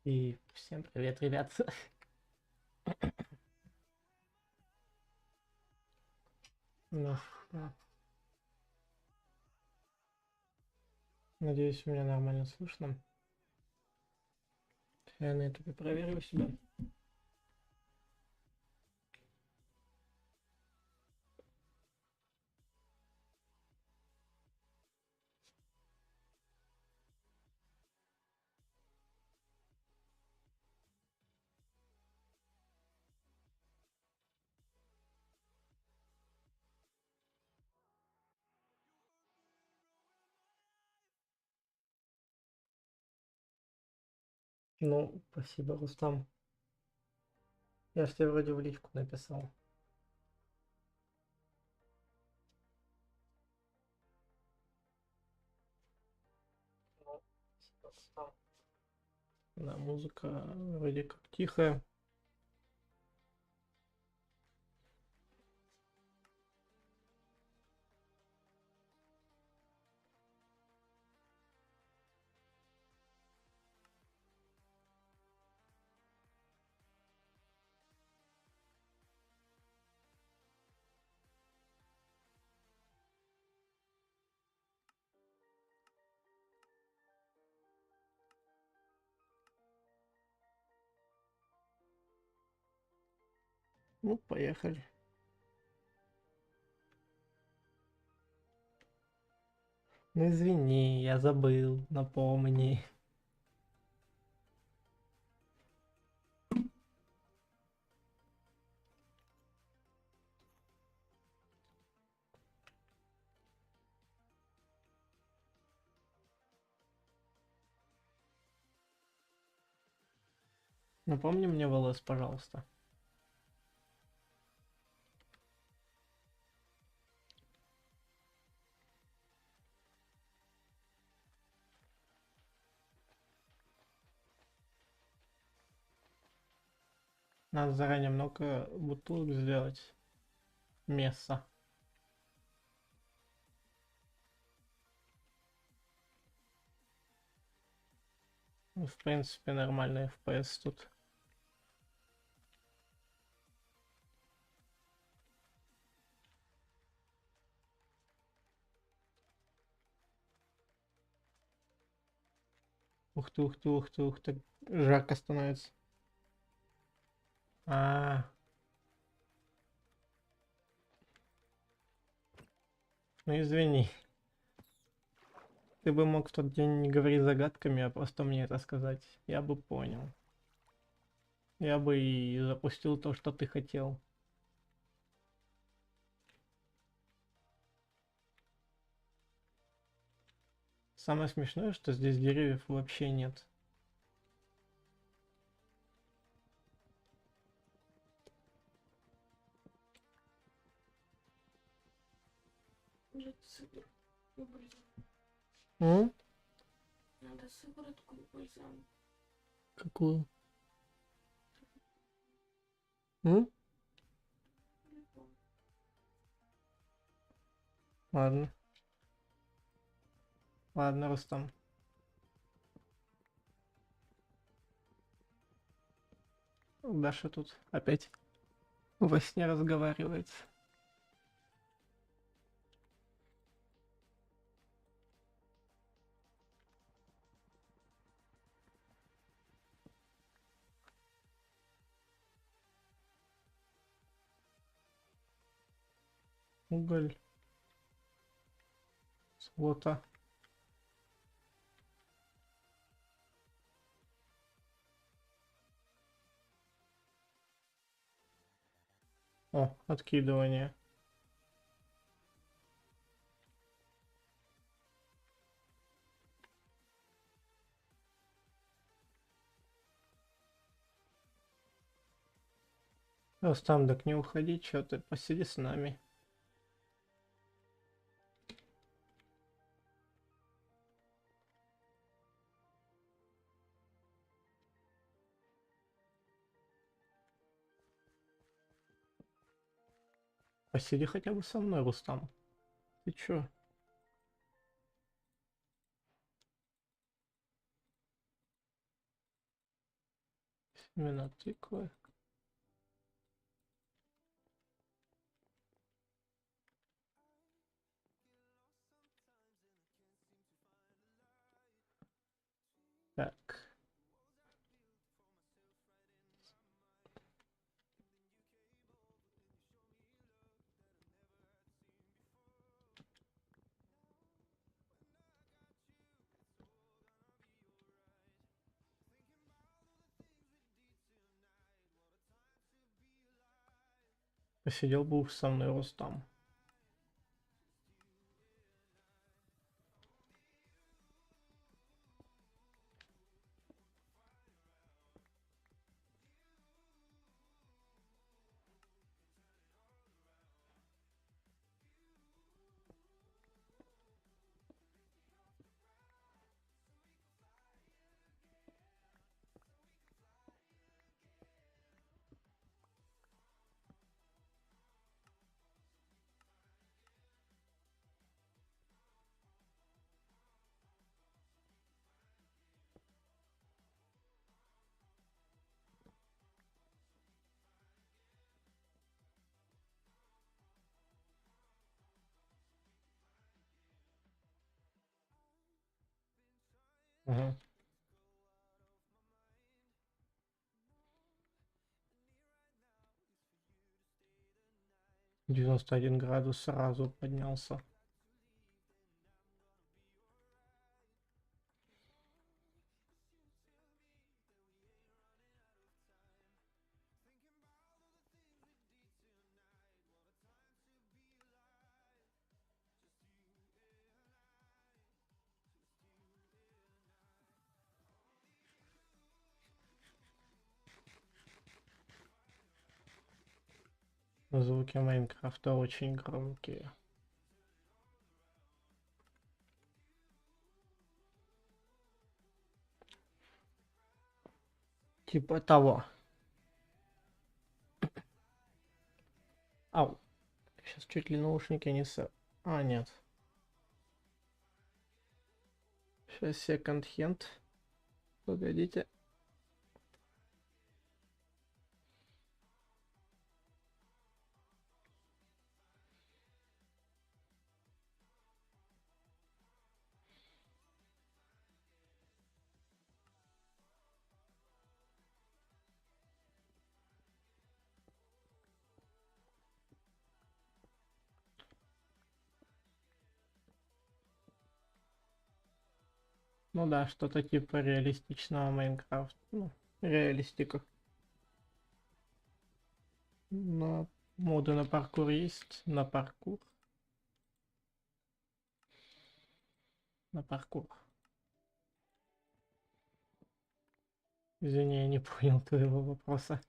И всем привет, ребят. Ну что, надеюсь, меня нормально слышно. Я на ютубе проверю себя. Ну, спасибо, Рустам. Я ж тебе вроде в личку написал. Ну, спасибо, Рустам. Да, музыка вроде как тихая. Ну, поехали. Ну, извини, я забыл, напомни. Напомни мне волос, пожалуйста. Надо заранее много бутылок сделать. Месса. Ну, в принципе, нормальный FPS тут. Ух ты, ух ты, ух ты, ух ты. Жарко становится. Ну извини. Ты бы мог в тот день не говорить загадками, а просто мне это сказать. Я бы понял. Я бы и запустил то, что ты хотел. Самое смешное, что здесь деревьев вообще нет. М? Надо сыворотку и бальзам. Какую? М? Ладно. Ладно, Рустам. Даша тут опять во сне разговаривает. Уголь. Золото. О, откидывание. Рустам, так не уходи, что ты, посиди с нами. Посиди хотя бы со мной, Рустам. Ты чё? Вина тыквы. Так. Посидел бы уж со мной Рустам. Угу. 91 градус сразу поднялся. Звуки Майнкрафта очень громкие. Типа того. Ау. Сейчас чуть ли наушники не с... А, нет. Сейчас секонд-хенд. Погодите. Ну да, что-то типа реалистичного Майнкрафта. Ну, реалистика. На моды на паркур есть. На паркур. На паркур. Извини, я не понял твоего вопроса.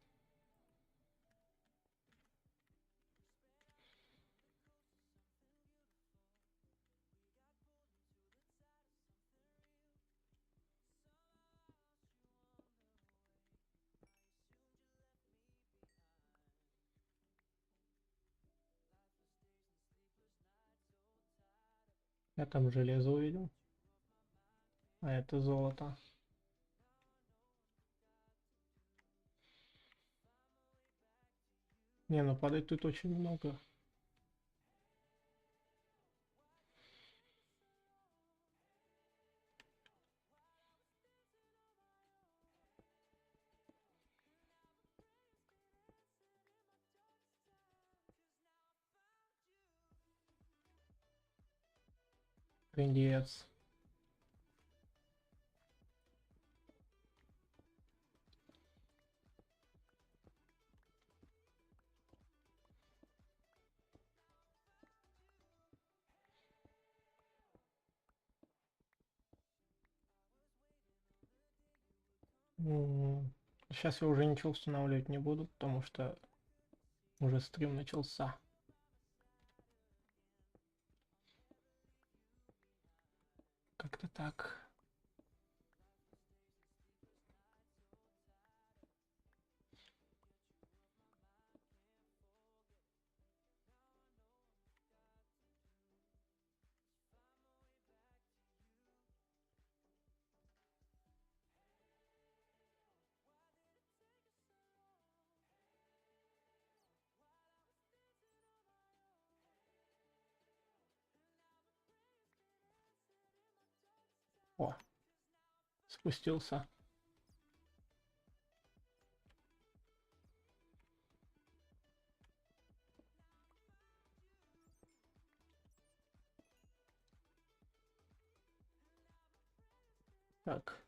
Я там железо увидел. А это золото. Не, ну падать тут очень много. Трындец. Сейчас я уже ничего устанавливать не буду, потому что уже стрим начался. Как-то так. О, спустился. Так.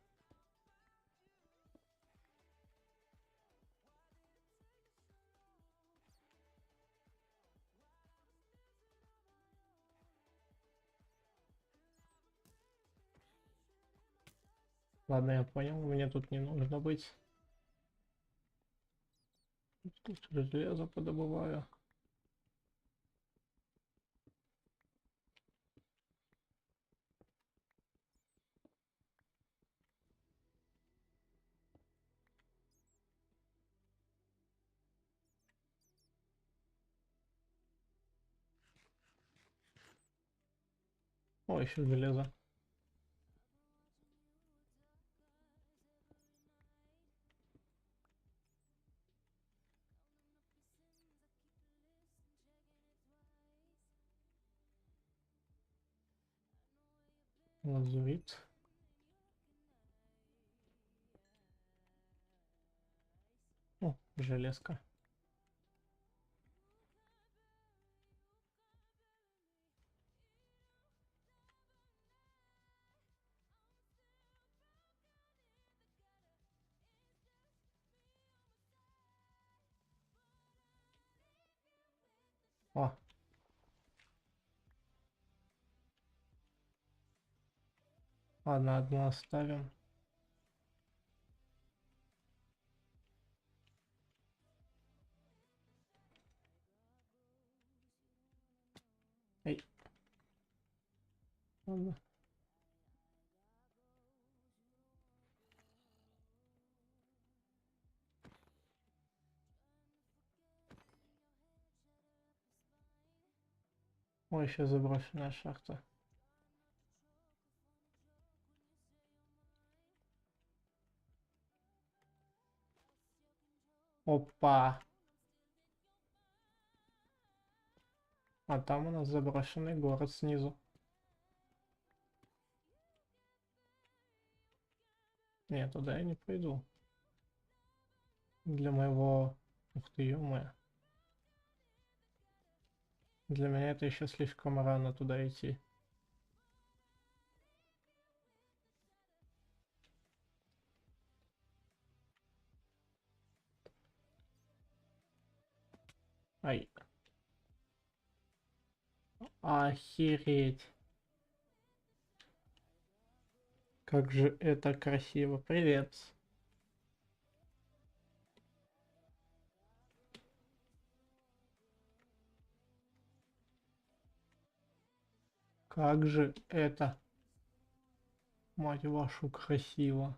Ладно, я понял, мне тут не нужно быть. Тут железо подобываю. О, еще железо. Лазурит. О, железка. О. Ладно, одну оставим. Эй. Ладно. О, еще заброшенная шахта. Опа. А там у нас заброшенный город снизу. Нет, туда я не пойду. Для моего... Ух ты, ё-моё. Для меня это еще слишком рано туда идти. Ай. Охереть. Как же это красиво. Привет. Как же это, мать вашу, красиво.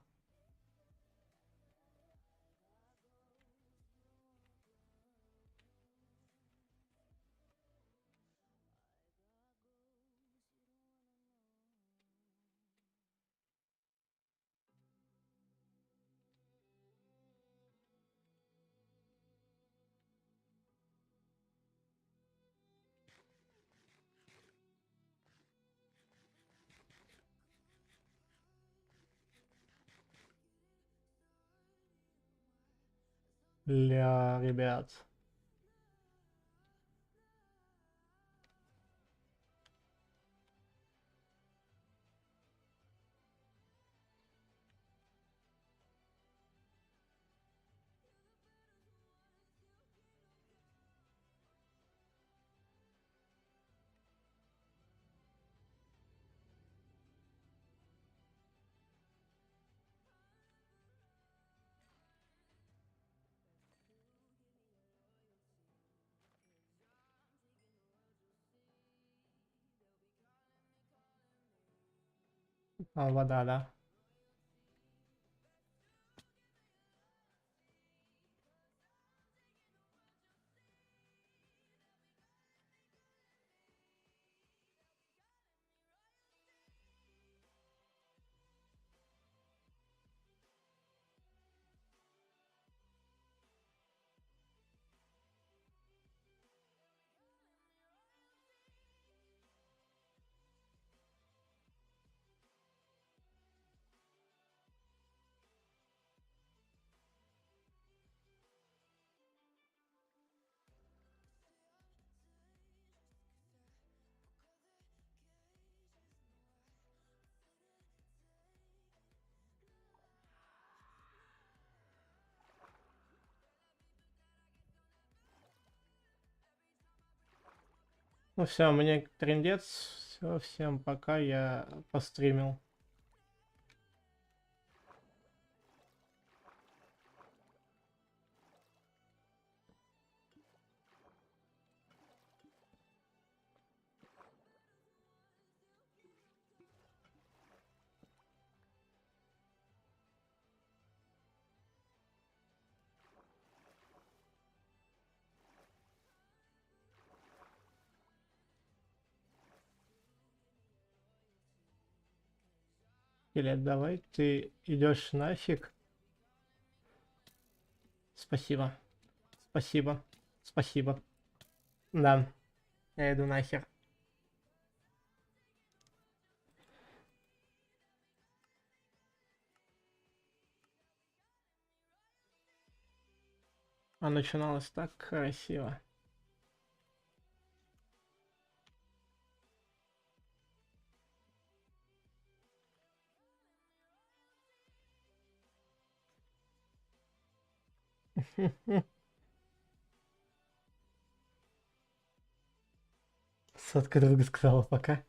Ля, ребят. А, вода, да. Ну все, мне трындец. Все, всем пока, я постримил. Или давай ты идешь нафиг. Спасибо. Спасибо. Спасибо. Да, я иду нахер. А начиналось так красиво. Сотка друга сказала пока.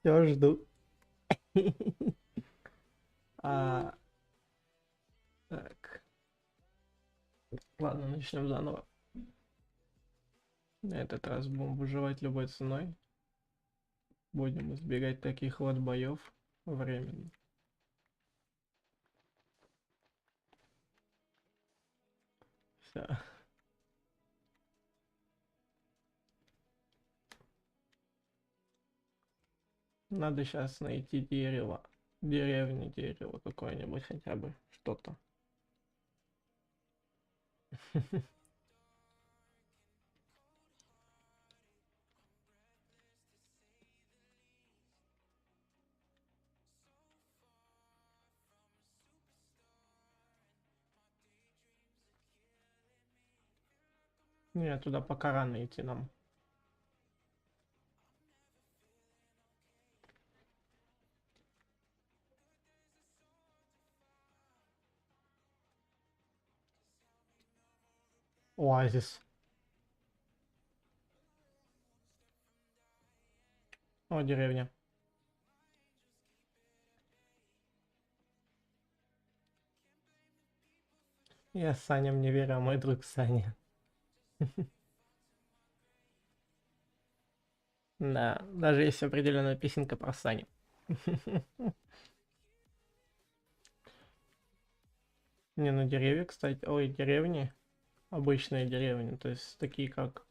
Все жду. А, так. Ладно, начнем заново. На этот раз будем выживать любой ценой. Будем избегать таких вот боев временно. Все. Надо сейчас найти дерево. Деревня, дерево какое-нибудь хотя бы. Что-то. Нет, туда пока рано идти нам. Оазис. О, деревня. Я Саням не верю, а мой друг Саня. Да, даже есть определенная песенка про Саню. Не, ну деревья, кстати, ой, деревни, обычные деревни, то есть такие как,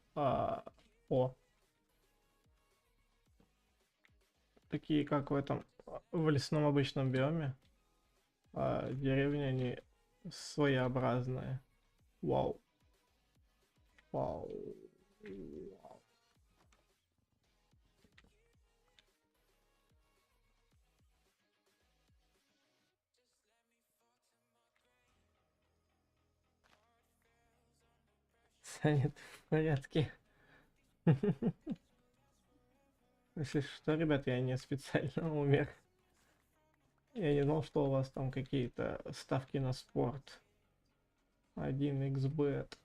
такие как в этом, в лесном обычном биоме, деревни, они своеобразные. Вау, вау, вау. Саня, ты в порядке? Если что, ребят, я не специально умер. Я не знал, что у вас там какие-то ставки на спорт. 1xbet.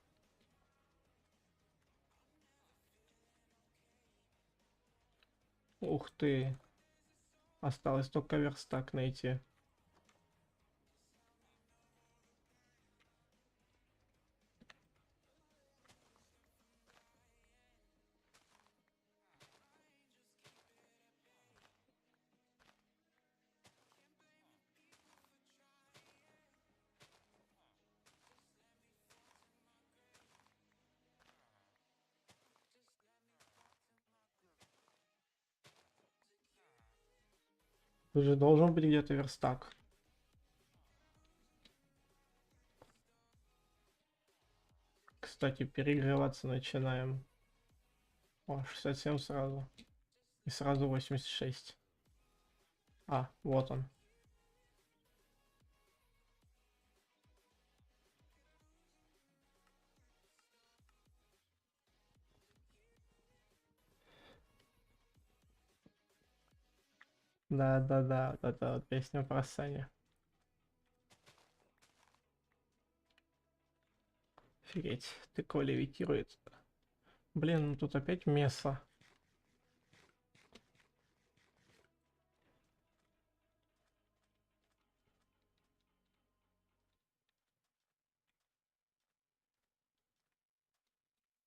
Ух ты. Осталось только верстак найти. Уже должен быть где-то верстак. Кстати, перегреваться начинаем. О, 67 сразу. И сразу 86. А, вот он. Да-да-да, вот эта вот песня про Саня. Офигеть, тыква левитирует. Блин, ну тут опять меса.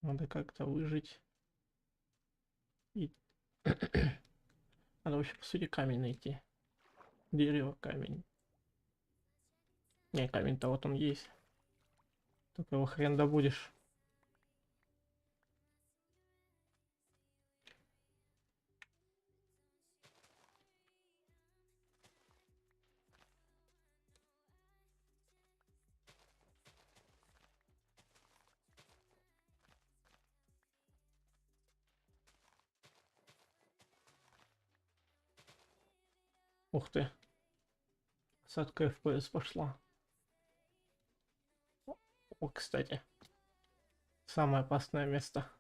Надо как-то выжить. И надо вообще, по сути, камень найти. Дерево, камень. Не, камень-то вот он есть. Только его хрен добудешь. Ух ты. Садка FPS пошла. О, кстати. Самое опасное место.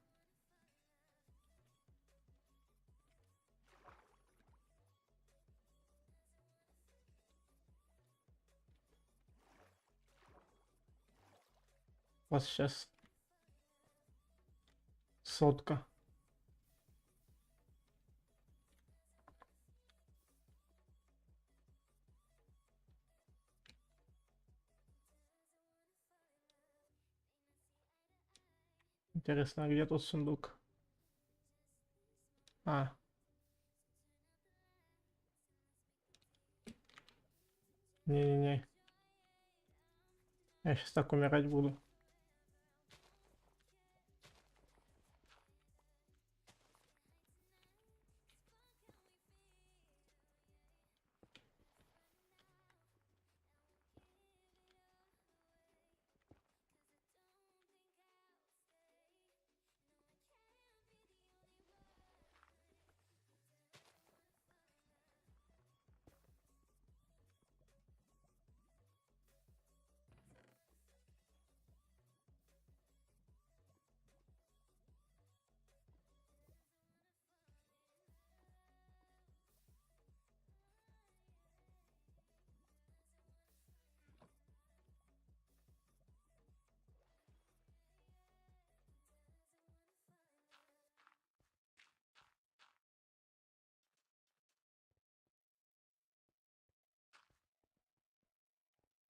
Вот сейчас сотка. Интересно, а где тут сундук? А. Не-не-не. Я сейчас так умирать буду.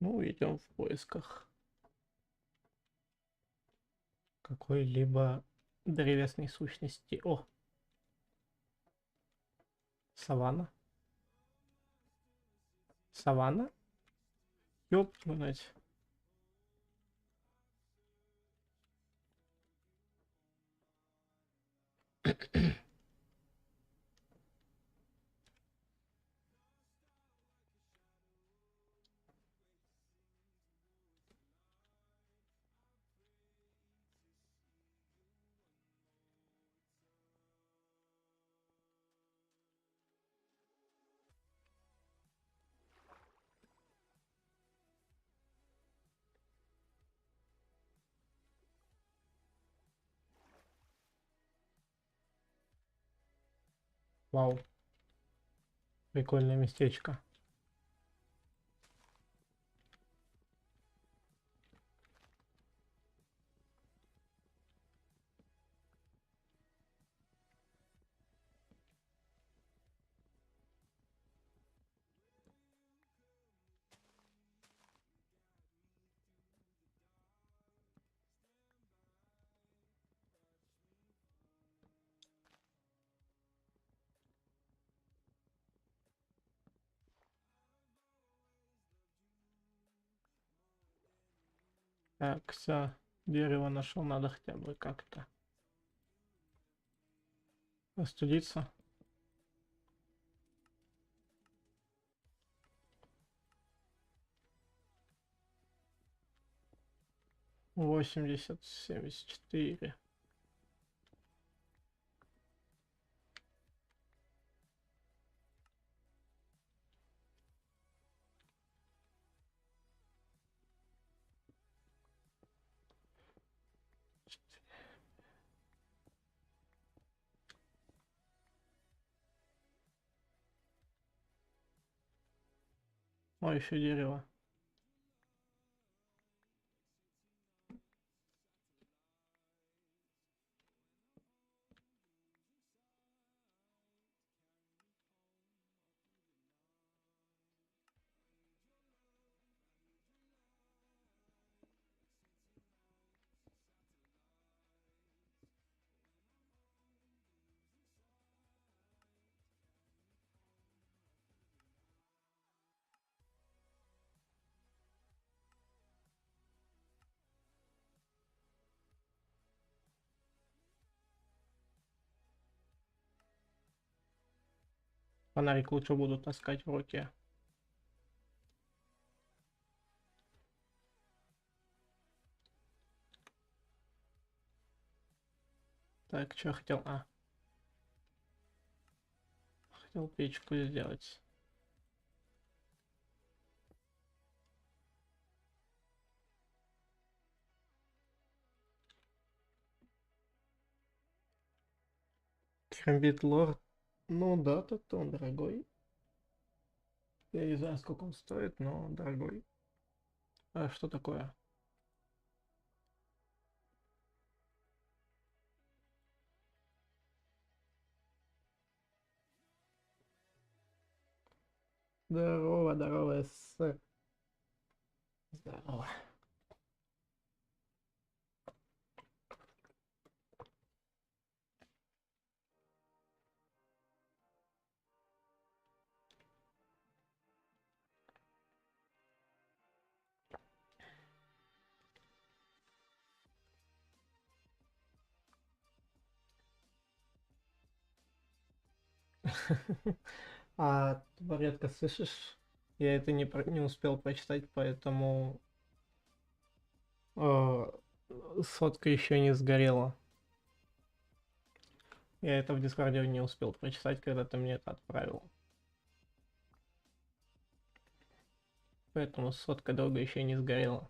Ну, идем в поисках какой-либо древесной сущности. О, саванна. Саванна? Ёп, блядь. Вау, прикольное местечко. Так, все, дерево нашел, надо хотя бы как-то остудиться. 80, 74. О, еще дерево. Фонарик лучше буду таскать в руке. Так, что хотел? Хотел печку сделать. Крембит лорд. Ну да, тут он дорогой. Я не знаю, сколько он стоит, но дорогой. А что такое? Здорово, здорово, СССР. Здорово. А ты редко слышишь? Я это не успел прочитать, поэтому э, сотка еще не сгорела. Я это в Дискорде не успел прочитать, когда ты мне это отправил. Поэтому сотка долго еще не сгорела.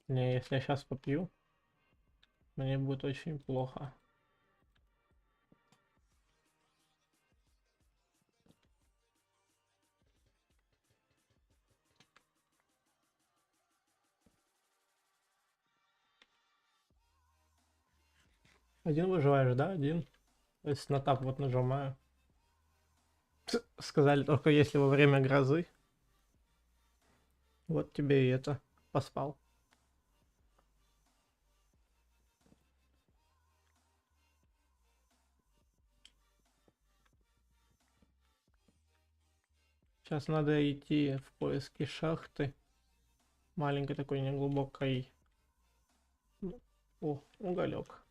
Не, если я сейчас попью, мне будет очень плохо. Один выживаешь, да? Один. То есть на тап вот нажимаю. Сказали только если во время грозы. Вот тебе и это. Поспал. Сейчас надо идти в поиски шахты. Маленькой такой неглубокой. О, уголек.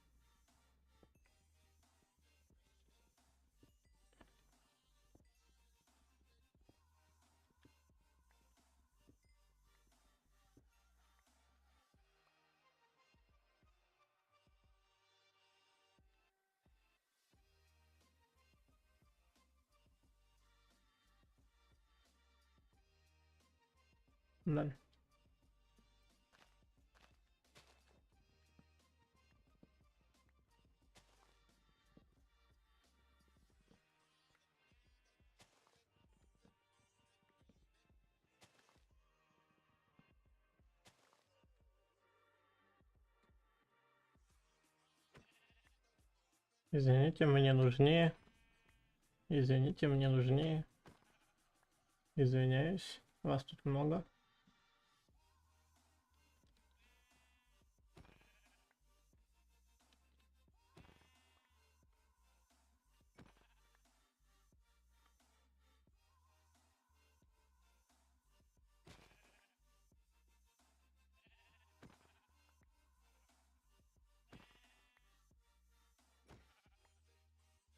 Да. Извините, мне нужнее. Извините, мне нужнее. Извиняюсь. Вас тут много.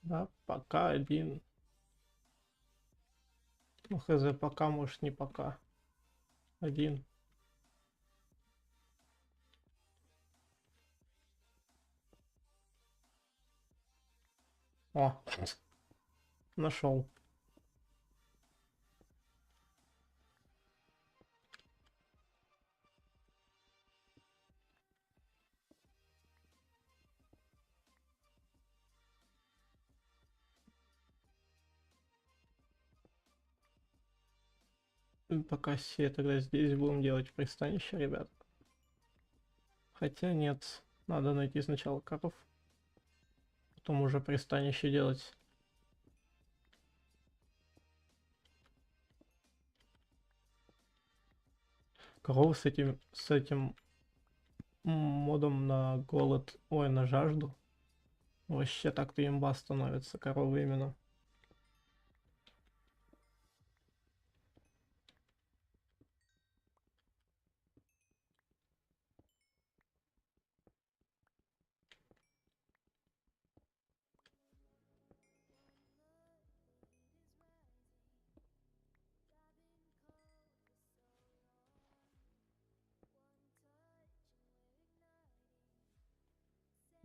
Да, пока один. Ну, хз, пока, может, не пока. Один. О, Нашел. Пока все тогда здесь будем делать пристанище, ребят. Хотя нет, надо найти сначала коров, потом уже пристанище делать. Коровы с этим модом на голод, ой, на жажду. Вообще так-то имба становится, коровы именно.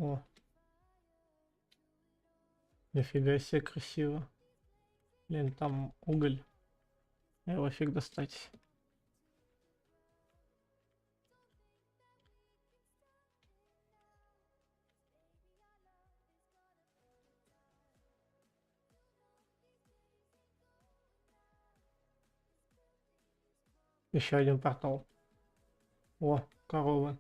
О, нифига себе красиво. Блин, там уголь. Его фиг достать. Еще один портал. О, коровы.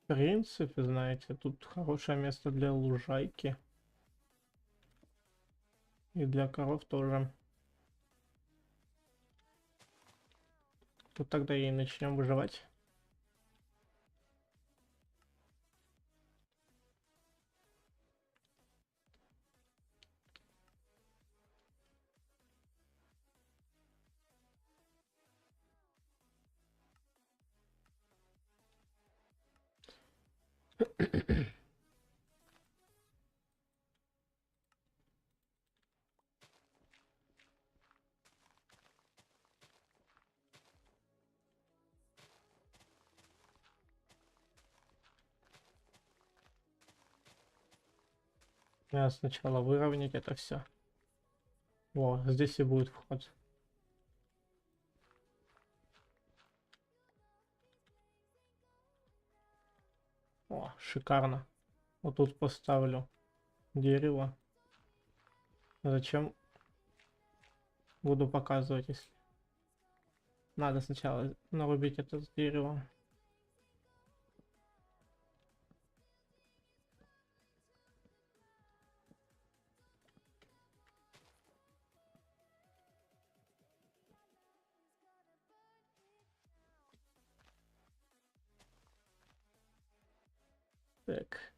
В принципе, знаете, тут хорошее место для лужайки. И для коров тоже. Тут тогда и начнем выживать. Надо сначала выровнять это все. О, здесь и будет вход. О, шикарно. Вот тут поставлю дерево. Зачем? Буду показывать, если... Надо сначала нарубить это дерево. Так.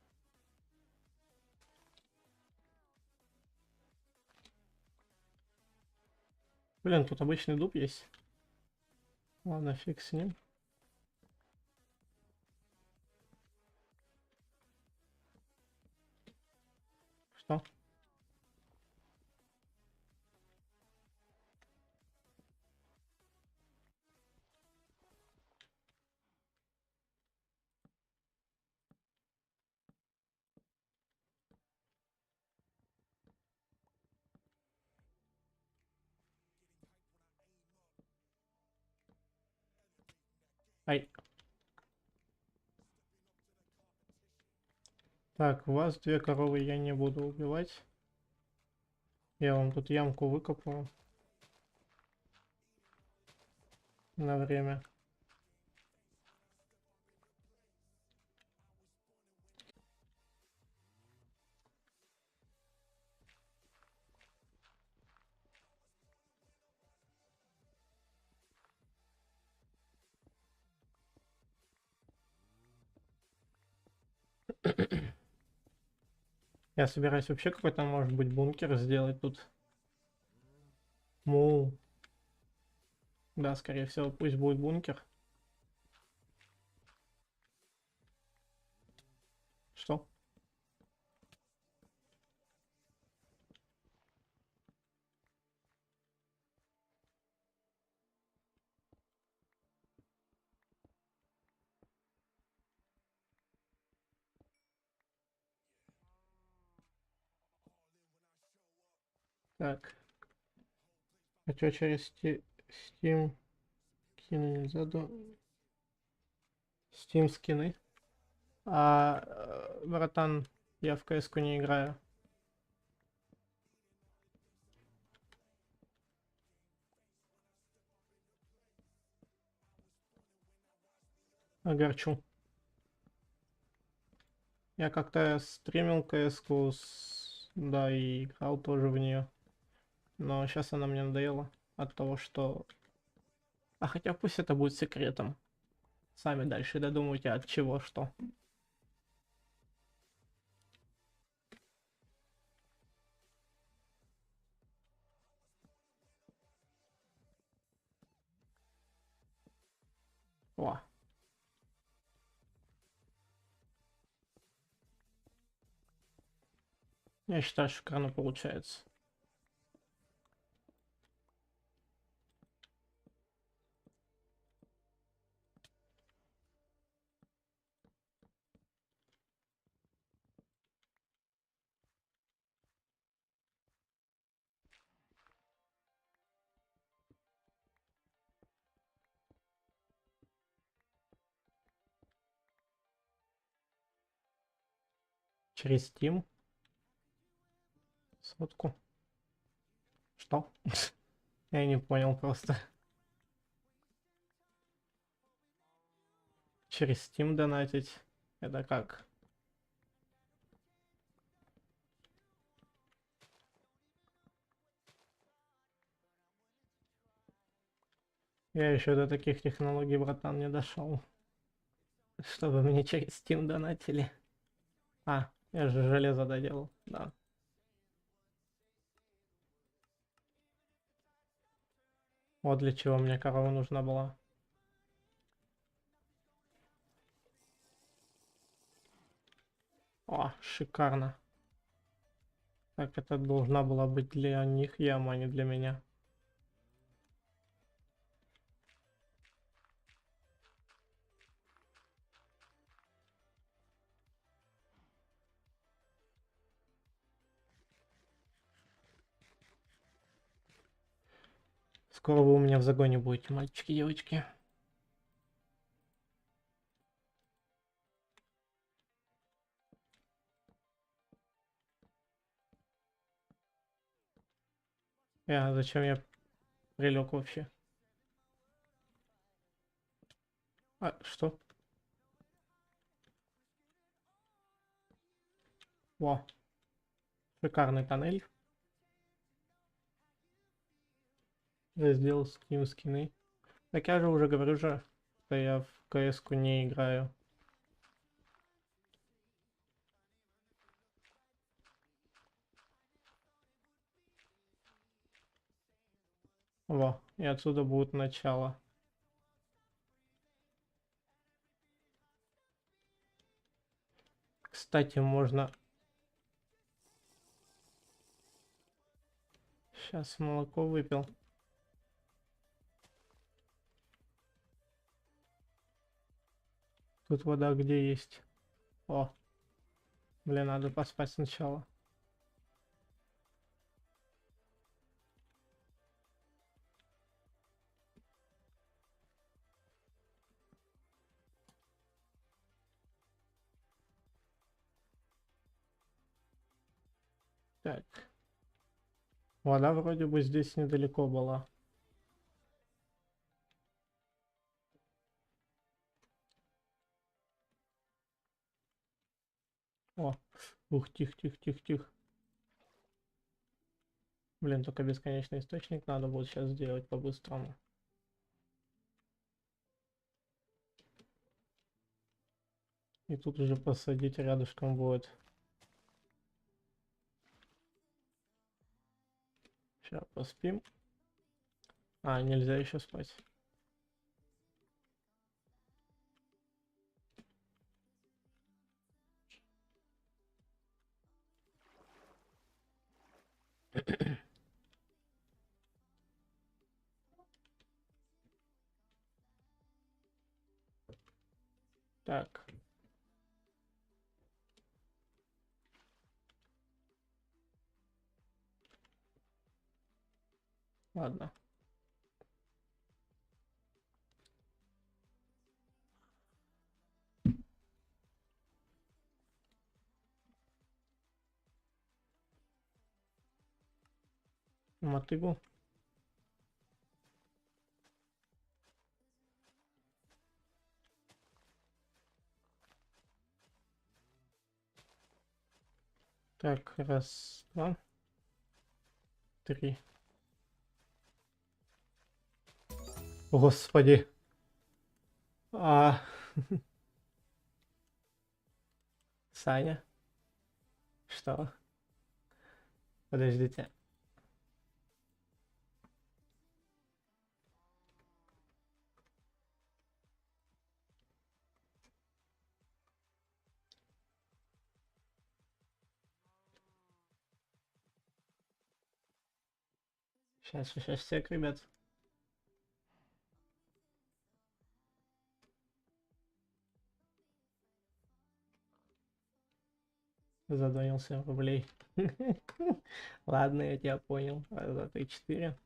Блин, тут обычный дуб есть. Ладно, фиг с ним. Что? Ай. Так, вас две коровы я не буду убивать. Я вам тут ямку выкопаю. На время. Я собираюсь вообще какой-то, может быть, бункер сделать тут. Му. Да, скорее всего, пусть будет бункер. Что? Так. А чё через Steam скины нельзя Steam скины? Братан, я в КС-ку не играю. Огорчу. Я как-то стримил КС-ку, да, и играл тоже в нее. Но сейчас она мне надоела от того, что... А хотя пусть это будет секретом. Сами дальше додумайте, от чего что. О. Я считаю, шикарно получается. Через Steam. Сотку. Что? Я не понял просто. Через Steam донатить. Это как? Я еще до таких технологий, братан, не дошел. Чтобы мне через Steam донатили. Я же железо доделал, да. Вот для чего мне корова нужна была. О, шикарно. Так, это должна была быть для них яма, а не для меня. Скоро вы у меня в загоне будете, мальчики, девочки. Зачем я прилег вообще? Что? Во. Шикарный тоннель. Я сделал Steam скины. Так я же уже говорю же, что я в КС-ку не играю. Во, и отсюда будет начало. Кстати, можно... Сейчас молоко выпил. Тут вода где есть? О. Блин, надо поспать сначала. Так. Вода вроде бы здесь недалеко была. О. Ух, тихо. Блин, только бесконечный источник надо будет сейчас сделать по-быстрому. И тут уже посадить рядышком будет. Сейчас поспим. Нельзя еще спать. Так. Ладно. Мотыгу. Так, раз, два, три. Господи. А, Саня, что? Подождите. Сейчас, сек, ребят. Задонил 7 рублей. Ладно, я тебя понял. Раз, два, три, четыре.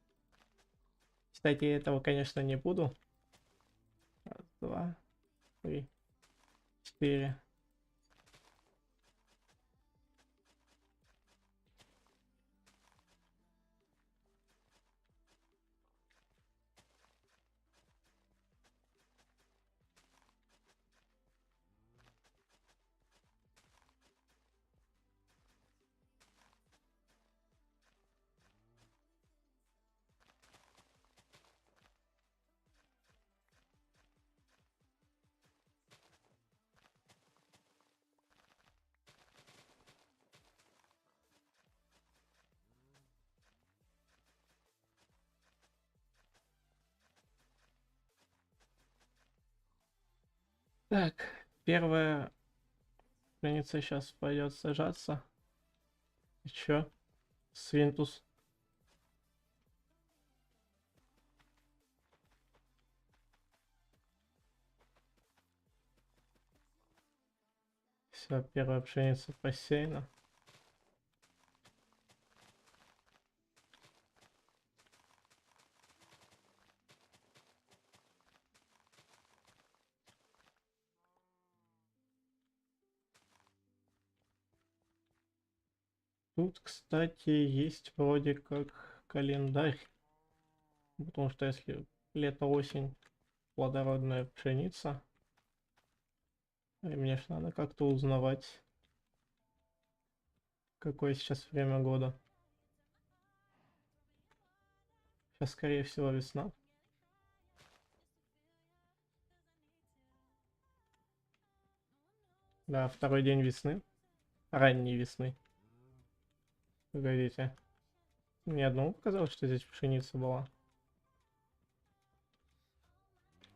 Кстати, я этого, конечно, не буду. Раз, два, три, четыре. Так, первая страница сейчас пойдет сажаться. И чё? Свинтус. Все, первая пшеница посеяна. Тут, кстати, есть вроде как календарь. Потому что если лето-осень плодородная пшеница, и мне ж надо как-то узнавать, какое сейчас время года. Сейчас, скорее всего, весна. Да, второй день весны. Ранней весны. Погодите. Мне одному показалось, что здесь пшеница была.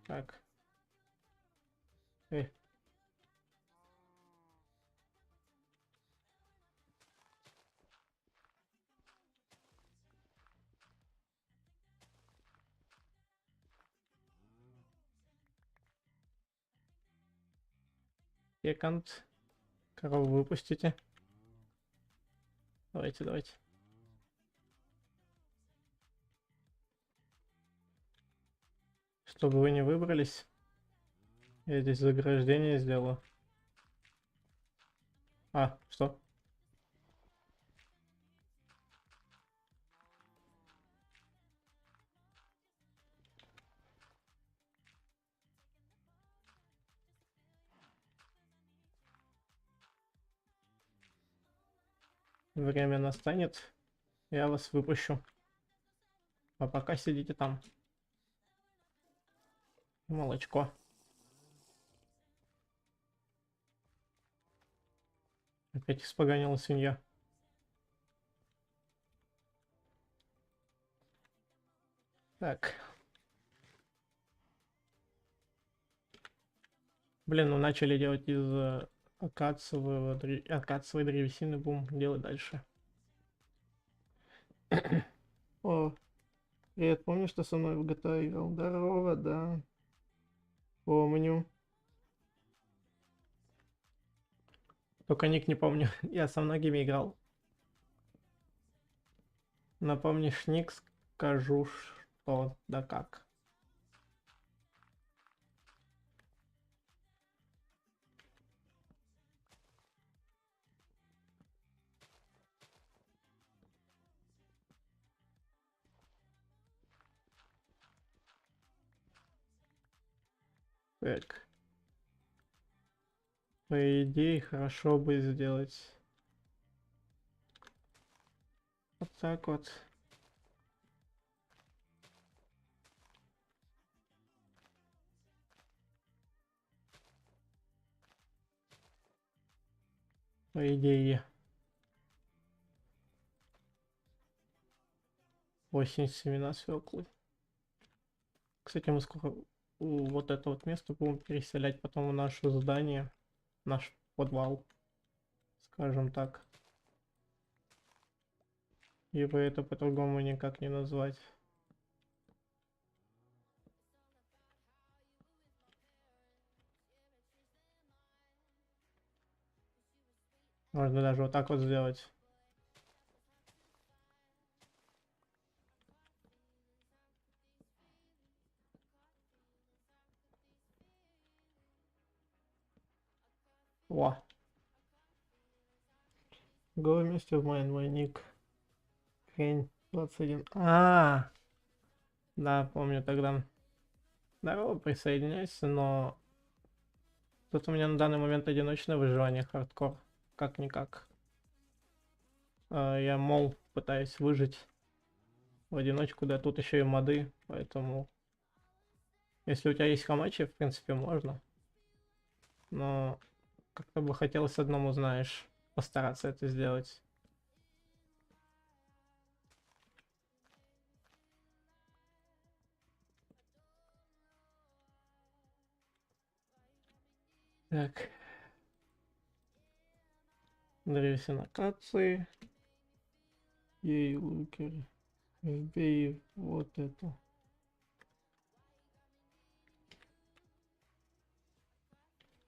Так. Эй. Секунд. Корову выпустите. Давайте. Чтобы вы не выбрались. Я здесь заграждение сделаю. А, что? Время настанет, я вас выпущу. А пока сидите там. Молочко. Опять испоганила свинья. Так. Блин, ну начали делать из акациевой древесины, будем делать дальше. О, привет, помнишь, что со мной в GTA играл? Здорово, да. Помню. Только ник не помню. Я со многими играл. Напомнишь ник, скажу, что да как. Так. По идее, хорошо бы сделать вот так вот. По идее. 8 семена свеклы. Кстати, мы скоро вот это вот место будем переселять потом в наше здание, наш подвал, скажем так. Ибо это по-другому никак не назвать. Можно даже вот так вот сделать. О. Go вместе в мой ник. Хрень 21. Да, помню тогда. Здорово, присоединяйся, но тут у меня на данный момент одиночное выживание, хардкор. Как-никак. Я, мол, пытаюсь выжить в одиночку, да тут еще и моды, поэтому... Если у тебя есть хамачи, в принципе, можно. Но как-то бы хотелось одному, знаешь, постараться это сделать. Так. Древесина акации. Ей лукер. Вбей вот это.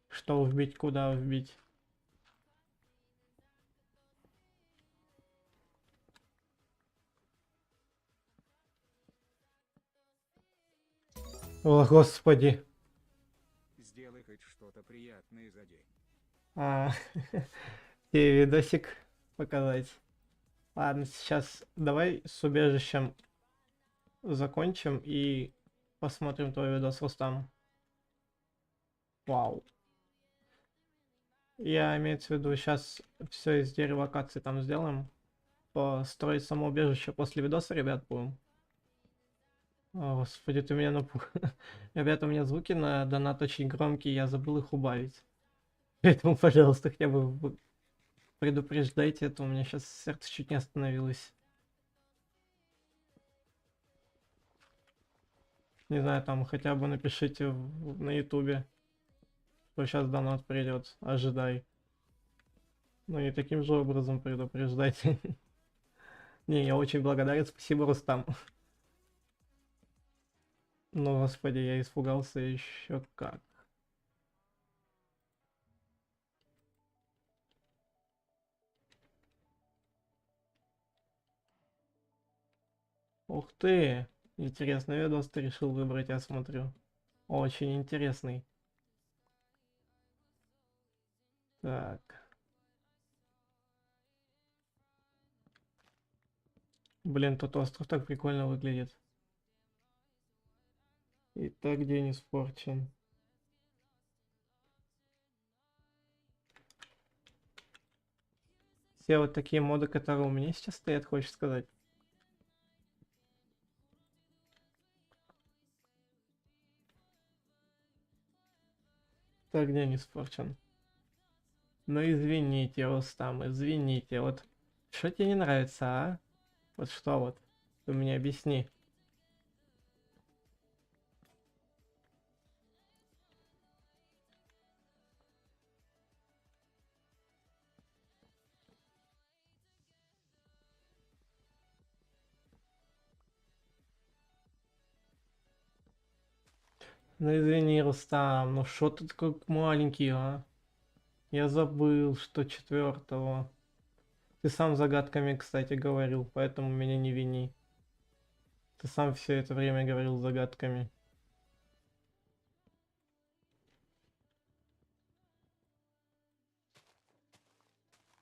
Что вбить, куда вбить? О, господи. Сделай хоть что-то приятное за день. Тебе видосик показать. Ладно, сейчас давай с убежищем закончим и посмотрим твой видос, Рустам. Вау. Я имею в виду, сейчас все из дерева акации там сделаем. Построить самоубежище после видоса, ребят, будем. О, господи, ты меня напугал. Ребята, у меня звуки на донат очень громкие, я забыл их убавить. Поэтому, пожалуйста, хотя бы предупреждайте, это у меня сейчас сердце чуть не остановилось. Не знаю, там хотя бы напишите на ютубе, что сейчас донат придет, ожидай. Ну и таким же образом предупреждайте. Не, я очень благодарен, спасибо, Рустам. Ну, господи, я испугался еще как. Ух ты! Интересный видос ты решил выбрать, я смотрю. Очень интересный. Так. Блин, тут остров так прикольно выглядит. Итак, день испорчен. Все вот такие моды, которые у меня сейчас стоят, хочешь сказать? Так, день испорчен. Ну извините, Рустам, извините. Вот что тебе не нравится, а? Вот что вот? Ты мне объясни. Ну извини, Рустам, ну что ты такой маленький, а? Я забыл, что 4-го. Ты сам загадками, кстати, говорил, поэтому меня не вини. Ты сам все это время говорил загадками.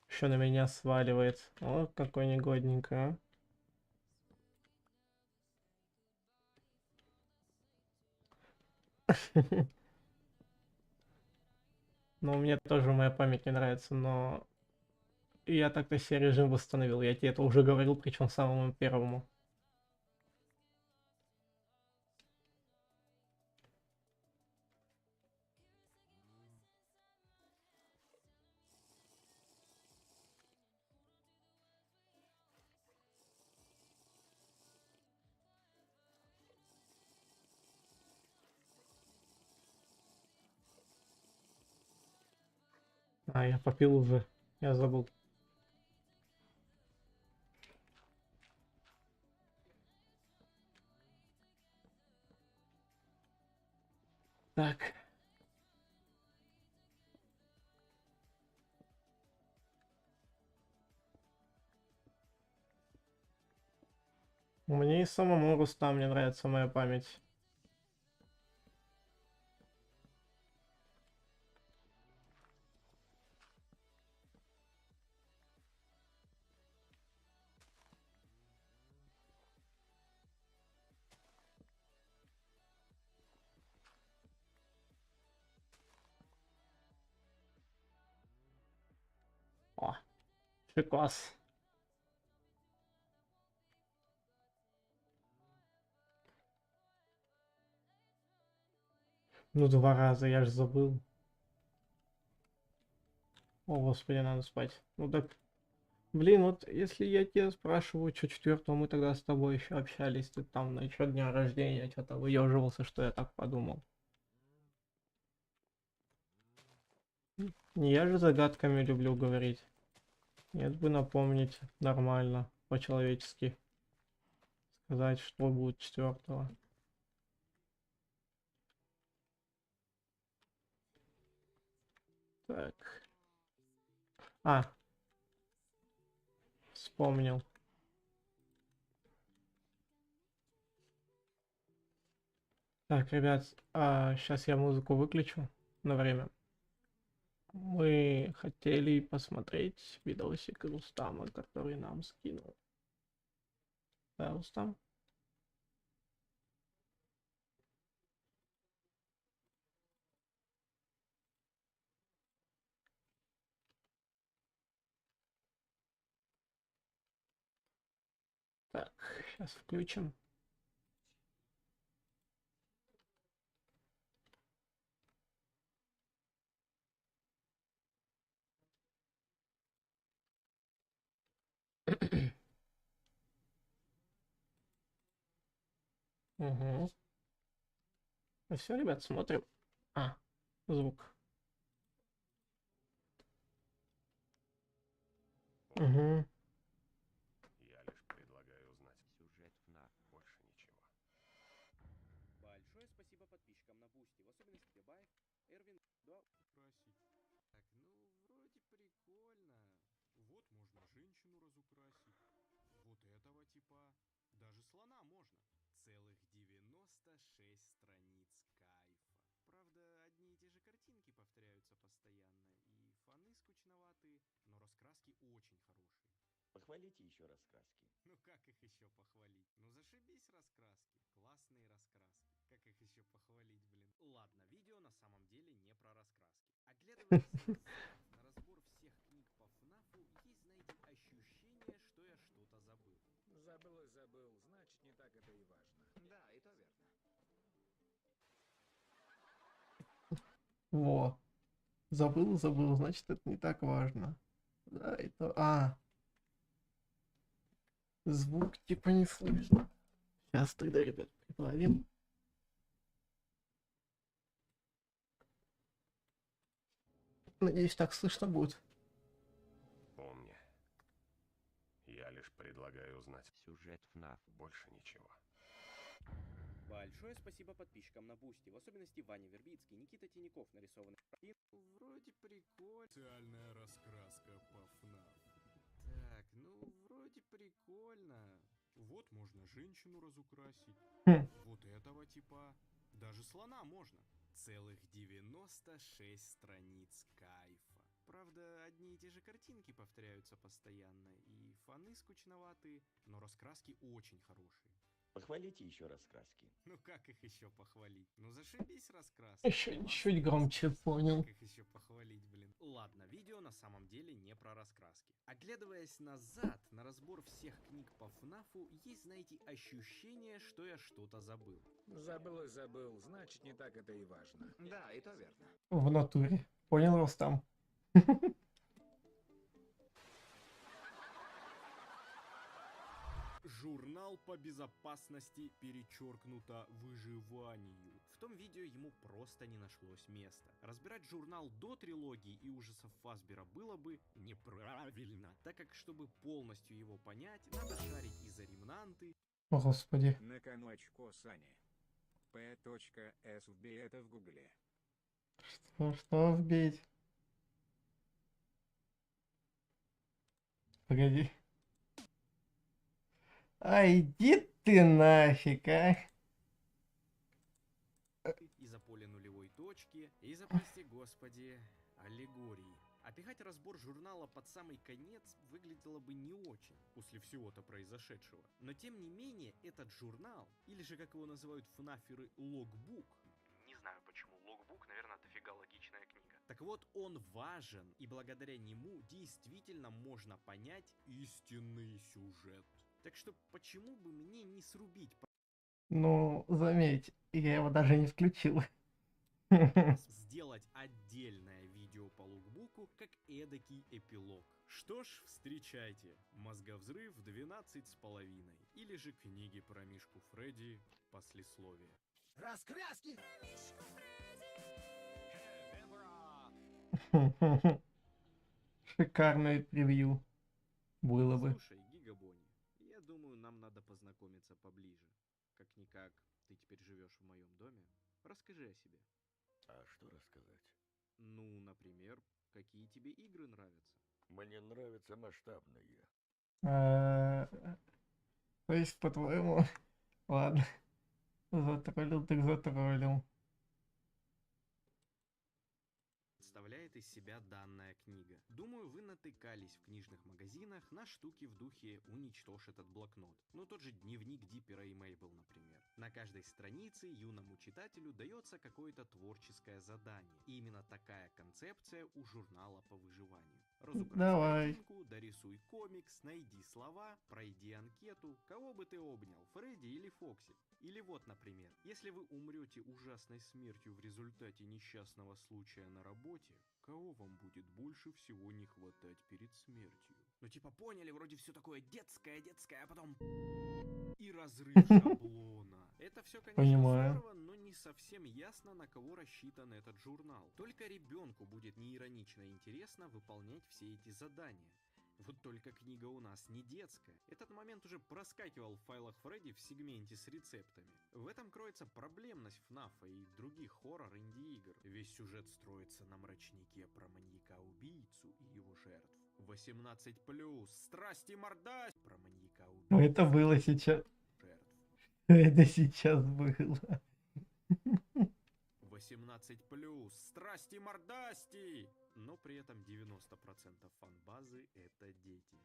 Еще на меня сваливает. О, какой негодненько, а. Ну, мне тоже моя память не нравится, но я так-то себе режим восстановил. Я тебе это уже говорил, причем самому первому. А, я попил уже. Я забыл. Так. Мне и самому Рустам не нравится моя память. О, шикос. Ну, 2 раза, я же забыл. О, господи, надо спать. Ну так, блин, вот если я тебя спрашиваю, что 4-го, мы тогда с тобой еще общались, ты там насчет дня рождения что-то выеживался, что я так подумал. Не я же загадками люблю говорить. Нет бы напомнить нормально, по-человечески. Сказать, что будет 4-го. Так. А, вспомнил. Так, ребят, сейчас я музыку выключу на время. Мы хотели посмотреть видосик Рустама, который нам скинул. Да, Рустам? Так, сейчас включим. Угу. Ну все, ребят, смотрим. Звук. Угу. Я лишь предлагаю узнать сюжет ФНАФ, больше ничего. Большое спасибо подписчикам на Бусти, в особенности Бебаев, Эрвин, да, Украсить. Так, ну, вроде прикольно. Вот можно женщину разукрасить. Вот этого типа. Даже слона можно. Целых 96 страниц кайфа. Правда, одни и те же картинки повторяются постоянно, и фоны скучноватые, но раскраски очень хорошие. Похвалите еще раскраски. Ну как их еще похвалить? Ну зашибись раскраски. Классные раскраски. Как их еще похвалить, блин? Ладно, видео на самом деле не про раскраски. Оглядываясь назад на разбор всех книг по ФНАФу, есть, знаете, ощущение, что я что-то забыл. Забыл и забыл, значит, не так это и важно. Да, и то верно. Во. Забыл, значит, это не так важно. Да, это... Звук типа не слышно. Сейчас тогда, ребят, прибавим. Надеюсь, так слышно будет. Помни, я лишь предлагаю узнать Сюжет ФНАФ. больше ничего. Большое спасибо подписчикам на Бусти, в особенности Ваня Вербицкий, Никита Тиняков, нарисованный картин. Вроде прикольно. Специальная раскраска по ФНАФ. Так, ну, вроде прикольно. Вот можно женщину разукрасить. Хм. Вот этого типа. Даже слона можно. Целых 96 страниц кайфа. Правда, одни и те же картинки повторяются постоянно, и фоны скучноватые, но раскраски очень хорошие. Похвалите еще раскраски. Ну как их еще похвалить? Ну зашибись раскраски. Еще Классные чуть громче раскраски. понял. Как их еще похвалить, блин? Ладно, видео на самом деле не про раскраски. Оглядываясь назад на разбор всех книг по ФНАФу, есть, знаете, ощущение, что я что-то забыл. Забыл и забыл, значит, не так это и важно. Да, и то верно. В натуре. Понял, Рустам? Журнал по безопасности перечеркнуто выживанию. В том видео ему просто не нашлось места. Разбирать журнал до трилогии и ужасов Фазбера было бы неправильно, так как, чтобы полностью его понять, надо шарить и за ремнанты, О, Господи. На кону очко Сани. P.S вбей это в гугле. Что вбить? Погоди. А иди ты нафиг, а. и за поле нулевой точки, и за, прости господи, аллегории. Опихать разбор журнала под самый конец выглядело бы не очень, после всего-то произошедшего. Но тем не менее, этот журнал, или же как его называют фнаферы, логбук, не знаю почему, логбук, наверное, дофига логичная книга. Так вот, он важен, и благодаря нему действительно можно понять истинный сюжет. Так что почему бы мне не срубить Ну, заметь, я его даже не включил. сделать отдельное видео по лукбуку, как эдакий эпилог. Что ж, встречайте, мозговзрыв 12,5, или же книги про Мишку Фредди, послесловие. Раскраски! Шикарное превью было бы. Слушай, Гигабони, я думаю, нам надо познакомиться поближе. Как-никак, ты теперь живешь в моем доме. Расскажи о себе. А что рассказать? Ну, например, какие тебе игры нравятся? Мне нравятся масштабные. А, То есть, по-твоему... Ладно. Затроллил, так затроллил. Представляет из себя данная книга. Думаю, вы натыкались в книжных магазинах на штуки в духе «Уничтожь этот блокнот». Ну, тот же дневник Диппера и Мейбл, например. На каждой странице юному читателю дается какое-то творческое задание. И именно такая концепция у журнала по выживанию. Разукрась Давай. картинку, дорисуй комикс, найди слова, пройди анкету. Кого бы ты обнял, Фредди или Фокси? Или вот, например, если вы умрете ужасной смертью в результате несчастного случая на работе, кого вам будет больше всего не хватать перед смертью? Ну типа поняли, вроде все такое детское, а потом... И разрыв шаблона. Это все, конечно, Понимаю. здорово, но не совсем ясно, на кого рассчитан этот журнал. Только ребенку будет неиронично интересно выполнять все эти задания. Вот только книга у нас не детская. Этот момент уже проскакивал в файлах Фредди в сегменте с рецептами. В этом кроется проблемность ФНАФа и других хоррор-инди-игр. Весь сюжет строится на мрачнике про маньяка-убийцу и его жертв. 18+, страсти мордась про маньяка-убийцу. Ну, это было сейчас. Жертв. Это сейчас было. 18+, страсти мордасти! Но при этом 90% фан-базы это дети.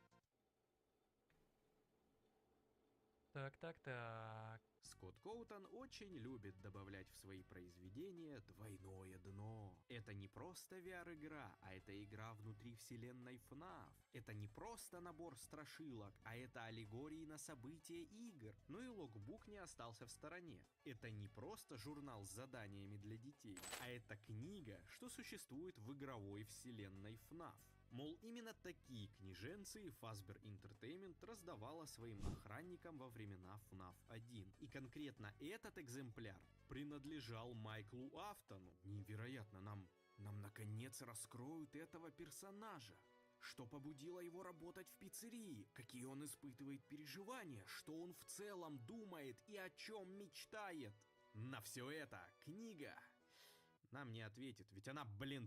Так. Скотт Коутон очень любит добавлять в свои произведения двойное дно. Это не просто VR-игра, а это игра внутри вселенной FNAF. Это не просто набор страшилок, а это аллегории на события игр. Ну и логбук не остался в стороне. Это не просто журнал с заданиями для детей, а это книга, что существует в игровой вселенной FNAF. Мол, именно такие книженцы Fazbear Entertainment раздавала своим охранникам во времена FNAF 1. И конкретно этот экземпляр принадлежал Майклу Афтону. Невероятно, нам наконец раскроют этого персонажа. Что побудило его работать в пиццерии? Какие он испытывает переживания? Что он в целом думает и о чем мечтает? На все это книга нам не ответит, ведь она,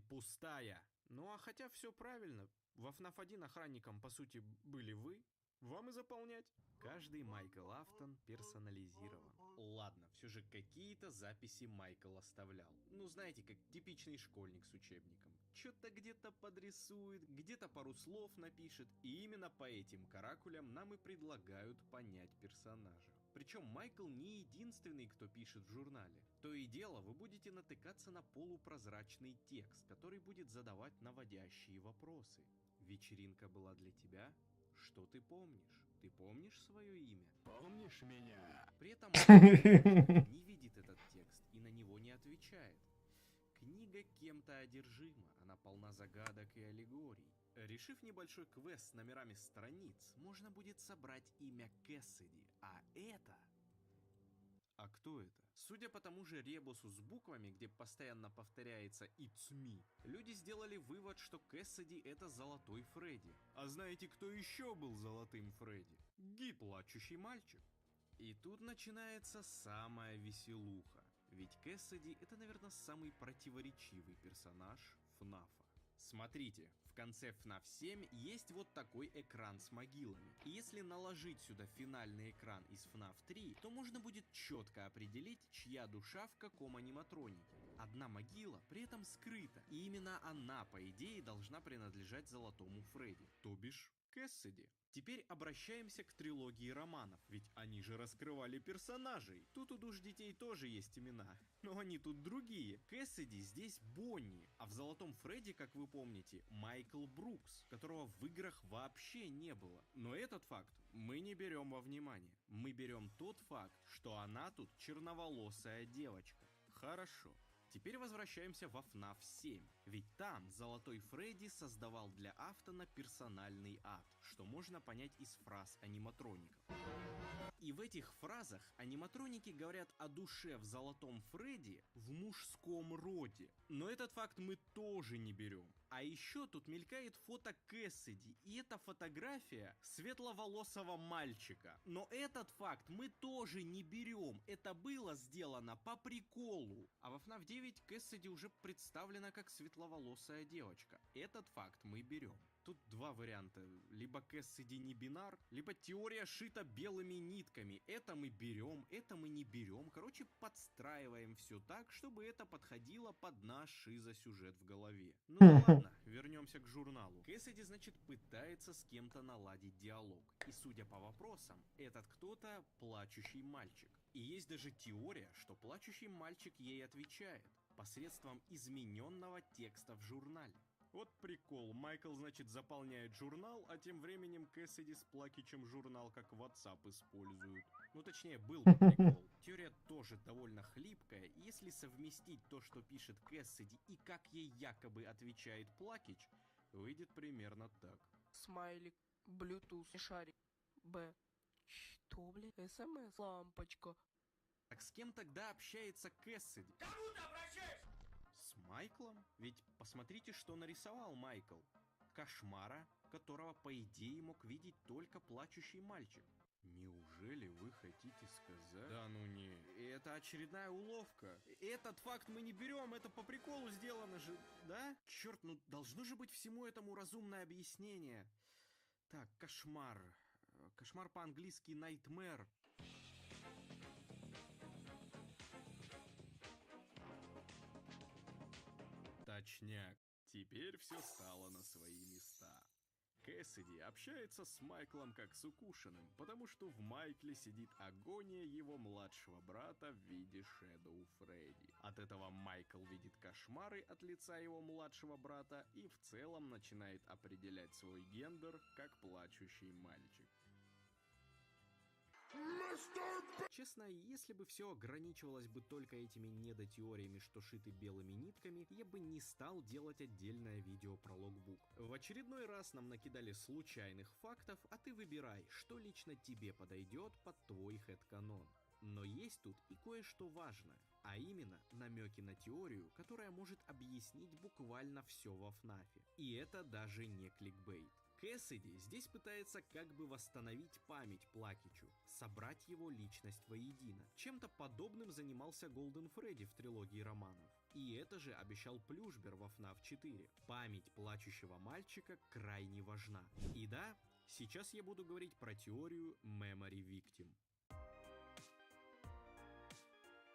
пустая. Ну а хотя все правильно, во FNAF 1 охранником по сути были вы, вам и заполнять. Каждый Майкл Афтон персонализирован. Ладно, все же какие-то записи Майкл оставлял. Ну, знаете, как типичный школьник с учебником. Что-то где-то подрисует, где-то пару слов напишет. И именно по этим каракулям нам и предлагают понять персонажа. Причем Майкл не единственный, кто пишет в журнале. То и дело, вы будете натыкаться на полупрозрачный текст, который будет задавать наводящие вопросы. Вечеринка была для тебя? Что ты помнишь? Ты помнишь свое имя? Помнишь меня? При этом Майкл не видит этот текст и на него не отвечает. Книга кем-то одержима, она полна загадок и аллегорий. Решив небольшой квест с номерами страниц, можно будет собрать имя Кэссиди, а это... А кто это? Судя по тому же ребусу с буквами, где постоянно повторяется «It's me», люди сделали вывод, что Кэссиди — это Золотой Фредди. А знаете, кто еще был Золотым Фредди? Гид, плачущий мальчик. И тут начинается самая веселуха. Ведь Кэссиди — это, наверное, самый противоречивый персонаж ФНАФа. Смотрите, в конце FNAF 7 есть вот такой экран с могилами. И если наложить сюда финальный экран из FNAF 3, то можно будет четко определить, чья душа в каком аниматронике. Одна могила при этом скрыта, и именно она, по идее, должна принадлежать Золотому Фредди, то бишь Кэссиди. Теперь обращаемся к трилогии романов, ведь они же раскрывали персонажей. Тут у душ детей тоже есть имена, но они тут другие. Кэссиди здесь Бонни, а в Золотом Фредди, как вы помните, Майкл Брукс, которого в играх вообще не было. Но этот факт мы не берем во внимание. Мы берем тот факт, что она тут черноволосая девочка. Хорошо. Теперь возвращаемся во FNAF 7, ведь там Золотой Фредди создавал для Афтона персональный ад, что можно понять из фраз аниматроников. И в этих фразах аниматроники говорят о душе в Золотом Фредди в мужском роде. Но этот факт мы тоже не берем. А еще тут мелькает фото Кэссиди, и это фотография светловолосого мальчика. Но этот факт мы тоже не берем. Это было сделано по приколу. А во FNAF 9 Кэссиди уже представлена как светловолосая девочка. Этот факт мы берем. Тут два варианта. Либо Кэссиди не бинар, либо теория шита белыми нитками. Это мы берем, это мы не берем. Короче, подстраиваем все так, чтобы это подходило под наш шизосюжет в голове. Ну ладно, вернемся к журналу. Кэссиди, значит, пытается с кем-то наладить диалог. И судя по вопросам, этот кто-то плачущий мальчик. И есть даже теория, что плачущий мальчик ей отвечает посредством измененного текста в журнале. Вот прикол, Майкл, значит, заполняет журнал, а тем временем Кэссиди с Плакичем журнал как WhatsApp используют. Ну, точнее, был бы прикол. Теория тоже довольно хлипкая, и если совместить то, что пишет Кэссиди, и как ей якобы отвечает Плакич, выйдет примерно так. Смайлик, Bluetooth, шарик, Б. Что, блядь? СМС, лампочка. Так с кем тогда общается Кэссиди? Кому ты обращаешься? С Майклом? Ведь посмотрите, что нарисовал Майкл. Кошмара, которого, по идее, мог видеть только плачущий мальчик. Неужели вы хотите сказать? Да ну не, это очередная уловка. Этот факт мы не берем, это по приколу сделано же, да? Черт, ну должно же быть всему этому разумное объяснение. Так, кошмар. Кошмар по-английски nightmare. Точняк. Теперь все стало на свои места. Кэссиди общается с Майклом как с укушенным, потому что в Майкле сидит агония его младшего брата в виде Шэдоу Фредди. От этого Майкл видит кошмары от лица его младшего брата и в целом начинает определять свой гендер как плачущий мальчик. Честно, если бы все ограничивалось бы только этими недотеориями, что шиты белыми нитками, я бы не стал делать отдельное видео про логбук. В очередной раз нам накидали случайных фактов, а ты выбирай, что лично тебе подойдет под твой хэдканон. Но есть тут и кое-что важное, а именно намеки на теорию, которая может объяснить буквально все во ФНАФе. И это даже не кликбейт. Кэссиди здесь пытается как бы восстановить память Плакичу, собрать его личность воедино. Чем-то подобным занимался Голден Фредди в трилогии романов. И это же обещал Плюшбер во FNAF 4. Память плачущего мальчика крайне важна. И да, Сейчас я буду говорить про теорию Memory Victim.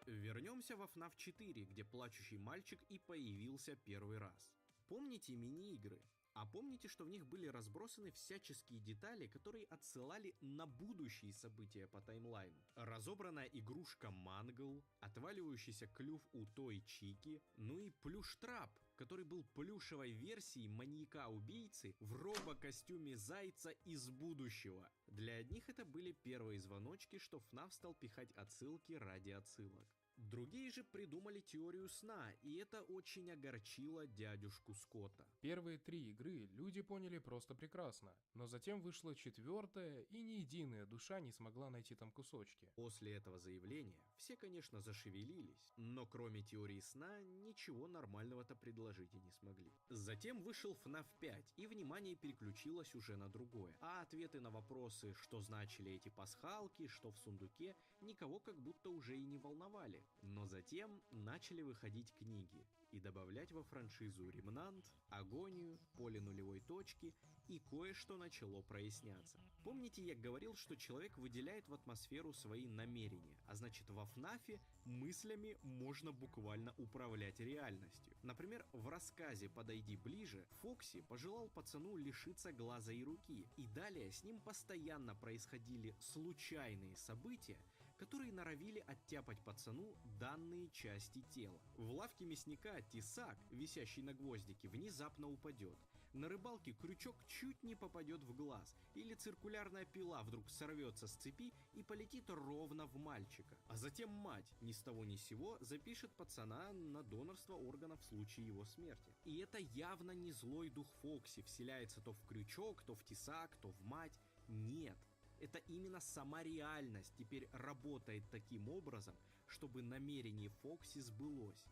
Вернемся во FNAF 4, где плачущий мальчик и появился первый раз. Помните мини-игры? А помните, что в них были разбросаны всяческие детали, которые отсылали на будущие события по таймлайну? Разобранная игрушка Мангл, отваливающийся клюв у той Чики, ну и плюш-трап, который был плюшевой версией маньяка-убийцы в робокостюме зайца из будущего. Для одних это были первые звоночки, что FNAF стал пихать отсылки ради отсылок. Другие же придумали теорию сна, и это очень огорчило дядюшку Скотта. Первые 3 игры люди поняли просто прекрасно, но затем вышла 4-я, и ни единая душа не смогла найти там кусочки. После этого заявления все, конечно, зашевелились, но кроме теории сна ничего нормального-то предложить и не смогли. Затем вышел FNAF 5, и внимание переключилось уже на другое. А ответы на вопросы, что значили эти пасхалки, что в сундуке, никого как будто уже и не волновали. Но затем начали выходить книги и добавлять во франшизу Ремнант, Агонию, Поле нулевой точки, и кое-что начало проясняться. Помните, я говорил, что человек выделяет в атмосферу свои намерения, а значит, во ФНАФе мыслями можно буквально управлять реальностью. Например, в рассказе «Подойди ближе» Фокси пожелал пацану лишиться глаза и руки, и далее с ним постоянно происходили случайные события, которые норовили оттяпать пацану данные части тела. В лавке мясника тесак, висящий на гвоздике, внезапно упадет. На рыбалке крючок чуть не попадет в глаз, или циркулярная пила вдруг сорвется с цепи и полетит ровно в мальчика. А затем мать ни с того ни с сего запишет пацана на донорство органов в случае его смерти. И это явно не злой дух Фокси вселяется то в крючок, то в тесак, то в мать. Нет. Это именно сама реальность теперь работает таким образом, чтобы намерение Фокси сбылось.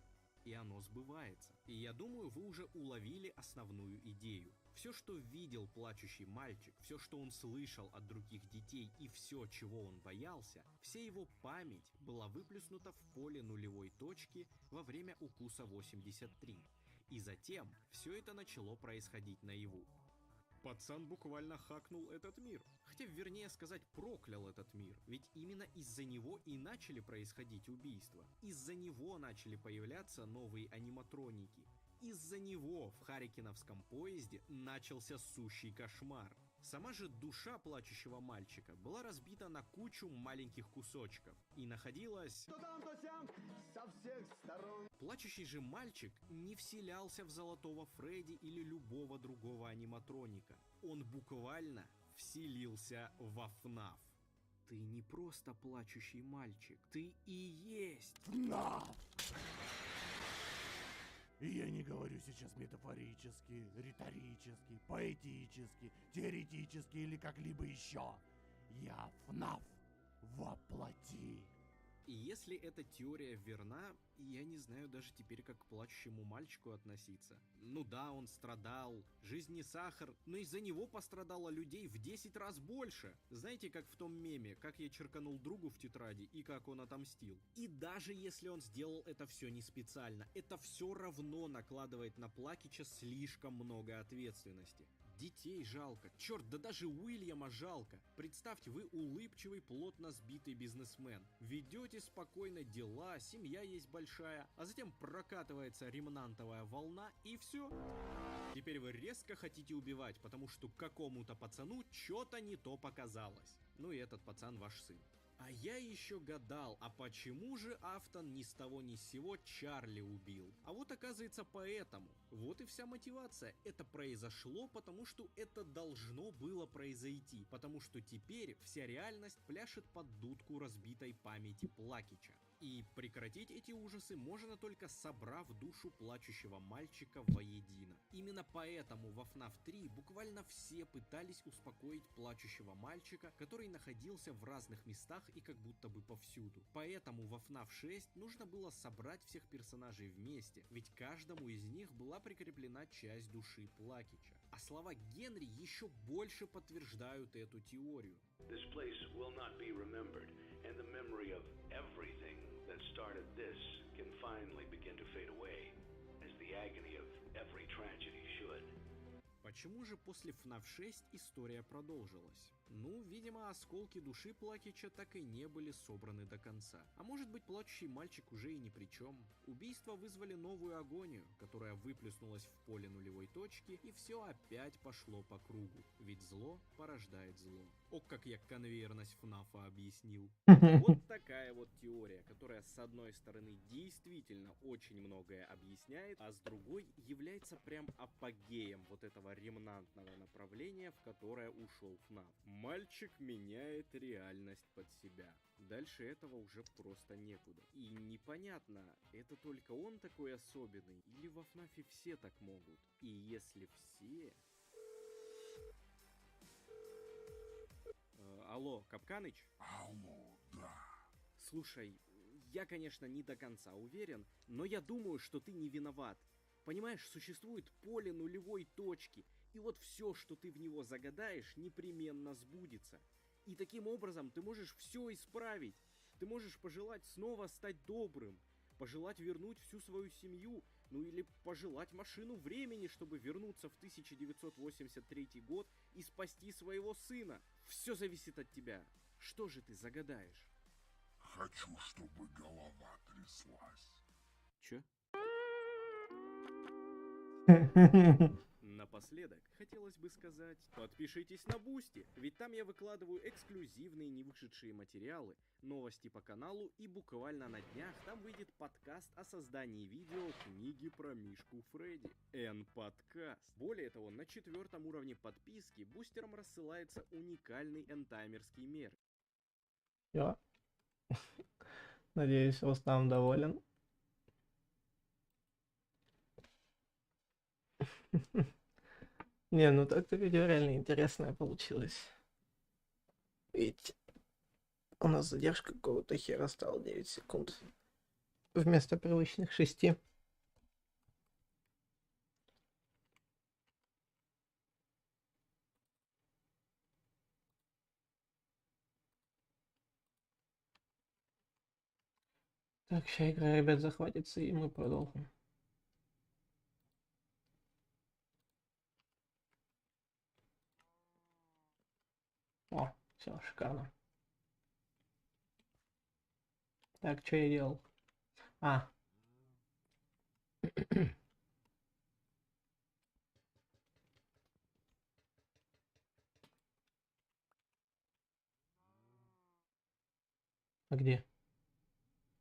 И оно сбывается. И я думаю, вы уже уловили основную идею. Все, что видел плачущий мальчик, все, что он слышал от других детей и все, чего он боялся, вся его память была выплеснута в поле нулевой точки во время укуса 83. И затем все это начало происходить наяву. Пацан буквально хакнул этот мир. Хотя, вернее сказать, проклял этот мир. Ведь именно из-за него и начали происходить убийства. Из-за него начали появляться новые аниматроники. Из-за него в Харикиновском поезде начался сущий кошмар. Сама же душа плачущего мальчика была разбита на кучу маленьких кусочков и находилась... То там, то сям, со всех сторон. Плачущий же мальчик не вселялся в Золотого Фредди или любого другого аниматроника. Он буквально вселился во FNAF. Ты не просто плачущий мальчик, ты и есть FNAF! И я не говорю сейчас метафорически, риторически, поэтически, теоретически или как-либо еще. Я FNAF воплоти. И если эта теория верна, я не знаю даже теперь, как к плачущему мальчику относиться. Ну да, он страдал, жизнь не сахар, но из-за него пострадало людей в 10 раз больше. Знаете, как в том меме, как я черканул другу в тетради и как он отомстил. И даже если он сделал это все не специально, это все равно накладывает на Плакича слишком много ответственности. Детей жалко. Черт, да даже Уильяма жалко. Представьте, вы улыбчивый, плотно сбитый бизнесмен. Ведете спокойно дела, семья есть большая, а затем прокатывается ремнантовая волна и все. Теперь вы резко хотите убивать, потому что какому-то пацану что-то не то показалось. Ну и этот пацан ваш сын. А я еще гадал, а почему же Афтон ни с того ни с сего Чарли убил? А вот оказывается поэтому. Вот и вся мотивация. Это произошло, потому что это должно было произойти. Потому что теперь вся реальность пляшет под дудку разбитой памяти Плакича. И прекратить эти ужасы можно только собрав душу плачущего мальчика воедино. Именно поэтому во FNAF 3 буквально все пытались успокоить плачущего мальчика, который находился в разных местах и как будто бы повсюду. Поэтому во FNAF 6 нужно было собрать всех персонажей вместе, ведь каждому из них была прикреплена часть души Плакича. А слова Генри еще больше подтверждают эту теорию. This place will not be remembered, and the memory of everything that started this can finally begin to fade away, as the agony of every tragedy should. почему же после FNAF 6 история продолжилась? Ну, видимо, осколки души Плакича так и не были собраны до конца. А может быть, плачущий мальчик уже и ни при чем. Убийства вызвали новую агонию, которая выплеснулась в поле нулевой точки, и все опять пошло по кругу. Ведь зло порождает зло. О, как я конвейерность ФНАФа объяснил. Вот такая вот теория, которая с одной стороны действительно очень многое объясняет, а с другой является прям апогеем вот этого ремнантного направления, в которое ушел ФНАФ. Мальчик меняет реальность под себя. Дальше этого уже просто некуда. И непонятно, это только он такой особенный, или во ФНАФе все так могут. И если все... Алло, Капканыч? Алло, да. Слушай, я, конечно, не до конца уверен, но я думаю, что ты не виноват. Понимаешь, существует поле нулевой точки, и вот все, что ты в него загадаешь, непременно сбудется. И таким образом ты можешь все исправить. Ты можешь пожелать снова стать добрым, пожелать вернуть всю свою семью, ну или пожелать машину времени, чтобы вернуться в 1983 год и спасти своего сына. Все зависит от тебя. Что же ты загадаешь? Хочу, чтобы голова тряслась. Чё? Напоследок, хотелось бы сказать, подпишитесь на Бусти, ведь там я выкладываю эксклюзивные невышедшие материалы, новости по каналу, и буквально на днях там выйдет подкаст о создании видео книги про Мишку Фредди. Н-подкаст. Более того, на 4-м уровне подписки бустерам рассылается уникальный энтаймерский мерч. Всё. Надеюсь, Рустам доволен. Не, ну так-то видео реально интересное получилось. Видите, у нас задержка какого-то хера стала 9 секунд. Вместо привычных 6. Так, сейчас игра, ребят, захватится, и мы продолжим. О, все, шикарно. Так, что я делал? А. А где?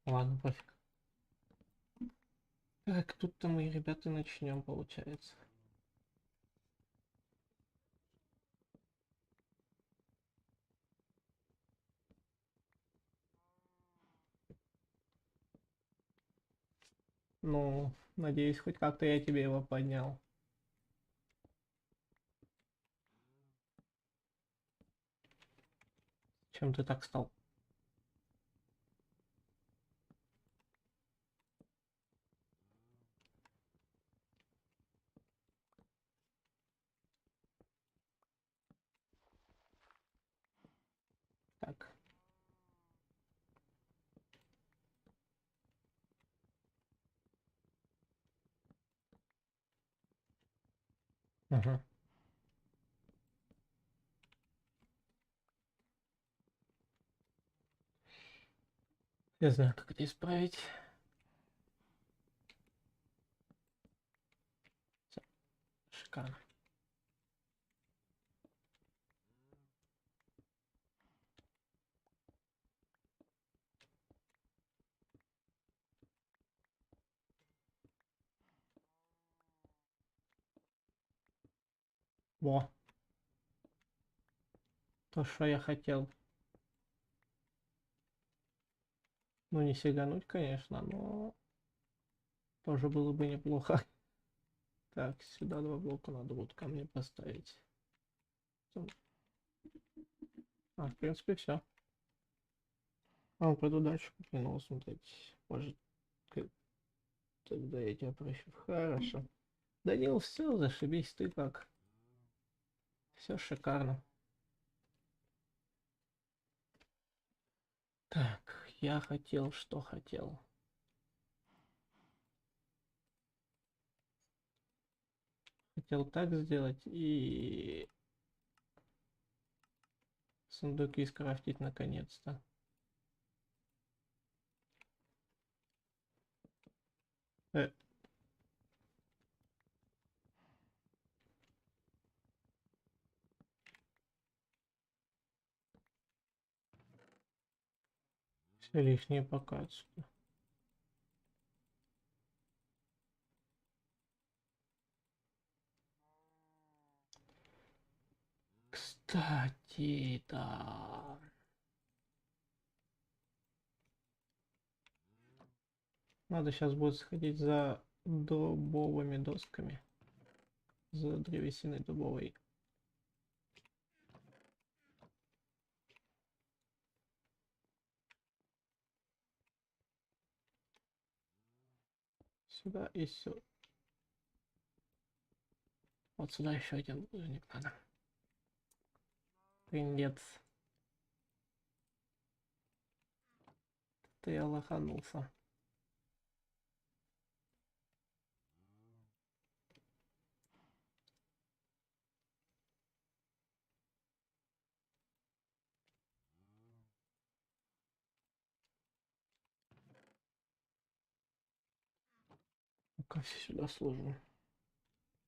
Ладно, пофиг. Так, тут-то мы, ребята, начнем, получается. Ну, надеюсь, хоть как-то я тебе его поднял. Чем ты так стал? Так. Ага. Я знаю, как это исправить. Всё. Шикарно. Во. То, что я хотел. Ну, не сигануть, конечно, но тоже было бы неплохо. Так, сюда 2 блока надо вот ко мне поставить. А, в принципе, все. А, пойду дальше попробую смотреть. Может, тогда я тебя прощу. Хорошо. Данил, все, зашибись, ты как? Все шикарно. Так, я хотел, что хотел. хотел так сделать и сундуки скрафтить наконец-то. Все лишнее пока отсюда. Кстати, да. Надо сейчас будет сходить за дубовыми досками. За древесиной дубовой. Сюда и сюда. Вот сюда еще один бузник надо. Трындец. Ты я лоханулся. Пока все сюда сложу.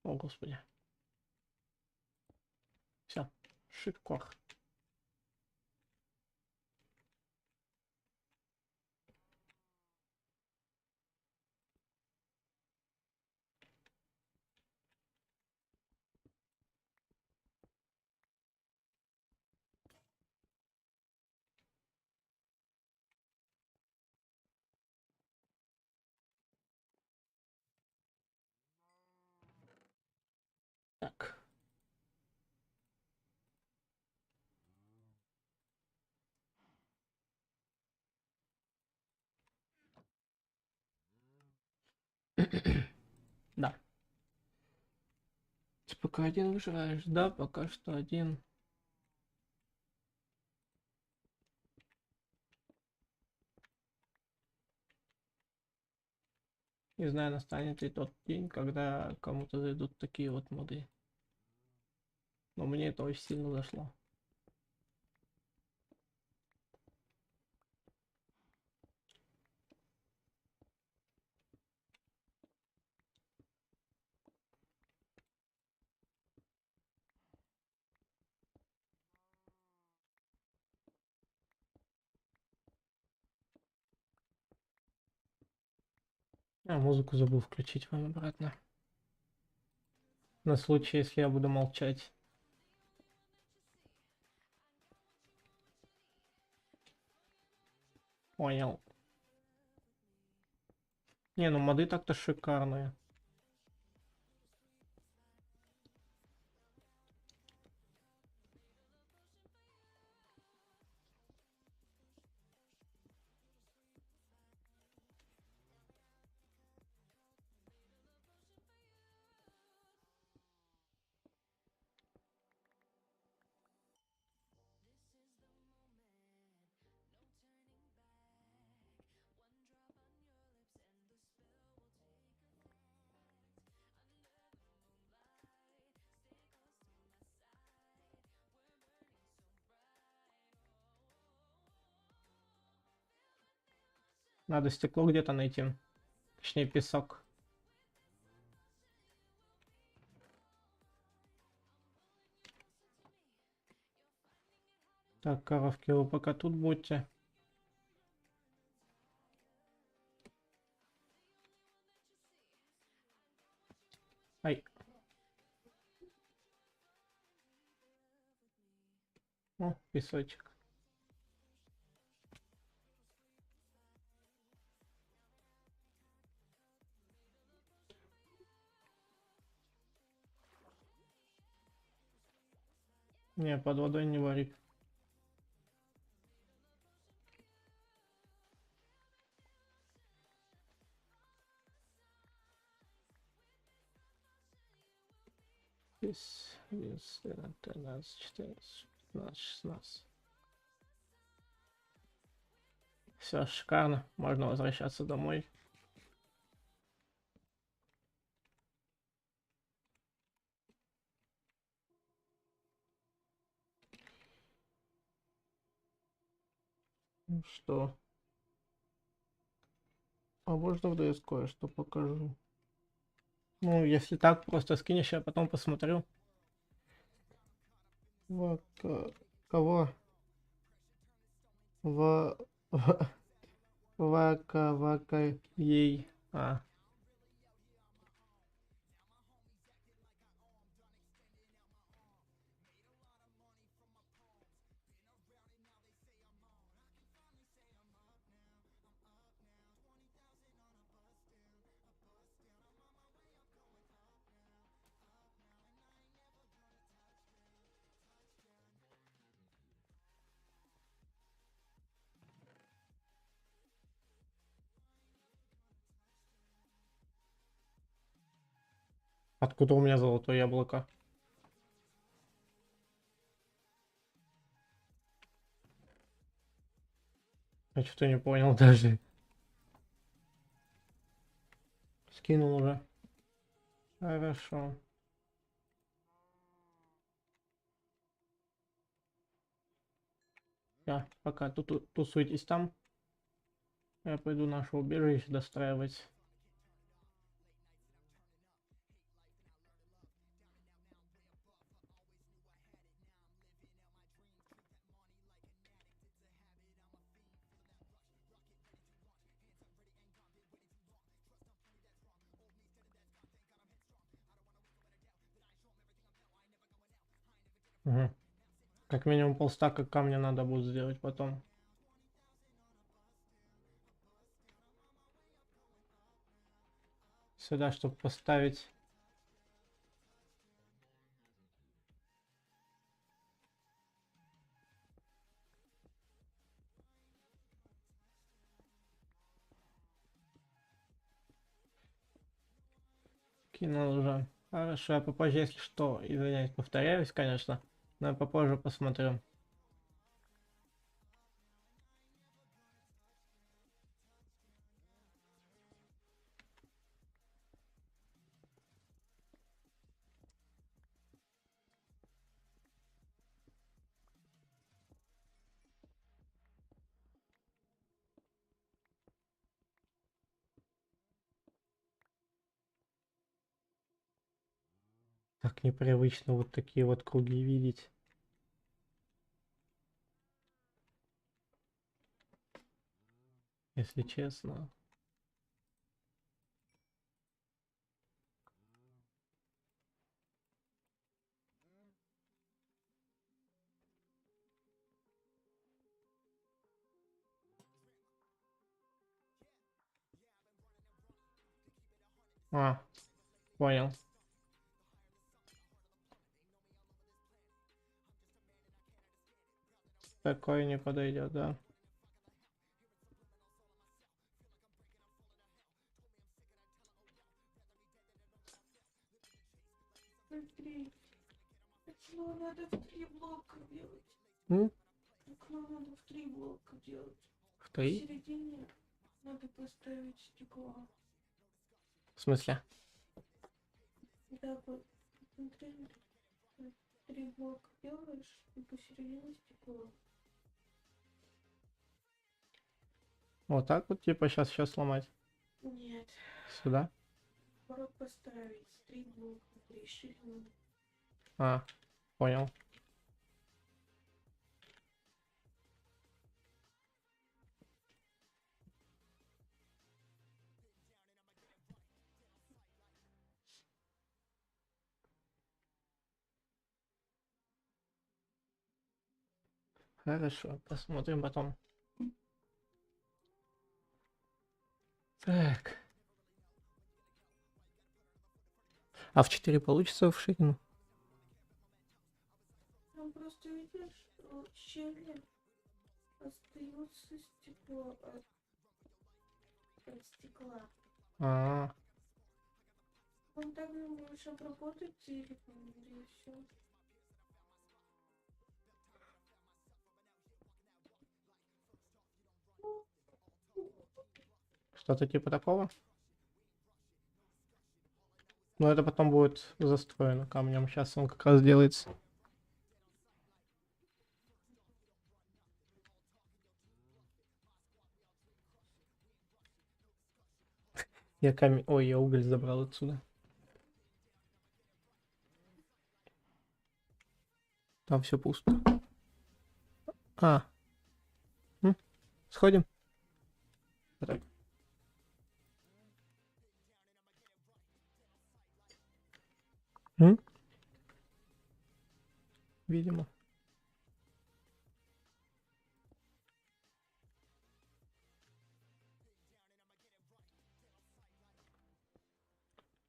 О, господи. Все, шикар. Так. Да. Ты пока один выживаешь? Да, пока что один. Не знаю, настанет ли тот день, когда кому-то зайдут такие вот моды. Но мне это очень сильно зашло. А, музыку забыл включить вам обратно. На случай, если я буду молчать. Понял. Не, ну моды так-то шикарные. Надо стекло где-то найти. Точнее, песок. Так, коровки, вы пока тут будьте. Ай. О, песочек. Не, под водой не варит. Здесь 11, 13, 14, 15, 16. Все, шикарно. Можно возвращаться домой. Ну что? А можно в ДС кое-что покажу? Ну, если так, просто скинешь, я потом посмотрю. Кого? Вака ей. А. Откуда у меня золотое яблоко? Я что-то не понял даже. Скинул уже. Хорошо. Я пока тут тусуйтесь там. Я пойду наше убежище достраивать. Угу. Как минимум полстака камня надо будет сделать потом. Сюда, чтобы поставить. Кинул уже. Хорошо, я попозже, если что, извиняюсь, повторяюсь, конечно, но я попозже посмотрю. Так непривычно вот такие вот круги видеть. Если честно. А, понял. Такое не подойдет, да. Андрей, окно надо в 3 блока делать. Окно надо в 3 блока делать. В 3? В середине надо поставить стекло. В смысле? Да, вот внутри 3 блока делаешь, и посередине стекло. Вот так вот, типа, сейчас сломать. Нет. Сюда? Порог поставить 3 блока, 3 ширины. А, понял. Хорошо, посмотрим потом. Так. А в 4 получится в ширину? Там просто видишь, в щели остается стекло от стекла. А, Он так можешь обработать или все. что-то типа такого? Но это потом будет застроено камнем. Сейчас он как раз делается. Я камень... Ой, я уголь забрал отсюда. Там все пусто. А. Сходим? Так. Видимо.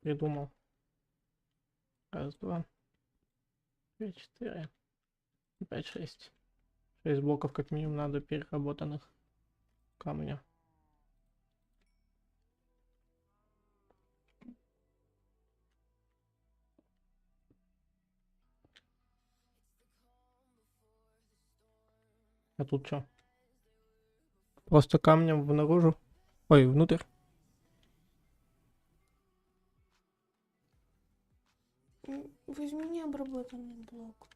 Придумал. Раз, два, три, четыре, пять, шесть. 6 блоков как минимум надо переработанных камня. А тут что? Просто камнем внаружу? Ой, внутрь? Возьми необработанный блок.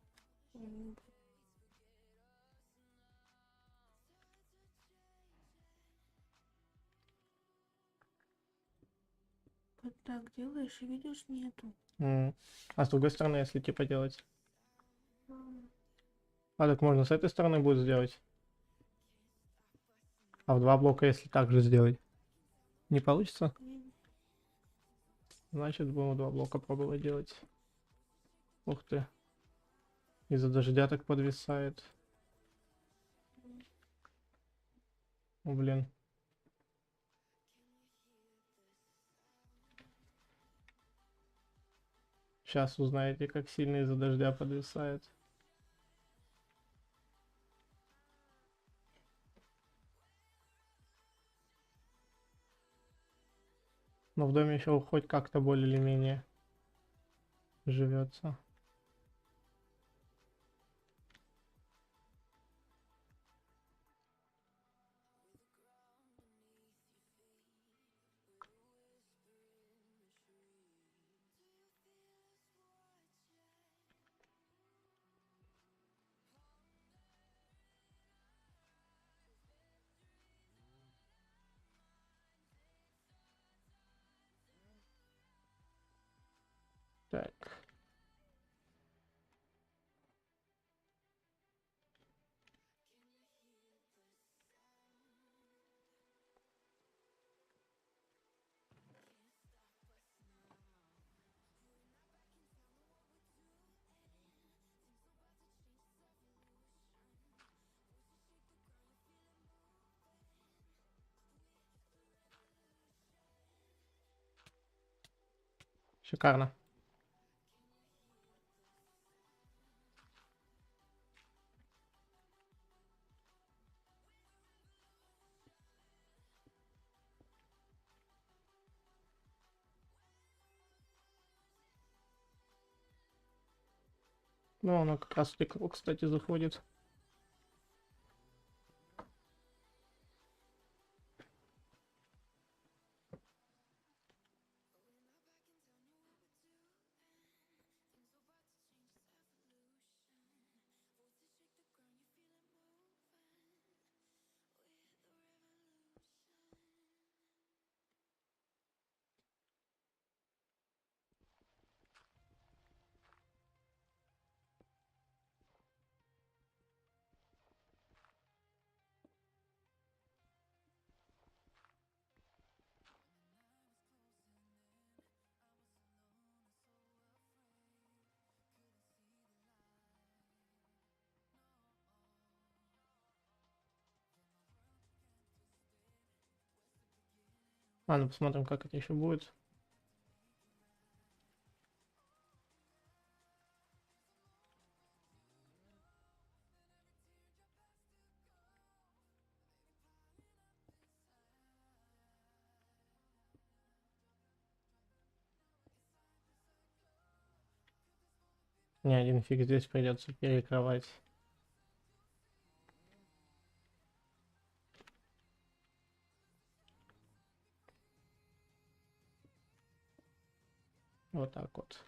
Вот так делаешь и видишь, нету. А с другой стороны, если типа делать? А так можно с этой стороны будет сделать? А в 2 блока, если так же сделать? Не получится? Значит, будем 2 блока пробовать делать. Ух ты. Из-за дождя так подвисает. О, блин. Сейчас узнаете, как сильно из-за дождя подвисает. Но в доме еще хоть как-то более или менее живется. Так. Шикарно. Ну, оно как раз в кстати, заходит. Ну посмотрим, как это еще будет. Не, один фиг здесь придется перекрывать. Вот так вот.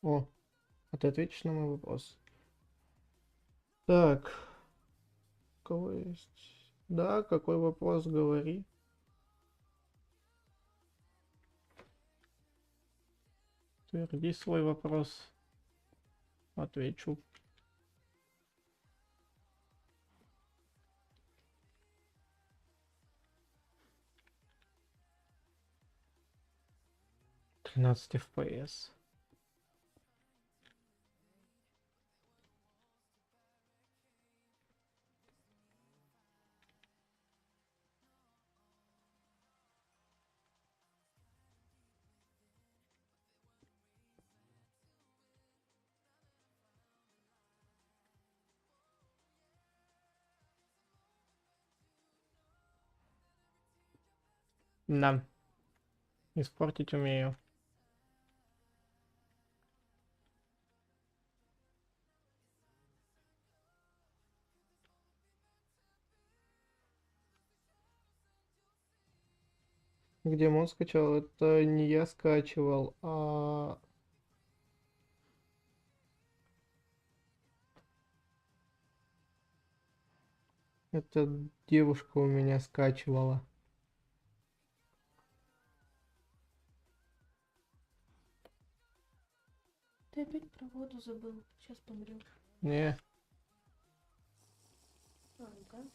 О, А ты ответишь на мой вопрос? Так. У кого есть? Да, какой вопрос, говори. Тверди свой вопрос. Отвечу. Тринадцать FPS. Да. Испортить умею. Где мод скачал? Это не я скачивал, а... Это девушка у меня скачивала. Ты опять про воду забыл. Сейчас помрешь. Не. А, ну-ка.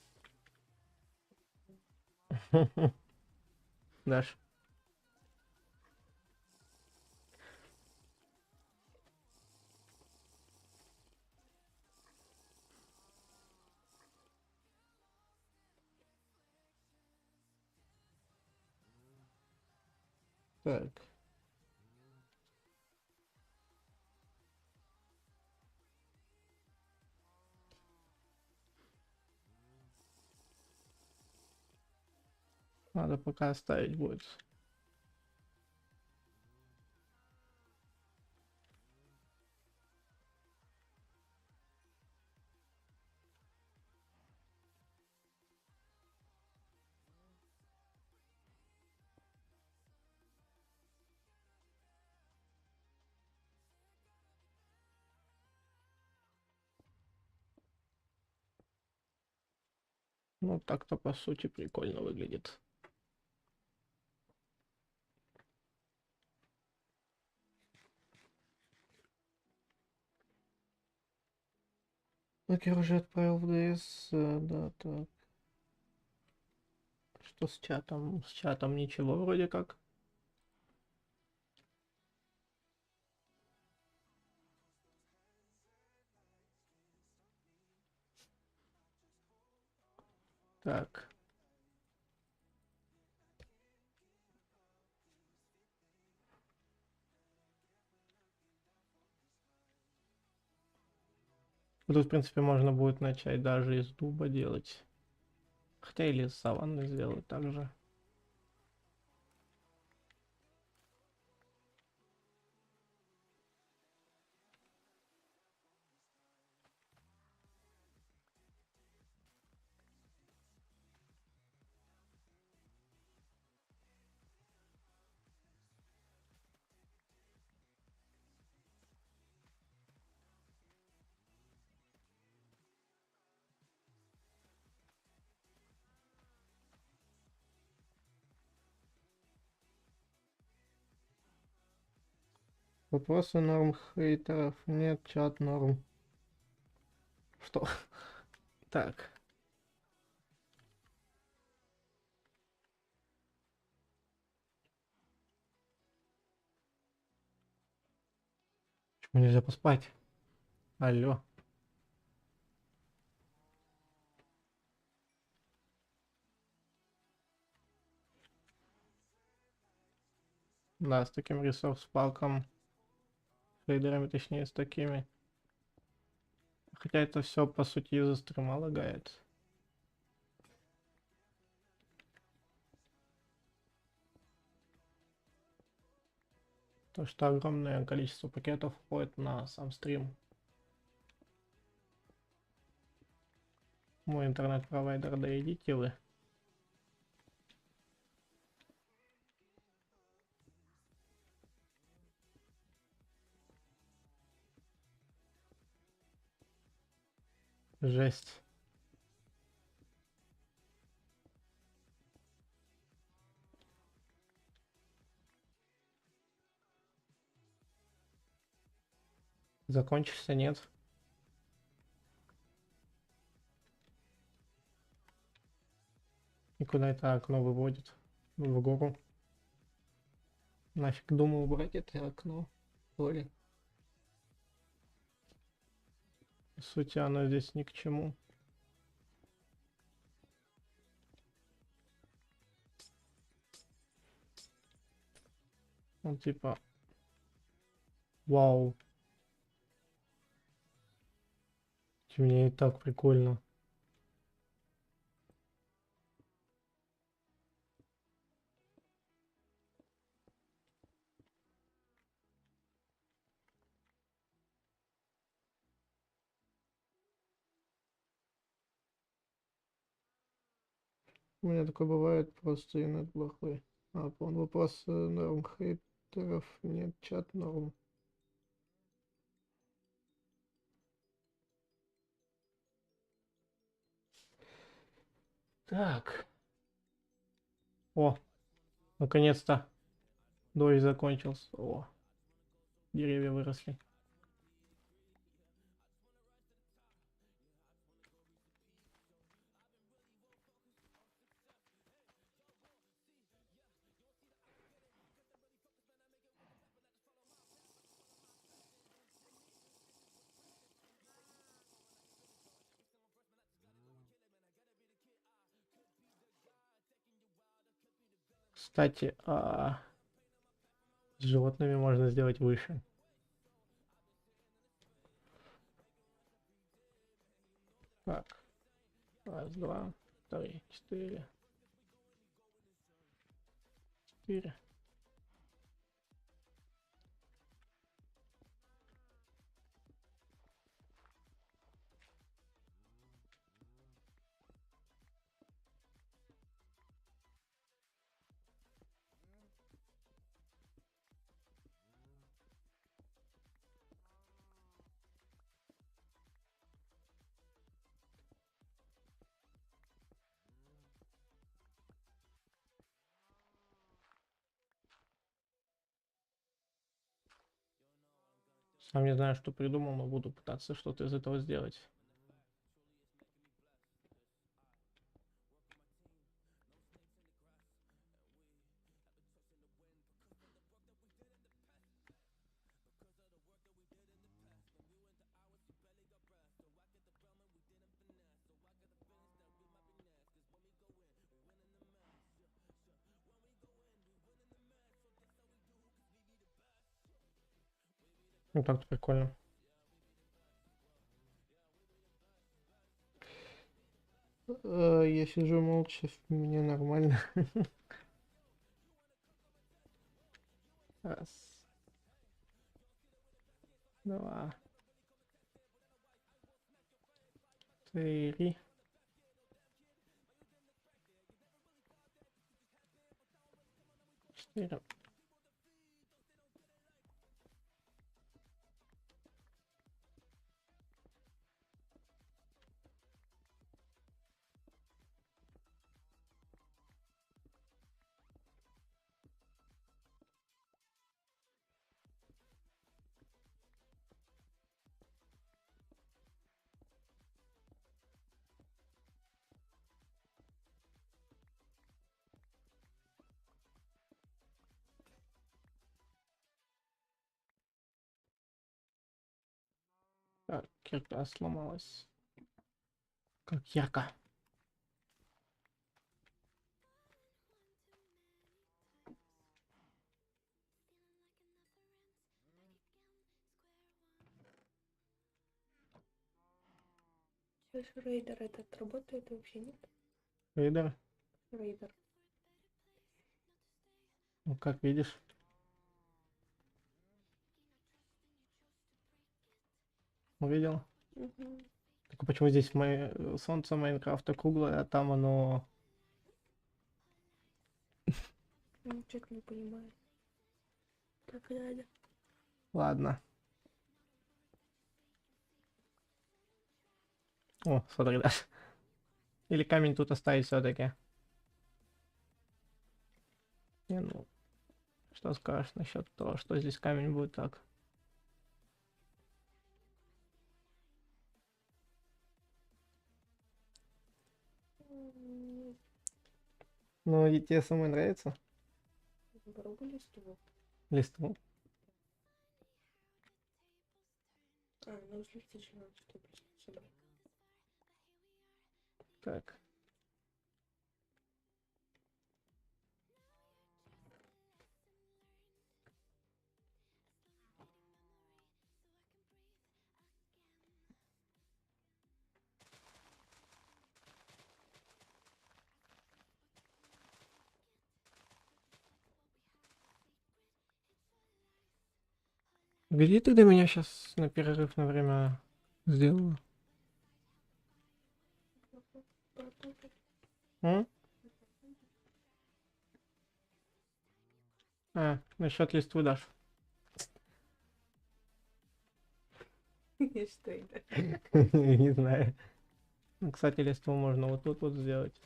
Даш. Так. Надо пока оставить будет. Ну, так-то по сути прикольно выглядит. Так, я уже отправил в ДС, да, так. Что с чатом? С чатом ничего вроде как. Так. Тут, в принципе, можно будет начать даже из дуба делать. Хотя или из саванны сделать также. Вопросы норм хейтеров? Нет, чат норм. Что? Так. Почему нельзя поспать? Алло. Да, с таким ресурс-паком. Шейдерами, точнее, с такими. Хотя это все, по сути, из-за стрима лагает. То, что огромное количество пакетов уходит на сам стрим. Мой интернет-провайдер, да идите вы. Жесть. Закончился, нет? И куда это окно выводит? В гору. Нафиг думал убрать это окно. Сори. По сути, оно здесь ни к чему. Ну, типа... Вау. Мне и так прикольно. У меня такое бывает, просто иногда плохой. А, по вопрос норм хейтеров. Нет, чат норм. Так. О, наконец-то. Дождь закончился. О, деревья выросли. Кстати, с животными можно сделать выше. Так. Раз, два, три, четыре. 4. Сам не знаю, что придумал, но буду пытаться что-то из этого сделать. Ну так-то прикольно. Я сижу молча, мне нормально. Раз. Два. Три. Четыре. Так, кирка сломалась. Как ярко. Сейчас рейдер этот работает вообще нет? Рейдер? Рейдер. Ну, как видишь. Увидел? Угу. Так а почему здесь солнце Майнкрафта круглое, а там оно... Ну, что-то не понимаю. Так надо. Ладно. О, смотри, да. Или камень тут оставить все-таки. Не, ну, что скажешь насчет того, что здесь камень будет так? Ну, и тебе самой нравится? Попробуй листву. Листву? Ну если хочешь, надо что собрать. Так. Где ты до меня сейчас на перерыв на время сделала? М? А, насчет листвы дашь. Что это? Не знаю. Ну, кстати, листву можно вот тут вот сделать.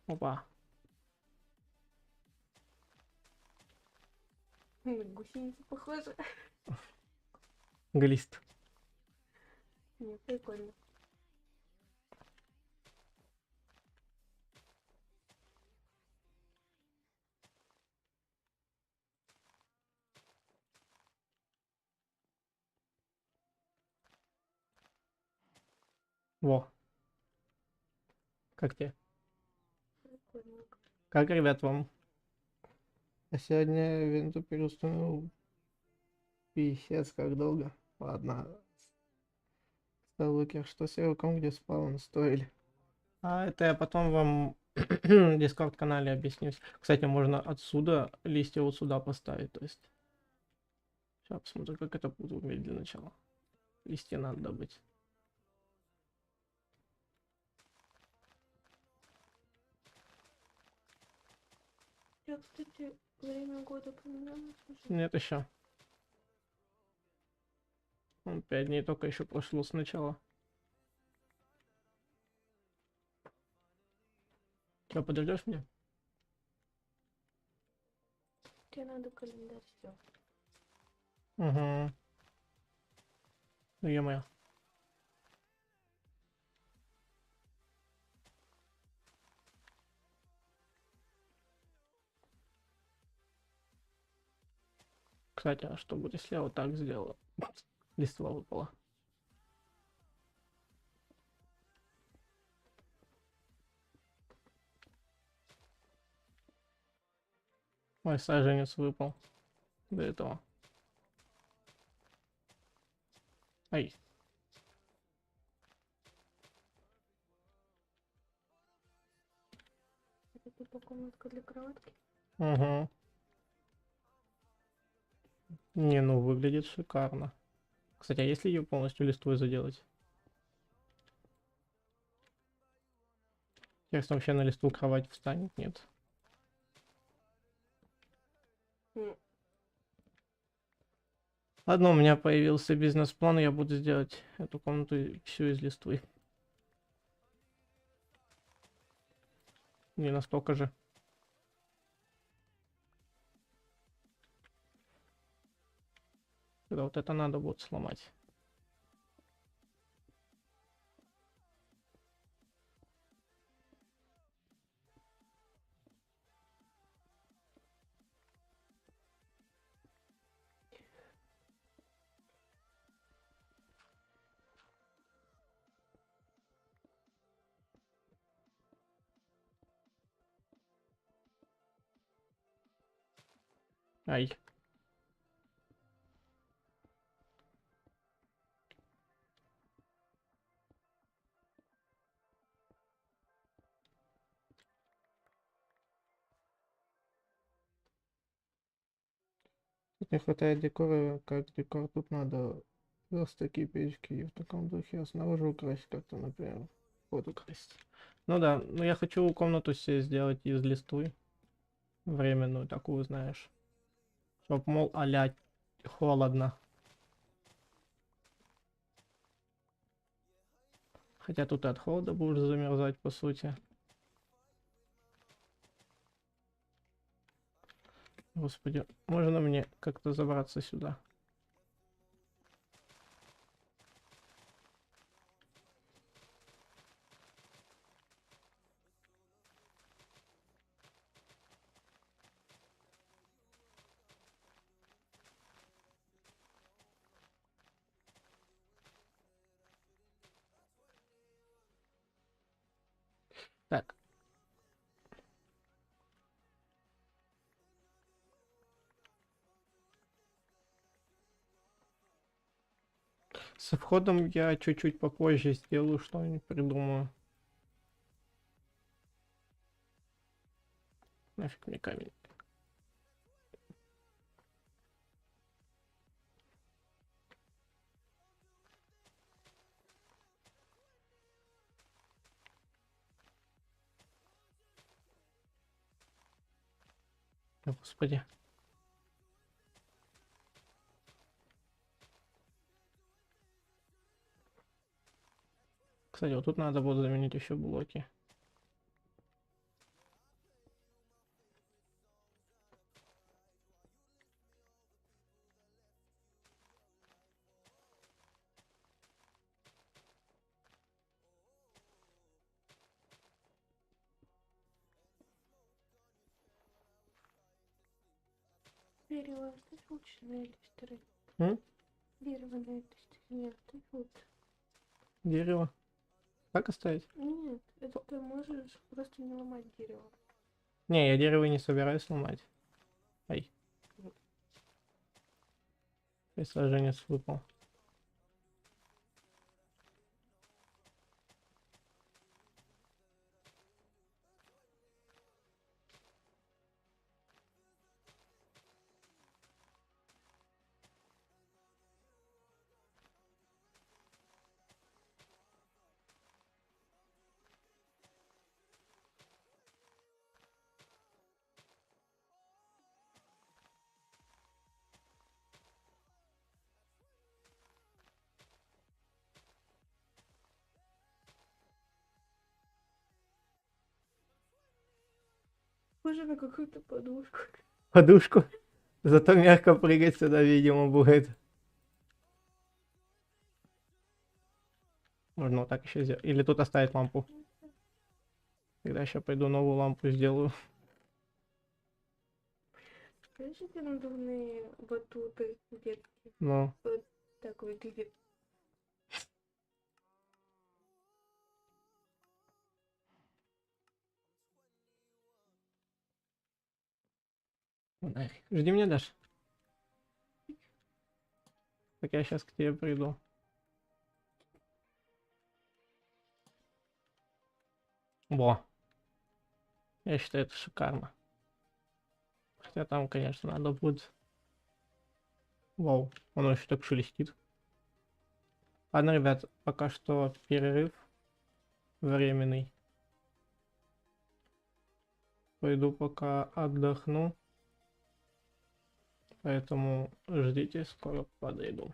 Опа. Гусеница похожа. Глист. Нет, прикольно. Во. Как тебе? Прикольно. Как, ребят, вам? А сегодня винту переустановил. Писец, как долго. Ладно. Сталкер, что с руком, где спаун стоили. А это я потом вам в Дискорд-канале объяснюсь. Кстати, можно отсюда листья вот сюда поставить. То есть. Сейчас посмотрю, как это будет выглядеть для начала. Листья надо добыть. Я, кстати, время года поменялось уже. Нет еще. 5 дней только еще прошло сначала. Что, подождешь меня? Тебе надо календарь сделать. Угу. Ну, е-мое. Кстати, а что будет, если я вот так сделаю? Листва выпала. Ой, саженец выпал. До этого. Ай. Это типа комнатка для кроватки. Угу. Не, ну выглядит шикарно. Кстати, а если ее полностью листвой заделать? Интересно, вообще на листву кровать встанет? Нет. Ладно, у меня появился бизнес-план, я буду сделать эту комнату всю из листвы. Не настолько же. Тогда вот это надо будет сломать. Ай. Тут не хватает декора, как декор тут надо верстаки, печки в таком духе, а снаружи украсить как-то, например, вот украсить. Ну да, но я хочу комнату себе сделать из листвы. Временную такую, знаешь. Чтоб, мол, а-ля холодно. Хотя тут и от холода будешь замерзать, по сути. Господи, можно мне как-то забраться сюда? Так. Со входом я чуть-чуть попозже сделаю, что-нибудь придумаю. Нафиг мне камень. О, Господи. Кстати, вот тут надо будет заменить еще блоки. Дерево оставь лучше на этой стороне. М? Дерево на этой стороне оставь лучше. Дерево. Как оставить? Нет, это ты можешь просто не ломать дерево. Не, я дерево не собираюсь ломать. Ай. И саженец выпал. Похоже на какую-то подушку. Подушку. Зато мягко прыгать сюда, видимо, будет. Можно вот так еще сделать. Или тут оставить лампу. Тогда еще пойду новую лампу сделаю. Знаешь, эти надувные батуты детки? Ну. Вот так выглядит. Жди меня, Даш. Так я сейчас к тебе приду. Во. Я считаю, это шикарно. Хотя там, конечно, надо будет... Вау, оно еще так шелестит. Ладно, ребят, пока что перерыв временный. Пойду пока отдохну. Поэтому ждите, скоро подойду.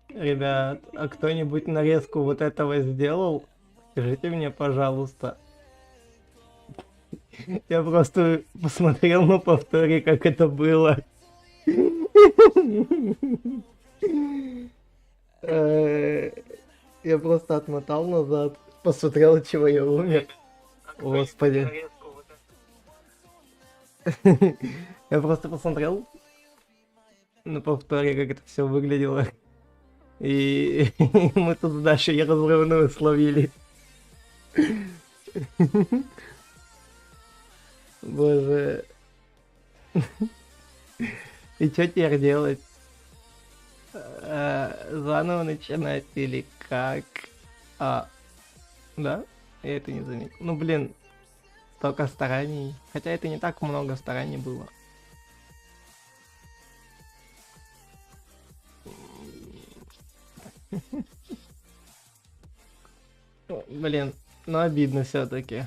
Ребят, а кто-нибудь нарезку вот этого сделал? Скажите мне, пожалуйста. Я просто посмотрел на повторе, как это было. Я просто отмотал назад, посмотрел, от чего я умер. Господи. Я просто посмотрел на повторе, как это все выглядело. И мы тут с Дашей разрывную словили. Боже. И что теперь делать? Заново начинать или как? Да? Я это не заметил. Ну блин, столько стараний. Хотя это не так много стараний было. Блин, ну обидно все-таки.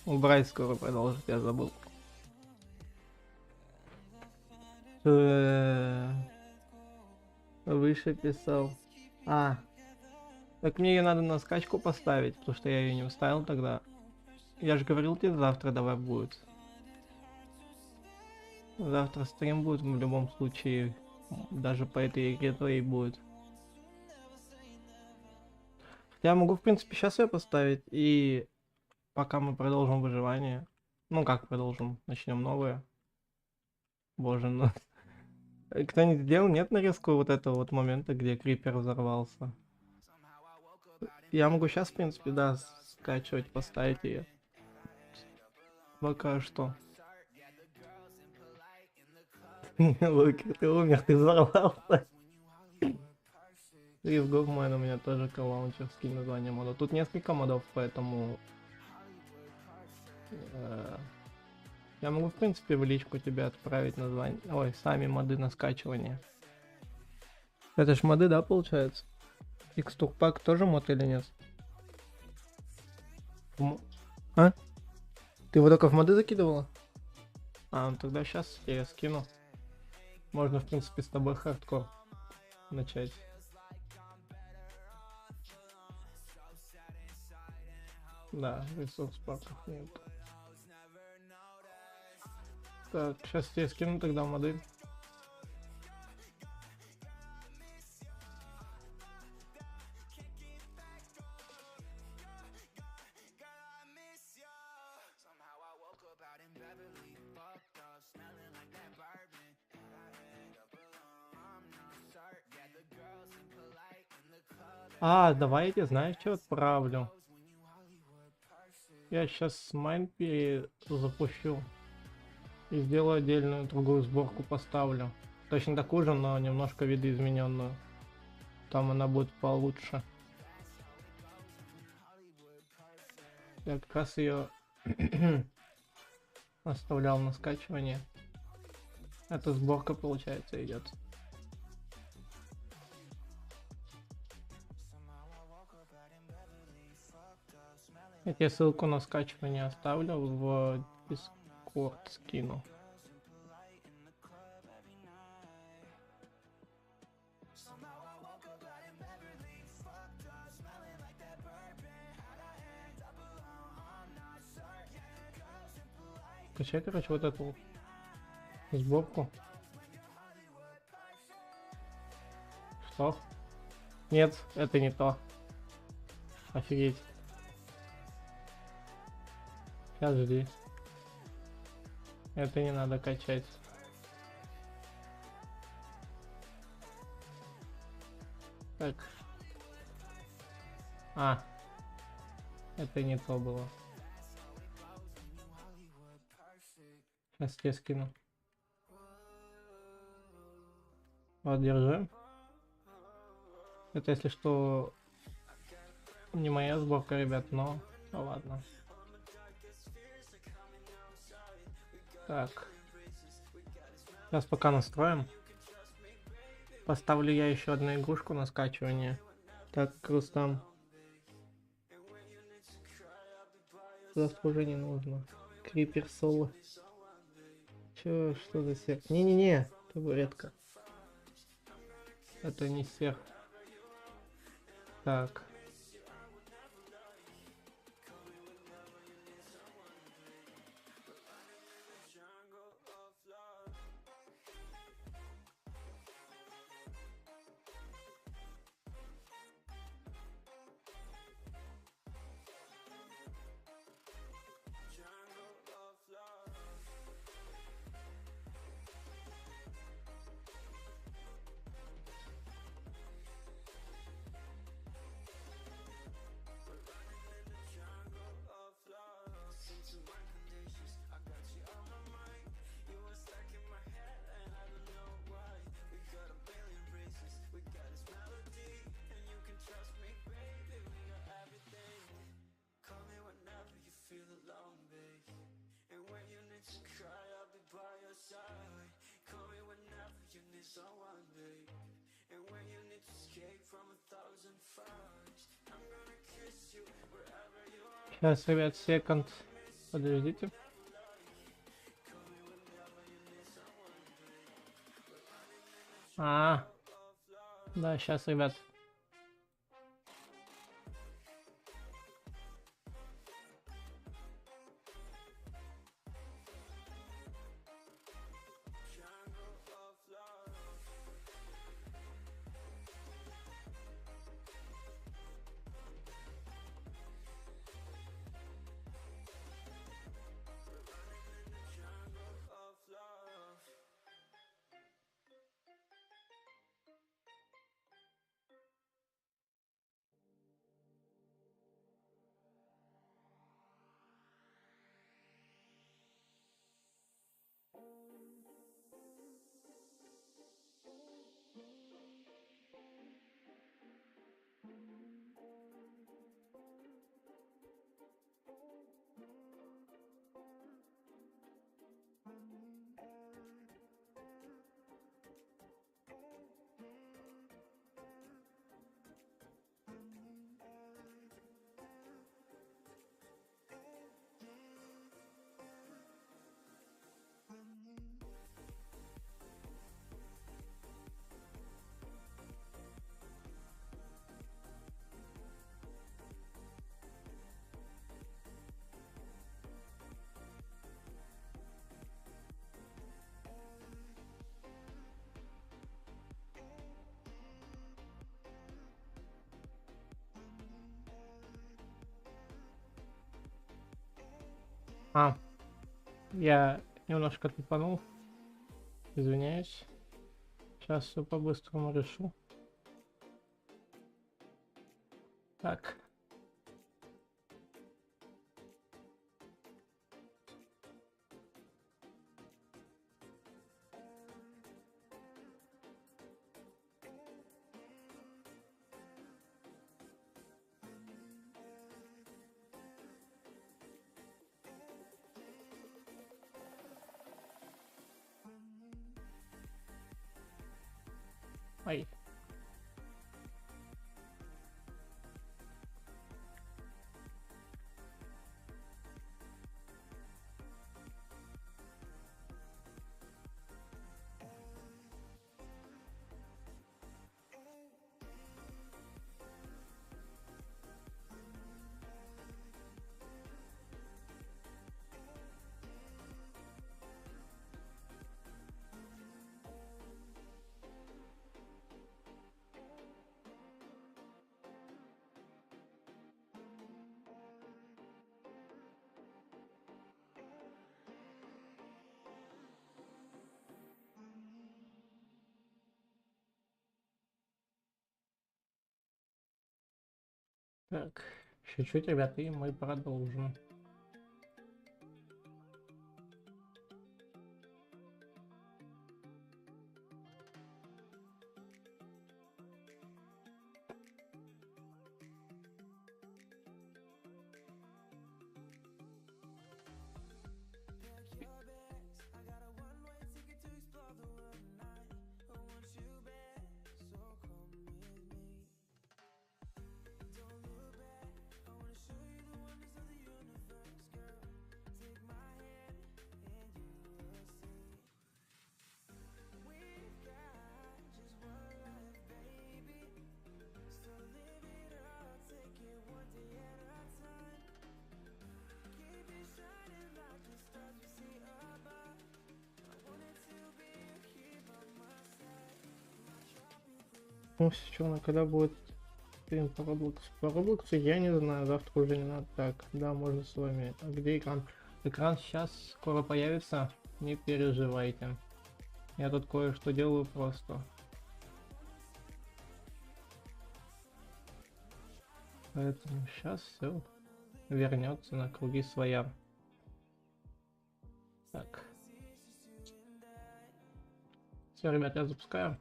Убрать скоро продолжить, я забыл. Выше писал. Так мне ее надо на скачку поставить, потому что я ее не вставил тогда. Я же говорил тебе, завтра давай будет. Завтра стрим будет в любом случае. Даже по этой игре твоей будет. Я могу, в принципе, сейчас ее поставить, и пока мы продолжим выживание. Ну как продолжим? Начнем новое. Боже, ну. Кто-нибудь сделал? Нет нарезку вот этого вот момента, где крипер взорвался? Я могу сейчас, в принципе, да, скачивать, поставить ее. Пока что. Луки, ты умер, ты взорвался. И в Говмен у меня тоже лаунчерский название мода. Тут несколько модов, поэтому... Я могу, в принципе, в личку тебе отправить название. Ой, сами моды на скачивание. Это ж моды, да, получается? Текстурпак тоже мод или нет? Ты его только в моды закидывала? Ну тогда сейчас я скину. Можно, в принципе, с тобой хардкор начать. Да, ресурс паков нет. Так, сейчас я скину тогда моды. Давайте, знаешь, что отправлю? Я сейчас Майн запущу и сделаю отдельную другую сборку, поставлю. Точно такую же, но немножко видоизмененную. Там она будет получше. Я как раз ее оставлял на скачивание. Это сборка, получается, идет. Я тебе ссылку на скачивание оставлю, в Discord скину. Скачай, короче, вот эту сборку. Что? Нет, это не то. Офигеть. Сейчас жди. Это не надо качать. Так. А. Это не то было. Сейчас тебе скину. Вот, держи. Это, если что, не моя сборка, ребят, но ну, ладно. Так. Сейчас пока настроим. Поставлю я еще одну игрушку на скачивание. Так, Рустам. Завтра уже не нужно. Крипер соло. Чё, что за сверх? Не-не-не, табуретка. Это не сверх. Так. Сейчас, ребят, секунд. Подождите. Да, сейчас, ребят. Я немножко тупанул. Извиняюсь. Сейчас все по-быстрому решу. Так. Ай. Так, чуть-чуть, ребята, и мы продолжим. Ну, сейчас, когда будет стрим по Roblox? По Roblox я не знаю, завтра уже не надо. Так, да, можно с вами. А где экран? Экран сейчас скоро появится, не переживайте. Я тут кое-что делаю просто. Поэтому сейчас все вернется на круги своя. Так. Все, ребят, я запускаю.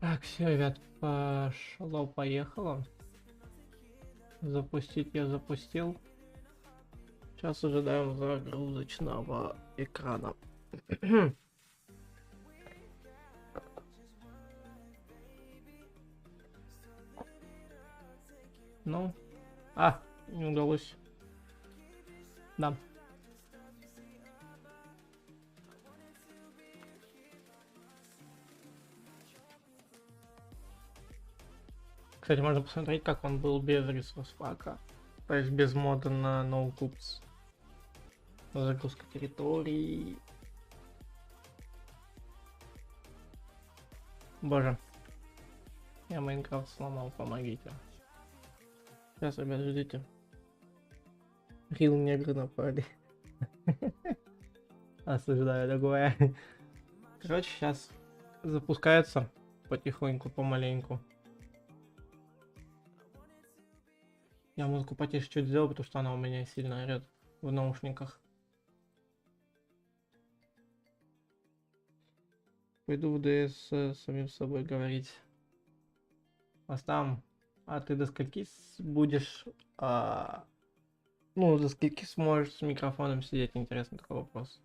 Так, все, ребят, пошло, поехало. Запустить я запустил. Сейчас ожидаем загрузочного экрана. Ну, не удалось. Да. Кстати, можно посмотреть, как он был без ресурс пака. То есть без мода на NoCups. Загрузка территорий. Боже. Я Майнкрафт сломал, помогите. Сейчас, ребят, ждите. Рил негры напали. Осуждаю такое. Короче, сейчас запускается потихоньку, помаленьку. Я музыку потише чуть сделал, потому что она у меня сильно орет в наушниках. Пойду в ДС с самим собой говорить. Остам, а ты до скольки будешь... Ну, до скольки сможешь с микрофоном сидеть? Интересный такой вопрос.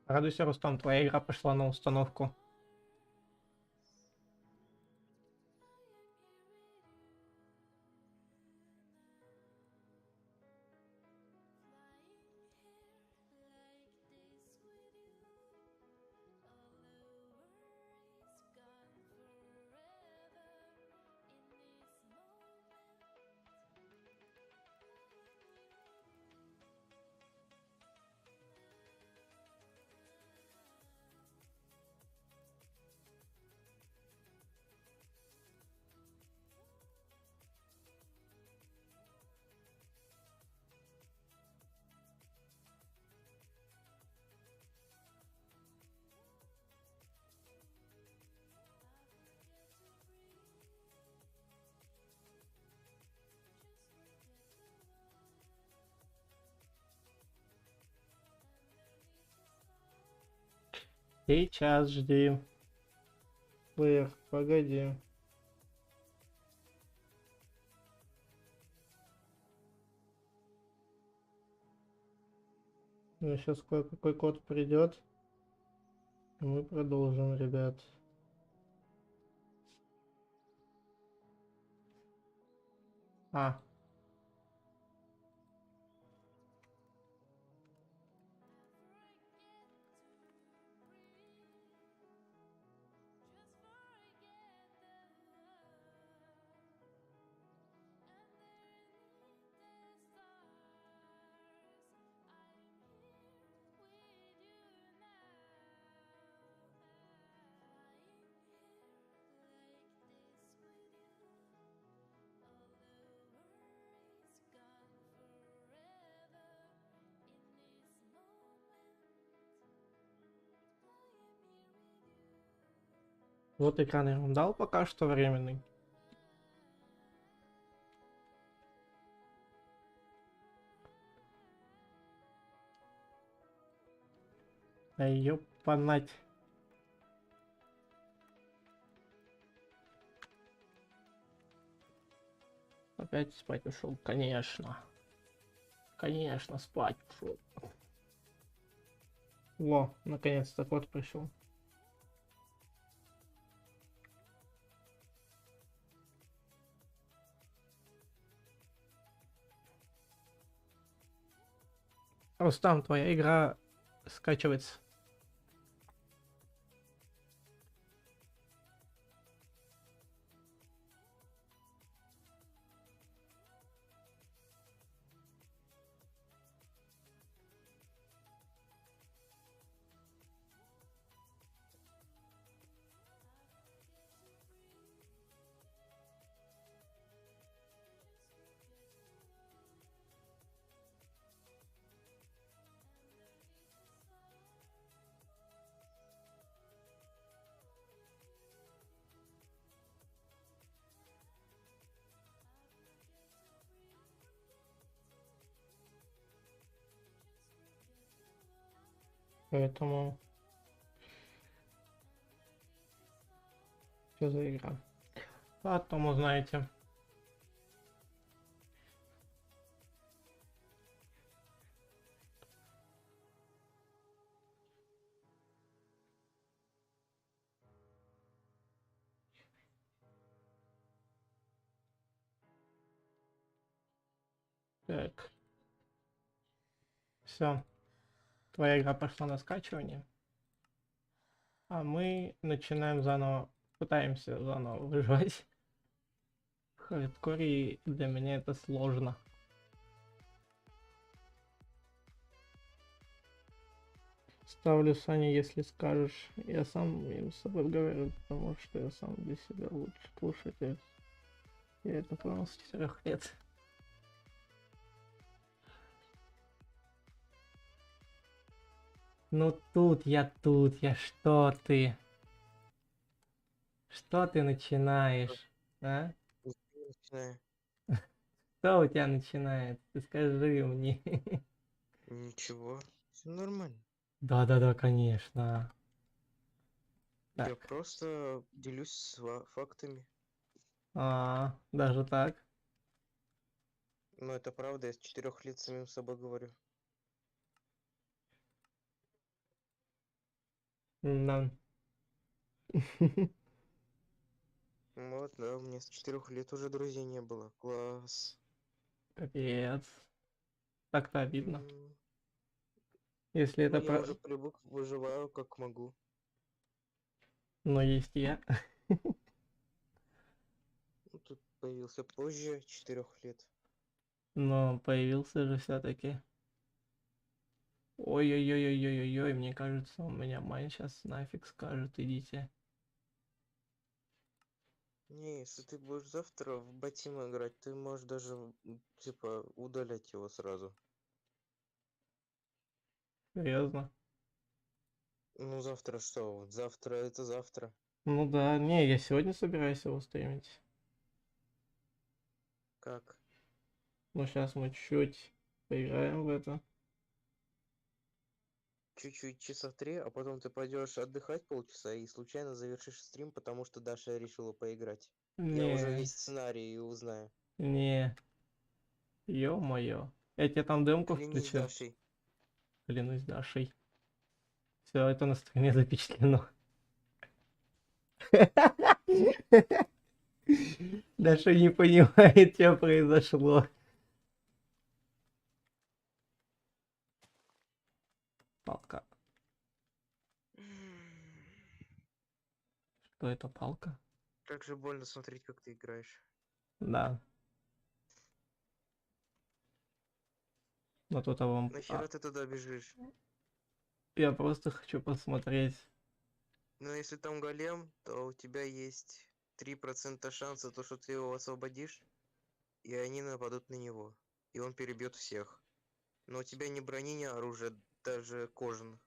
Радуйся, Рустам, твоя игра пошла на установку. Сейчас жди. Плеер, погоди. Ну, сейчас кое-какой код придет. И мы продолжим, ребят. А. Вот экран я вам дал пока что временный. А ёпанать. Опять спать ушел, конечно. Конечно, спать ушел. Во, наконец-то код пришел. Рустам, твоя игра скачивается. Поэтому... Что за игра? Потом узнаете. Так. Все. Твоя игра пошла на скачивание. А мы начинаем заново. Пытаемся заново выживать. В хардкоре для меня это сложно. Ставлю Саня, если скажешь. Я сам им с собой говорю, потому что я сам для себя лучше слушатель. Я это понял с 4 лет. Ну тут я, что ты? Что ты начинаешь, а? Что у тебя начинает? Ты скажи мне. Ничего, все нормально. Да-да-да, конечно. Я Так. просто делюсь фактами. Даже так? Но это правда, я с 4 лет самим собой говорю. Да. Вот, да, у меня с 4 лет уже друзей не было. Класс. Капец. Так-то обидно. М, Если Ну, это я уже привык, выживаю как могу. Но есть я. Ну, тут появился позже 4 лет. Но появился же все-таки. Ой-ой-ой-ой-ой-ой, мне кажется, у меня майн сейчас нафиг скажет, идите. Не, если ты будешь завтра в Батим играть, ты можешь даже, типа, удалять его сразу. Серьезно? Ну, завтра что? Вот завтра это завтра. Ну да, не, я сегодня собираюсь его стримить. Как? Ну сейчас мы чуть-чуть поиграем в это. чуть-чуть часа 3, а потом ты пойдешь отдыхать полчаса и случайно завершишь стрим, потому что Даша решила поиграть. Я уже Не, весь сценарий узнаю. не, ё-моё. Я тебе там демку Клянись включил. Дашей. Клянусь Дашей. Все, это на стриме запечатлено. Даша не понимает, что произошло. Палка. Что это, палка? Как же больно смотреть, как ты играешь. Да. Но тут вам... Нахера ты туда бежишь? Я просто хочу посмотреть. Но если там голем, то у тебя есть 3% шанса, то, что ты его освободишь, и они нападут на него. И он перебьет всех. Но у тебя ни брони, ни оружия, даже кожаных.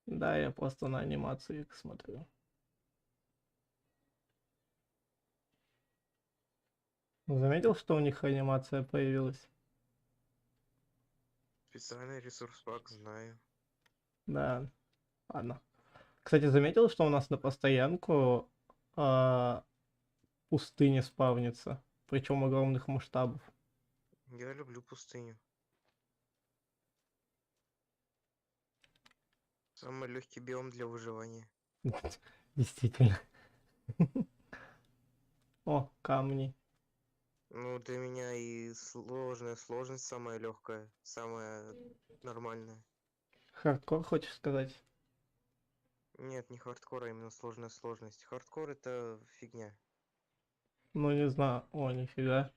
Да, я просто на анимации их смотрю. Заметил, что у них анимация появилась? Специальный ресурс пак, знаю. Да, ладно. Кстати, заметил, что у нас на постоянку пустыня спавнится, причем огромных масштабов. Я люблю пустыню. Самый легкий биом для выживания. Действительно. О, камни. Ну, для меня и сложность самая легкая, самая нормальная. Хардкор, хочешь сказать? Нет, не хардкор, а именно сложная сложность. Хардкор это фигня. Ну, не знаю. О, нифига.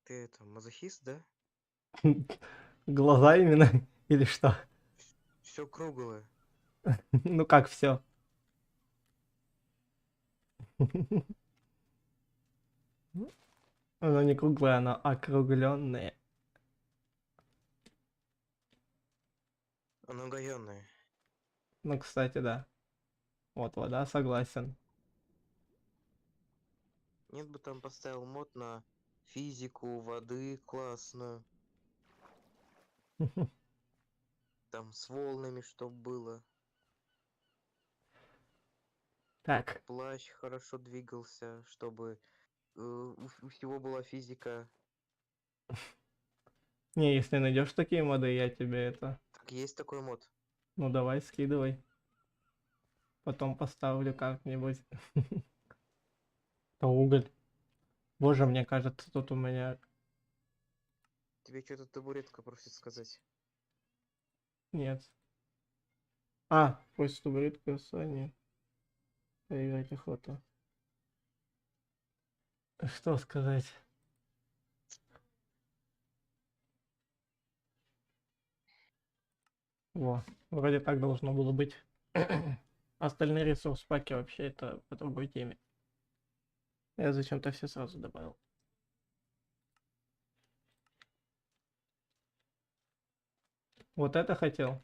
Ты это, мазохист, да? Глаза именно? Или что? Все круглое. Ну как все? Оно не круглое, оно округленное. Оно гаённое. Ну, кстати, да. Вот, вода, согласен. Нет бы там поставил мод на физику воды классную. Там с волнами, чтоб было. Так. Плащ хорошо двигался, чтобы у всего была физика. Не, если найдешь такие моды, я тебе это... Так, есть такой мод. Ну, давай, скидывай. Потом поставлю как-нибудь. Это уголь. Боже, мне кажется, тут у меня... Тебе что-то табуретка просит сказать. Нет. А, пусть говорит касание. Поиграть охота. Что сказать? Во, вроде так должно было быть. Остальные ресурс-паки вообще это по другой теме. Я зачем-то все сразу добавил. Вот это хотел.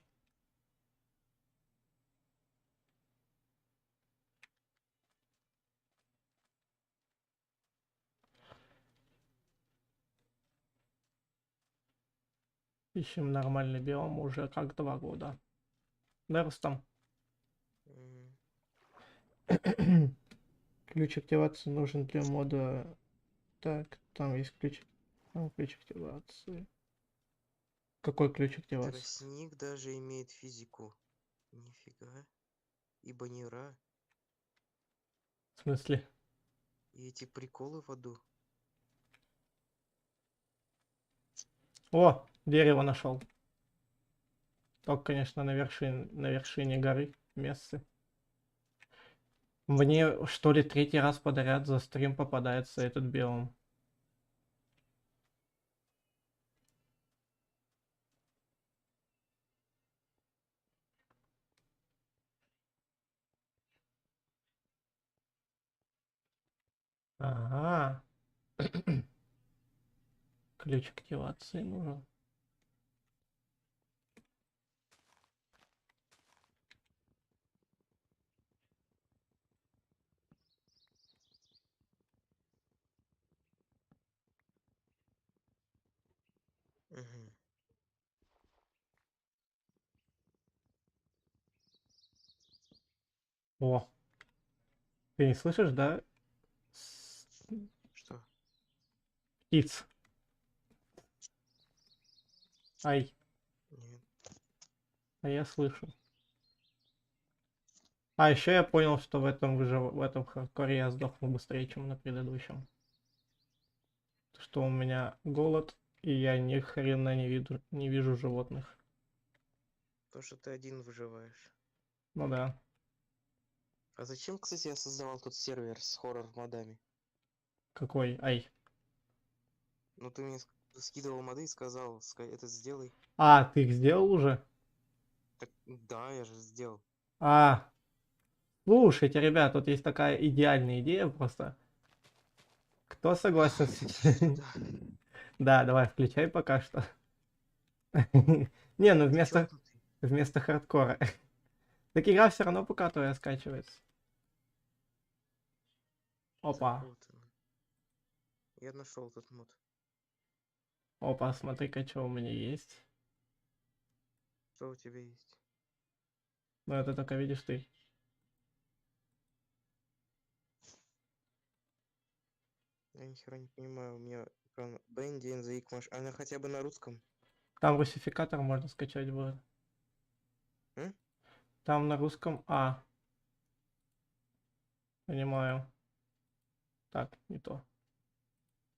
Ищем нормальный биом уже как 2 года. Да, Рустам? Ключ активации нужен для мода. Так, там есть ключ. Там ключ активации. Какой ключ активации? Тростник даже имеет физику. Нифига. Ибо не ра. В смысле? И эти приколы в аду. О, дерево нашел. Только, конечно, на вершине горы Мессы. Мне, что ли, 3-й раз подряд за стрим попадается этот биом. Ага. Ключ активации нужен. Мгм. О, ты не слышишь, да? Что? Птиц. Ай, Нет. а я слышу. А еще я понял, что в этом хардкоре я сдохну быстрее, чем на предыдущем. Что у меня голод, и я ни хрена не вижу животных. То, что ты один выживаешь. Ну да. А зачем, кстати, я создавал тот сервер с хоррор-модами? Какой? Ай. Ну, ты мне скидывал моды и сказал, это сделай. А, ты их сделал уже? Так, да, я же сделал. А, слушайте, ребят, тут есть такая идеальная идея просто. Кто согласен с этим? Да. Да, давай, включай пока что. Не, ну Ты чокнутый. вместо хардкора. Так игра все равно пока твоя скачивается. Опа. Вот он. Я нашел этот мод. Опа, смотри-ка, что у меня есть. Что у тебя есть? Ну это только видишь ты. Я нихера не понимаю, у меня экран Бенди, NZX Mash. Она хотя бы на русском. Там русификатор можно скачать будет. М? Там на русском А. Понимаю. Так, не то.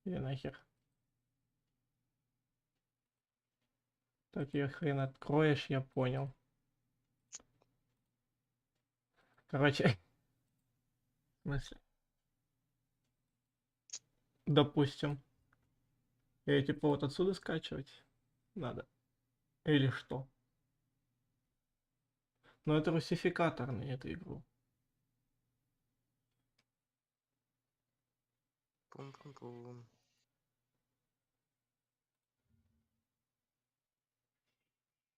Или нахер. Так, ее хрен откроешь, я понял. Короче. В смысле? Допустим. Я типа вот отсюда скачивать надо. Или что? Но это русификатор на эту игру. Пум-пум-пум.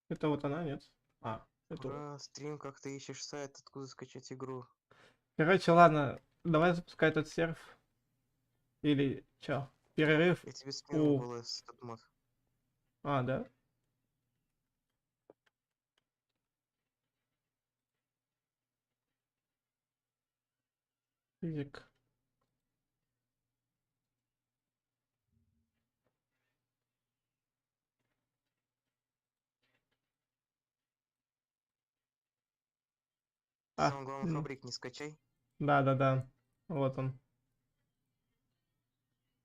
Это вот она, нет? А, это вот. Ура, стрим, как ты ищешь сайт, откуда скачать игру. Короче, ладно, давай запускай этот серф. Или чё? Перерыв. Я тебе скинул у... был этот мод. А, да? Физик. Самое главное, фабрик не скачай. Да. Вот он.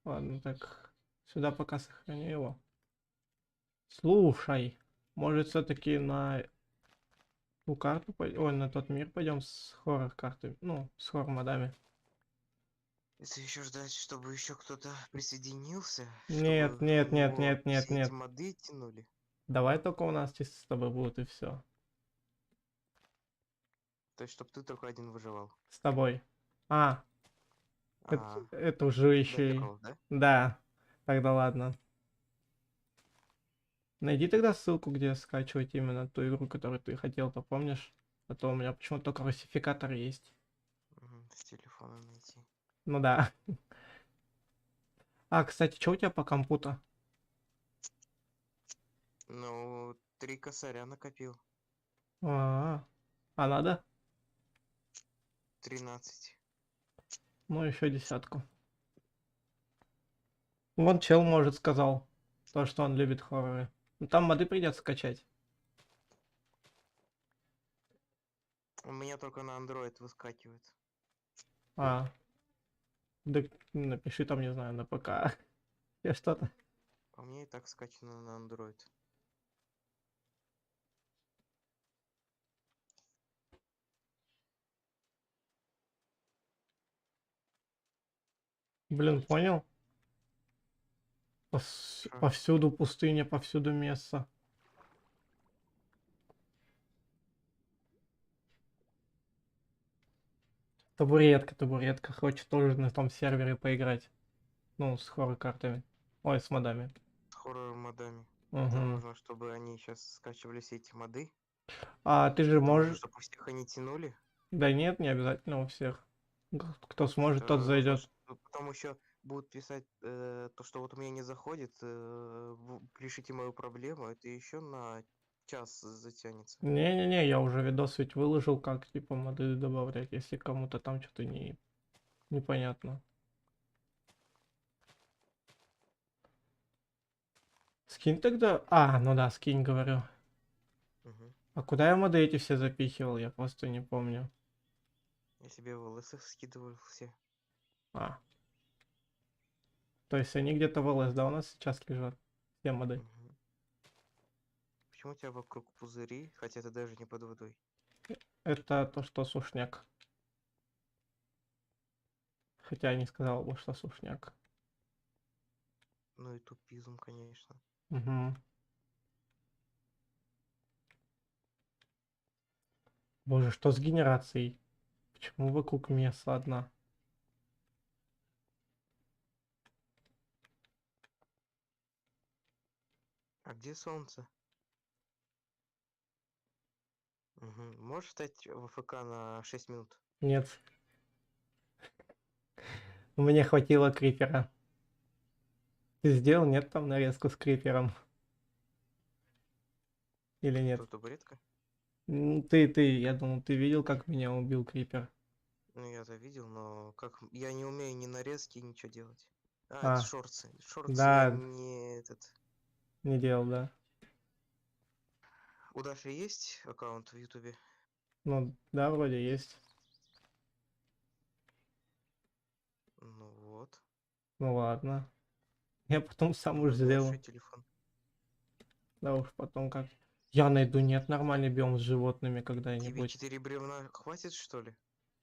Ладно, так. Сюда пока сохраню его. Слушай, может все-таки на ту карту, ой, на тот мир пойдем с хоррор картой, ну, с хоррор модами. Если еще ждать, чтобы еще кто-то присоединился, Нет, чтобы нет, на нет, него нет, нет, все нет. эти моды тянули. Давай только у нас чисто с тобой будут и все. То есть, чтобы ты только один выживал. С тобой. А, А, это уже еще и... прикол, да? Да, тогда ладно. Найди тогда ссылку, где скачивать именно ту игру, которую ты хотел-то, помнишь? А то у меня почему-то только русификатор есть. С телефона найти. Ну да. А, кстати, что у тебя по компу-то? Ну, 3 косаря накопил. А надо? 13. Ну, еще десятку. Вон чел, может, сказал, то, что он любит хорроры. Ну, там моды придется скачать. У меня только на Android выскакивает. Да напиши там, не знаю, на ПК. Я что-то. А у меня и так скачано на Android. Блин, понял? Повсюду пустыня, повсюду место. Табуретка. Хочет тоже на том сервере поиграть. Ну, с хоррор-картами. Ой, с модами. С хоррор-модами. Угу. Нам нужно, чтобы они сейчас скачивали все эти моды. А ты же можешь... Чтобы у всех они тянули. Да нет, не обязательно у всех. Кто сможет, тот зайдет. Потом еще будут писать то, что вот у меня не заходит, решите мою проблему, это еще на час затянется. Не-не-не, я уже видос ведь выложил, как типа моды добавлять, если кому-то там что-то непонятно. Скинь тогда... А, ну да, скинь, говорю. Мгм. А куда я моды эти все запихивал? Я просто не помню. Я себе в ЛС их скидывал все. А. То есть они где-то в ЛС, да, у нас сейчас лежат? Все моды. Мгм. Почему у тебя вокруг пузыри, хотя ты даже не под водой? Это то, что сушняк. Хотя я не сказал бы, что сушняк. Ну и тупизм, конечно. Угу. Боже, что с генерацией? Почему вокруг меса одна? А где солнце? Мгм. Можешь встать в ФК на 6 минут? Нет. Мне хватило крипера. Ты сделал, нет, там нарезку с крипером? Или нет? Что, табуретка? Я думал, ты видел, как меня убил крипер? Ну, я-то видел, но как... Я не умею ни нарезки, ничего делать. А, это А, шорты. Шорты я да, не этот... не делал, да. У Даши есть аккаунт в Ютубе? Ну, да, вроде есть. Ну вот. Ну ладно. Я потом сам уж Вроде сделал. нашей телефон. Да уж потом как. Я найду, нет, нормальный биом с животными Тебе когда-нибудь. 4 бревна хватит, что ли?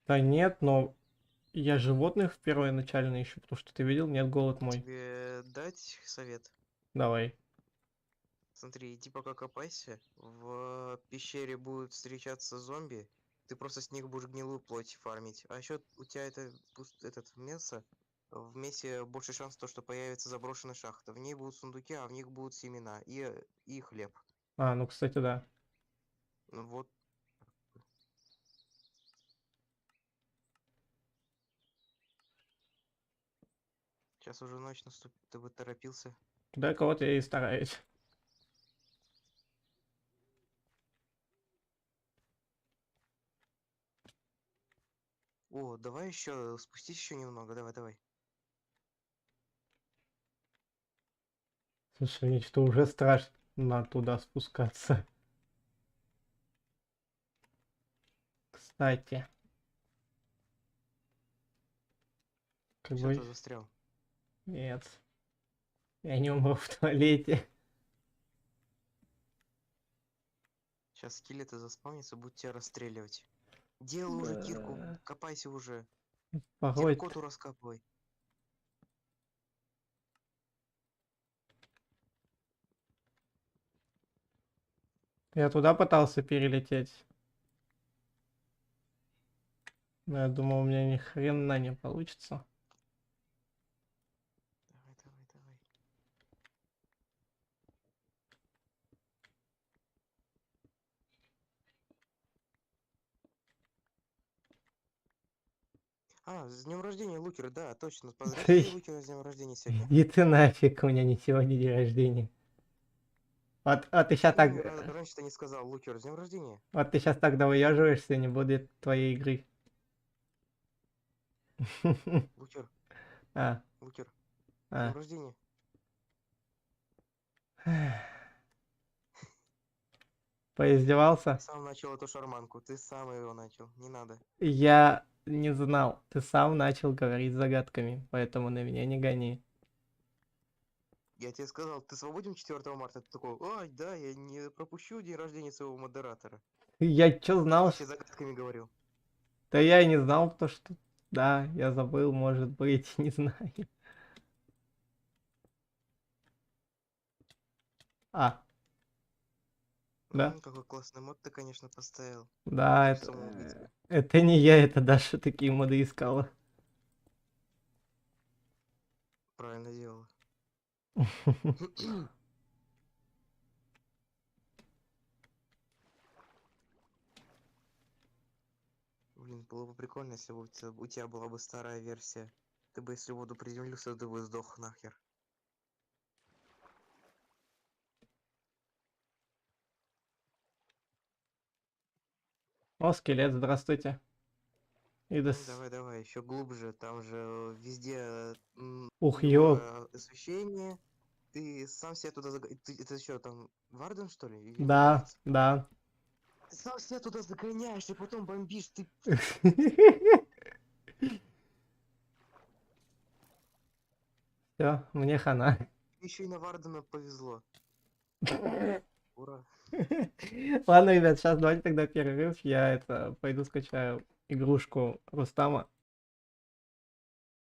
Да нет, но я животных в первоначально ищу, потому что ты видел, нет, голод мой. Тебе дать совет? Давай. Смотри, иди пока копайся. В пещере будут встречаться зомби. Ты просто с них будешь гнилую плоть фармить. А еще у тебя это этот мясо. В мясе больше шанс то, что появится заброшенная шахта. В ней будут сундуки, а в них будут семена и хлеб. А, ну кстати, да. Ну вот. Сейчас уже ночь наступит, ты бы торопился. Да, кого-то я и стараюсь. О, давай еще спустись еще немного, давай. Слушай, мне что уже страшно туда спускаться. Кстати. Как Все, ты бы... застрял. Нет. Я не умру в туалете. Сейчас скелеты заспавнятся, будут тебя расстреливать. Делай уже кирку, копайся уже. Погодь. Терракоту раскапывай. Я туда пытался перелететь. Но я думал, у меня ни хрена не получится. Давай. А, с днем рождения, Лукер, да, точно. Поздравьте Лукера с днем рождения сегодня. Иди ты нафиг, у меня не сегодня день рождения. Вот ты сейчас Почему так... мне раньше ты не сказал, Лукер, с днем рождения? Вот ты сейчас так довыеживаешься, не будет твоей игры. Лукер. А. Лукер. С А. днем рождения. Поиздевался? Ты сам начал эту шарманку, ты сам его начал, не надо. Я не знал. Ты сам начал говорить загадками, поэтому на меня не гони. Я тебе сказал, ты свободен 4 марта? Ты такой, ой, да, я не пропущу день рождения своего модератора. Я чё знал, Ты загадками говорил. Да я и не знал, то что... Да, я забыл, может быть, не знаю. А. Да? Какой классный мод ты, конечно, поставил. Да, это не я, это Даша такие моды искала. Правильно делала. Блин, было бы прикольно, если бы у тебя была бы старая версия Ты бы, если в воду приземлился, ты бы сдох нахер. О, скелет, здравствуйте. Давай, еще глубже. Там же везде Ух, ёп. освещение. Ты сам себя туда это что, там, Варден, что ли? Или Да, называется? да. Ты сам себя туда загоняешь и потом бомбишь. Ты... Все, мне хана. Еще и на Вардена повезло. Ура. Ладно, ребят, сейчас давайте тогда перерыв. Я пойду скачаю игрушку Рустама.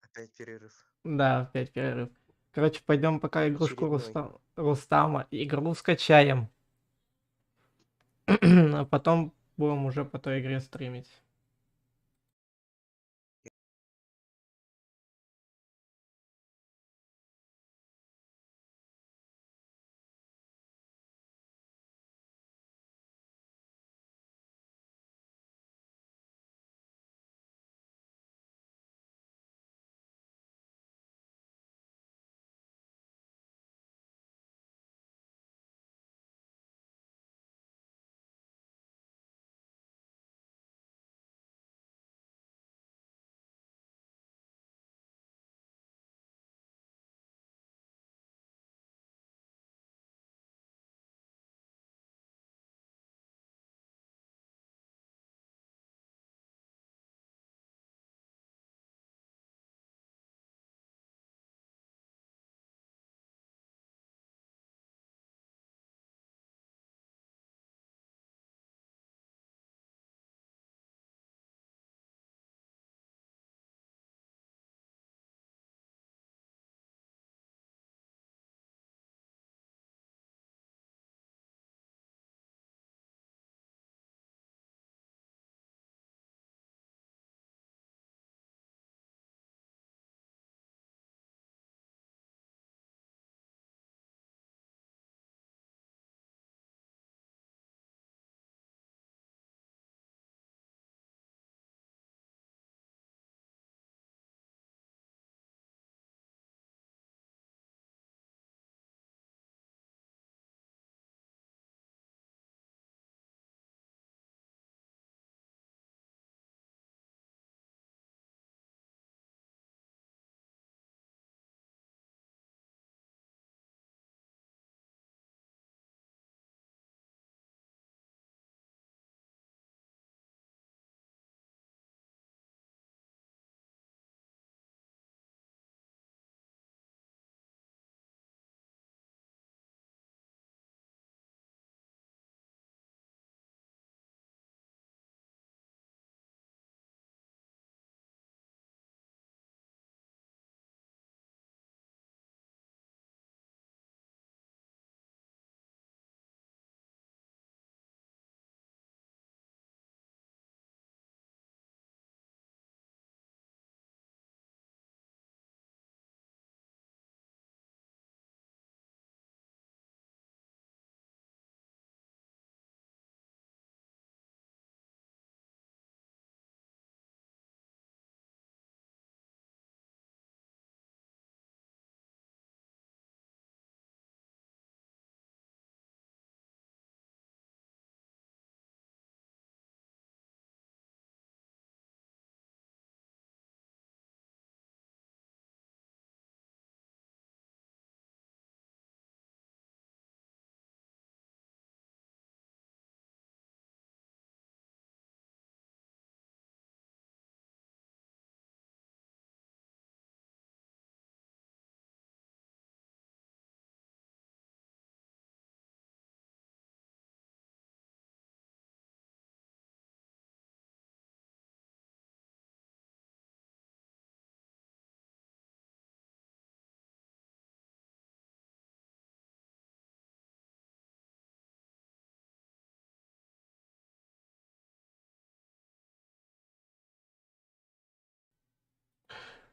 Опять перерыв. Да, опять перерыв. Короче, пойдем пока игрушку Очередной. Рустама. Игру скачаем. А потом будем уже по той игре стримить.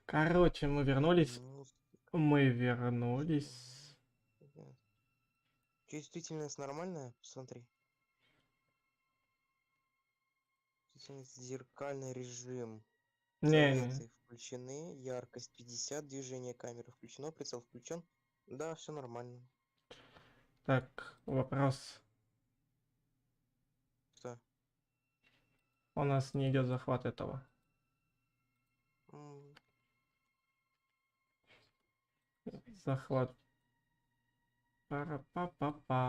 Короче, мы вернулись. Мы вернулись. Чувствительность нормальная? Посмотри. Чувствительность зеркальный режим. Не, Советы включены, яркость 50, движение камеры включено, прицел включен. Да, все нормально. так, вопрос. Что? У нас не идет захват этого. М, Захват. Пара-па-па-па.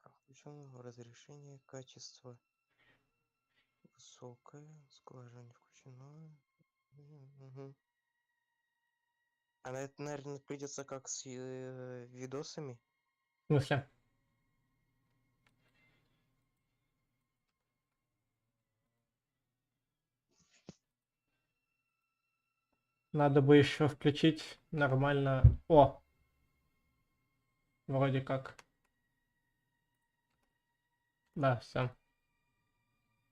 Включено разрешение, качество высокое, скважина включено. Мгм. А на это, наверное, придется как с видосами. В смысле? Надо бы еще включить нормально. О! Вроде как. Да, все.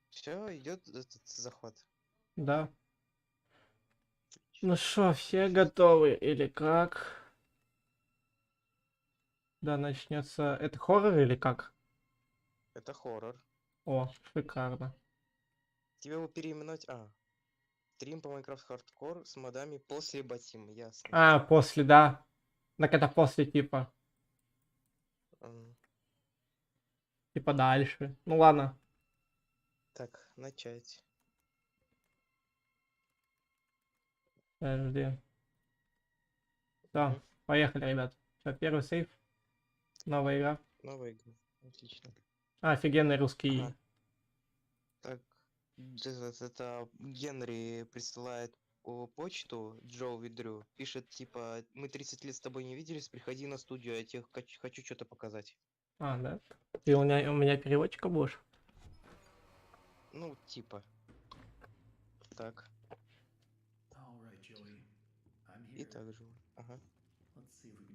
Все, идет этот захват. Да. Ну что, все готовы или как? Да, начнется. Это хоррор или как? Это хоррор. О, шикарно. Тебе его переименовать. Стрим по Minecraft Hardcore с модами после Батим, ясно. А, после, да. Так это после типа. М, Типа дальше. Ну ладно. Так, начать. Подожди. Все, поехали, ребят. Все, первый сейф. Новая игра. Новая игра. Отлично. Офигенный русский. Ага. Так, это Генри присылает почту Джоу Видрю. Пишет, типа, мы 30 лет с тобой не виделись, приходи на студию, я тебе хочу что-то показать. А, да? Ты у меня переводчика будешь? Ну, типа. Так. И так же. Ага.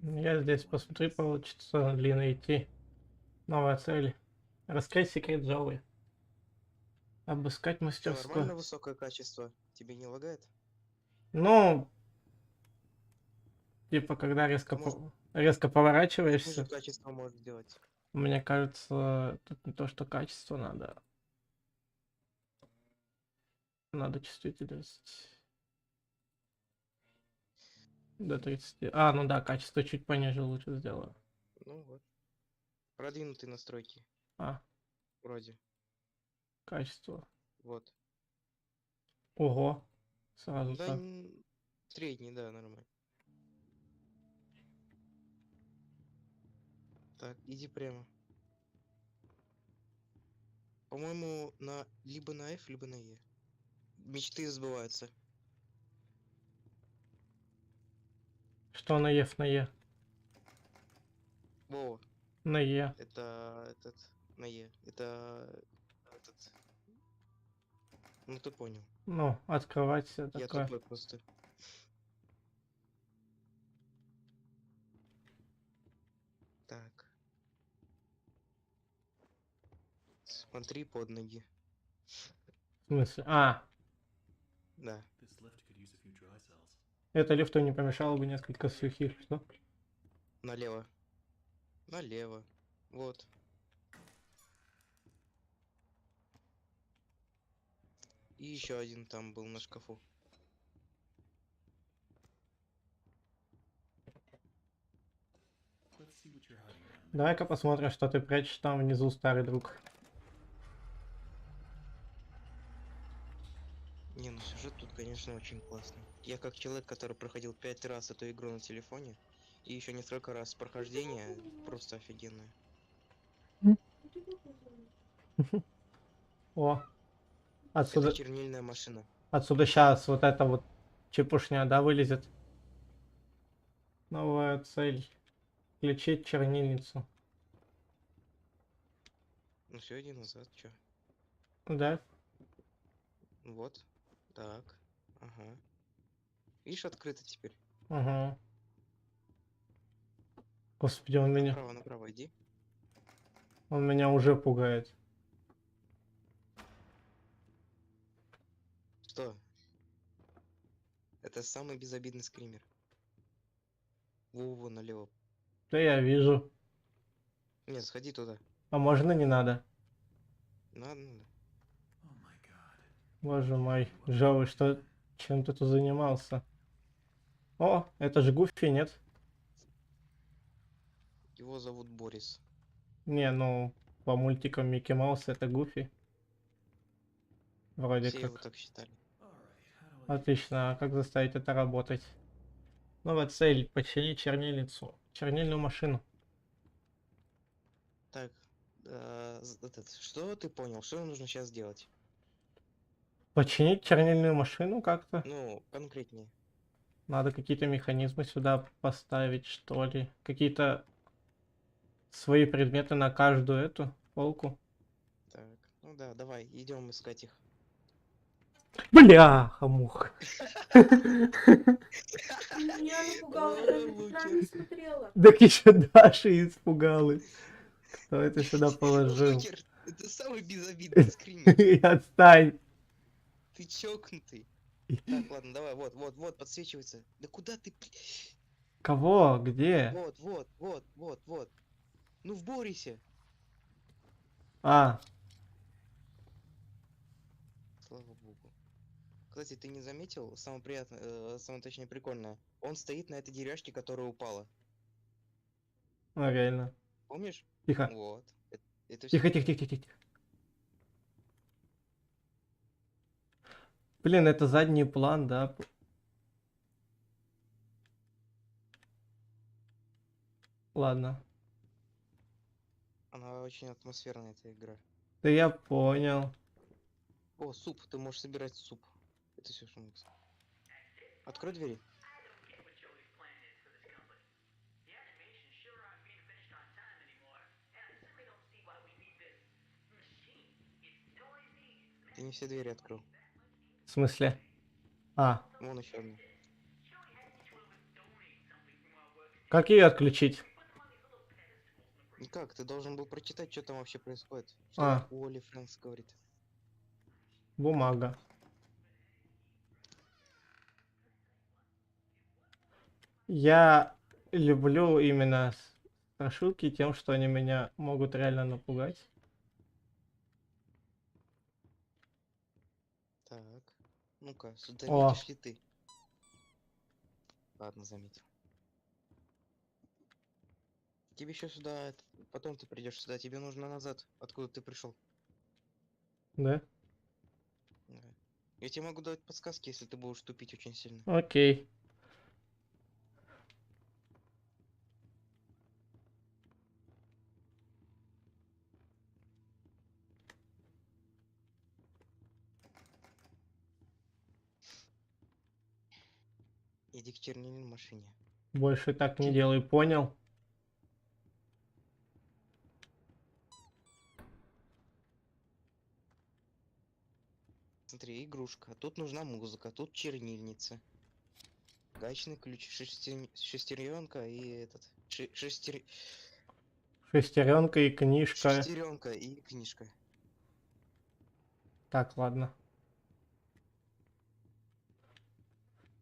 Я здесь посмотрю, получится ли найти. Новая цель. Раскрыть секрет Джоуи. Обыскать Всё мастерскую. нормально, высокое качество. Тебе не лагает? Ну, типа, когда резко, Может, резко ниже поворачиваешься, качество может сделать. мне кажется, тут не то, что качество надо. Надо чувствительность. До 30. А, ну да, качество чуть пониже лучше сделаю. Ну вот. Продвинутые настройки. А, Вроде. качество. Вот. Ого. Сразу Да, так. средний, да, нормально. Так, иди прямо. По-моему, либо на F, либо на E. Мечты сбываются. Что на Е, на Е? Вова. На Е. Это на Е. Это этот. Ну ты понял. Ну, открывать все Я такое. тупой просто. Так. Смотри под ноги. В смысле? А, Да. это лифту не помешало бы несколько сухих, что? Налево. Налево. Вот. И еще один там был на шкафу. Давай-ка посмотрим, что ты прячешь там внизу, старый друг. Не, ну сюжет тут, конечно, очень классный. Я как человек, который проходил 5 раз эту игру на телефоне, и еще несколько раз прохождение, просто офигенное. О, Это отсюда, чернильная машина. отсюда сейчас вот эта вот чепушня, да, вылезет. Новая цель. Включить чернильницу. Ну все, иди назад, чё? Да? Вот. Так. Ага. Видишь, открыто теперь. Угу. Господи, он меня... Направо иди. Он меня уже пугает. Что? Это самый безобидный скример. Во налево. Да я вижу. Нет, сходи туда. А можно не надо? Надо, надо. Боже мой, Джоуи, что... Чем ты тут занимался? О, это же Гуфи, нет? Его зовут Борис. Не, ну, по мультикам Микки Маус это Гуфи. Вроде Все его как. так считали. Отлично, а как заставить это работать? Новая цель — починить чернильницу. Чернильную машину. Так, что ты понял? Что нужно сейчас делать? Починить чернильную машину как-то? Ну, конкретнее. Надо какие-то механизмы сюда поставить, что ли. Какие-то свои предметы на каждую эту полку. Так, ну да, давай, идем искать их. Бляха-муха. Меня напугало, я даже по сторонам не смотрела. Так еще Даша испугалась. Кто это сюда положил? Лукер, это самый безобидный скример. Отстань. Ты чокнутый. Так, ладно, давай, вот, подсвечивается. Да куда ты? Кого? Где? Вот. Ну, в Борисе. А, Слава богу. Кстати, ты не заметил? Самое приятное, самое точнее прикольное. Он стоит на этой деревяшке, которая упала. ну реально. Помнишь? Тихо. Вот. Это Тихо, всё. тихо, тихо, тихо. Блин, это задний план, да? Ладно. Она очень атмосферная, эта игра. Да я понял. О, суп, ты можешь собирать суп. Это все, что нужно. Открой двери. Ты не все двери открыл. В смысле? А, Вон еще одна. как ее отключить? Никак, ты должен был прочитать, что там вообще происходит. Что А. Уолли Фрэнкс говорит. Бумага. Я люблю именно страшилки тем, что они меня могут реально напугать. Так. Ну-ка, сюда О. видишь ли ты? Ладно, заметил. Тебе еще сюда, потом ты придешь сюда, тебе нужно назад, откуда ты пришел. Да? Да. Я тебе могу дать подсказки, если ты будешь тупить очень сильно. Окей. Иди к чернильной машине. Больше так не делай, понял? Смотри, игрушка. Тут нужна музыка, тут чернильница. Гаечный ключ, шестеренка и этот... Шестеренка и книжка. Шестеренка и книжка. Так, ладно.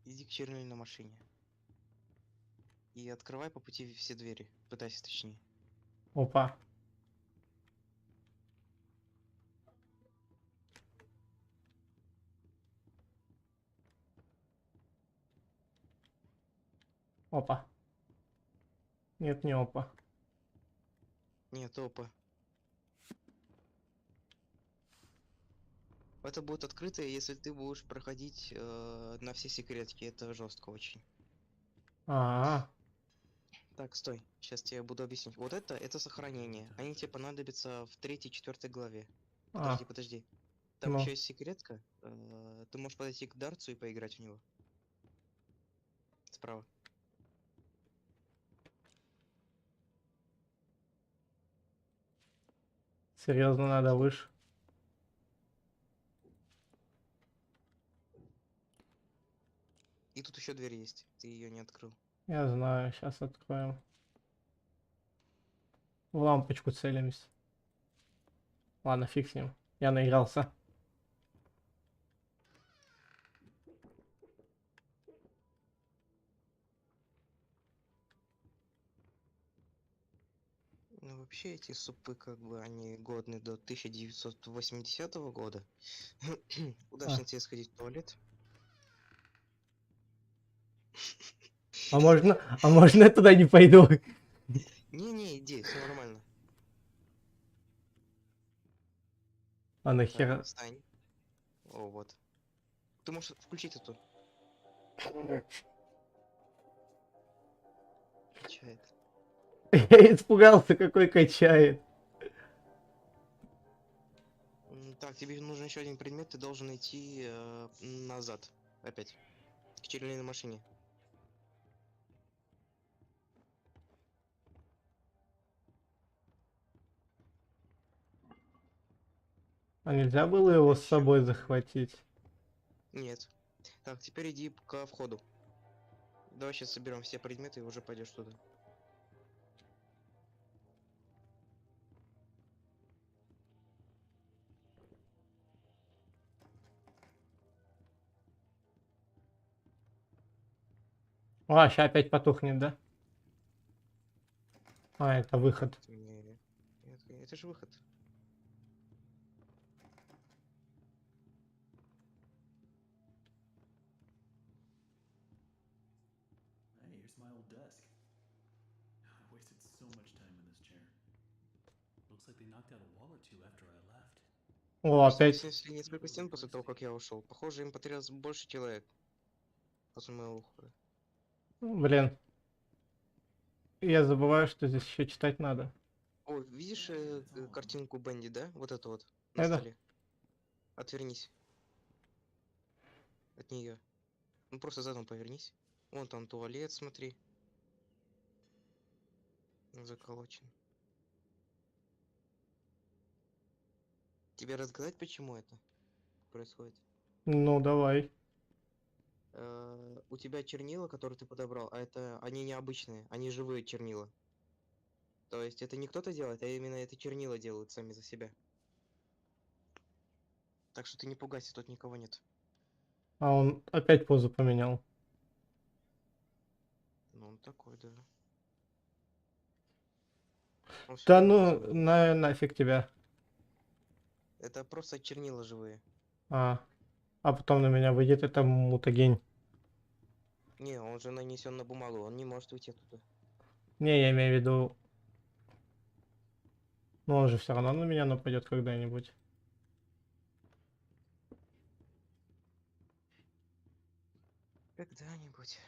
Иди к чернильной машине. И открывай по пути все двери. Пытайся точнее. Опа. Опа. Нет, не опа. Нет, опа. Это будет открыто, если ты будешь проходить на все секретки. Это жестко очень. А-а-а. Так, стой. Сейчас тебе буду объяснить. Вот это сохранение. Они тебе понадобятся в 3-4 главе. Подожди. Там Ну. еще есть секретка. Ты можешь подойти к Дарцу и поиграть в него. Справа. Серьезно, надо выше. И тут еще дверь есть. Ты ее не открыл. Я знаю, сейчас откроем. В лампочку целимся. Ладно, фиг с ним. Я наигрался. Ну, вообще эти супы, как бы, они годны до 1980 года. Удачно тебе сходить в туалет. А можно я туда не пойду? Не, иди, все нормально. А Так, нахера? встань. О, вот. Ты можешь включить эту. Качает. Я испугался, какой качает. Так, тебе нужен еще один предмет, ты должен идти назад. Опять. К чернильной машине. А нельзя было его с собой захватить? Нет. Так, теперь иди ко входу. Давай сейчас соберем все предметы и уже пойдешь туда. А, сейчас опять потухнет, да? А, это выход. Не, это же выход. Hey, here's my old desk. I wasted so much time in this chair. Looks like they knocked out a wall or two after I left. О, опять. Снесли несколько стен после того, как я ушел. Похоже, им потребовалось больше человек. После моего ухода. Блин. Я забываю, что здесь еще читать надо. О, видишь картинку Бенди, да? Вот это вот. На Это? столе. Отвернись. От нее. Ну просто задом повернись. Вон там туалет, смотри. Заколочен. Тебе рассказать, почему это происходит? Ну, давай. У тебя чернила, которые ты подобрал, а это они необычные, они живые чернила. То есть это не кто-то делает, а именно это чернила делают сами за себя. Так что ты не пугайся, тут никого нет. А он опять позу поменял. Ну он такой, да. Он Да всё ну, равно нафиг тебя. Это просто чернила живые. А потом на меня выйдет это мутагень. Не, он же нанесен на бумагу, он не может уйти оттуда. Не, я имею в виду... Ну, он же все равно на меня нападет когда-нибудь. Когда-нибудь.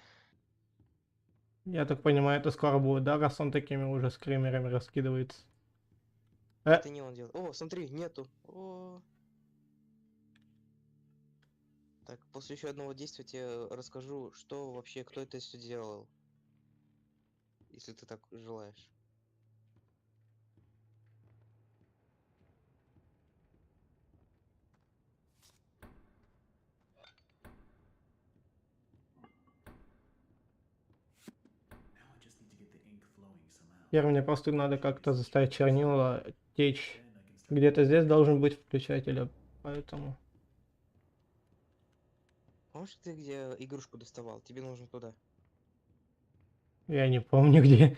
Я так понимаю, это скоро будет, да, раз он такими уже скримерами раскидывается. Это не он делает. О, смотри, нету. О. Так, после еще одного действия тебе расскажу, что вообще, кто это все делал. Если ты так желаешь. Теперь мне просто надо как-то заставить чернила течь. Где-то здесь должен быть включатель, поэтому... Помнишь, ты где игрушку доставал? Тебе нужно туда. Я не помню где.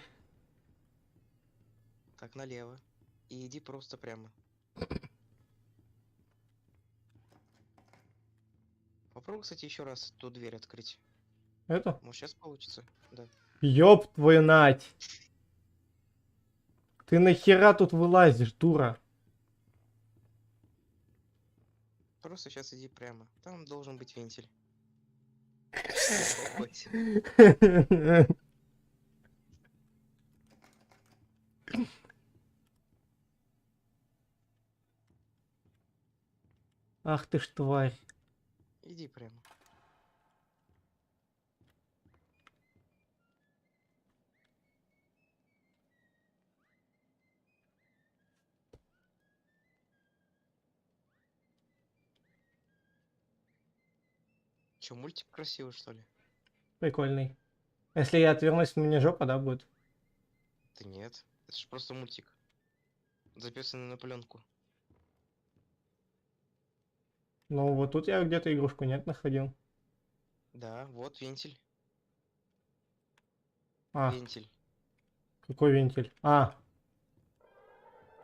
Так, налево. И иди просто прямо. Попробуй, кстати, еще раз ту дверь открыть. Это? Может, сейчас получится? Да. Ёб твою нать! Ты нахера тут вылазишь, дура? Просто сейчас иди прямо. Там должен быть вентиль. Ах ты ж тварь. Иди прямо. Че, мультик красивый, что ли? Прикольный. Если я отвернусь, мне жопа, да, будет? Да нет, это же просто мультик. Записанный на пленку. Ну, вот тут я где-то игрушку нет находил. Да, вот вентиль. А, Вентиль. какой вентиль? А,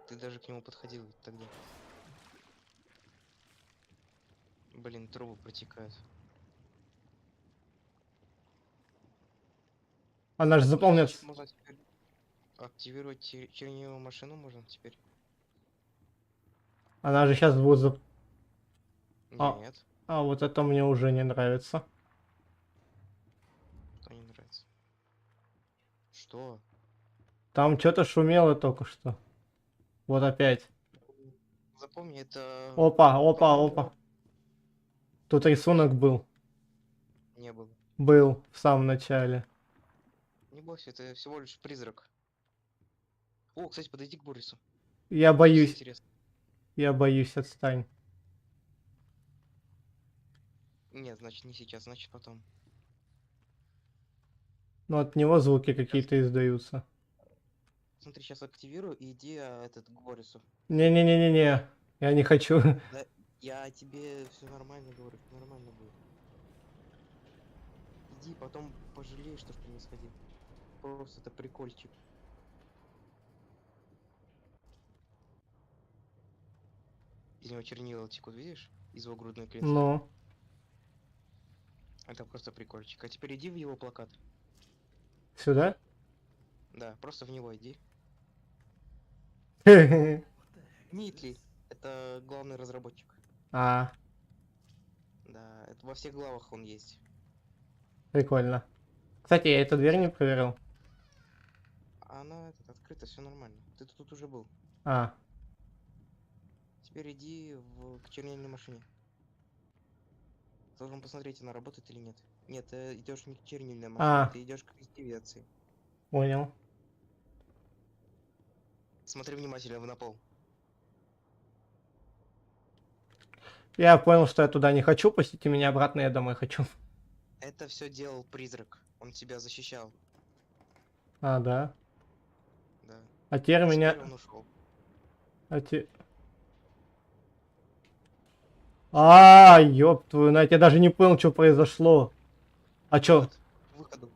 Ты даже к нему подходил тогда. Блин, трубы протекают. Она же заполнится. Можно теперь активировать чернильную машину можно теперь. Она же сейчас будет... Нет. А вот это мне уже не нравится. Что не нравится? Что? Там что-то шумело только что. Вот опять. Запомни, это... Опа, опа, опа. Тут рисунок был. Не было. Был в самом начале. Не бойся, это всего лишь призрак. О, кстати, подойди к Борису. Я боюсь. Интересно. Я боюсь, отстань. Нет, значит не сейчас, значит потом. Ну от него звуки какие-то издаются. Смотри, сейчас активирую и иди этот к Борису. Не-не-не-не-не. Я не хочу. Да, я тебе все нормально говорю, нормально будет. Иди, потом пожалеешь, что ты не сходил. Просто это прикольчик. Из него чернила текут, видишь? Из его грудной клетки. Ну. Это просто прикольчик. А теперь иди в его плакат. Сюда? Да, просто в него иди. Нитли. Это главный разработчик. А, Да, это во всех главах он есть. прикольно. Кстати, я эту дверь не проверил. А она открыта, все нормально. Ты тут уже был. А, Теперь иди к чернильной машине. Должен посмотреть, она работает или нет. Нет, ты идешь не к чернильной машине, ты идешь к активации. понял. Смотри внимательно на пол. Я понял, что я туда не хочу. Пустите меня обратно, я домой хочу. Это все делал призрак. Он тебя защищал. А, да. Да. А теперь меня... Теперь он ушел. А, ёб твою мать, я даже не понял, что произошло. А чё? К выходу.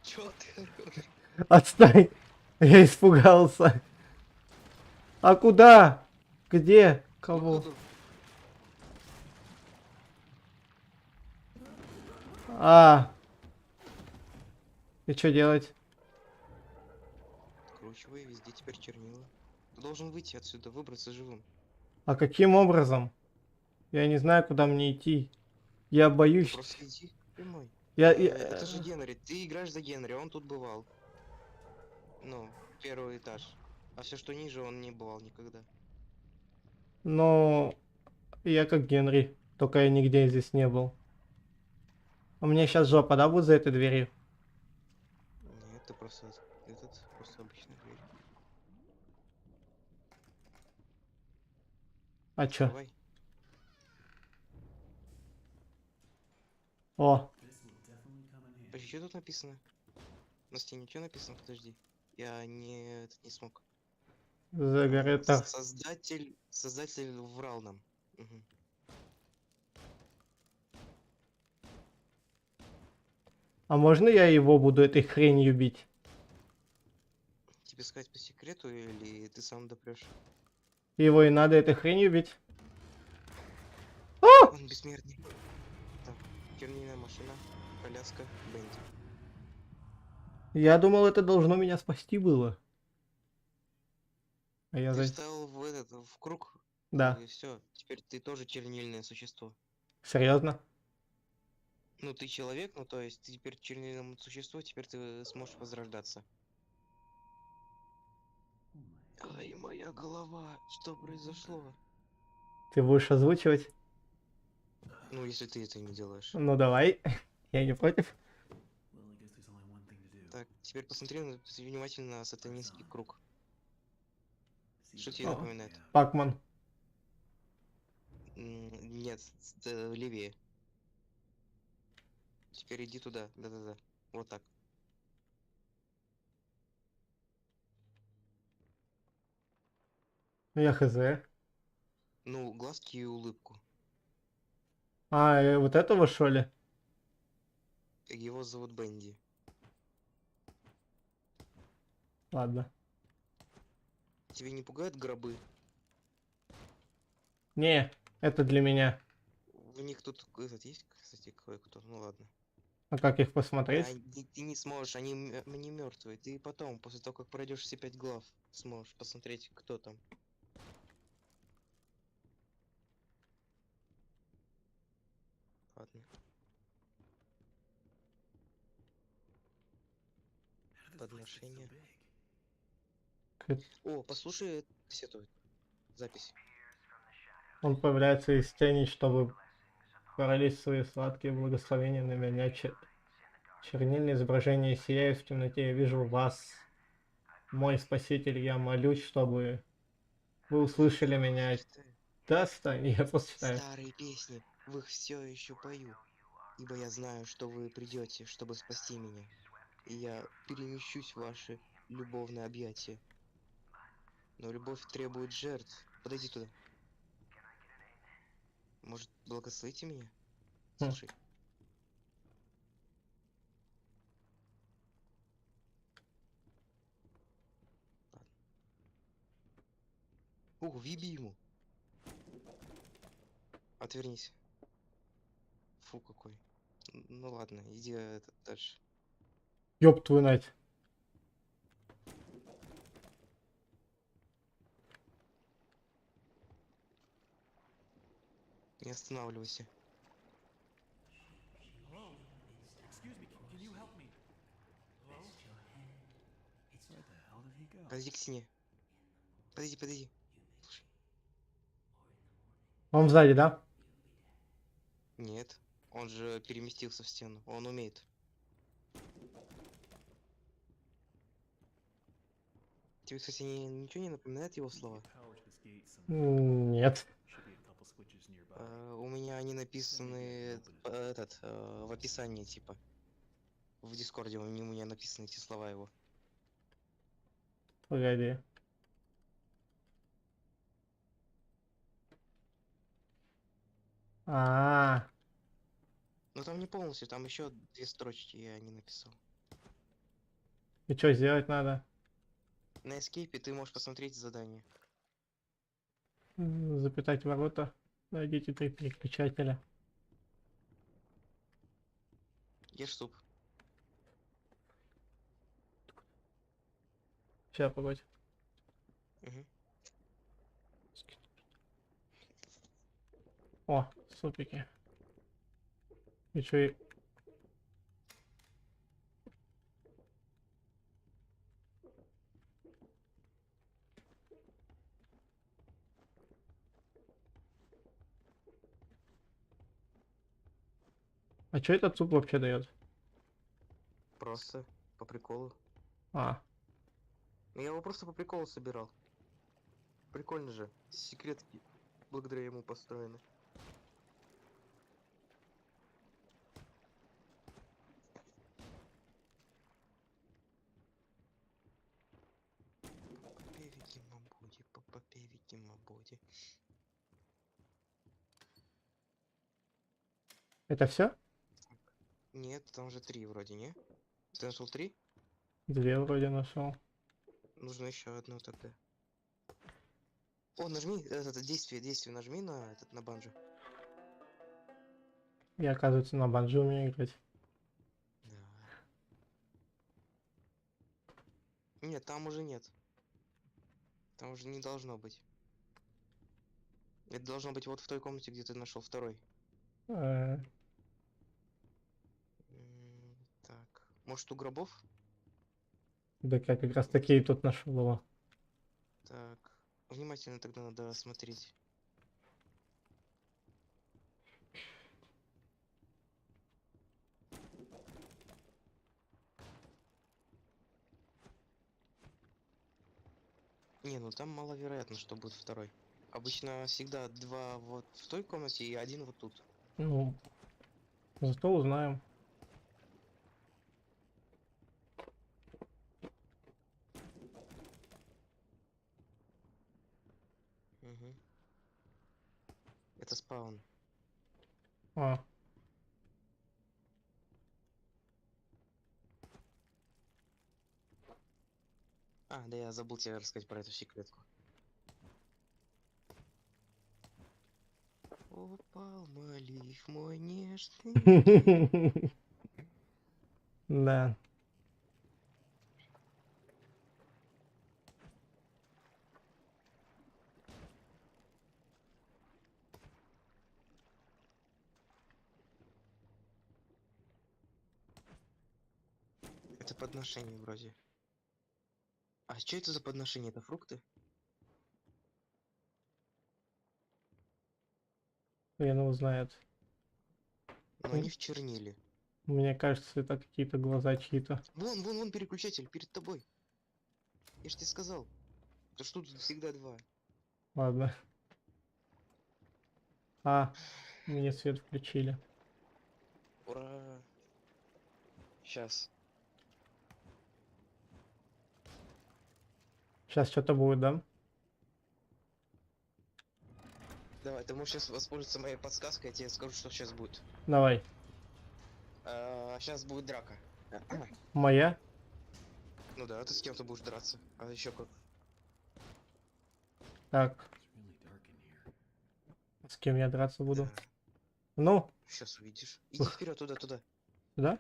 Чё ты орёшь? Отстань. Я испугался. А куда? Где? Кого? А. И что делать? Откручивай, везде теперь чернила. Ты должен выйти отсюда, выбраться живым. А каким образом? Я не знаю, куда мне идти. Я боюсь. Просто иди прямой. Я... Это же Генри. Ты играешь за Генри, он тут бывал. Ну, первый этаж. А все, что ниже, он не бывал никогда. Но я как Генри, только я нигде здесь не был. У меня сейчас жопа, да, будет за этой дверью? Нет, ты просто просто обычная дверь. А чё? Давай. О, Подожди, что тут написано? На стене что написано? Подожди. Я не смог. Загарета. Создатель врал нам. Угу. А можно я его буду этой хренью бить? Тебе сказать по секрету или ты сам допрешь? Его и надо этой хренью бить? Он бессмертный. Так, чернильная машина, коляска, Бенди. Я думал, это должно меня спасти было. А я Ты за... встал в круг. Да. И все. Теперь ты тоже чернильное существо. Серьезно? Ну, ты человек, ну, то есть, ты теперь чернильное существо, теперь ты сможешь возрождаться. Ай, моя голова, что произошло? Ты будешь озвучивать? Ну, если ты это не делаешь. Ну давай. Я не против. Так, теперь посмотри внимательно на сатанинский круг. Что тебе напоминает? Пакман. Нет, левее. Теперь иди туда, да-да-да. Вот так. Ну я хз. Ну, глазки и улыбку. А, вот этого что ли? Его зовут Бенди. Ладно. Тебя не пугают гробы? Не, это для меня. У них тут этот есть, кстати, кое-кто. Ну ладно. А как их посмотреть? Ты не сможешь, они не мертвые. Ты потом, после того, как пройдешь все 5 глав, сможешь посмотреть, кто там. Ладно. Подношение. О, послушай эту запись. Он появляется из тени, чтобы пролить свои сладкие благословения на меня. Чернильное изображение сияет в темноте. Я вижу вас, мой спаситель. Я молюсь, чтобы вы услышали меня. Достань, я просто читаю. Старые песни, в их все еще пою. Ибо я знаю, что вы придете, чтобы спасти меня. И я перемещусь в ваши любовные объятия. Но любовь требует жертв. Подойди туда. Может, благословите меня? Слушай. Ого, въеби ему. Отвернись. Фу, какой. Ну ладно, иди дальше. Ёб твою мать. Не останавливайся. Hello? Excuse me, can you help me? Hello? Where the hell did he go? Подойди к стене. Подойди. Он сзади, да? Нет, он же переместился в стену. Он умеет. Тебе, кстати, ничего не напоминает его слова? Нет. У меня они написаны в описании, типа. В Дискорде у меня написаны эти слова его. Погоди. А-а-а. Ну там не полностью, там еще 2 строчки я не написал. И что сделать надо? На эскейпе ты можешь посмотреть задание. Запитать ворота. Найдите 3 переключателя. Ешь суп. Сейчас, погодь. Угу. О, супики. И чё и... А чё этот суп вообще дает? Просто по приколу. А. Ну я его просто по приколу собирал. Прикольно же. Секретки благодаря ему построены. По попевике мабоди. Это все? Нет, там же 3 вроде, не? Ты нашел 3? 2 вроде нашел. Нужно еще одно тогда. О, нажми это действие нажми на банджо. Я, оказывается, на банджо умею играть. Да. Нет, там уже нет. Там уже не должно быть. Это должно быть вот в той комнате, где ты нашел второй. Так. Может, у гробов? Да я как раз таки и тут нашел его. Так. Внимательно тогда надо смотреть. Не, ну там маловероятно, что будет второй. Обычно всегда 2 вот в той комнате и 1 вот тут. Ну, зато узнаем. Угу. Это спаун. А. А, да я забыл тебе рассказать про эту секретку. Упал малих мой нежный. Да. Это подношение вроде. А что это за подношение? Это фрукты? Хрен его знает. Но они в черниле. Мне кажется, это какие-то глаза чьи-то. Вон переключатель перед тобой. Я ж тебе сказал. То что тут всегда два. Ладно. А, мне свет включили. Ура. Сейчас. Сейчас что-то будет, да? Давай, ты можешь сейчас воспользоваться моей подсказкой, я тебе скажу, что сейчас будет. Давай. Сейчас будет драка. Моя? Ну да, ты с кем-то будешь драться. А еще как? Так. С кем я драться буду? Ну? Сейчас увидишь. Иди вперед туда. Да?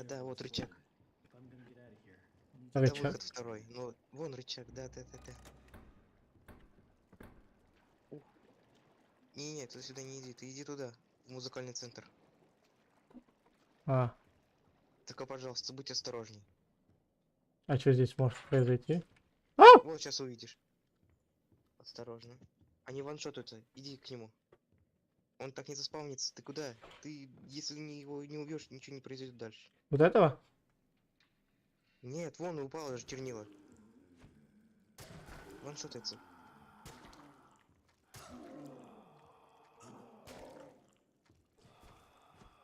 Да, вот рычаг. Это Рычаг? выход второй. Ну, вон рычаг, да. Не, ты сюда не иди, ты иди туда, в музыкальный центр. А. Только, пожалуйста, будь осторожней. А что здесь может произойти? Вот сейчас увидишь. Осторожно. Они ваншотаются, иди к нему. Он так не заспавнится. Ты куда? Ты, если его не убьешь, ничего не произойдет дальше. Вот этого? Нет, вон упало же чернила. Ваншотается.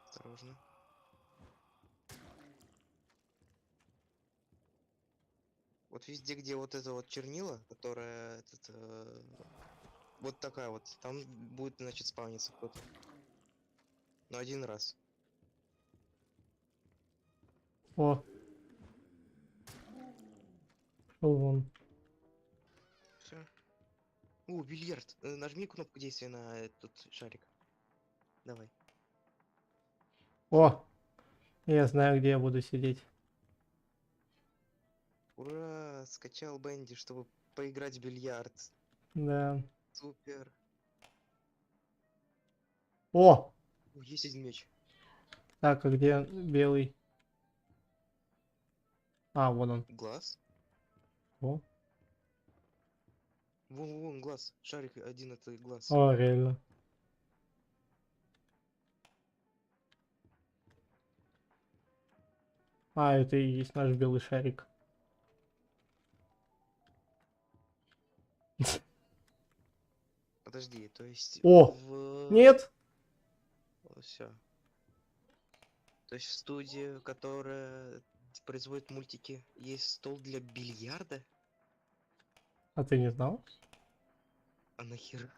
Осторожно. Вот везде, где вот это вот чернила, которая вот такая вот, там будет, значит, спавниться кто-то. Но один раз. О. Шел вон. Все. Бильярд. Нажми кнопку действия на этот шарик. Давай. О. Я знаю, где я буду сидеть. Ура! Скачал Бенди, чтобы поиграть в бильярд. Да. Супер. О! Есть один меч. Так, а где белый? А, вон он. Глаз? О, Вон глаз. Шарик один это глаз. О, реально. А, это и есть наш белый шарик. Подожди, то есть... О! Нет! Все. То есть в студии, которая производит мультики, есть стол для бильярда? А ты не знал? А нахера?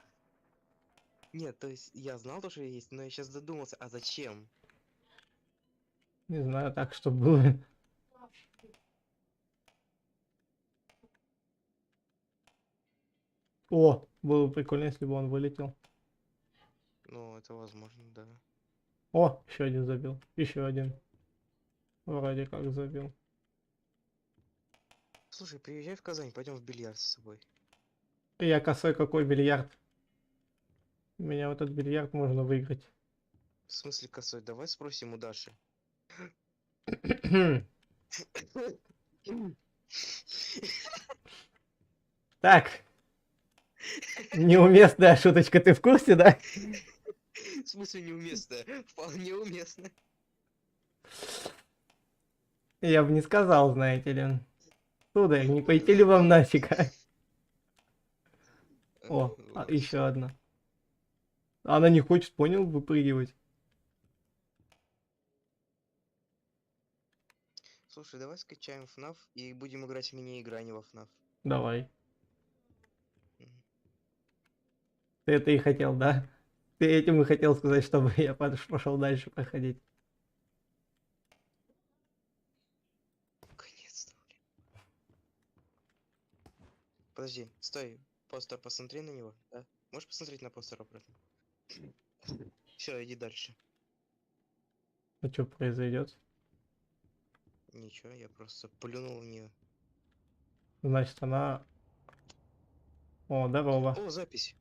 Нет, то есть я знал то, что есть, но я сейчас задумался, а зачем? Не знаю, так что было. О, было бы прикольно, если бы он вылетел. Ну, это возможно, да. О, еще один забил. Еще один. Вроде как забил. Слушай, приезжай в Казань, пойдем в бильярд с собой. Я косой какой бильярд. У меня вот этот бильярд можно выиграть. В смысле косой? Давай спросим у Даши. Так. Неуместная шуточка, ты в курсе, да? В смысле неуместная? Вполне уместно. Я бы не сказал, знаете ли. Сударь, не пойти ли вам нафиг? О, еще одна. Она не хочет, понял, выпрыгивать. Слушай, давай скачаем FNAF и будем играть в мини-игры, а не во FNAF. Давай. Ты это и хотел, да? Ты этим и хотел сказать, чтобы я пошел дальше проходить. Наконец-то, блин. Подожди, стой. Постер, посмотри на него, да? Можешь посмотреть на постер обратно? Все, иди дальше. А что произойдет? Ничего, я просто плюнул в нее. Значит, она... О, здорово. О, запись.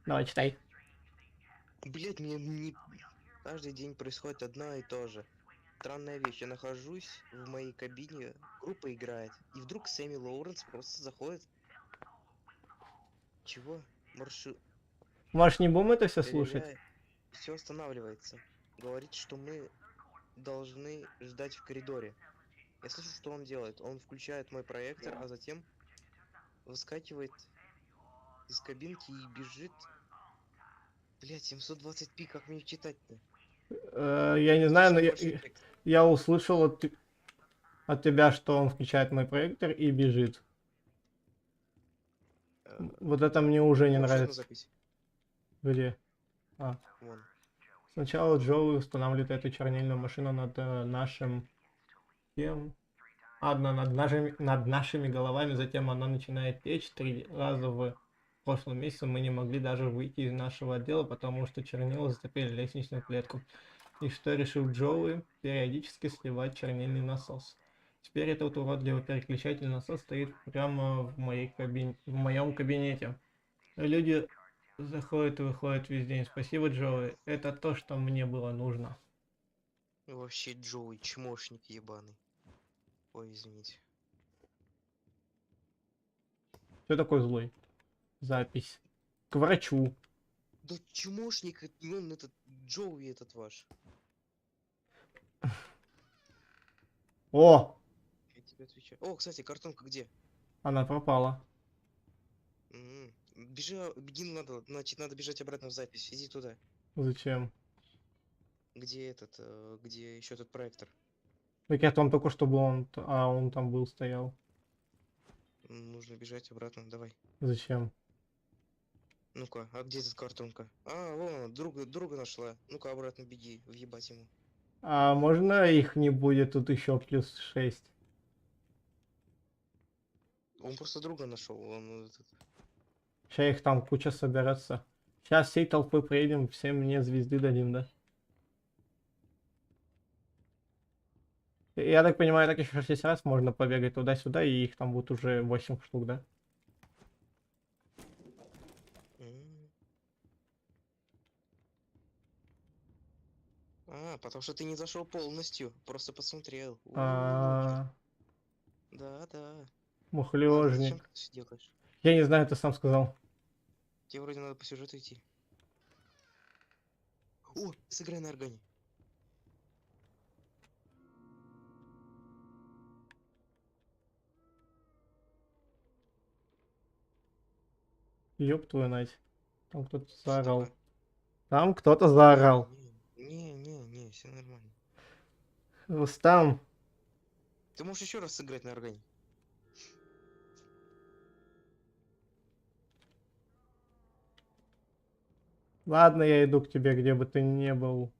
Давай, читай. Блять, мне не... Каждый день происходит одно и то же. Странная вещь, я нахожусь в моей кабине, группа играет, и вдруг Сэмми Лоуренс просто заходит. Чего? Маршрут. Может, не будем это все слушать? Все останавливается. Говорит, что мы должны ждать в коридоре. Я слышу, что он делает. Он включает мой проектор, а затем выскакивает из кабинки и бежит. Блять, 720p, как мне читать-то? Я не знаю, но Слишком большой текст. я услышал от тебя, что он включает мой проектор и бежит. Вот это мне уже не О, еще одна нравится. запись. Где? А. Вон. Сначала Джоуи устанавливает эту чернильную машину над нашим... Кем? Над нашими головами, затем она начинает течь 3 раза в прошлом месяце. Мы не могли даже выйти из нашего отдела, потому что чернила затопили лестничную клетку. И что решил Джоуи? Периодически сливать чернильный насос. Теперь этот уродливый переключатель насос стоит прямо в моем кабинете. Люди заходят и выходят весь день. Спасибо, Джоуи. Это то, что мне было нужно. Вообще Джоуи, чмошник ебаный. Ой, извините. Что такой злой? Запись. К врачу. Да чмошник, он этот Джоуи этот ваш. О! Я тебе отвечаю. О, кстати, картонка где? Она пропала. Беги, надо, значит, надо бежать обратно в запись. Иди туда. Зачем? Где этот, где еще этот проектор? Так я там только что был, он там был, стоял. Нужно бежать обратно, давай. Зачем? Ну-ка, а где этот картонка? А, вон, друга нашла. Ну-ка, обратно беги, въебать ему. А можно их не будет тут еще плюс 6? Он просто друга нашел, он этот... Сейчас их там куча соберется. Сейчас всей толпой приедем, всем мне звезды дадим, да? Я так понимаю, так еще 6 раз можно побегать туда-сюда, и их там будет уже 8 штук, да? А, потому что ты не зашел полностью, просто посмотрел. А, Да, да. Ладно, мухлёжник. зачем ты все делаешь? Я не знаю, ты сам сказал. Тебе вроде надо по сюжету идти. О, сыграй на органе. Ёб твою мать. Там кто-то заорал. Там кто-то заорал. Не, все нормально. Рустам. Ты можешь еще раз сыграть на органе. Ладно, я иду к тебе, где бы ты ни был.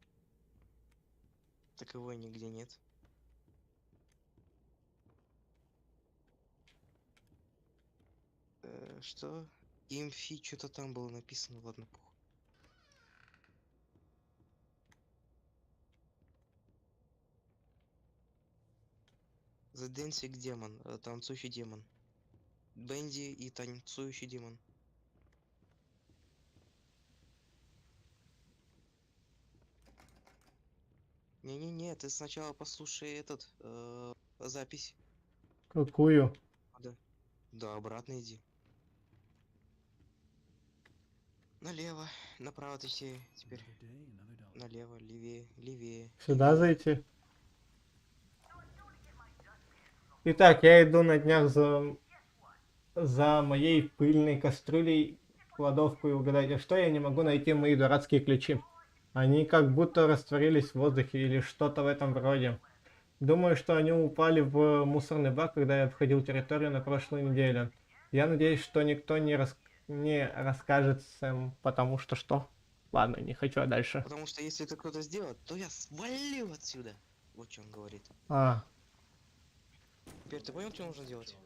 Так его нигде нет. Что? Имфи, что-то там было написано, ладно, похуй. The Dancing Demon, танцующий демон. Бенди и танцующий демон. Не-не-не, ты сначала послушай этот, запись. Какую? Да. Да, обратно иди. Налево, направо точнее, теперь. Налево, левее, левее. Сюда зайти? Итак, я иду на днях за моей пыльной кастрюлей в кладовку и угадайте, что я не могу найти мои дурацкие ключи. Они как будто растворились в воздухе или что-то в этом роде. Думаю, что они упали в мусорный бак, когда я обходил территорию на прошлой неделе. Я надеюсь, что никто не расскажет Сэм, потому что что? Ладно, не хочу, а дальше. Потому что если это кто-то сделает, то я свалю отсюда. Вот что он говорит. А. Теперь ты понял, что нужно делать?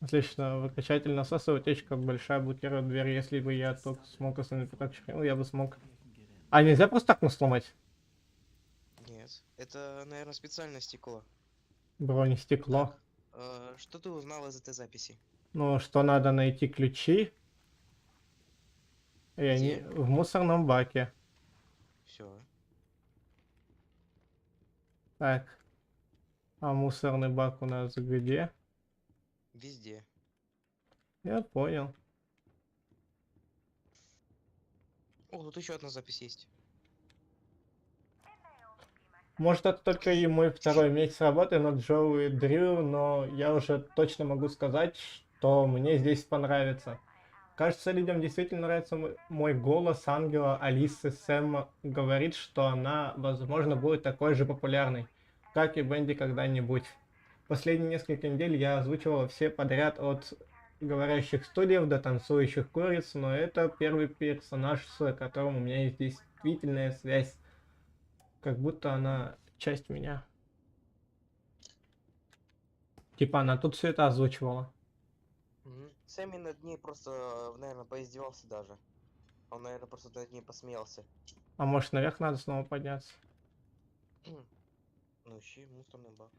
Отлично. Выключатель насоса, утечка большая, блокирует дверь. Если бы я только смог остановить поток чернил, я бы смог... А нельзя просто так сломать? Нет, это, наверное, специальное стекло. Бронестекло. Что ты узнал из этой записи? Ну, что надо найти ключи. И они Где? в мусорном баке. Все. Так. А мусорный бак у нас где? Везде. Я понял. О, тут еще одна запись есть. Может, это только и мой второй месяц работы над Джоуи Дрю, но я уже точно могу сказать, что мне здесь понравится. Кажется, людям действительно нравится мой голос ангела Алисы. Сэм говорит, что она, возможно, будет такой же популярной, как и Бенди когда-нибудь. Последние несколько недель я озвучивал все подряд от говорящих стульев до танцующих куриц, но это первый персонаж, с которым у меня есть действительная связь. Как будто она часть меня. Типа она тут все это озвучивала. Сэмми над ней просто, наверное, поиздевался даже. Он, наверное, просто над ней посмеялся. А может, наверх надо снова подняться? Ну, ищи мусорный бак.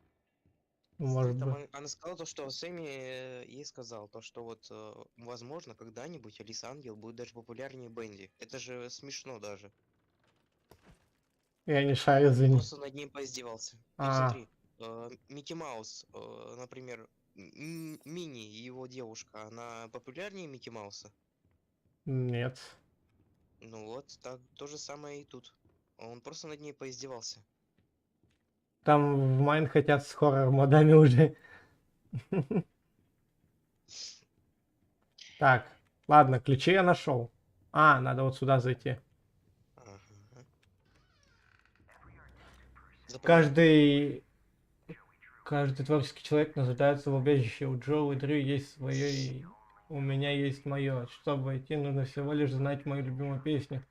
Может Там быть. она сказала то, что Сэмми ей сказал, то, что вот, возможно, когда-нибудь Алиса Ангел будет даже популярнее Бенди. Это же смешно даже. Я не шарю, извини. Просто над ним поиздевался. Вот смотри, Микки Маус, например, Мини, его девушка, она популярнее Микки Мауса? Нет. Ну вот, так, то же самое и тут. Он просто над ней поиздевался. Там в Майн хотят с хоррор-модами уже. Так, ладно, ключи я нашел. А, надо вот сюда зайти. Каждый творческий человек нуждается в убежище. У Джо и Дрю есть свое, и у меня есть мое. Чтобы войти, нужно всего лишь знать мою любимую песню.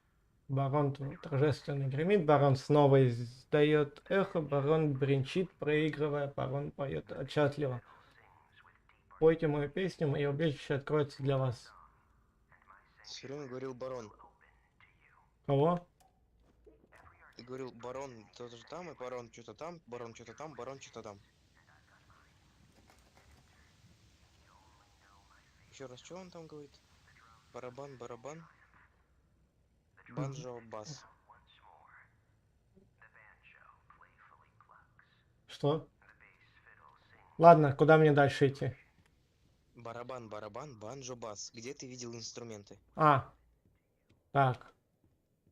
Барон торжественно гремит, барон снова издает эхо, барон бренчит, проигрывая, барон поет отчетливо. Пойте мою песню, мое убежище откроется для вас. Все время говорил барон. Кого? Ты говорил барон кто-то же там, и барон что-то там, барон что-то там, барон что-то там. Еще раз, что он там говорит? Барабан, барабан. Банджо, бас. Что? Ладно, куда мне дальше идти? Барабан, барабан, банджо, бас. Где ты видел инструменты? А, так.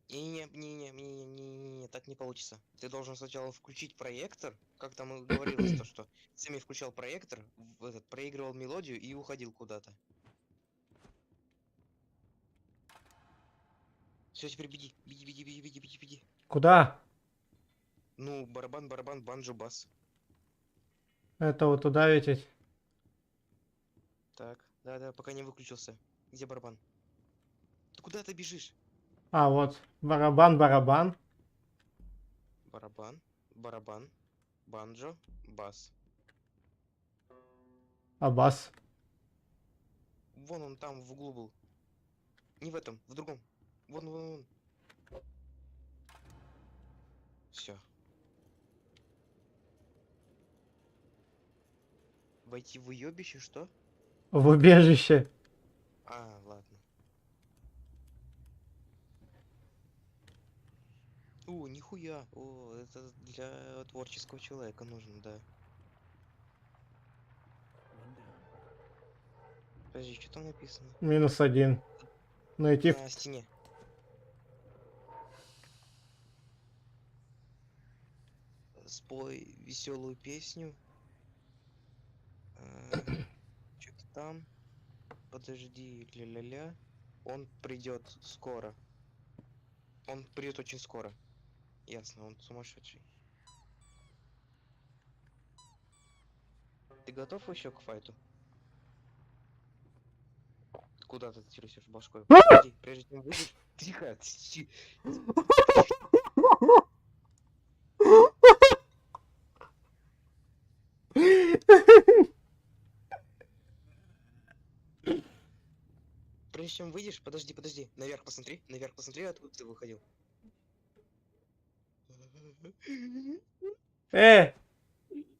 Не, так не получится. Ты должен сначала включить проектор, как там и говорилось, то что Сэмми включал проектор, проигрывал мелодию и уходил куда-то. Все, теперь беги, беги. Куда? Ну, барабан, барабан, банджо, бас. Это вот туда ведь? Так, да, пока не выключился. Где барабан? Ты куда ты бежишь? А, вот. Барабан, барабан. Барабан, барабан, банджо, бас. А бас? Вон он там в углу был. Не в этом, в другом. Вон. Все. Войти в уебище, что? В убежище. А, ладно. О, нихуя. О, это для творческого человека нужно, да. Подожди, что там написано? -1. Найти. На стене. Спой веселую песню. Что-то там. Подожди, ля-ля-ля. Он придет скоро. Он придет очень скоро. Ясно, он сумасшедший. Ты готов еще к файту? Куда ты трясешь башкой? Подожди, прежде чем выйдешь. Тихо. прежде чем выйдешь, подожди. Наверх посмотри, откуда ты выходил.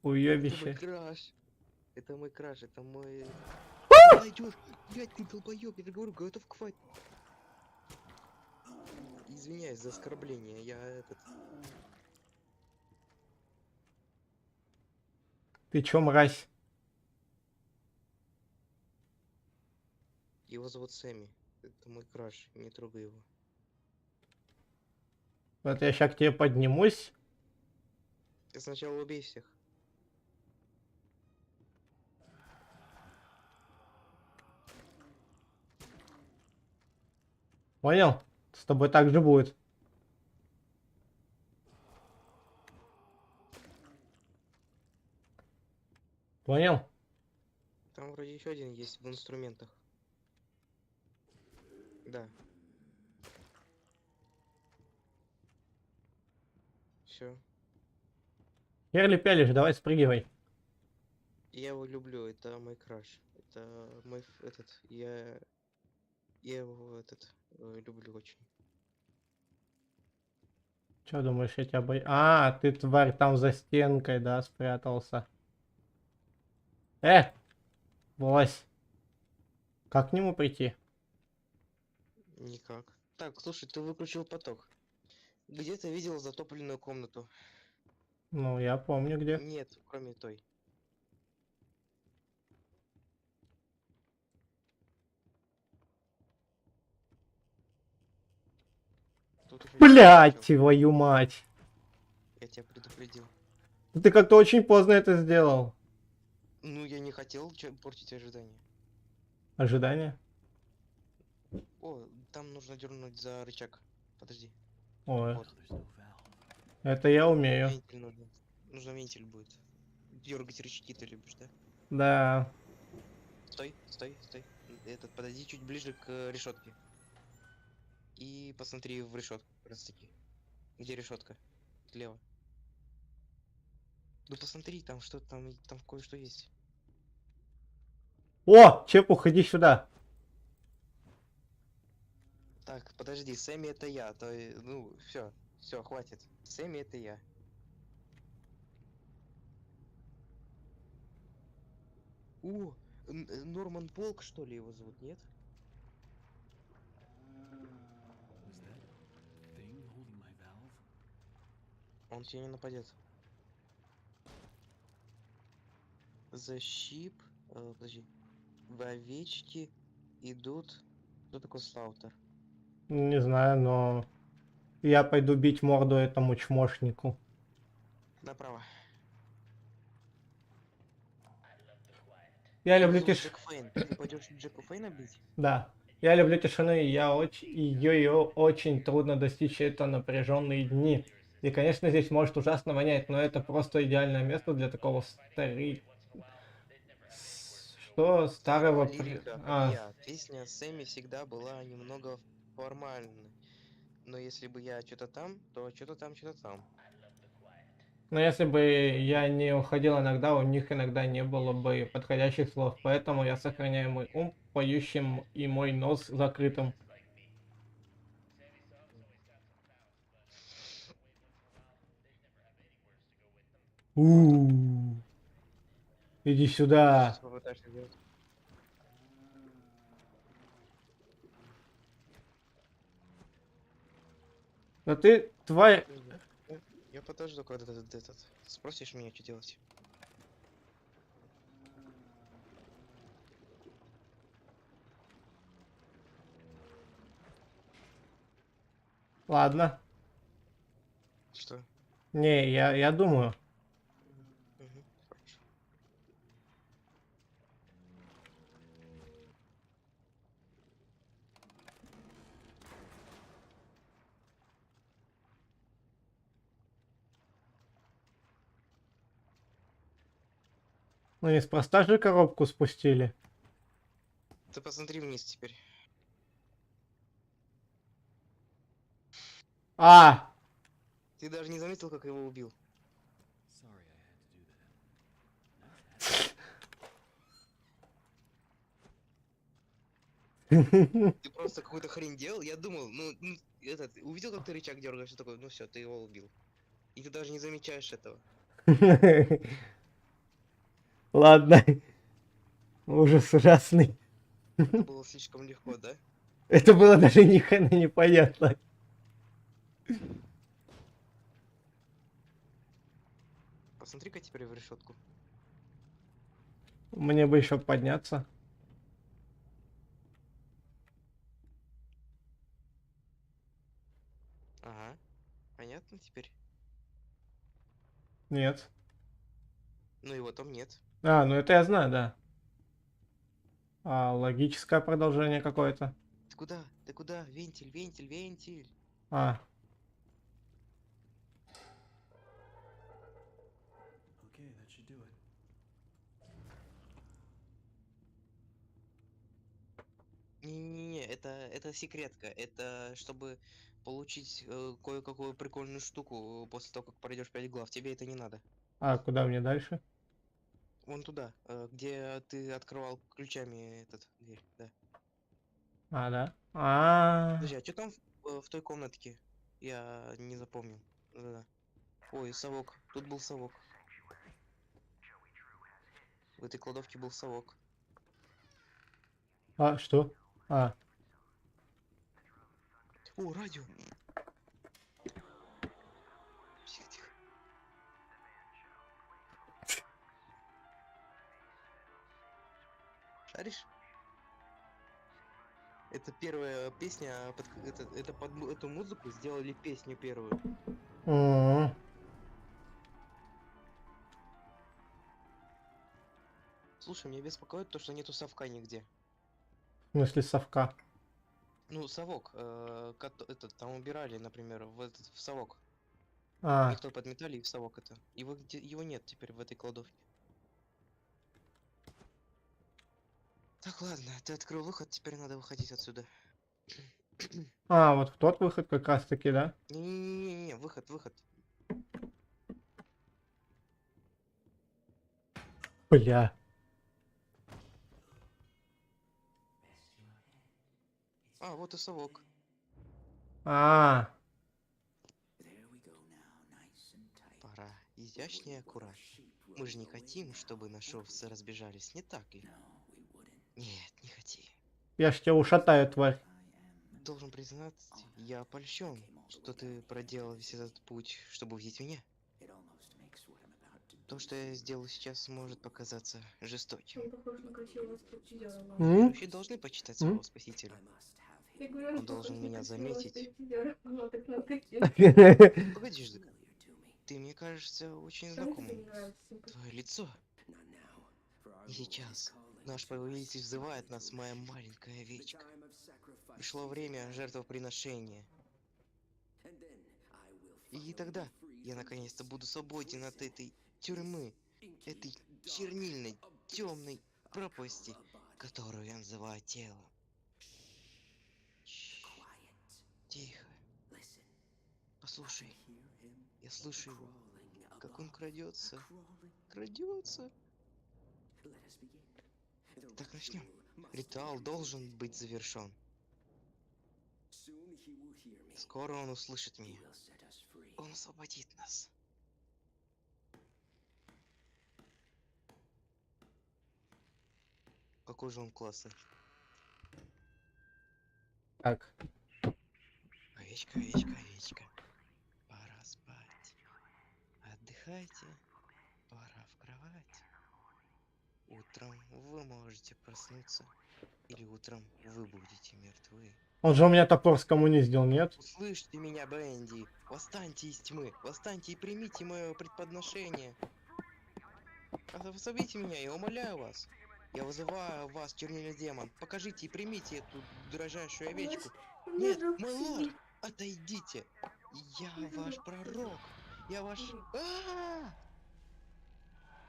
Уёбище. Это мой краш, это мой... Найдешь! Блять, ты долбоёб, я же говорю, готов к файту. Извиняюсь за оскорбление, я этот... Ты чё, мразь? Его зовут Сэмми. Это мой краш, не трогай его. Вот я ща к тебе поднимусь. Ты сначала убей всех. Понял? С тобой так же будет. Понял? Там вроде еще один есть в инструментах. Да. Все. Херли пялишь, давай спрыгивай. Я его люблю, это мой краш. Это мой этот. Я его этот люблю очень. Чё думаешь, я тебя боюсь? А, ты, тварь, там за стенкой, да, спрятался. Вылазь. Как к нему прийти? Никак. Так, слушай, ты выключил поток. Где ты видел затопленную комнату? Ну, я помню где. Нет, кроме той. Блять, твою мать. Я тебя предупредил. Ты как-то очень поздно это сделал. Ну, я не хотел портить ожидания. Ожидание? О, там нужно дернуть за рычаг. Подожди. Ой. Вот. Это я умею. Вентиль нужно. Нужно вентиль будет. Дергать рычаги ты любишь, да? Да. Стой. Этот, подойди чуть ближе к решетке. И посмотри в решетку, как раз таки. Где решетка? Слева. Ну посмотри, там что там кое-что есть. О, Чепух, иди сюда. Так, подожди, Сэмми это я, ну, все, хватит. Сэмми это я. О, Норман Полк, что ли, его зовут, нет? Он тебя не нападет. The sheep, подожди. В овечки идут. Кто такой Слаутер? Не знаю, но я пойду бить морду этому чмошнику. Направо. Я люблю тишину. Ты пойдешь Джеку Фейна бить? Да. Я люблю тишину, и ее очень трудно достичь, это напряженные дни. И, конечно, здесь может ужасно вонять, но это просто идеальное место для такого Что? Старого... Песня Сэмми всегда была немного формальной. Но если бы я что-то там, то что-то там. Но если бы я не уходил иногда, у них иногда не было бы подходящих слов. Поэтому я сохраняю мой ум поющим и мой нос закрытым. Иди сюда. Да ты, тварь... Я подожду, когда ты спросишь меня, что делать. Ладно. Что? Не, я думаю. Хорошо. Ну, неспроста же коробку спустили. Ты посмотри вниз теперь. Ты даже не заметил, как его убил. Ты просто какую-то хрень делал, я думал, увидел, как ты рычаг дергаешь, и такой, ну все, ты его убил. И ты даже не замечаешь этого. Ладно. Ужас ужасный. Это было слишком легко, да? Это было даже ни хрена непонятно. Посмотри-ка теперь в решетку. Мне бы еще подняться. Ага, понятно теперь? Нет. Ну его там нет. А, ну это я знаю, да. А логическое продолжение какое-то. Ты куда? Ты куда? Вентиль, вентиль, вентиль. А, Okay, that should do it. Не-не-не, это секретка. Это чтобы получить кое-какую прикольную штуку после того, как пройдешь 5 глав. Тебе это не надо. а куда мне дальше? Вон туда, где ты открывал ключами этот дверь, да. А, да. А, Подожди, а что там в той комнатке? Я не запомнил. Да. Ой, совок. Тут был совок. В этой кладовке был совок. а что? А, О, радио. Тихо, тихо. Шаришь? Это первая песня, это под эту музыку сделали песню первую. м, Слушай, меня беспокоит то, что нету совка нигде. в смысле совка. Ну, совок, там убирали, например, в совок. А, Никто подметали и в совок это. Его нет теперь в этой кладовке. Так, ладно, ты открыл выход, теперь надо выходить отсюда. а, вот в тот выход как раз таки, да? Не-не-не, выход. Бля. А, вот и совок. А, Пора. Изящнее и аккуратно. Мы же не хотим, чтобы наши овцы разбежались, не так ли? Нет, не хотим. я ж тебя ушатаю, тварь. Должен признаться, я польщен, что ты проделал весь этот путь, чтобы увидеть меня. То, что я сделал сейчас, может показаться жестоким. Он похож на красивого стриптизера. Верующие должны почитать своего М? спасителя. Я говорю, он Он должен похож на меня красивого заметить. стриптизера. Она так накатила. Погоди, Ждык. Ты, мне кажется, очень Что тебе знакомым. не нравится? Твое лицо. И сейчас наш повелитель взывает нас, моя маленькая овечка. Пришло время жертвоприношения. И тогда я наконец-то буду свободен от этой тюрьмы, этой чернильной, темной пропасти, которую я называю телом. Тихо. Послушай, я слышу его, как он крадется. Крадется. Так начнем. Ритуал должен быть завершен. Скоро он услышит меня. Он освободит нас. Какой же он классный. Так. Овечка, овечка, овечка. Пора спать. Отдыхайте. Пора в кровать. Утром вы можете проснуться. Или утром вы будете мертвы. Он же у меня топор скоммуниздил, нет? Услышьте меня, Бенди. Восстаньте из тьмы. Восстаньте и примите мое предподношение. Освободите меня, я умоляю вас. Я вызываю вас, чернильный демон. Покажите и примите эту дрожащую овечку. Нет, мой лорд, отойдите. Я ваш пророк. Я ваш...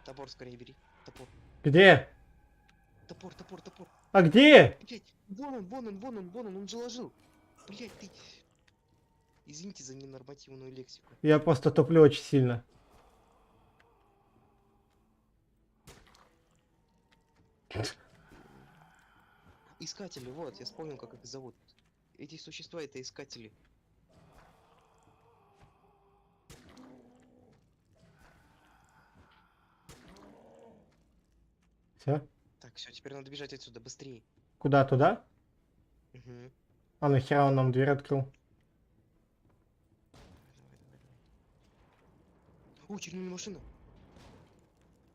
Топор скорее бери. Топор. Где? Топор. А где? Блять, вон он же ложил. Блять, ты... Извините за ненормативную лексику. Я просто туплю очень сильно. Искатели, вот, я вспомнил, как их зовут. Эти существа это искатели. Все? Так, все, теперь надо бежать отсюда, быстрее. Куда, туда? Угу. А нахера он нам дверь открыл? О, черная машина.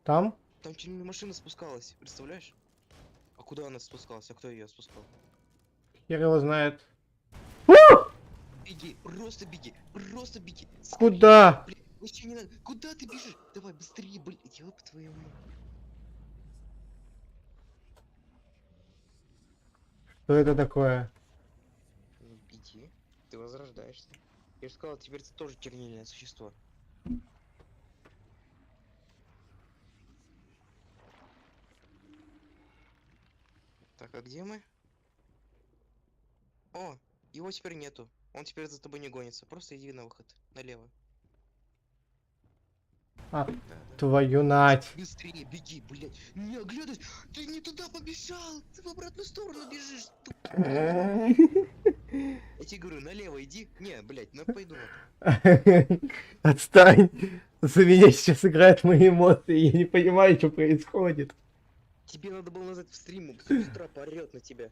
Там? Там черная машина спускалась, представляешь? А куда она спускалась? А кто ее спускал? Хер его знает. Беги, просто беги, просто беги. Куда? Блин, вообще не надо. Куда ты бежишь? Давай быстрее, блин, ёб твою мать. Что это такое? Ну, иди, ты возрождаешься. Я же сказал, теперь ты тоже чернильное существо. Так, а где мы? О, его теперь нету. Он теперь за тобой не гонится. Просто иди на выход, налево. А, Да. твою нать. Быстрее беги, блядь. Не оглядывайся. Ты не туда побежал. Ты в обратную сторону бежишь. Я тебе говорю, налево иди. Не, блядь, пойду. Отстань. За меня сейчас играют мои эмоции. Я не понимаю, что происходит. Тебе надо было назад в стриму. С утра поорёт на тебя.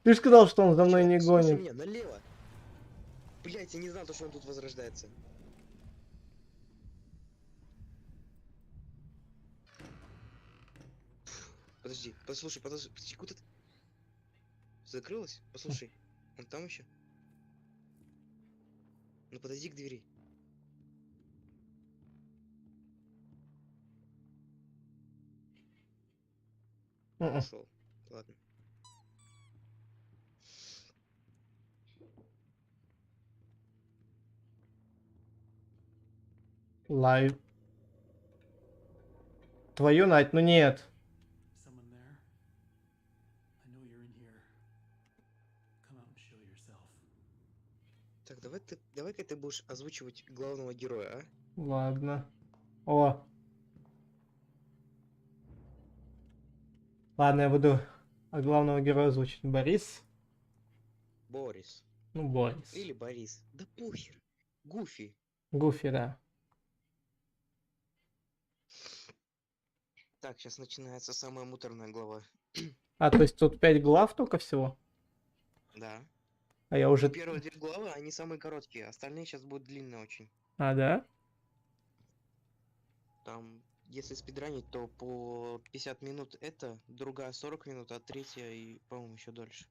Ты же сказал, что он за мной не Слушай гонит. меня, налево. Блядь, я не знал, что он тут возрождается. Подожди, подожди, куда ты? Закрылась? Послушай, он там еще? Ну подойди к двери. Ушел. Ладно. Лайв. Твою нать, ну нет. Someone there? I know you're in here. Come out and show yourself. Так, давай-ка ты будешь озвучивать главного героя, а? Ладно. О. Ладно, я буду главного героя озвучить. Борис. Борис. Ну, Борис. Или Борис. Да похер. Гуфи. Гуфи, да. Так, сейчас начинается самая муторная глава. А, то есть тут 5 глав только всего? Да. А я уже... Первые 2 главы, они самые короткие, остальные сейчас будут длинные очень. А, да? Там, если спидранить, то по 50 минут это, другая 40 минут, а третья и, по-моему, еще дольше.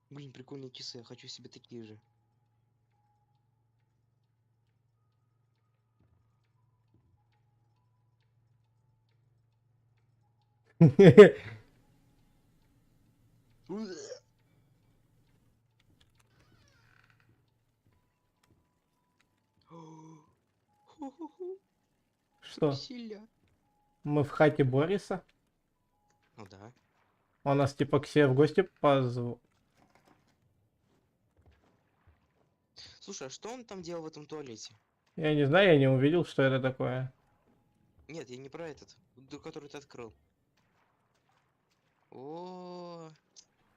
Блин, прикольные часы, я хочу себе такие же. Что? Силя. Мы в хате Бориса? Ну да. Он нас типа к себе в гости позвал. Слушай, а что он там делал в этом туалете? Я не знаю, я не увидел, что это такое. Нет, я не про этот, который ты открыл. О,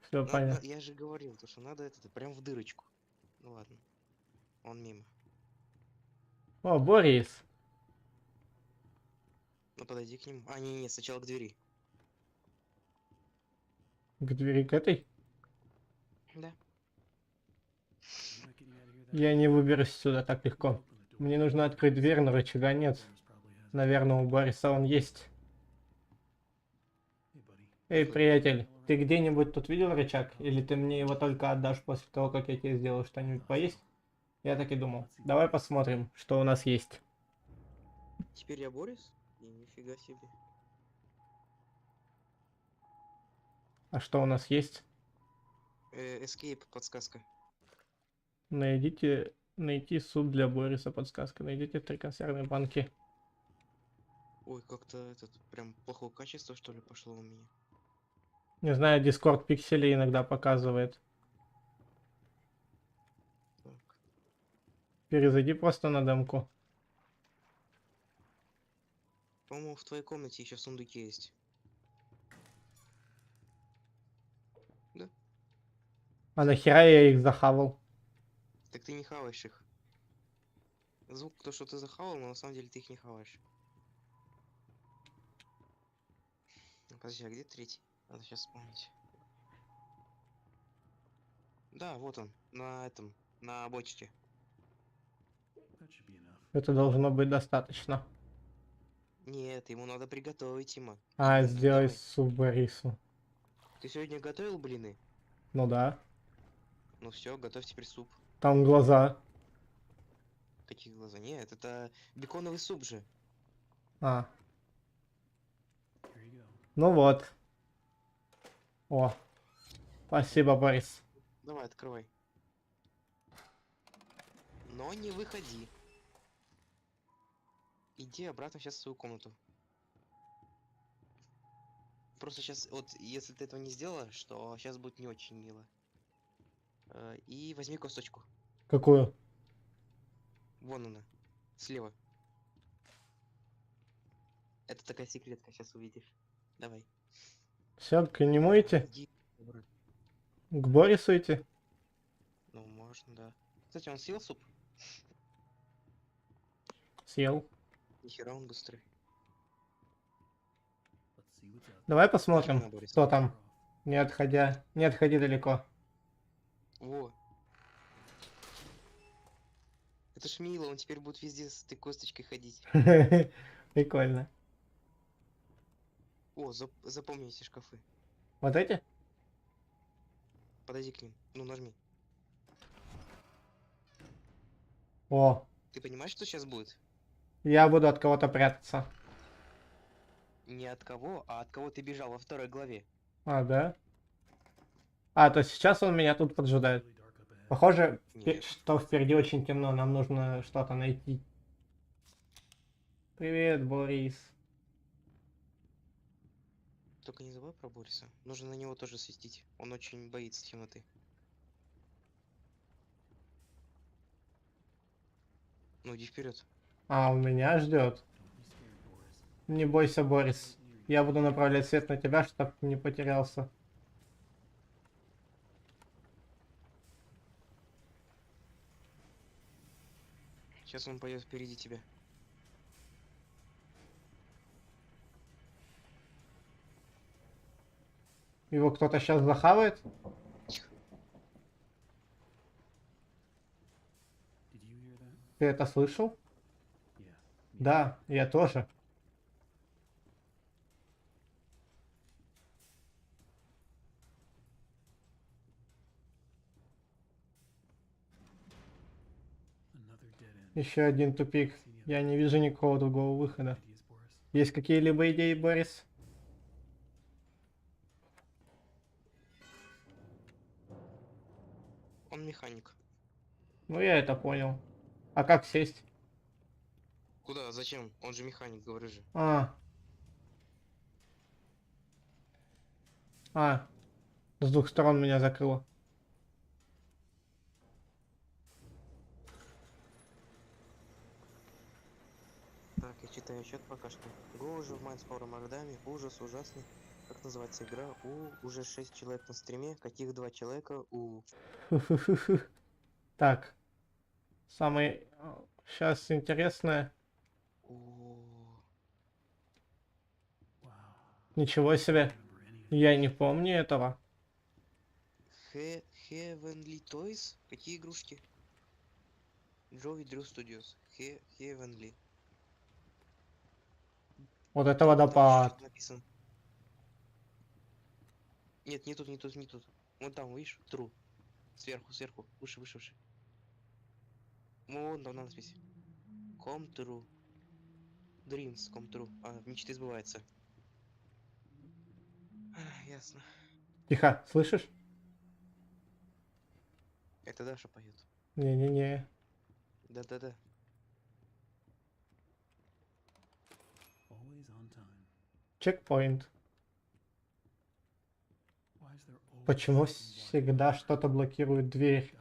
Все понятно. я же говорил, то что надо это прям в дырочку. Ну ладно, он мимо. О, Борис. Ну подойди к нему. А, не, сначала к двери. К двери к этой? Да. Я не выберусь сюда так легко. Мне нужно открыть дверь, но рычага нет. Наверное, у Бориса он есть. Эй, приятель, ты где-нибудь тут видел рычаг? Или ты мне его только отдашь после того, как я тебе сделаю что-нибудь поесть? Я так и думал. Давай посмотрим, что у нас есть. Теперь я Борис? И нифига себе. А что у нас есть? Escape, подсказка. Найти суп для Бориса, подсказка. Найдите 3 консервные банки. Ой, как-то этот, прям плохого качества, что ли, пошло у меня. Не знаю, Discord пиксели иногда показывает. Так. Перезайди просто на демку. по-моему, в твоей комнате еще сундуки есть. Да? А нахера я их захавал? Так ты не хаваешь их. Звук то, что ты захавал, но на самом деле ты их не хаваешь. Подожди, а где третий? Надо сейчас вспомнить. Да, вот он, на этом, на бочке. Это должно быть достаточно. Нет, ему надо приготовить, Тима. А, Именно, сделай давай. суп Борису. Ты сегодня готовил блины? Ну да. Ну все, готовь теперь суп. Там глаза. Какие глаза? Нет, это беконовый суп же. А. Ну вот. О. Спасибо, Борис. Давай, открывай. Но не выходи. Иди обратно сейчас в свою комнату. Просто сейчас, вот, если ты этого не сделаешь, то сейчас будет не очень мило. И возьми косточку. Какую? Вон она. Слева. Это такая секретка, сейчас увидишь. Давай. Все, к нему идти? Иди обратно. К Борису идти? Ну, можно, да. Кстати, он съел суп? Съел. Нихера он быстрый. Давай Нажми посмотрим, на Бориса. кто там. Не отходи далеко. Во. Это ж мило, он теперь будет везде с этой косточкой ходить. Прикольно. О, запомни эти шкафы. Вот эти? Подойди к ним. Ну, нажми. О, Ты понимаешь, что сейчас будет? я буду от кого-то прятаться. Не от кого, а от кого ты бежал во второй главе. А, да? А, то сейчас он меня тут поджидает. Похоже, Нет. что впереди очень темно, нам нужно что-то найти. Привет, Борис. Только не забывай про Бориса. Нужно на него тоже светить. Он очень боится темноты. Ну, иди вперед. А, у меня ждет. Не бойся, Борис. Я буду направлять свет на тебя, чтобы не потерялся. Сейчас он пойдет впереди тебя. Его кто-то сейчас захавает? Ты это слышал? Да, я тоже. Еще один тупик. Я не вижу никакого другого выхода. Есть какие-либо идеи, Борис? Он механик. Ну, я это понял. А как сесть? Куда? Зачем? Он же механик, говорю же. С двух сторон меня закрыло. Так, я читаю отчет пока что. Го уже в с Пауром Ардами. Ужас ужасный. Как называется игра? Уже 6 человек на стриме. Каких 2 человека? Так. Самое сейчас интересное. Ничего себе. Я не помню этого. Heavenly Toys? Какие игрушки? Joey Drew Studios. Heavenly. Вот это водопад. Написано. Нет, не тут, не тут, не тут. Вон там, видишь? True. Сверху, сверху. Выше, выше, выше. Вон там надпись. Come true. Dreams come true. А, мечты сбываются. Ясно. Тихо, слышишь? Это Даша поет. Не-не-не. Да-да-да. Чекпоинт. Почему всегда что-то блокирует дверь?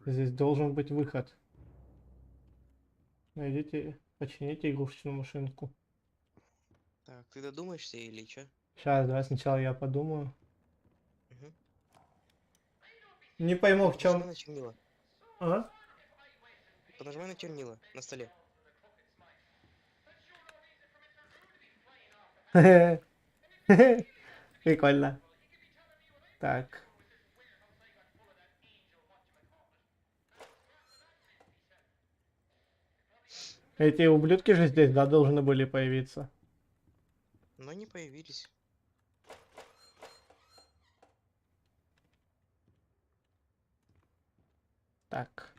Здесь должен быть выход. Найдите, почините игрушечную машинку. Так, ты додумаешься или чё? Сейчас, давай сначала я подумаю. Мгм. Не пойму, в Нажимай чем. на чернила. А? Понажимай на чернила на столе. Прикольно. Так. Эти ублюдки же здесь, да, должны были появиться. Но не появились. Так.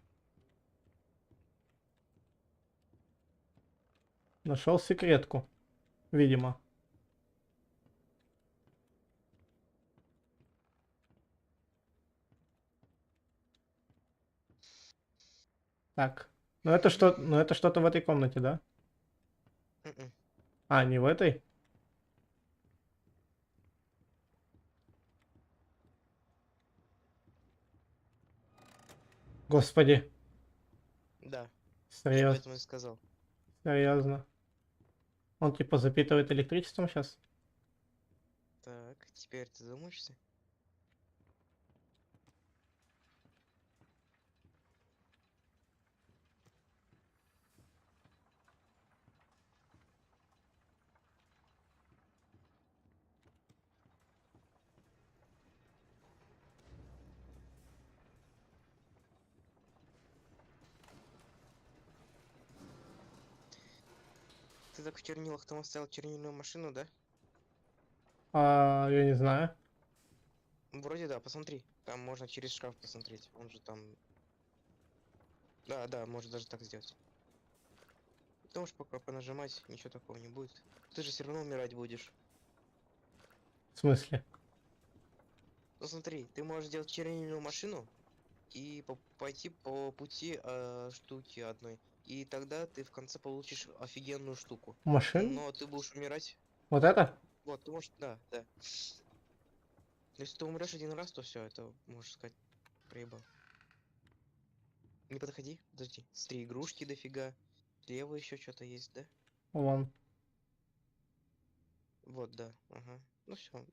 Нашел секретку. Видимо. Так. Ну это что, ну это что-то в этой комнате, да? Мгм. А, не в этой? Господи. Да. Я Серьезно. поэтому и сказал. Серьезно. Он типа запитывает электричеством сейчас? Так, теперь ты задумаешься? Ты так в чернилах там оставил чернильную машину, да? А, я не знаю. Вроде да, посмотри. Там можно через шкаф посмотреть. Он же там... Да, да, может даже так сделать. Ты можешь пока понажимать, ничего такого не будет. Ты же все равно умирать будешь. В смысле? Ну смотри, ты можешь сделать чернильную машину и пойти по пути штуки одной. И тогда ты в конце получишь офигенную штуку. Машину? Но ты будешь умирать. Вот это? Вот, ты можешь... Да, да. Если ты умрешь один раз, то все, это, можешь сказать, проебал. Не подходи, подожди. Смотри, игрушки дофига. Слева еще что-то есть, да? Вон. Вот, да, ага. Ну все,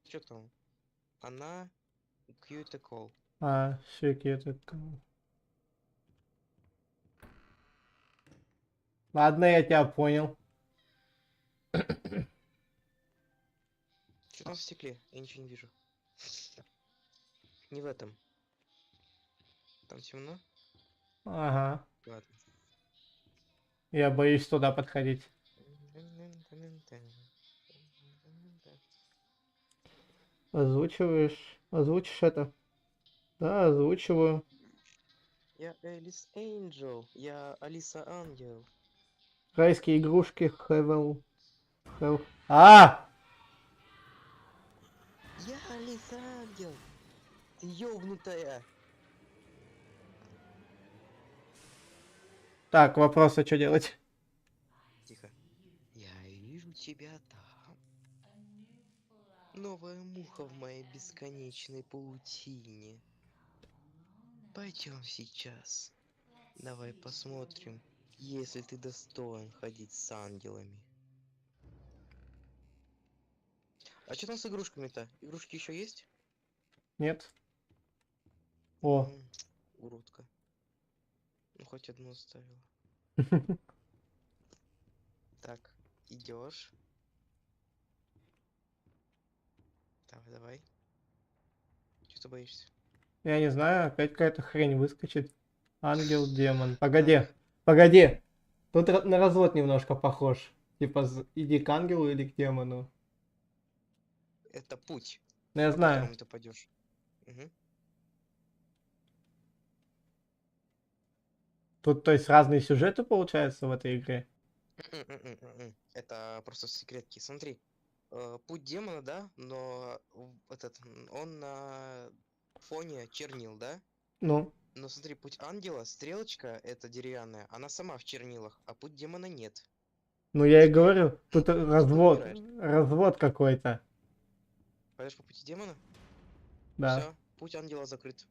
что там? Она cute call. А, щеки это... Ладно, я тебя понял. Что там в стекле? Я ничего не вижу. Не в этом. Там темно? Ага. Ладно. Я боюсь туда подходить. Озвучиваешь? Озвучишь это? Да, озвучиваю. Я Элис Энджел. Я Алиса Ангел. Райские игрушки Хевел. А! Я Алиса Ангел. Ты ёбнутая. Так, вопрос, а что делать? Тихо. Я вижу тебя там. Новая муха в моей бесконечной паутине. Пойдем сейчас. Давай посмотрим, если ты достоин ходить с ангелами. А что там с игрушками-то? Игрушки еще есть? Нет. О. Уродка. Ну хоть одну оставила. Так, идешь. Давай, давай. Что ты боишься? Я не знаю, опять какая-то хрень выскочит. Ангел, демон. Погоди, погоди. Тут на развод немножко похож. Типа, иди к ангелу или к демону. Это путь. Ну, я по знаю. которому ты пойдешь. Угу. Тут, то есть, разные сюжеты, получается, в этой игре? Это просто секретки. Смотри, путь демона, да, но этот, он на фоне чернил, да? Ну. Но смотри, путь ангела, стрелочка, это деревянная, она сама в чернилах, а путь демона нет. Ну, я и говорю, тут развод, выбираешь? развод какой-то. Пойдешь по пути демона? Да. Все, путь ангела закрыт.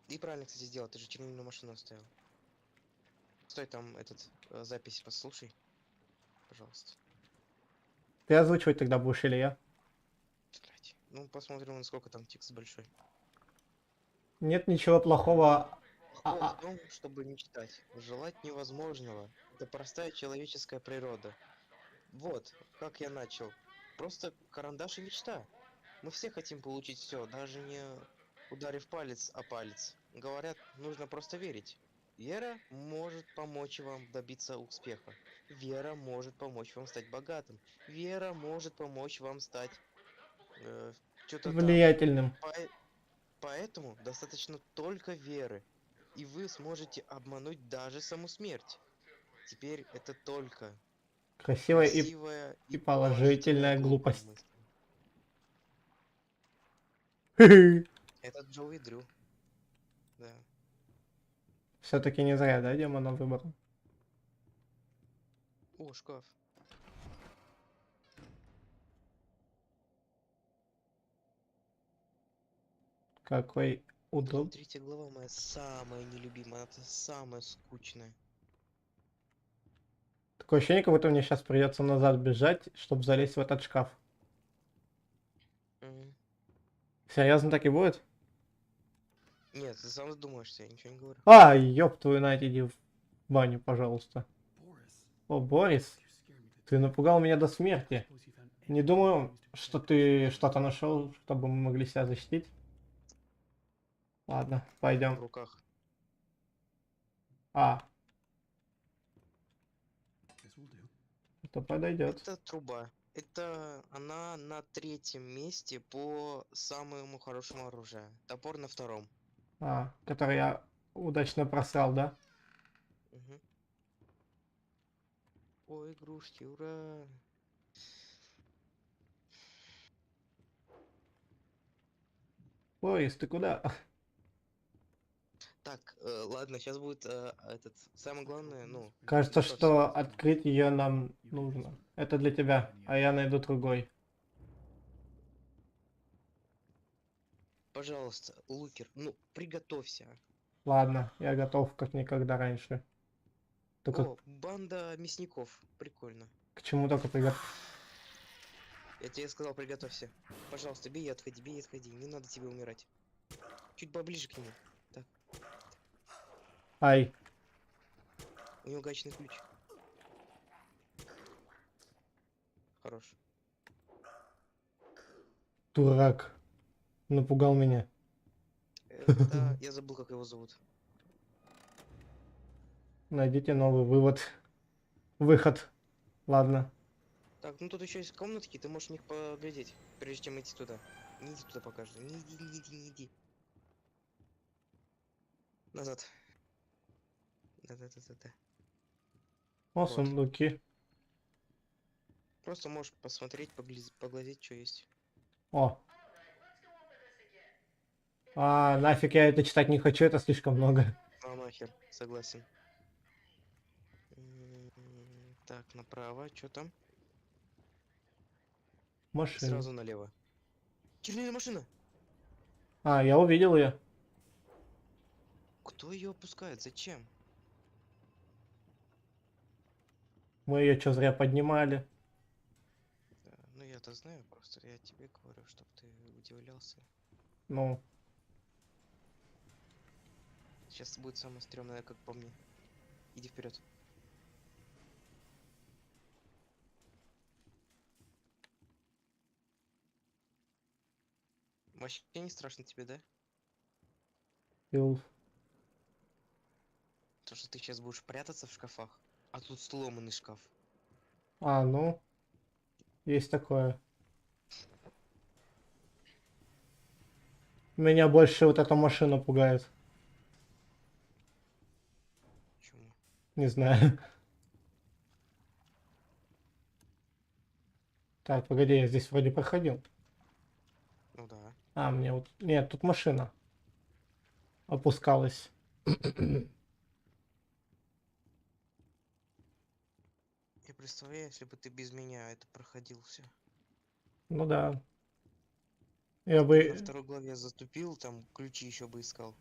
И правильно, кстати, сделал, ты же чернильную машину оставил. Стой, там запись послушай, пожалуйста. Ты озвучивать тогда будешь или я? Блядь. Ну, посмотрим, насколько там текст большой. Нет ничего плохого. Плохого в том, чтобы мечтать. Желать невозможного. Это простая человеческая природа. Вот, как я начал. Просто карандаш и мечта. Мы все хотим получить все, даже не ударив палец о палец. Говорят, нужно просто верить. Вера может помочь вам добиться успеха. Вера может помочь вам стать богатым. Вера может помочь вам стать что-то там. Влиятельным. Поэтому достаточно только веры, и вы сможете обмануть даже саму смерть. Теперь это только Красивая красивая и положительная глупость. мысль. Это Джоуи Дрю. Да. Все-таки не зря, да, демона выбрал? О, шкаф. Какой удобный. Третья глава моя самая нелюбимая, это самая скучная. Такое ощущение, как будто мне сейчас придется назад бежать, чтобы залезть в этот шкаф. Серьезно так и будет? Нет, ты сам задумаешься, я ничего не говорю. А, ёб твою мать, иди в баню, пожалуйста. О, Борис, ты напугал меня до смерти. Не думаю, что ты что-то нашел, чтобы мы могли себя защитить. Ладно, В пойдем. руках. А. Это подойдет. Это труба. Это она на 3-м месте по самому хорошему оружию. Топор на 2-м. А, который я удачно просрал, да? Угу. Ой, игрушки, ура! Борис, ты куда? Так, ладно, сейчас будет самое главное, ну... Кажется, вопрос. что открыть ее нам нужно. Это для тебя, а я найду другой. Пожалуйста, Лукер, ну, приготовься. Ладно, я готов как никогда раньше. Только О, банда мясников, прикольно. к чему только приготовь. Я тебе сказал, приготовься. Пожалуйста, бей и отходи, не надо тебе умирать. Чуть поближе к нему. Так, Ай, у него гаечный ключ. Хорош. дурак. Напугал меня. Это... Я забыл, как его зовут. Найдите новый выход. Ладно. Так, ну тут еще есть комнатки, ты можешь в них поглядеть, прежде чем идти туда. Не иди туда пока что. Не иди. Назад. Да. О, Вот. сундуки. Просто можешь посмотреть, поглазеть, что есть. О. А, нафиг я это читать не хочу, это слишком много. А нахер, согласен. Так, направо, что там? Машина. Сразу налево. Черная машина! А, я увидел ее. Кто ее опускает? Зачем? Мы ее что, зря поднимали? Да, ну я-то знаю, просто я тебе говорю, чтобы ты удивлялся. Ну, Сейчас будет самое стрёмное, как по мне. Иди вперед. Вообще не страшно тебе, да? Фил. То, что ты сейчас будешь прятаться в шкафах, а тут сломанный шкаф. А, ну, есть такое. Меня больше вот эта машина пугает. Почему? Не знаю. Так, погоди, я здесь вроде проходил. Ну да. А, мне вот... Нет, тут машина. Опускалась. Я представляю, если бы ты без меня это проходил все. Ну да. Я На бы... 2-й главе заступил, там ключи еще бы искал.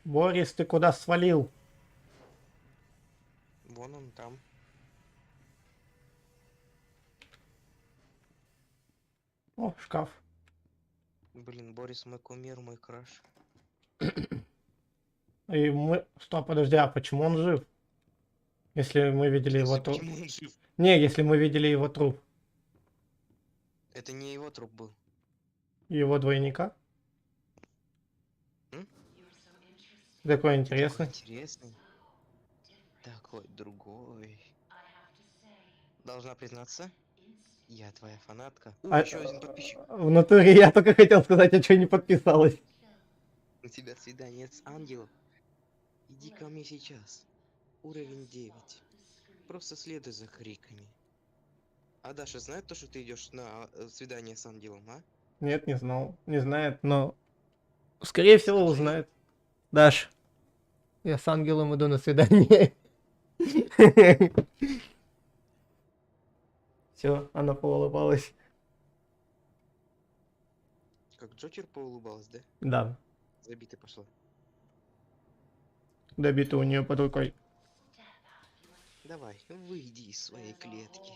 Борис, ты куда свалил? Вон он там. О, шкаф. Блин, Борис мой кумир, мой краш. И мы... Стоп, подожди, а почему он жив? Если мы видели его труп. Почему он жив? Не, если мы видели его труп. Это не его труп был. Его двойника? М? Такой интересный. Такой интересный. Такой другой. Должна признаться, я твоя фанатка. О, еще один подписчик. В натуре я только хотел сказать, а что не подписалась. У тебя свидание с ангелом. Иди ко мне сейчас. Уровень 9. Просто следуй за криками. А Даша знает то, что ты идешь на свидание с ангелом, а? Нет, не знал. Не знает, но... Скорее всего, узнает. Даш, я с ангелом иду на свидание. Все, она поулыбалась. Как Джокер поулыбалась, да? Да, Забитой пошла. добита у нее под рукой. Давай, выйди из своей клетки.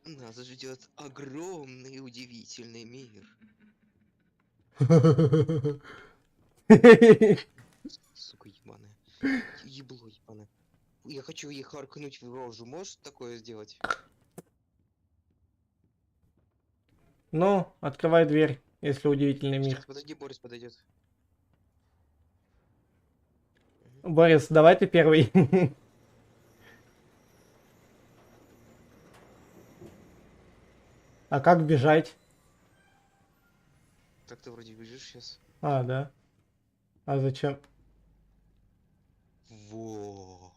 Нас ждет огромный и удивительный мир. Сука ебаная. Ебло ебаное. Я хочу ей харкнуть в рожу. Можешь такое сделать? Ну, открывай дверь, если удивительный мир. Сейчас, подожди, Борис подойдет. Борис, давай ты первый. А как бежать? Так ты вроде бежишь сейчас. А, да. А зачем? Во.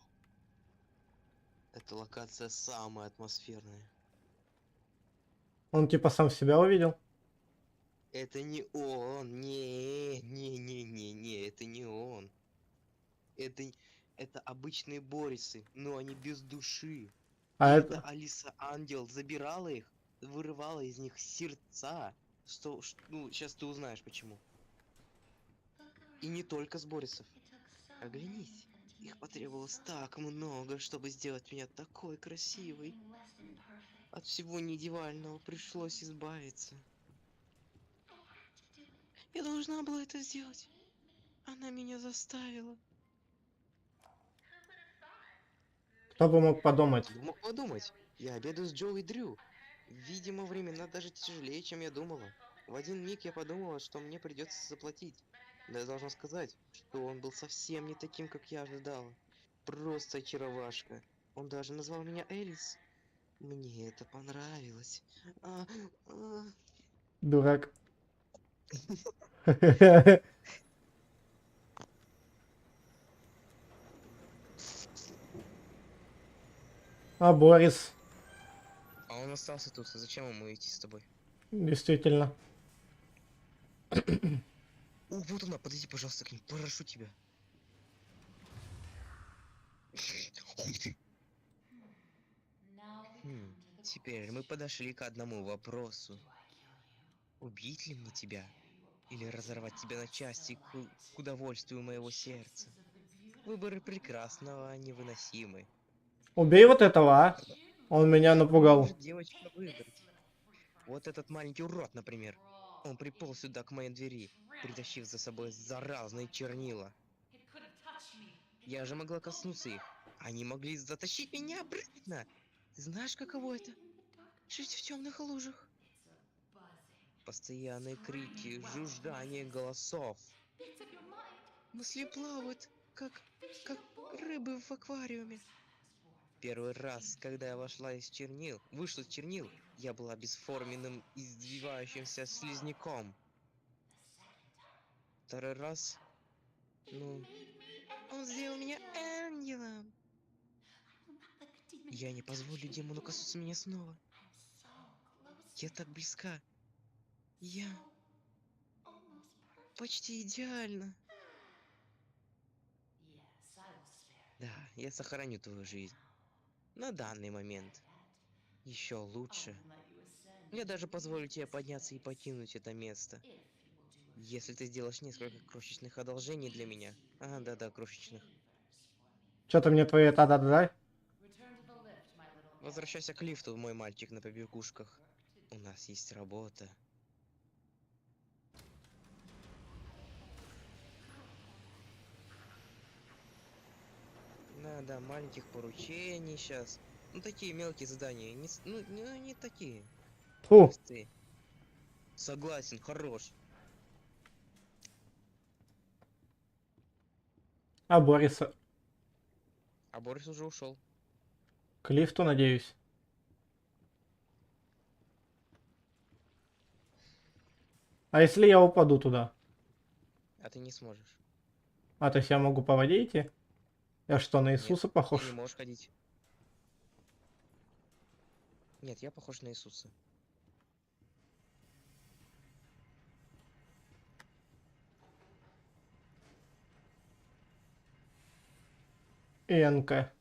Эта локация самая атмосферная. Он типа сам себя увидел? Это не он. Не, это не он. Это обычные Борисы, но они без души. А Это это... Алиса Ангел забирала их, вырывала из них сердца. Ну, сейчас ты узнаешь почему. И не только с Борисов. Оглянись. Их потребовалось так много, чтобы сделать меня такой красивой. От всего неидеального пришлось избавиться. Я должна была это сделать. Она меня заставила. Кто бы мог подумать? Кто мог подумать? Я обедаю с Джо и Дрю. Видимо, времена даже тяжелее, чем я думала. В один миг я подумала, что мне придется заплатить. Но я должна сказать, что он был совсем не таким, как я ожидала. Просто очаровашка. Он даже назвал меня Элис. Мне это понравилось. Дурак. А Борис? А он остался тут. Зачем ему идти с тобой? Действительно. О, вот она, подойди, пожалуйста, к ним, прошу тебя. Теперь мы подошли к одному вопросу. Убить ли мне тебя? Или разорвать тебя на части к удовольствию моего сердца? Выборы прекрасного невыносимы. Убей вот этого, а? Он меня напугал. Может девочка выбрать. Вот этот маленький урод, например. Он приполз сюда к моей двери, притащив за собой заразные чернила. Я же могла коснуться их. Они могли затащить меня обратно. Ты знаешь, каково это? Жить в темных лужах. Постоянные крики, жужжание голосов. Мысли плавают, как рыбы в аквариуме. Первый раз, когда я вышла из чернил, я была бесформенным, издевающимся слизняком. Второй раз, ну, он сделал меня ангелом. Я не позволю демону коснуться меня снова. Я так близка. Я почти идеально. Да, я сохраню твою жизнь. На данный момент. Еще лучше. Я даже позволю тебе подняться и покинуть это место. Если ты сделаешь несколько крошечных одолжений для меня... Ага, да-да, крошечных. Что-то мне твои та-да-да. Возвращайся к лифту, мой мальчик на побегушках. У нас есть работа. Да, маленьких поручений сейчас. Ну, такие мелкие задания. Не такие. Фу. Простые. Согласен, хорош. А Бориса? А Борис уже ушел. К лифту, надеюсь. А если я упаду туда? А ты не сможешь. А, то есть я могу по воде идти? Я что, на Нет, Иисуса ты похож? не можешь ходить. Нет, я похож на Иисуса. ИНК.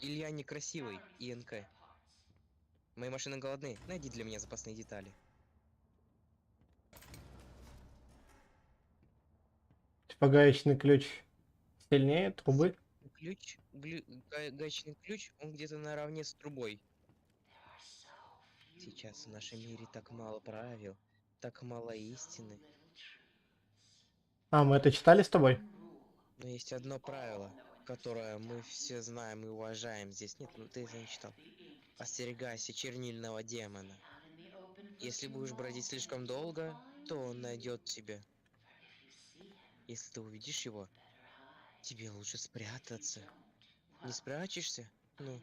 Илья некрасивый, ИНК. Мои машины голодны. Найди для меня запасные детали. Типа гаечный ключ сильнее трубы? Гаечный ключ, он где-то наравне с трубой. Сейчас в нашем мире так мало правил, так мало истины. А, мы это читали с тобой? Но есть одно правило, которое мы все знаем и уважаем здесь. Нет, ну ты это не читал. Остерегайся чернильного демона. Если будешь бродить слишком долго, то он найдет тебя. Если ты увидишь его, тебе лучше спрятаться. Не спрячешься? Ну,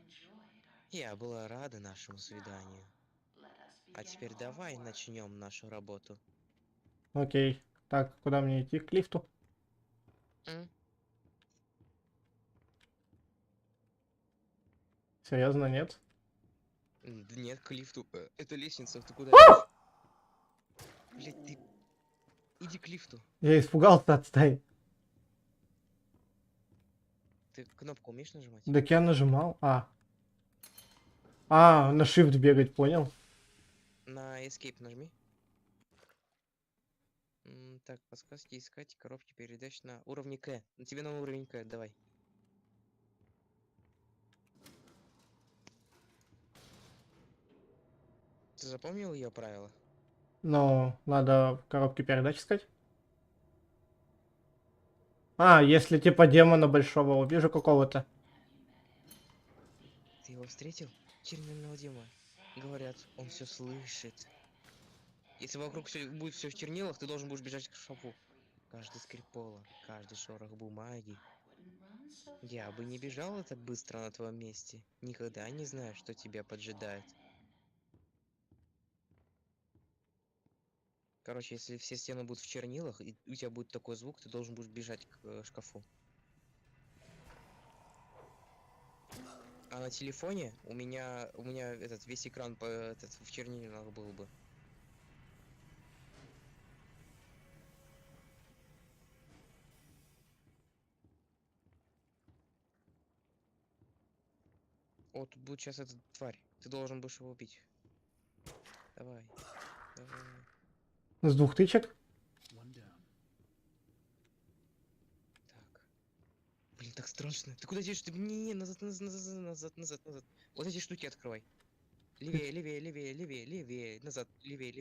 я была рада нашему свиданию. А теперь давай начнем нашу работу. Окей. Так, куда мне идти? К лифту? Серьезно, нет? Нет, к лифту. Это лестница, ты куда идешь? Блять, ты... Иди к лифту. Я испугался, отстань. Ты кнопку умеешь нажимать? Так я нажимал. А, на shift бегать, понял? На escape нажми. Так, подсказки искать, коробки передач на уровне К. На тебе на уровень К, давай. Ты запомнил ее правила? Но надо в коробке передач искать. А, если типа демона большого увижу какого-то. Ты его встретил? Чернильного демона. Говорят, он все слышит. Если вокруг будет все в чернилах, ты должен будешь бежать к шкафу. Каждый скрип пола, каждый шорох бумаги. Я бы не бежала так быстро на твоем месте. Никогда не знаю, что тебя поджидает. Короче, если все стены будут в чернилах, и у тебя будет такой звук, ты должен будешь бежать к шкафу. А на телефоне у меня этот весь экран в чернилах был бы. О, тут будет сейчас эта тварь. Ты должен будешь его убить. Давай. С 2 тычек? Так. Блин, так страшно. Ты куда идешь? Ты не, назад. Вот эти штуки открывай. Левее, левее. Назад. Левее.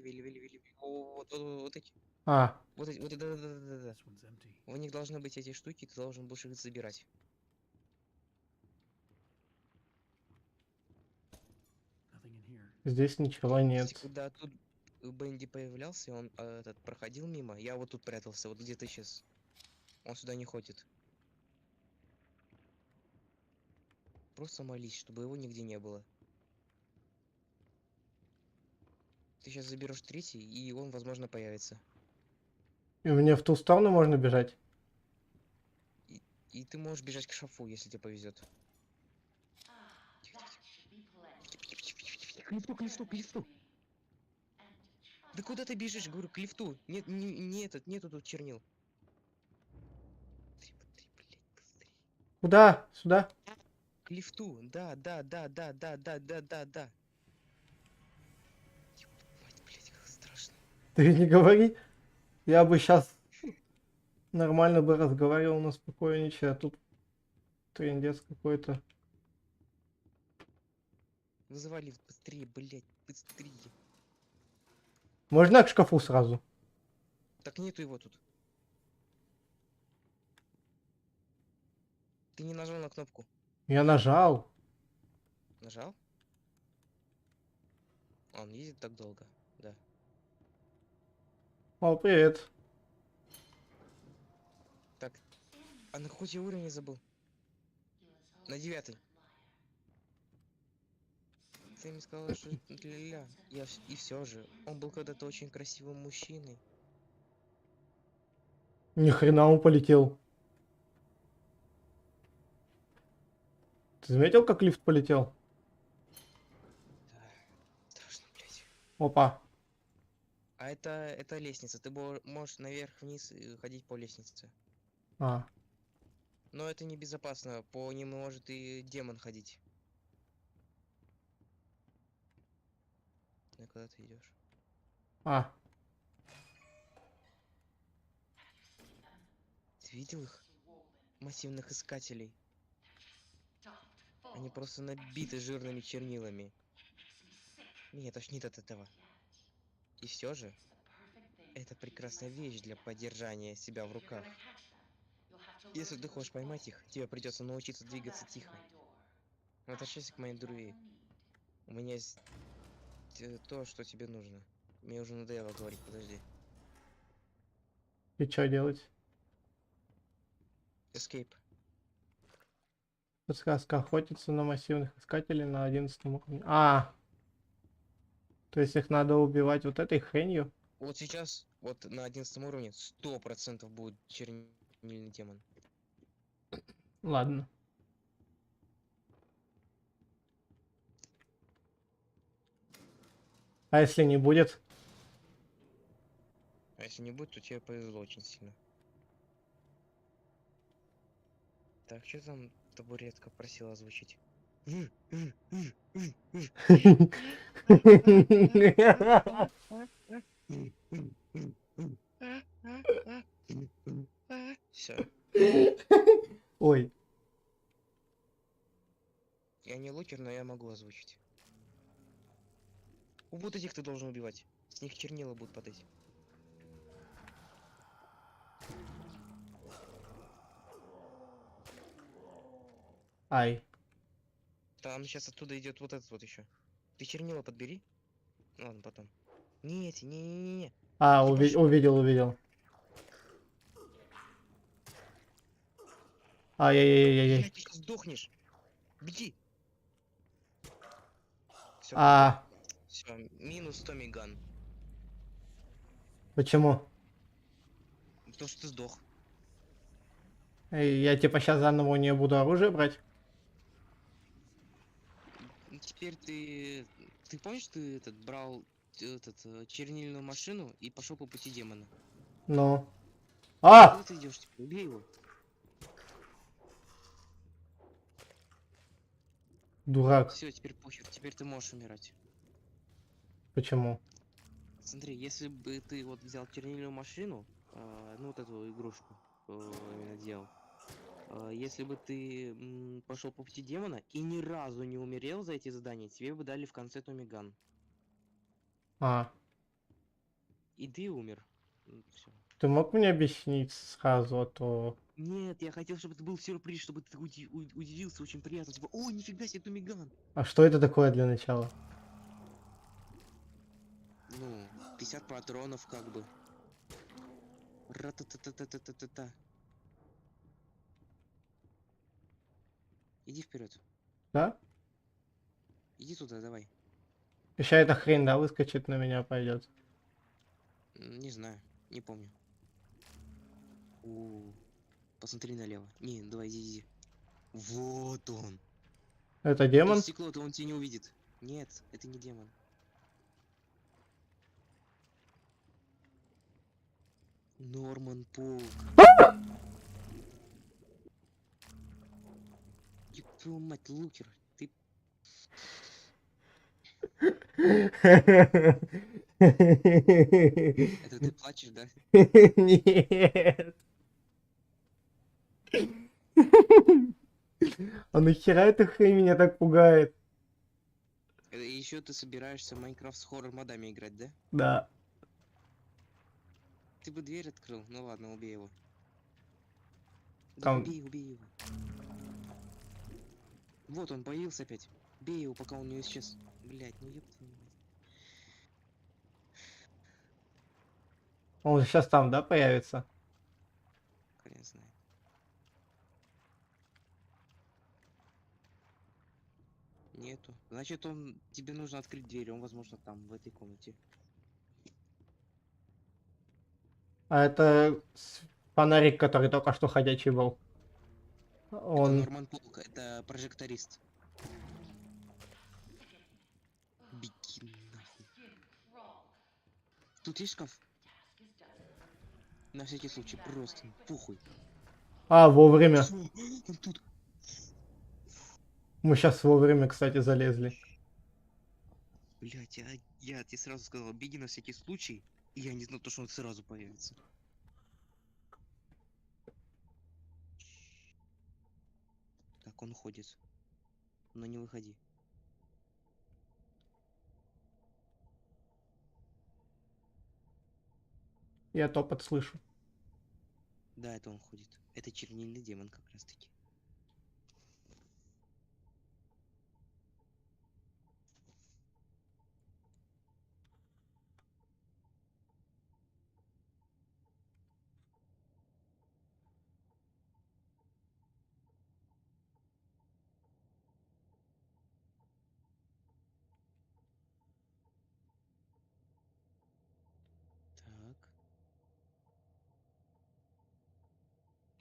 Вот эти. Вот эти, да. У них должны быть эти штуки, ты должен будешь их забирать. Здесь ничего нет. Когда тут Бенди появлялся, он проходил мимо, я вот тут прятался, вот где ты сейчас. Он сюда не ходит. Просто молись, чтобы его нигде не было. Ты сейчас заберешь третий, и он, возможно, появится. И мне в ту сторону можно бежать? И ты можешь бежать к шкафу, если тебе повезет. К лифту. Да куда ты бежишь? Говорю, к лифту. Нету тут чернил. Блядь, быстрее. Куда? Сюда? К лифту. Да. Ебать, блядь, как страшно. Ты не говори. Я бы сейчас нормально бы разговаривал, но спокойничай, а тут трындец какой-то. Вызывай лифт быстрее, блядь, быстрее. Можно к шкафу сразу? Так нету его тут. Ты не нажал на кнопку. Я нажал. Нажал? Он едет так долго, да. О, привет. Так, а на какой я уровень я забыл? На 9. Ты мне сказала, что ля-ля. И все же, он был когда-то очень красивым мужчиной. Ни хрена он полетел. Ты заметил, как лифт полетел? Страшно, блядь. Опа. А это лестница. Ты можешь наверх-вниз ходить по лестнице. А. Но это небезопасно. По ним может и демон ходить. А куда ты идешь? А. Ты видел их? Массивных искателей. Они просто набиты жирными чернилами. Меня тошнит от этого. И все же, это прекрасная вещь для поддержания себя в руках. Если ты хочешь поймать их, тебе придется научиться двигаться тихо. Возвращайся к моей друге. У меня есть то, что тебе нужно. Мне уже надоело говорить, подожди. И что делать? Escape. Подсказка: охотиться на массивных искателей на 11 уровне. А. То есть их надо убивать вот этой хренью? Вот сейчас, вот на 11 уровне 100% будет чернильный демон. Ладно. А если не будет? А если не будет, то тебе повезло очень сильно. Так, что там табуретка просила озвучить? Все. Ой. Я не лукер, но я могу озвучить. Вот этих ты должен убивать. С них чернила будут падать. Ай. Там сейчас оттуда идет вот этот вот еще. Ты чернила подбери. Ну ладно, потом. Нет, не. А, увидел. Ай-яй-яй-яй-яй. Ты сейчас сдохнешь. Беги. Все, А. все, минус 100 миган. Почему? Потому что ты сдох. Я типа сейчас заново у нее буду оружие брать? Теперь ты помнишь, ты брал чернильную машину и пошел по пути демона? Ну. А! Куда ты идешь? Теперь? Убей его. Дурак. Все, теперь похер, теперь ты можешь умирать. Почему? Смотри, если бы ты вот взял чернильную машину, ну вот эту игрушку именно делал, если бы ты пошел по пути демона и ни разу не умерел за эти задания, тебе бы дали в конце Томиган. А. И ты умер. Все. Ты мог мне объяснить сразу, а то... Нет, я хотел, чтобы это был сюрприз, чтобы ты удивился очень приятно. Типа, о, нифига себе, Томиган. А что это такое для начала? Ну, 50 патронов как бы. Ра-та-та-та-та-та-та-та. Иди вперед. Да? Иди туда, давай. Еще эта хрень, да, выскочит на меня, пойдет. Не знаю, не помню. Посмотри налево. Не, давай, иди. Вот он. Это демон? Стекло-то он тебя не увидит. Нет, это не демон. Норман Паук. твою мать, Лукер, ты... Это ты плачешь, да? Нет. А нахера эта хрень меня так пугает? Еще ты собираешься в Майнкрафт с хоррор-модами играть, да? Да. Ты бы дверь открыл. Ну ладно, убей его. Да Там- убей его. Вот он появился опять. Бей его, пока он не исчез. Блять, ну ёпта. Он сейчас там, да, появится? Хрен знает. Нету. Значит, тебе нужно открыть дверь, он, возможно, там, в этой комнате. А это фонарик, который только что ходячий был. Это Он... Норман Полк, это прожекторист. Беги нахуй. Тут есть шкаф? На всякий случай, просто похуй. А, вовремя. Всё, он тут. Мы сейчас вовремя, кстати, залезли. Блять, я тебе сразу сказал, беги на всякий случай, и я не знал, то, что он сразу появится. Так, он уходит. Но не выходи. Я топот слышу. Да, это он ходит. Это чернильный демон как раз таки. Так.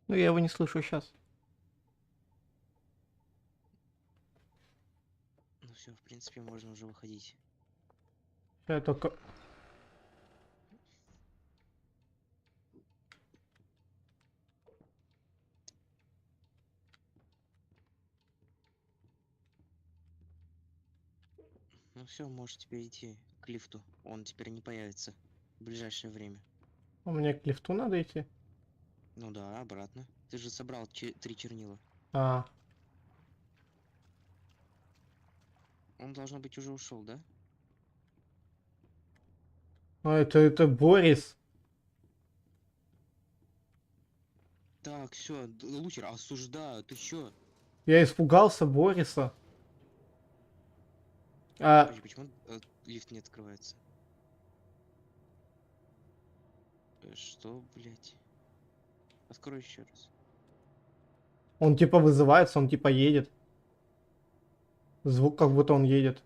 Ну, я его не слышу сейчас. Ну все, в принципе, можно уже выходить. Я только... Ну все, можешь теперь идти к лифту. Он теперь не появится в ближайшее время. У меня к лифту надо идти? Ну да, обратно. Ты же собрал 3 чернила. А, Он, должно быть, уже ушел, да? это Борис. Так, все, Лучер, осуждаю, ты чё? Я испугался Бориса. А, Подожди, почему лифт не открывается? Что, блять? Открой еще раз. он типа вызывается, он типа едет. Звук, как будто он едет.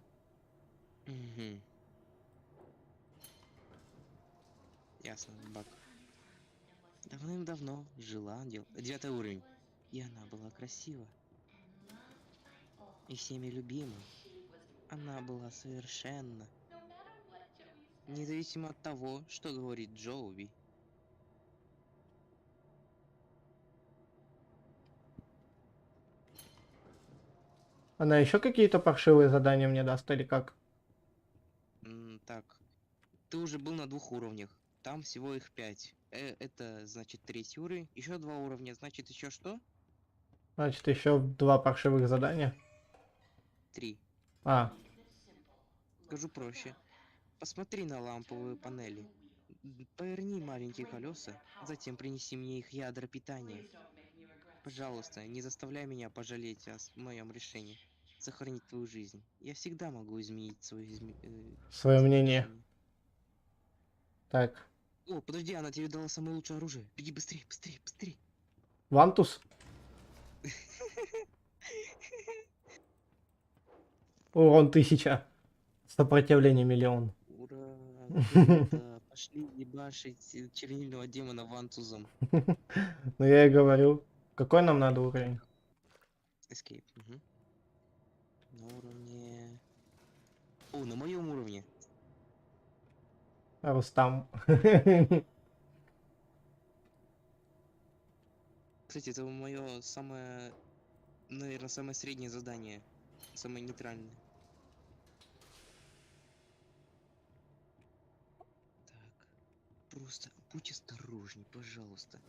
Угу. Ясно, баг. Давным-давно жил ангел. 9 уровень. И она была красива. И всеми любима. Она была совершенна. Независимо от того, что говорит Джоуи. Она еще какие-то паршивые задания мне даст или как? Так. Ты уже был на 2 уровнях. Там всего их 5. Это значит 3-й уровень. Еще 2 уровня. Значит еще что? Значит, еще 2 паршивых задания. 3. А, Скажу проще. Посмотри на ламповые панели. Поверни маленькие колеса, затем принеси мне их ядра питания. Пожалуйста, не заставляй меня пожалеть о моем решении. Сохранить твою жизнь. Я всегда могу изменить свое мнение. Так. О, подожди, она тебе дала самое лучшее оружие. Беги быстрее, быстрее, быстрее. Вантус? Урон 1000. Сопротивление 1 000 000. Ура! Круто. Пошли ебашить чернильного демона вантузом. Ну я и говорю. Какой нам надо уровень? Escape. Угу. На уровне... О, на моем уровне. Рустам. Кстати, это мое самое наверное, самое среднее задание. Самое нейтральное. Так. Просто будь осторожней, пожалуйста.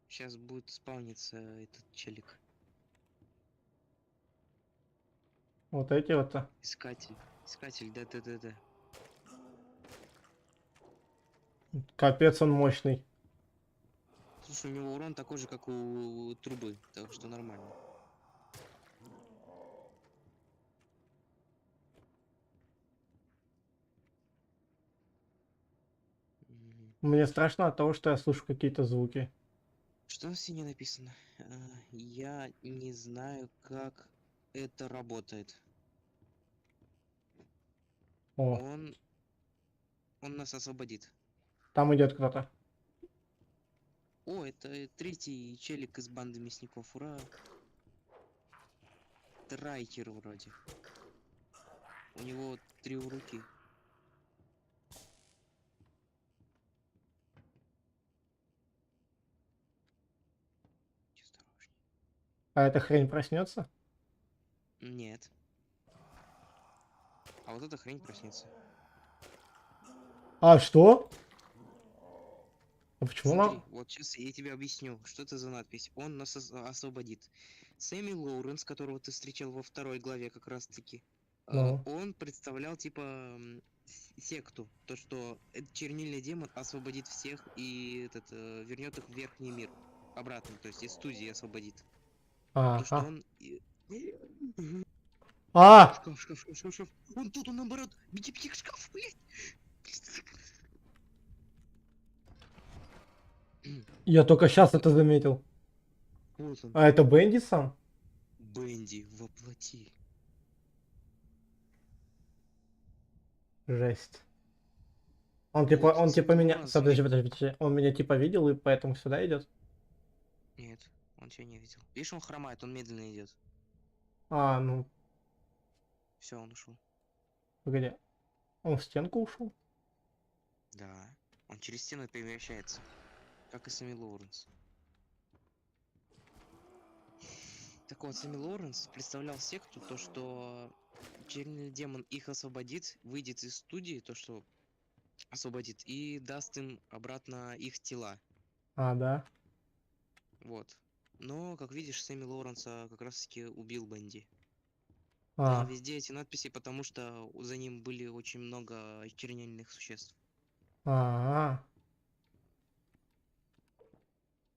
Сейчас будет спавниться этот челик. Вот эти вот-то. Искатель. Искатель, да. Капец, он мощный. Слушай, у него урон такой же, как у трубы, так что нормально. Мне страшно от того, что я слышу какие-то звуки. Что на стене написано? Я не знаю, как это работает. О, Он нас освободит. там идет кто-то. О, это третий челик из банды мясников. Ура! Трайкер вроде. У него 3 руки. А эта хрень проснется? Нет. А вот эта хрень проснется. А, что? А почему Смотри, она... вот сейчас я тебе объясню, что это за надпись. Он нас освободит. Сэмми Лоуренс, которого ты встречал во 2 главе как раз таки, Ну. он представлял типа секту. То, что этот чернильный демон освободит всех и вернет их в верхний мир. Обратно, то есть из студии освободит. То, что Ага. он... А! Шкаф. Он тут, он наоборот. Беги к шкафу, блядь. Я только сейчас это заметил. Вот он. А это Бенди сам? Бенди воплоти. Жесть. Он типа меня... Подожди. Он меня типа видел и поэтому сюда идет? Нет, он тебя не видел. Видишь, он хромает, он медленно идет. А, ну, Все, он ушел. погоди. Он в стенку ушел? Да. Он через стену перемещается. Как и Сэмми Лоуренс. Так вот, Сэмми Лоуренс представлял секту, то что черный демон их освободит, выйдет из студии, то что освободит, и даст им обратно их тела. А, да. Вот. Но, как видишь, Сэмми Лоуренса как раз таки убил Бенди. А. Везде эти надписи, потому что за ним были очень много чернильных существ. А.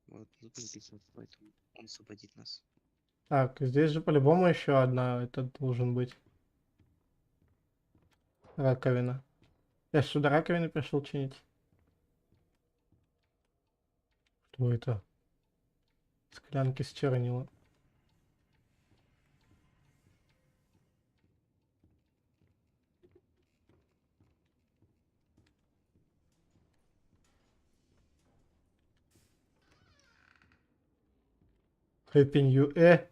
Вот, тут написано, поэтому он освободит нас. Так, здесь же по-любому еще одна, это должен быть. Раковина. Я сюда раковины пришел чинить. Что это? Склянки с чернилом. Happy New Year.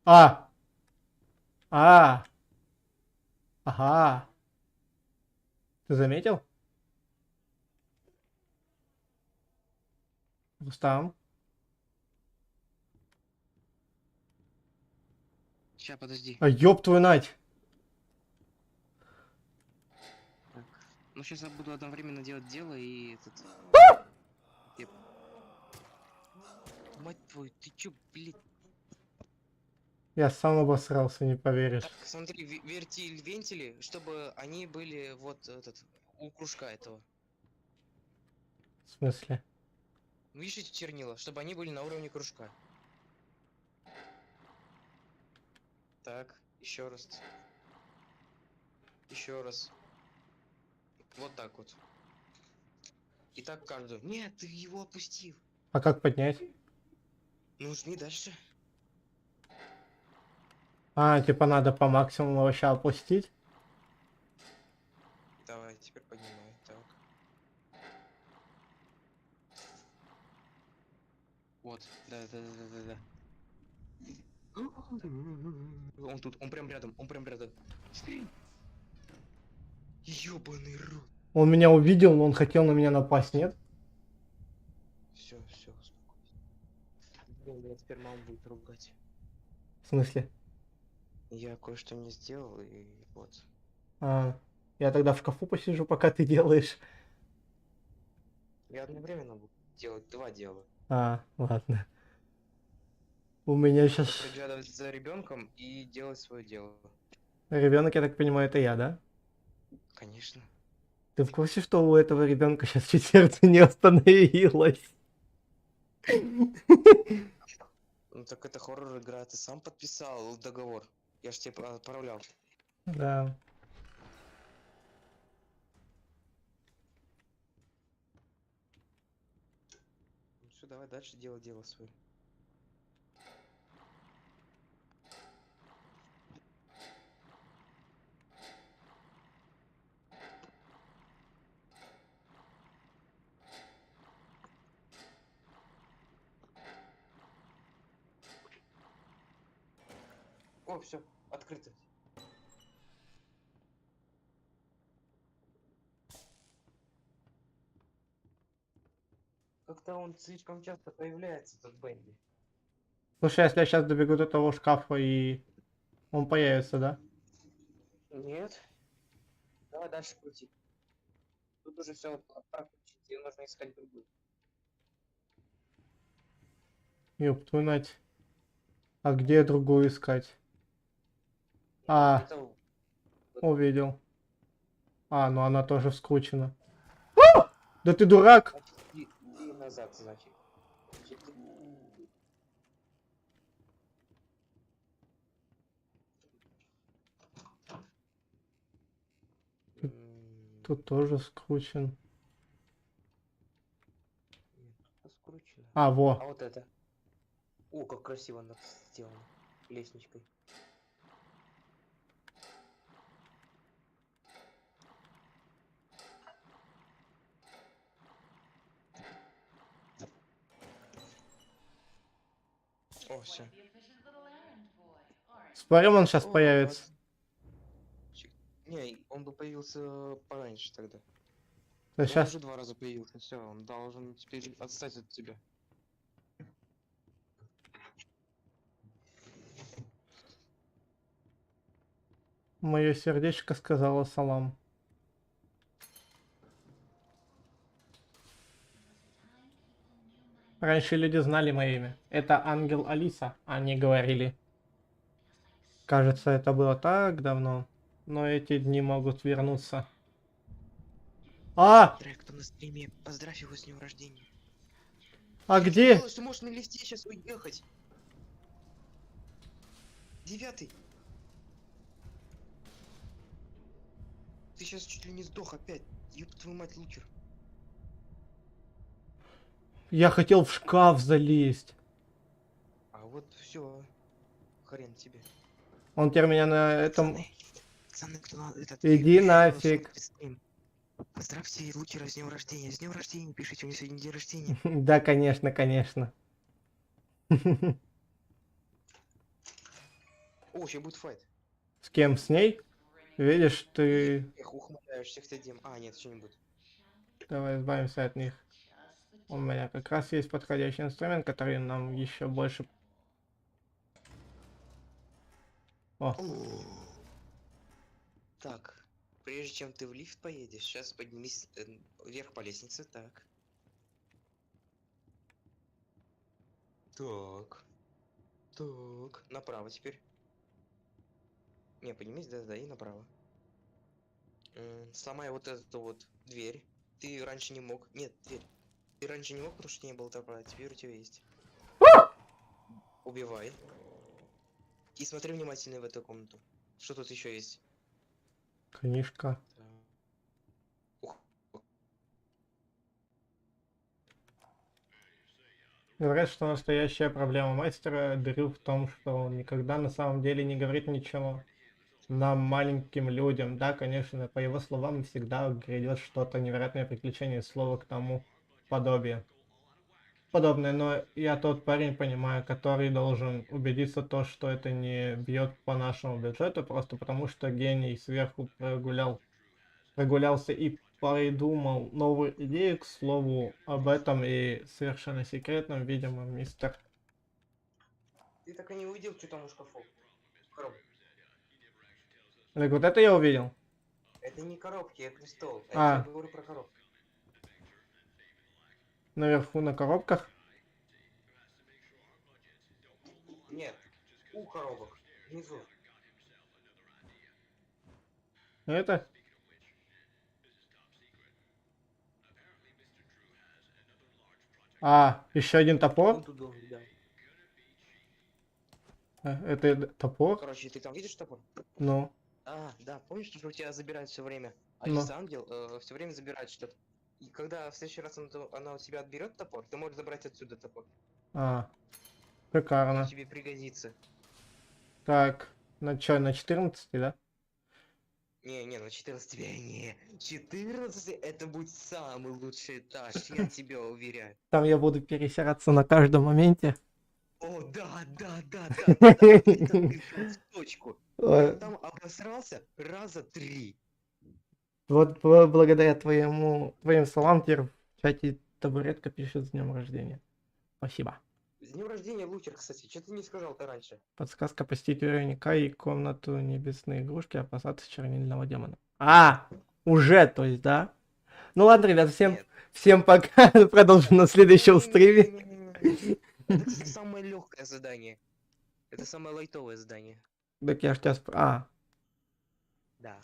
А! А! Ага. Ты заметил? Рустам? Ща, подожди. А ёб твою нать! Так. Ну, сейчас я буду одновременно делать дело и этот... Мать твою, ты чё, блин? Я сам обосрался, не поверишь. Так, смотри, вентили, чтобы они были вот у кружка этого. В смысле? Видишь эти чернила? Чтобы они были на уровне кружка. Так, еще раз. Еще раз. Вот так вот. И так каждую. Нет, ты его опустил. А как поднять? Ну, жми дальше. А, типа надо по максимуму вообще опустить? Давай, теперь поднимай. Так. Вот, да. Он тут, он прям рядом. Ёбаный рот. Он меня увидел, но он хотел на меня напасть, нет? Все, успокойся. Блин, меня теперь мама будет ругать. В смысле? Я кое-что не сделал, и вот. А, я тогда в шкафу посижу, пока ты делаешь. Я одновременно буду делать 2 дела. А, ладно. У меня сейчас Приглядывать за ребенком и делать свое дело. ребенок, я так понимаю, это я, да? Конечно. Ты в курсе, что у этого ребенка сейчас чуть сердце не остановилось? Ну так это хоррор игра, ты сам подписал договор. Я ж тебе отправлял. Да. Ну все, давай дальше делай дело свое. О, все, открыто. Как-то он слишком часто появляется, этот Бенди. Слушай, если я сейчас добегу до того шкафа и он появится, да? Нет. Давай дальше крути. Тут уже все прокручено, тебе нужно искать другую. Ёб твою мать. А где другую искать? А, Это увидел. А, ну она тоже вскручена. Да ты дурак! и назад, значит. Тут тоже скручен. Скручено. А, во. А вот это. О, как красиво она сделана. Лестничкой. О, все. Спорим, он сейчас появится. Не, он бы появился пораньше тогда. Да Он сейчас. уже 2 раза появился, все, он должен теперь отстать от тебя. Мое сердечко сказала салам. Раньше люди знали мое имя. Это ангел Алиса, они говорили. Кажется, это было так давно, но эти дни могут вернуться. А! Трек, кто на стриме, поздравь его с днем рождения. А где? Делаешь, ты можешь на лифте сейчас уехать. 9. Ты сейчас чуть ли не сдох опять. Ёб твою мать, лучер. Я хотел в шкаф залезть. А вот все. Хрен тебе. Он теперь меня на этом... Пацаны, кто на этот... Иди нафиг. Поздравьте лучера с днем рождения. С днем рождения, пишите, у него сегодня день рождения. Да, конечно, конечно. О, сейчас будет файт. С кем? С ней? Видишь, ты... Эх, ухмыляешься, всех дем. А, нет, что-нибудь. Давай избавимся от них. У меня как раз есть подходящий инструмент, который нам еще больше... О. Так, прежде чем ты в лифт поедешь, сейчас поднимись вверх по лестнице, так. Так. Так, направо теперь. Не, поднимись, да, и направо. Сломай вот эту вот дверь. Ты раньше не мог. Нет, дверь. Ты раньше не мог, потому что не было топора, теперь у тебя есть. Убивай. И смотри внимательно в эту комнату. Что тут еще есть? Книжка. Говорят, что настоящая проблема мастера Дрю в том, что он никогда на самом деле не говорит ничего. Нам, маленьким людям, да, конечно, по его словам всегда грядет что-то невероятное приключение, слово к тому подобное, но я тот парень, понимаю, который должен убедиться то, что это не бьет по нашему бюджету, просто потому что гений сверху прогулялся и придумал новую идею, к слову, об этом и совершенно секретном, видимо, мистер. Ты так и не увидел, что там у шкафов? Коробки. Так вот это я увидел. Это не коробки, это стол. А. Я тебе говорю про коробки. Наверху на коробках. Нет, у коробок, внизу. Это? А, еще один топор? Вон туда, да. Это топор? Короче, ты там видишь топор? Ну. А, да, помнишь, что у тебя забирают все время? А Ну. сейчас ангел все время забирает что-то. И когда в следующий раз она у тебя отберет топор, ты можешь забрать отсюда топор. А, шикарно. Тебе пригодится. Так, на что, на 14, да? Не, на 14 тебя не. 14 это будет самый лучший этаж, я тебя уверяю. Там я буду пересираться на каждом моменте. О, да, ты пришел в точку. Я там обосрался раза 3. Вот благодаря твоим словам теперь в чате табуретка пишет с днем рождения. Спасибо. С днем рождения, Лучер, кстати. Что ты не сказал-то раньше? Подсказка посетить уровень К и комнату небесной игрушки, опасаться чернильного демона. А, уже, то есть, да? Ну ладно, ребят, всем пока. Продолжим на следующем стриме. Это, кстати, самое легкое задание. Это самое лайтовое задание. Так я ж тебя Да.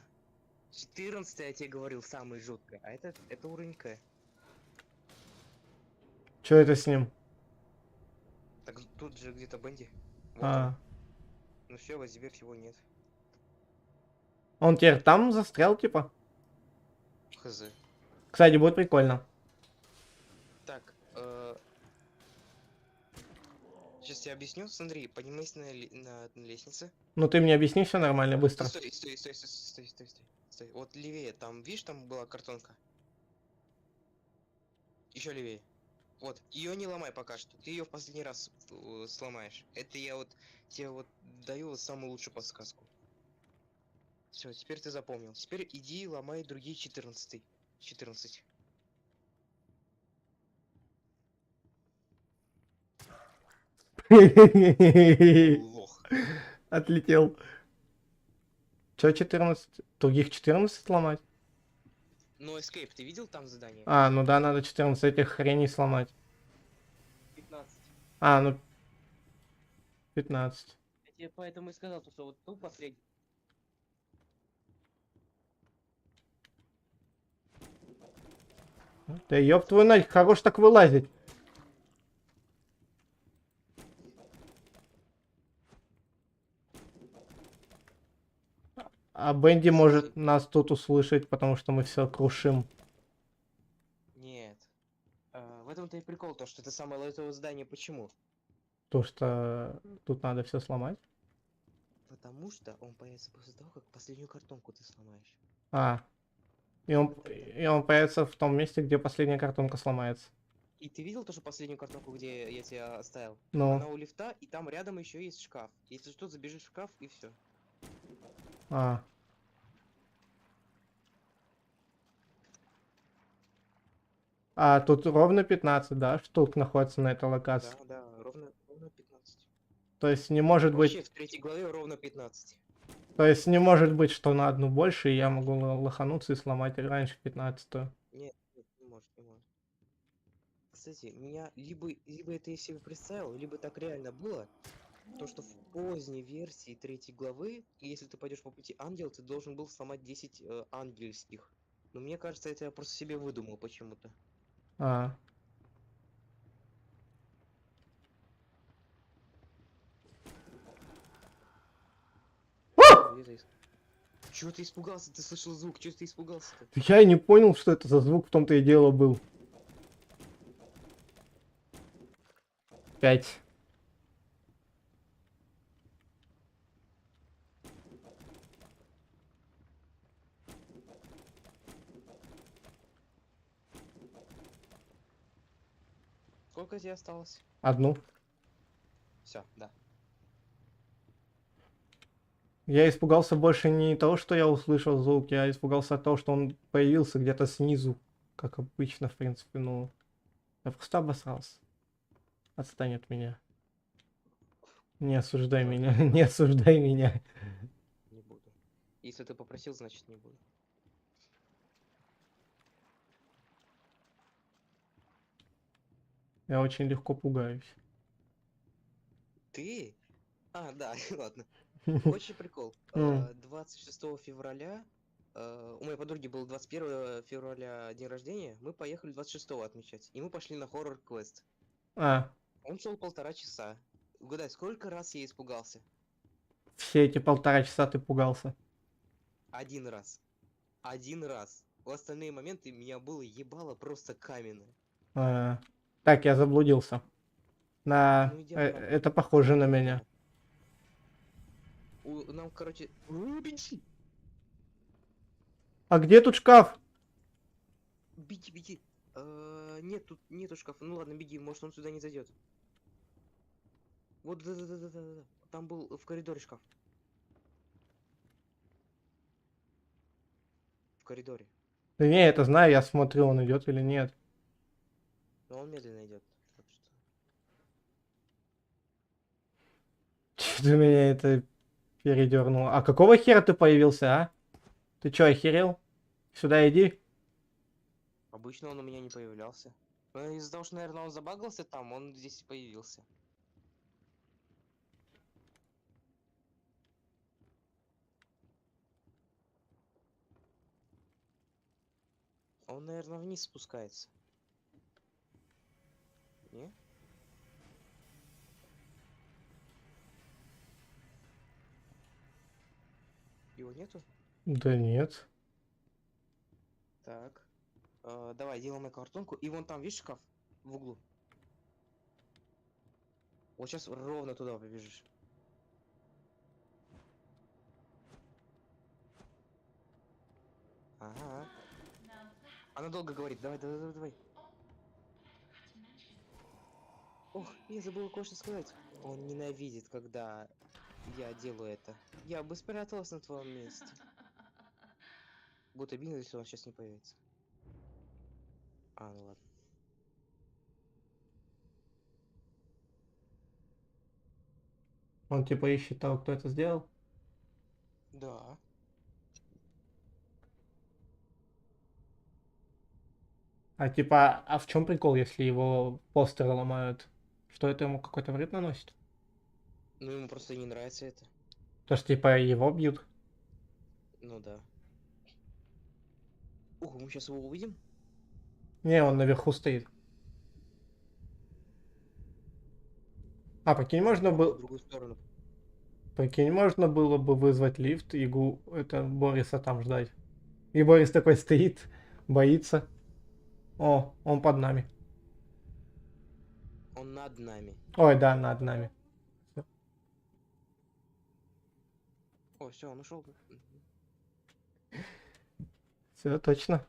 14 я тебе говорил, самый жуткое. А это уровень К. Что это с ним? Так тут же где-то Бенди. Вот А. он. Ну все, вот теперь его нет. Он теперь там застрял, типа? Хз. Кстати, будет прикольно. Так, сейчас я объясню. Смотри, поднимайся на лестнице. Ну ты мне объясни все нормально, быстро. Стой. Вот левее, там, видишь, там была картонка. Еще левее. Вот, ее не ломай пока что. Ты ее в последний раз сломаешь. Это я вот тебе вот даю вот самую лучшую подсказку. Все, теперь ты запомнил. Теперь иди ломай другие 14. Лох. Отлетел. Че 14? Других 14 сломать? Ну, Escape, ты видел там задание? А, ну да, надо 14 этих хреней сломать. 15. А, ну 15. Я тебе поэтому и сказал, что вот тут последний. Да ёб твою нафиг, хорош так вылазить. А Бенди может нас тут услышать, потому что мы все крушим. Нет. В этом-то и прикол, то, что это самое лайтовое здание. Почему? То, что тут надо все сломать. Потому что он появится после того, как последнюю картонку ты сломаешь. А. И он появится в том месте, где последняя картонка сломается. И ты видел то, что последнюю картонку, где я тебя оставил? Ну. Она у лифта, и там рядом еще есть шкаф. Если что, забежишь в шкаф, и все. А тут ровно 15, да, штук находится на этой локации? Да, ровно 15. То есть не может Вообще, быть... в 3 главе ровно 15. То есть не может быть, что на одну больше, и я могу лохануться и сломать раньше 15-ю. Нет, не может. Кстати, меня либо это я себе представил, либо так реально было. То, что в поздней версии 3 главы, если ты пойдешь по пути ангела, ты должен был сломать 10 ангельских. Но мне кажется, это я просто себе выдумал почему-то. Чего ты испугался? Ты слышал звук? Чего ты испугался-то? Я и не понял, что это за звук, в том-то и дело был. 5. Сколько тебе осталось? 1. Все, да. Я испугался больше не того, что я услышал звук, я испугался того, что он появился где-то снизу, как обычно, в принципе, ну... Я просто обосрался. Отстань от меня. Не осуждай меня, не осуждай меня. Не буду. Если ты попросил, значит не буду. Я очень легко пугаюсь. Ты? А, да, ладно. Хочешь прикол? 26 февраля у моей подруги был 21 февраля день рождения, мы поехали 26-го отмечать, и мы пошли на хоррор-квест. А, Он шел 1,5 часа. Угадай, сколько раз я испугался? все эти 1,5 часа ты пугался. 1 раз. 1 раз. В остальные моменты меня было ебало просто каменное. Так, я заблудился. Ну, иди обратно. Это похоже на меня. Нам, короче... А где тут шкаф? Беги, беги. Нет, тут нету шкафа. Ну ладно, беги, может он сюда не зайдет. Вот, да. Там был в коридоре шкаф. В коридоре. Да не, я это знаю, я смотрю, он идет или нет. Но он медленно идет. Что-то меня это передернуло. А какого хера ты появился, а? Ты чё, охерел? Сюда иди. Обычно он у меня не появлялся. Но из-за того, что, наверное, он забагался там, он здесь и появился. Он, наверное, вниз спускается. Не? Его нету? Да нет. Так. Давай, делаем картонку. И вон там, видишь шкаф? В углу. Вот сейчас ровно туда побежишь. Ага. Она долго говорит. Давай. Ох, я забыл кое-что сказать. Он ненавидит, когда я делаю это. Я бы спряталась на твоем месте. Будет обидно, если он сейчас не появится. А, ну ладно. Он типа ищет того, кто это сделал? Да. А типа, а в чем прикол, если его постеры ломают? Что это ему какой-то вред наносит? Ну ему просто не нравится это. То, что типа его бьют? Ну да. Ух, мы сейчас его увидим? Не, он наверху стоит. А, прикинь, можно было... В другую сторону. Прикинь, можно было бы вызвать лифт и Бориса там ждать. И Борис такой стоит, боится. О, он под нами. Он над нами. Ой, да, над нами. Всё. О, все, он ушел. Все, точно.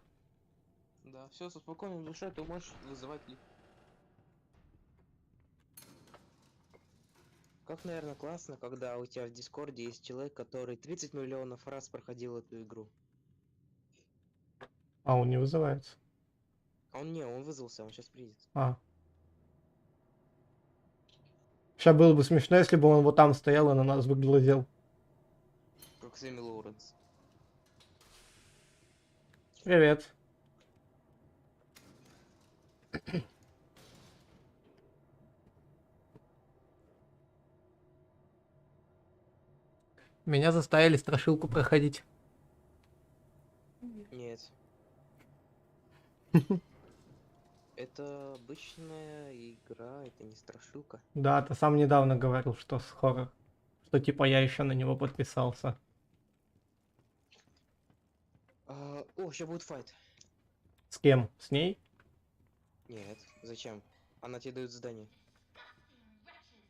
Да, все, со спокойной душой ты можешь вызывать лифт. Как, наверное, классно, когда у тебя в Дискорде есть человек, который 30 миллионов раз проходил эту игру. А, он не вызывается. Он вызвался, он сейчас приедет. А. Сейчас было бы смешно, если бы он вот там стоял и на нас бы глазел. Как Сэмми Лоуренс. Привет. Меня заставили страшилку проходить. Нет. Это обычная игра, это не страшилка. Да, ты сам недавно говорил, что с хоррор. Что типа я еще на него подписался. О, сейчас будет файт. С кем? С ней? Нет, зачем? Она тебе дает задание.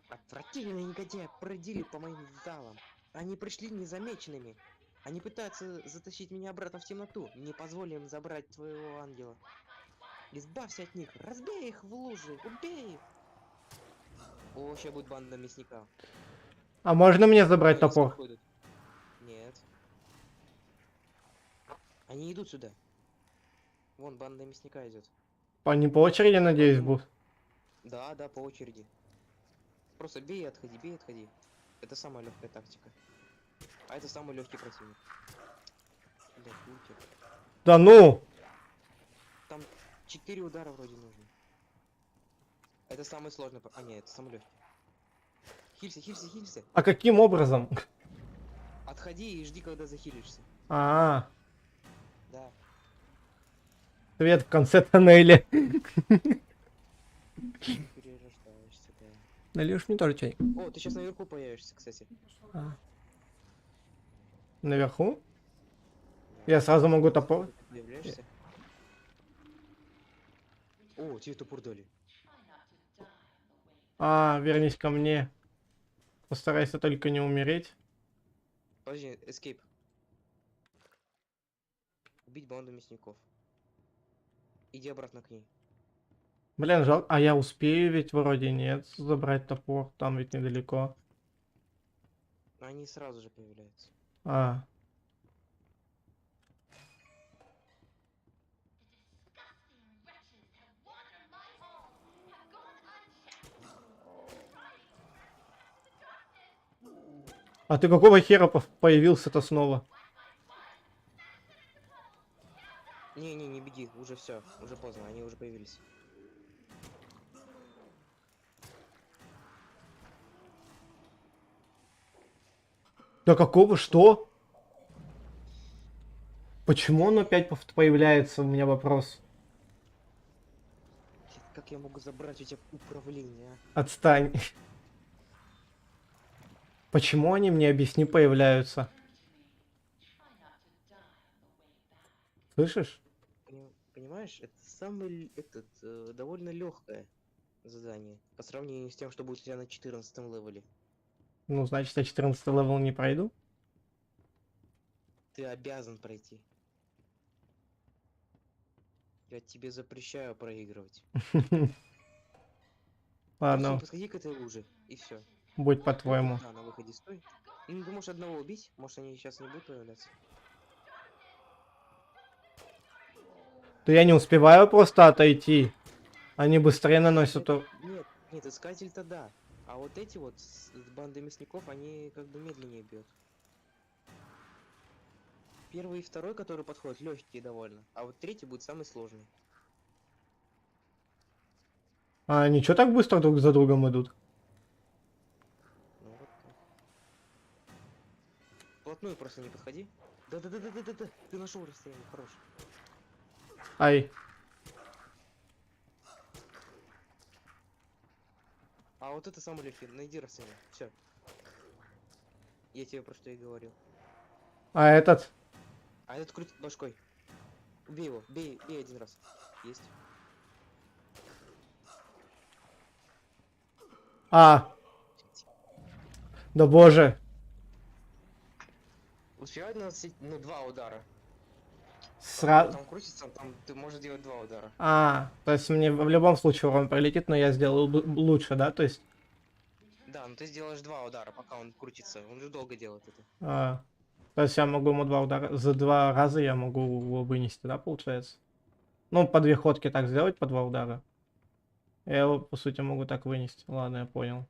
Отвратительные негодяи бродили по моим залам. Они пришли незамеченными. Они пытаются затащить меня обратно в темноту. Не позволь им забрать твоего ангела. Избавься от них, разбей их в луже, убей их. О, сейчас будет банда мясника. А можно мне забрать топор? Нет. Они идут сюда. Вон банда мясника идет. Они по очереди, надеюсь, будут. Да, да, по очереди. Просто бей и отходи, бей и отходи. Это самая легкая тактика. А это самый легкий противник. Блядь, лутер. Да ну! Там 4 удара вроде нужно. Это самый сложный. А нет, это самый легкий. Хилься, хилься, хилься. А каким образом? Отходи и жди, когда захилишься. А, Да. свет в конце тоннеля. Перерождаешься, да. Нальешь мне тоже чай? О, ты сейчас наверху появишься, кстати. А. Наверху? Я сразу могу топор. Появляешься. О, тебе топор дали. А, вернись ко мне. Постарайся только не умереть. Подожди, escape. Убить банду мясников. Иди обратно к ней. Блин, жалко. А я успею ведь вроде нет забрать топор. Там ведь недалеко. Они сразу же появляются. А. А ты какого хера появился-то снова? Не, не беги, уже все, уже поздно, они уже появились. Да какого, что? Почему он опять появляется, у меня вопрос. Как я могу забрать у тебя управление, а? Отстань. Почему они, мне объясни, появляются? Слышишь? Понимаешь, это довольно легкое задание по сравнению с тем, что будет у тебя на 14 левеле. Ну, значит, я 14 левел не пройду? Ты обязан пройти. Я тебе запрещаю проигрывать. Ладно. Подходи к этой луже, и все. Будь по-твоему. Да, на выходе стой. Ну, ты можешь одного убить, может они сейчас не будут появляться. Да я не успеваю просто отойти. Они быстрее наносят... Нет, искатель-то да. А вот эти вот с бандой мясников, они как бы медленнее бьют. Первый и второй, который подходят, легкие довольно. А вот третий будет самый сложный. А они чё так быстро друг за другом идут? Ну вот так. Вплотную просто не подходи. Да-да-да-да-да-да. Ты нашел расстояние, хорош. Ай. А вот это самый легкий, найди расстояние. Все. Я тебе про что и говорил. А этот? А этот крутит башкой. Убей его, бей один раз. Есть. А. Да боже. Успевать наносить, ну, 2 удара. Сразу. Там крутится, там ты можешь делать 2 удара. А, то есть мне в любом случае урон прилетит, но я сделаю лучше, да? То есть... Да, ну ты сделаешь 2 удара, пока он крутится. Он же долго делает это. А, то есть я могу ему 2 удара... За 2 раза я могу его вынести, да, получается? Ну, по 2 ходки так сделать, по 2 удара. Я его, по сути, могу так вынести. Ладно, я понял.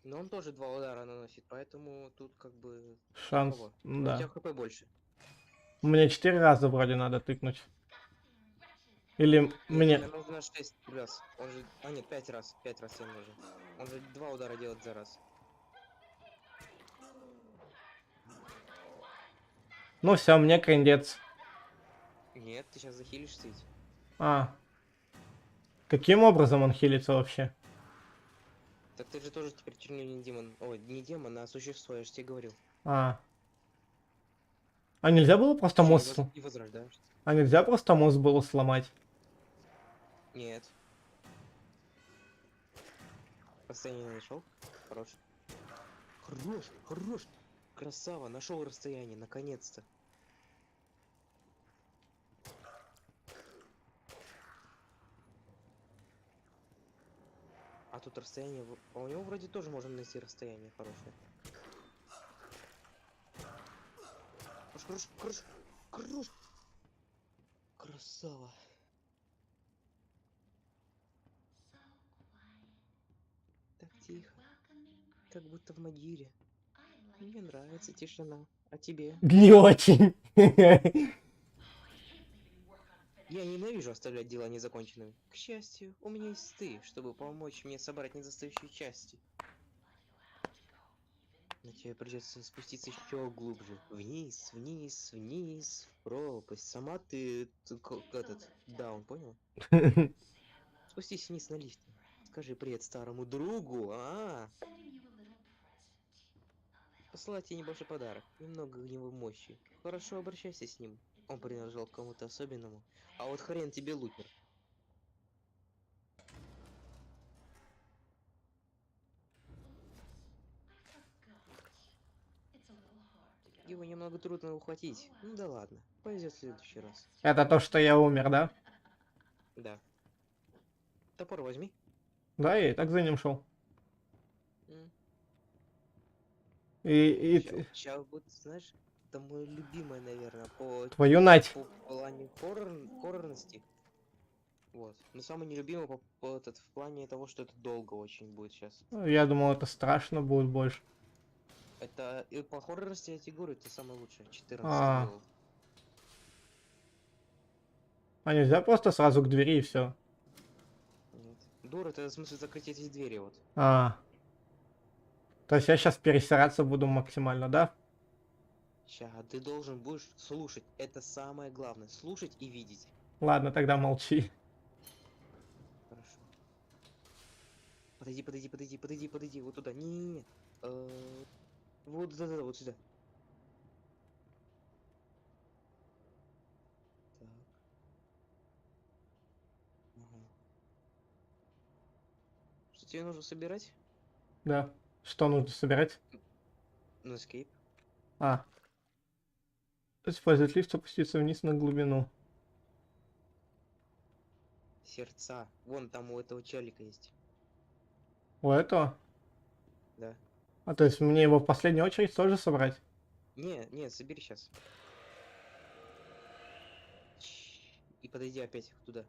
Но он тоже 2 удара наносит, поэтому тут как бы... Шанс, да. У тебя хп больше. Мне 4 раза вроде надо тыкнуть. Или мне... Мне нужно 6 раз. Он же... А нет, 5 раз. 5 раз тебе нужно. Он же 2 удара делает за раз. Ну все, мне крендец. Нет, ты сейчас захилишься ведь. А. Каким образом он хилится вообще? Так ты же тоже теперь чернильный демон. Ой, не демон, а существо, я же тебе говорил. А. А нельзя было просто мост... И возрождаешься. А нельзя просто мост было сломать? Нет. Расстояние нашел? Хорош. Хорош, хорош. Красава, нашел расстояние, наконец-то. А тут расстояние... А у него вроде тоже можно найти расстояние хорошее. Круш. Красава. Так тихо. Как будто в могиле. Мне нравится тишина. А тебе? Не очень. Я ненавижу оставлять дела незаконченными. К счастью, у меня есть ты, чтобы помочь мне собрать недостающие части. Но тебе придется спуститься еще глубже. Вниз, вниз, вниз, в пропасть. Сама ты этот даун, понял? Спустись вниз на лифте. Скажи привет старому другу, Посылать тебе небольшой подарок. Немного гневой мощи. Хорошо обращайся с ним. Он принадлежал к кому-то особенному. А вот хрен тебе, лутер. Его немного трудно ухватить. Ну да ладно. Повезет в следующий раз. Это то, что я умер, да? Да. Топор возьми. Да, я и так за ним шел. М. И Сейчас вот, знаешь, это мое любимое, наверное, по твою нать. по плане хоррорности. Вот. Но самое нелюбимое в плане того, что это долго очень будет сейчас. Я думал, это страшно будет больше. Это и по хоррорности я тебе говорю, это самое лучшее. 14 А. левел. А нельзя просто сразу к двери и все. Нет. Дур, это в смысле закрыть эти двери вот. А. То есть я сейчас пересираться буду максимально, да? Ща, ты должен будешь слушать. Это самое главное. Слушать и видеть. Ладно, тогда молчи. Хорошо. Подойди. Вот туда. Не. Вот да, вот сюда. Так. Ага. Что тебе нужно собирать? Да. Что нужно собирать? Ну, escape. А. Использовать лифт, опуститься вниз на глубину. Сердца. Вон там у этого челика есть. У этого? Да. А то есть мне его в последнюю очередь тоже собрать? Не, собери сейчас. И подойди опять туда.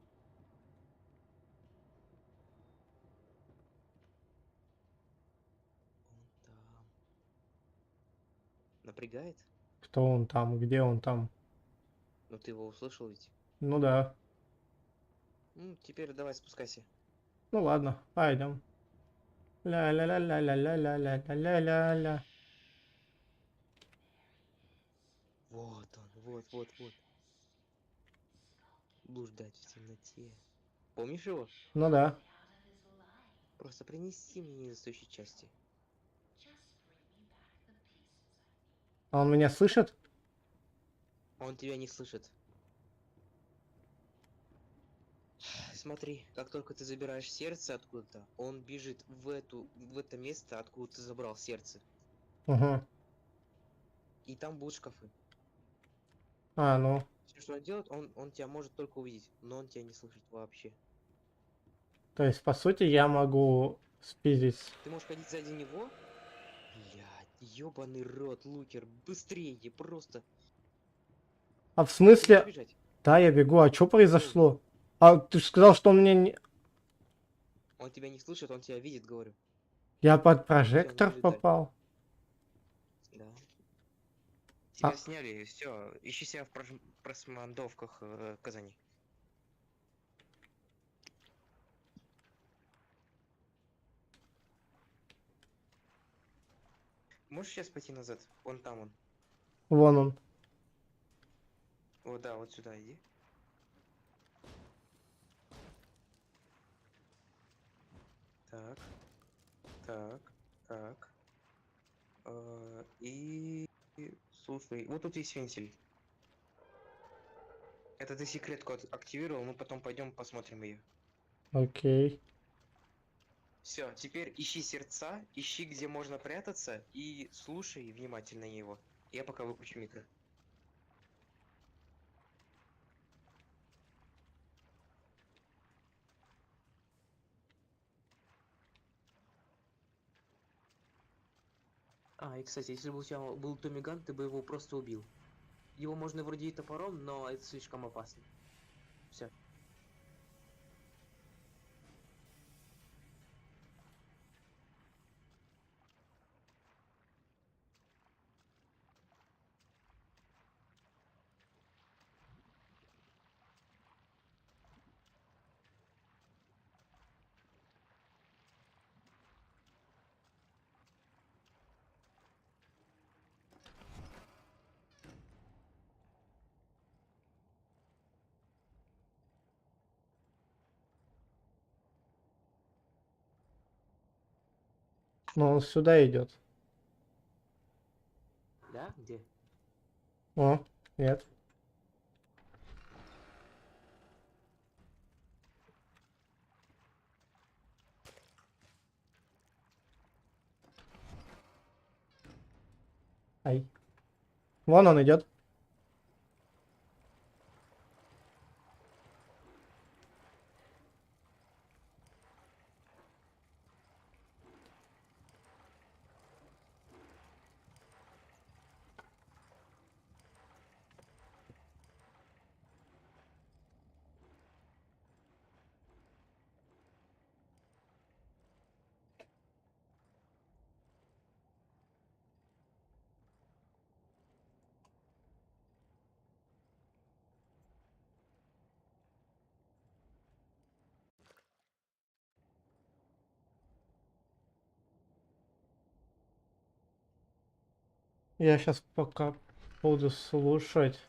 Он там. Напрягает? Кто он там? Где он там? Ну ты его услышал ведь? Ну да. Теперь давай спускайся. Ну ладно, пойдем. Ля-ля-ля-ля-ля-ля-ля-ля-ля-ля-ля. Вот он, вот. Блуждать в темноте. Помнишь его? Ну да. Просто принеси мне недостающие части. А он меня слышит? Он тебя не слышит. Смотри, как только ты забираешь сердце откуда-то, он бежит в это место, откуда ты забрал сердце. Угу. И там будут шкафы. А, ну. Все, что он делает, он тебя может только увидеть, но он тебя не слышит вообще. То есть, по сути, я могу спиздить. Ты можешь ходить сзади него? Блядь, ёбаный рот, лукер, быстрее, просто. А в смысле? Ты бежать? Да, я бегу. А что произошло? А ты же сказал, что он мне не... Он тебя не слышит, он тебя видит, говорю. Я под прожектор бежит попал. Да. Тебя сняли, все. Ищи себя в просмандовках Казани. Можешь сейчас пойти назад? Вон там он. Вон он. Вот да, вот сюда иди. Так. И слушай, вот тут есть вентиль. Это ты секретку активировал, мы потом пойдем посмотрим ее. Окей. Все, теперь ищи сердца, ищи, где можно прятаться, и слушай внимательно его. Я пока выключу микро. И кстати, если бы у тебя был Томиган, ты бы его просто убил. Его можно вроде и топором, но это слишком опасно. Все. Но он сюда идет. Да? Где? О, нет. Ай. Вон он идет. Я сейчас пока буду слушать.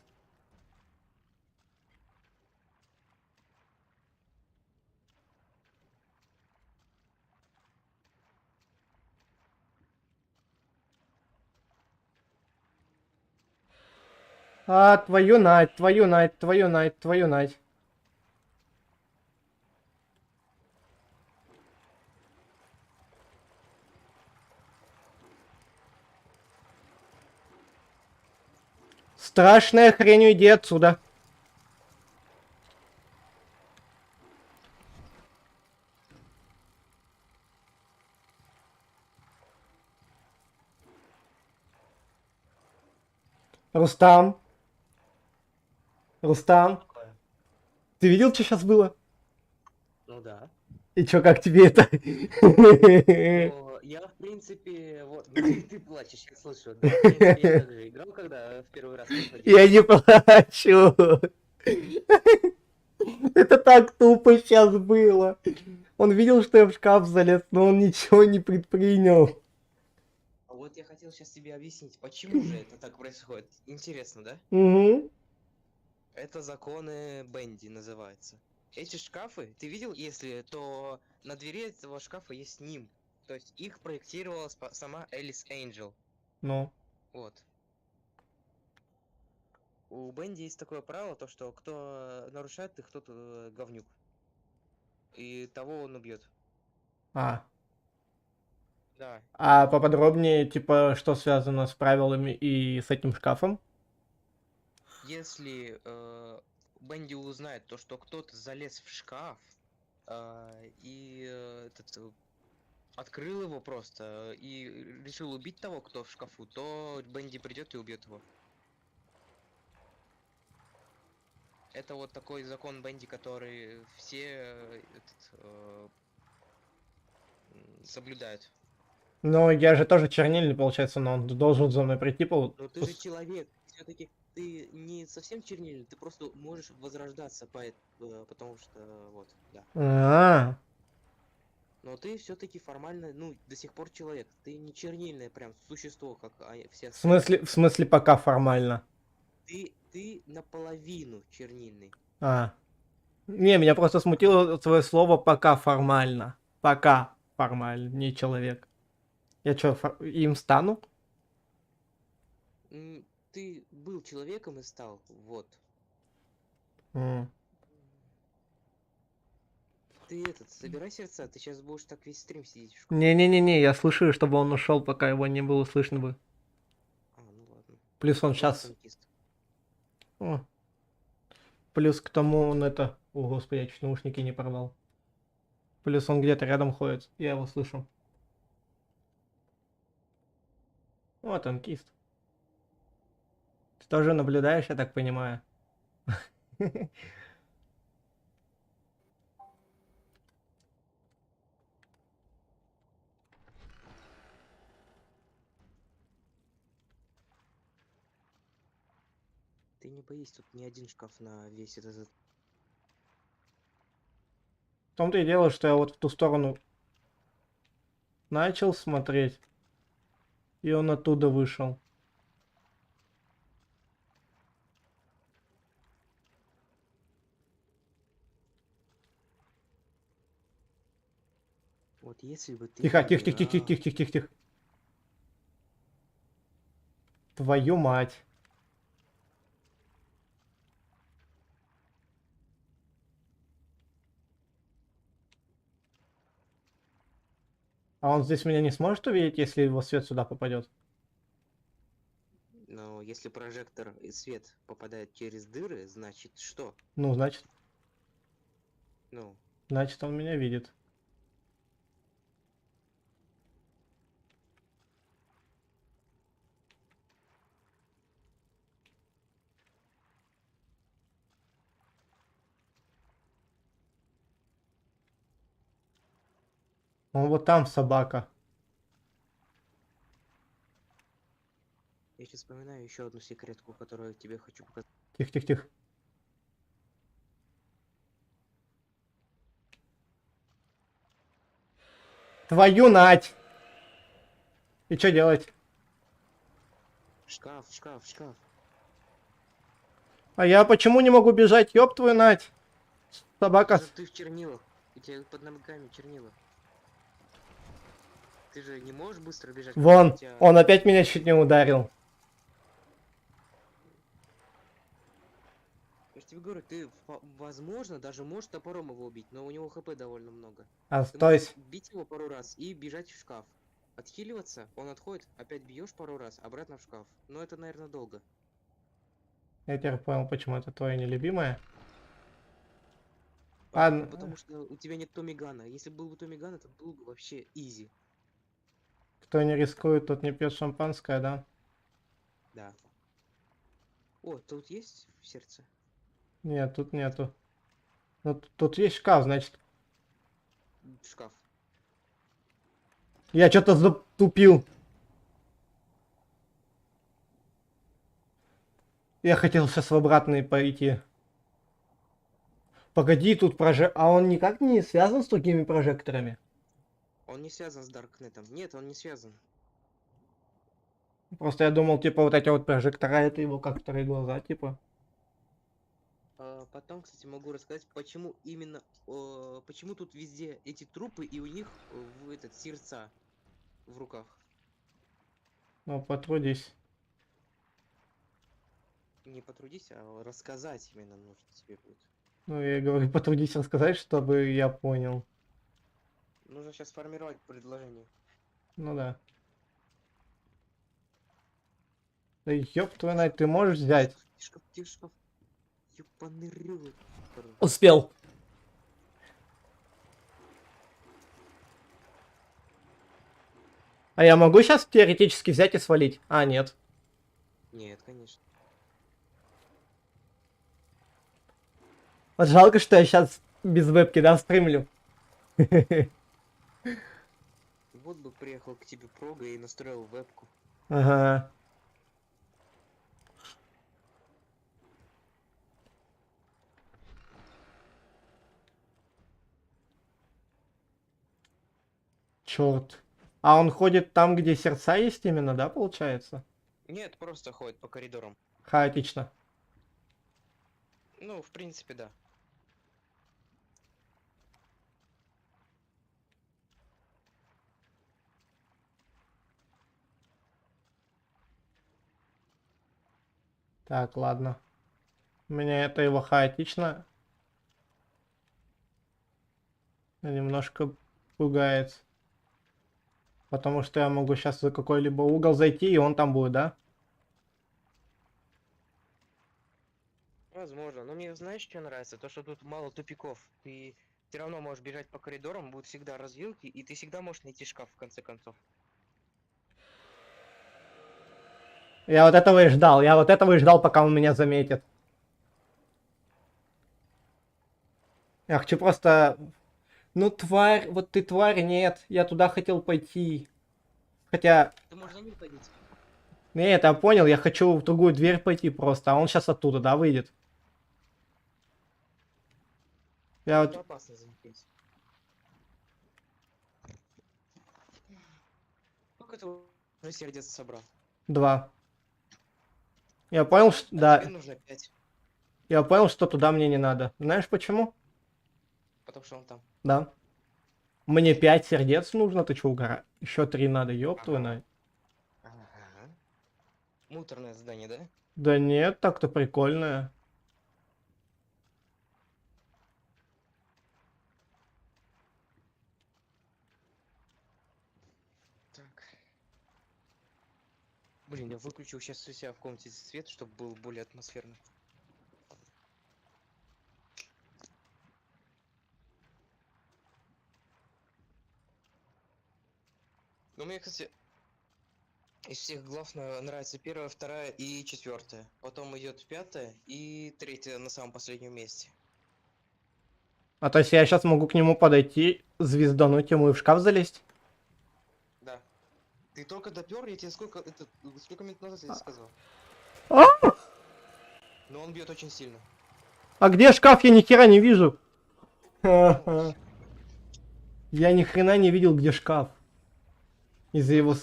А, твою нать, твою нать, твою нать, твою нать. Страшная хрень, уйди отсюда. Рустам. Рустам. Ты видел, что сейчас было? Ну да. И чё, как тебе это? Но я, в принципе, вот, ты плачешь, я слышу. Да, в принципе, я также играл, когда в первый раз проходил. Я не плачу. Это так тупо сейчас было. Он видел, что я в шкаф залез, но он ничего не предпринял. А вот я хотел сейчас тебе объяснить, почему же это так происходит. Интересно, да? Угу. Это законы Бенди называется. Эти шкафы, ты видел, если, то на двери этого шкафа есть нимб. То есть их проектировала сама Элис Энджел. Ну. Вот. У Бенди есть такое правило, то что кто нарушает их, тот говнюк. И того он убьет. А. Да. А поподробнее, типа, что связано с правилами и с этим шкафом? Если Бенди узнает то, что кто-то залез в шкаф открыл его просто и решил убить того, кто в шкафу, то Бенди придет и убьет его. Это вот такой закон Бенди, который все соблюдают. Ну, я же тоже чернильный, получается, но он должен за мной прийти. Но ты же человек, все-таки ты не совсем чернильный, ты просто можешь возрождаться, потому что вот, да. А-а-а. Но ты все-таки формально, ну, до сих пор человек. Ты не чернильное прям существо, как все остальные. В смысле, пока формально. Ты наполовину чернильный. А. Не, меня просто смутило твое слово «пока формально». Пока формально, не человек. Я что, им стану? Ты был человеком и стал, вот. Ты собирай сердца, ты сейчас будешь так весь стрим сидеть в школе. Не-не-не, я слышу, чтобы он ушел, пока его не было слышно бы. А, ну ладно. Плюс он сейчас... О. Плюс к тому он это... О, господи, я чуть наушники не порвал. Плюс он где-то рядом ходит, я его слышу. О, танкист. тоже наблюдаешь, я так понимаю. Ты не боись, тут не один шкаф на весь этот... В том-то и дело, что я вот в ту сторону начал смотреть, и он оттуда вышел. Вот если бы ты... Тихо, не тихо, тихо, тихо, играл- тихо, тихо, тихо, тихо. Твою мать. А он здесь меня не сможет увидеть, если его свет сюда попадет? Но если прожектор и свет попадает через дыры, значит что? Ну, значит, Ну, значит он меня видит. Он вот там собака. я сейчас вспоминаю еще одну секретку, которую тебе хочу показать. Тихо, тихо, тихо. Твою нать! И что делать? Шкаф, шкаф, шкаф. А я почему не могу бежать? Ёб твою нать! Собака. Ты в чернилах. У тебя под ногами чернила. Ты же не можешь быстро бежать. когда Вон, у тебя- он опять меня чуть не ударил. Я же тебе говорю, ты, возможно, даже можешь топором его убить, но у него хп довольно много. А, Ты то есть, можешь бить его пару раз и бежать в шкаф. Отхиливаться, он отходит, опять бьешь пару раз, обратно в шкаф. Но это, наверное, долго. я теперь понял, почему это твоя нелюбимая. Понятно, Ладно. потому что у тебя нет Томигана. Если был бы Томиган, это был бы вообще изи. Кто не рискует, тот не пьет шампанское, да? Да. О, тут есть в сердце? Нет, тут нету. Ну, тут есть шкаф, значит. Шкаф. Я что-то затупил. Я хотел сейчас в обратный пойти. Погоди, тут А он никак не связан с другими прожекторами? Он не связан с Даркнетом. Нет, он не связан. Просто я думал, типа, вот эти вот прожектора, это его как вторые глаза, типа. Потом, кстати, могу рассказать, почему именно... почему тут везде эти трупы и у них сердца в руках. Ну, потрудись. Не потрудись, а рассказать именно нужно тебе будет. Ну, я говорю, потрудись рассказать, чтобы я понял. Нужно сейчас формировать предложение. Ну да. Да ёб твою мать, ты можешь взять? Шкаф, шкаф. Ёбаный рыло. Успел. А я могу сейчас теоретически взять и свалить? А, нет. Нет, конечно. Вот жалко, что я сейчас без вебки, да, стримлю. Вот бы приехал к тебе прога и настроил вебку. Ага. Черт. А он ходит там, где сердца есть именно, да, получается? Нет, просто ходит по коридорам. Хаотично. Ну, в принципе, да. Так, ладно. Меня это его хаотично немножко пугает. Потому что я могу сейчас за какой-либо угол зайти, и он там будет, да? Возможно. Но мне, знаешь, что нравится? То, что тут мало тупиков. Ты все равно можешь бежать по коридорам, будут всегда развилки, и ты всегда можешь найти шкаф, в конце концов. Я вот этого и ждал. Я вот этого и ждал, пока он меня заметит. Я хочу просто... Ну, тварь, вот ты тварь, нет. Я туда хотел пойти. Хотя... Ты можешь за ним пойти. Нет, я понял, я хочу в другую дверь пойти просто. А он сейчас оттуда, да, выйдет? Я Это вот... опасно за ним пойти. Сколько ты уже сердец собрал? 2. Я понял, что... Да. Тебе нужно 5. Я понял, что туда мне не надо. Знаешь почему? Потому что он там. Да. Мне 5 сердец нужно, ты чё, угора? Еще 3 надо, ёб твою мать. Ага. Муторное задание, да? Да нет, так-то прикольное. Так. Блин, я выключил сейчас у себя в комнате свет, чтобы был более атмосферно. Ну, мне, кстати, из всех глав нравится 1, 2 и 4. Потом идет 5 и 3 на самом последнем месте. А то есть я сейчас могу к нему подойти, звездануть ему и в шкаф залезть? Да. Ты только допер, я тебе сколько минут назад я тебе сказал. А? Но он бьет очень сильно. А где шкаф? Я ни хера не вижу. Я ни хрена не видел, где шкаф. Из-за его...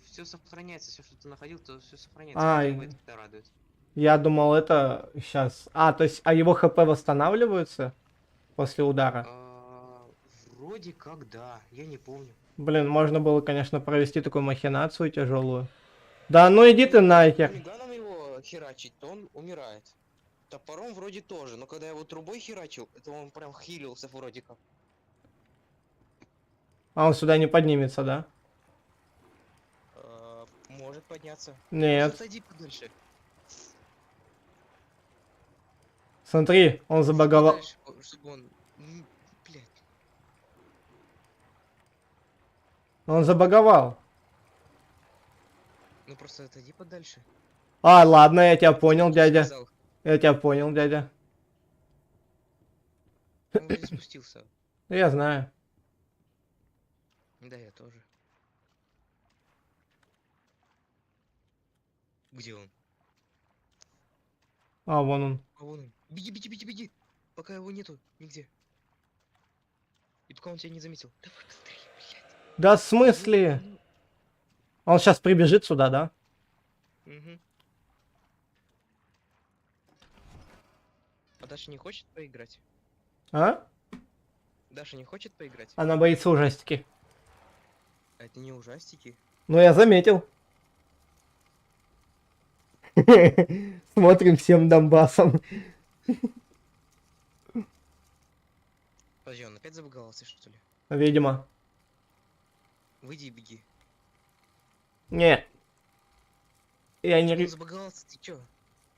Все сохраняется, все, что ты находил, то все сохраняется. А, Это радует. я думал, это сейчас... А, то есть, а его хп восстанавливаются после удара? Вроде как да, я не помню. Блин, можно было, конечно, провести такую махинацию тяжелую. Да ну иди ты нахер. Хулиганом его херачить, то он умирает. Топором вроде тоже, но когда я его трубой херачил, это он прям хилился вроде как. А он сюда не поднимется, да? Может подняться. Нет. Может, отойди подальше. Смотри, он забаговал. Подальше, чтобы он... Блядь. Он забаговал. Ну просто отойди подальше. А, ладно, я тебя понял, дядя. Сказал. Я тебя понял, дядя. Он вроде спустился. Я знаю. Да, я тоже. Где он? А, вон он. А вон он. Беги, беги, беги, беги. Пока его нету нигде. И пока он тебя не заметил. Давай быстрее, блядь. Да в смысле? Он сейчас прибежит сюда, да? Угу. А Даша не хочет поиграть? А? Даша не хочет поиграть? Она боится ужастики. А это не ужастики. Ну, я заметил. Смотрим всем Донбассом. Подожди, он опять забаговался, что ли? Видимо. Выйди и беги. Не. Я не... Он забаговался, ты чё?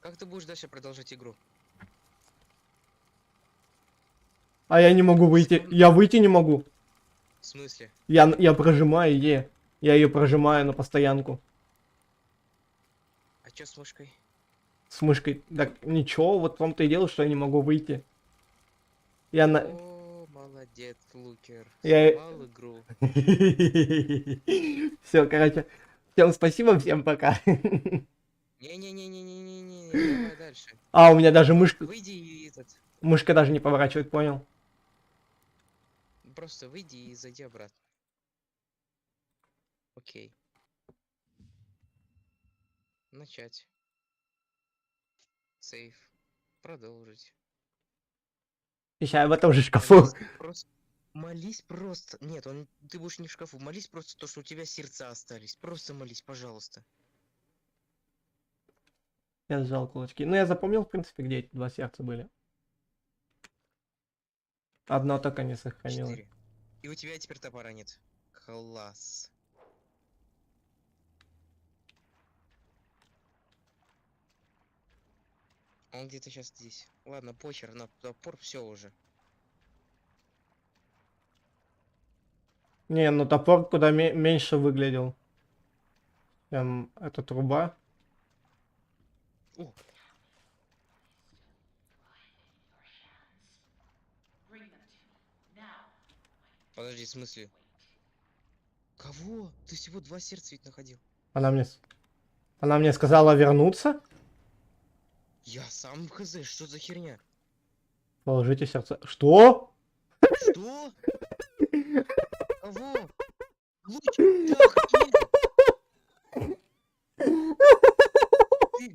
Как ты будешь дальше продолжать игру? А я не могу выйти. Я выйти не могу. В смысле? Я прожимаю Е. Я ее прожимаю на постоянку. А чё с мышкой? С мышкой. Так ничего, вот в том-то и дело, что я не могу выйти. Я на... О, молодец, Лукер. Я... Сломал игру. Все, короче. Всем спасибо, всем пока. Не-не-не-не-не-не-не, давай дальше. А, у меня даже мышка... Выйди и этот... Мышка даже не поворачивает, понял? Просто выйди и зайди обратно. Окей. Начать. Сейф. Продолжить. Сейчас в этом же шкафу. Молись просто. Нет, ты будешь не в шкафу. Молись просто то, что у тебя сердца остались. Просто молись, пожалуйста. Я сжал кулачки. Ну, я запомнил, в принципе, где эти 2 сердца были. Одно только не сохранилось. 4. И у тебя теперь топора нет. Класс. Он где-то сейчас здесь. Ладно, похер на топор, все уже. Не, ну топор куда меньше выглядел. Это труба. О. Подожди, в смысле? Кого? Ты всего 2 сердца ведь находил. Она мне сказала вернуться. Я сам хз, что за херня? Положите сердце. Что? Что? Кого? Луч, так, нет. Ты,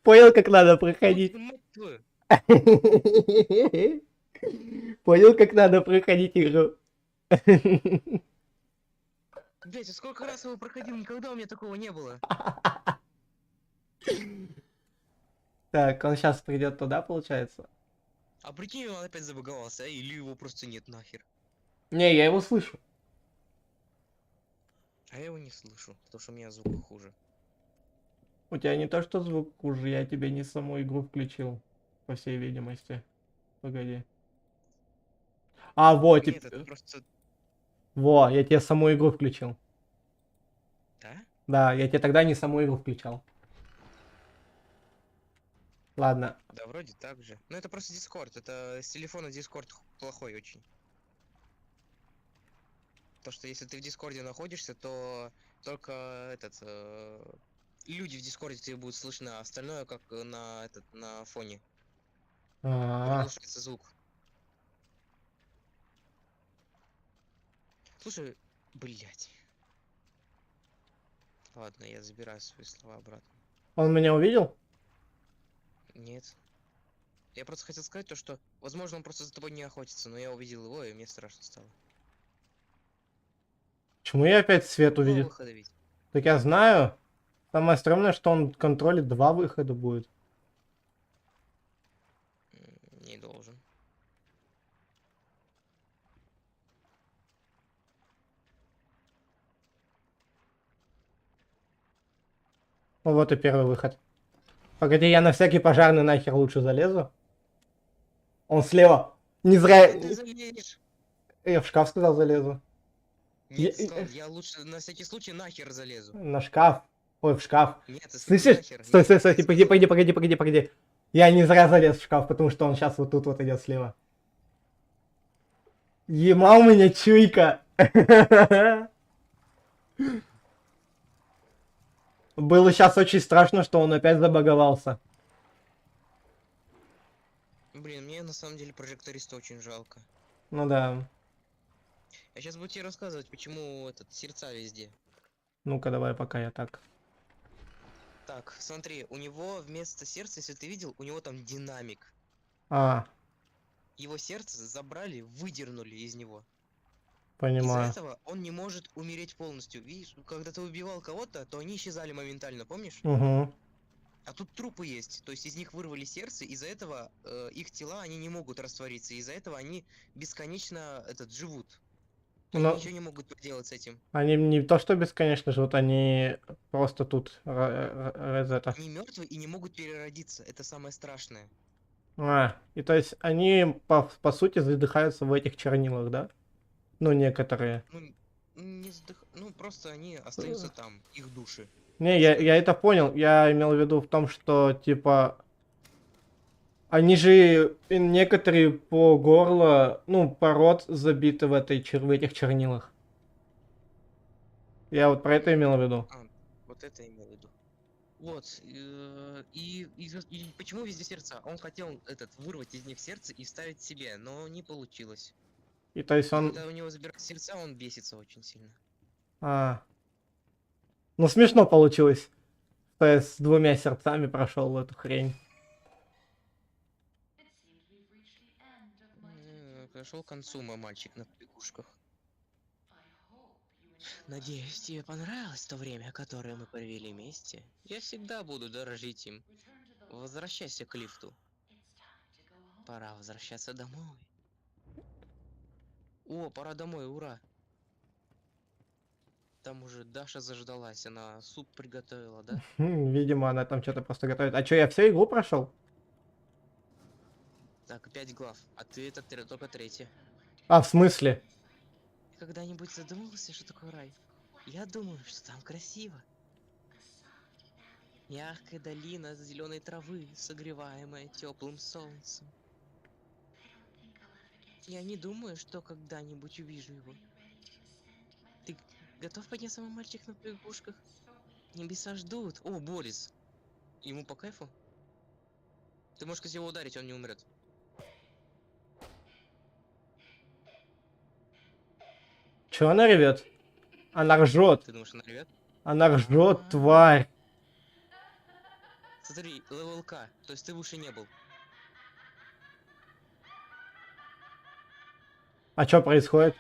Понял, как надо проходить. мать твою. Понял, как надо проходить игру. Блять, а сколько раз его проходил, никогда у меня такого не было. Так, он сейчас придет туда, получается. А прикинь, он опять забаговался, или его просто нет нахер. Не, я его слышу. А я его не слышу, потому что у меня звук хуже. У тебя не то, что звук хуже, я тебе не саму игру включил, по всей видимости. Погоди. А, вот, Нет, это просто... Во, я тебе саму игру включил. Да? Да, я тебе тогда не саму игру включал. Ладно. Да, вроде так же. Но это просто Discord, это с телефона Discord плохой очень. То, что если ты в Дискорде находишься, то только люди в Дискорде тебе будут слышно, а остальное как на фоне. Приглушается звук. Слушай, блять. Ладно, я забираю свои слова обратно. Он меня увидел? Нет. Я просто хотел сказать то, что, возможно, он просто за тобой не охотится, но я увидел его, и мне страшно стало. Почему я опять свет увидел? Так я знаю. Самое стрёмное, что он контролит 2 выхода будет. Не должен. Ну вот и первый выход. Погоди, я на всякий пожарный нахер лучше залезу. Он слева. Не зря... Я в шкаф сказал залезу. Нет, я лучше на всякий случай нахер залезу. На шкаф. Ой, в шкаф. Нет, слышишь? нахер. Стой, погоди. Я не зря залез в шкаф, потому что он сейчас вот тут вот идет слева. Ема у меня чуйка. Было сейчас очень страшно, что он опять забаговался. Блин, мне на самом деле прожекториста очень жалко. Ну да. Я сейчас буду тебе рассказывать, почему сердца везде. Ну-ка, давай, пока я так. Так, смотри, у него вместо сердца, если ты видел, у него там динамик. А, Его сердце забрали, выдернули из него. понимаю. Из-за этого он не может умереть полностью. Видишь, когда ты убивал кого-то, то они исчезали моментально, помнишь? Угу. А тут трупы есть, то есть из них вырвали сердце, из-за этого их тела, они не могут раствориться, из-за этого они бесконечно живут. Они Но... ничего не могут поделать с этим. Они не то что бесконечно живут, они просто тут это. Они мертвы и не могут переродиться, это самое страшное. А, и то есть они по сути задыхаются в этих чернилах, да? Ну, некоторые. Ну, просто они остаются там, их души. Не, я это понял. Я имел в виду в том, что, типа, они же некоторые по горло, ну, по рот забиты в этих чернилах. Я вот про это имел в виду. Вот это имел в виду. Вот, и почему везде сердца? Он хотел вырвать из них сердце и вставить себе, но не получилось. И то есть он... Когда у него забирают сердца, он бесится очень сильно. А. Ну, смешно получилось. То есть с 2 сердцами прошел эту хрень. Подошел к концу, мой мальчик на побегушках. Надеюсь, тебе понравилось то время, которое мы провели вместе. Я всегда буду дорожить им. Возвращайся к лифту. Пора возвращаться домой. О, пора домой, ура! Там уже Даша заждалась, она суп приготовила, да? Видимо, она там что-то просто готовит. А что, я всю игру прошел? Так, 5 глав, а ты это только 3. А, в смысле? Ты когда-нибудь задумывался, что такое рай? Я думаю, что там красиво. Мягкая долина зеленой травы, согреваемая теплым солнцем. Я не думаю, что когда-нибудь увижу его. Ты готов подняться, мой мальчик, на побегушках? Небеса ждут. О, Борис. Ему по кайфу? Ты можешь его ударить, он не умрет. Чё она ревет? Она ржет. Ты думаешь, она ревет? Она ржет, тварь. Смотри, левел К, то есть ты выше не был. А что происходит?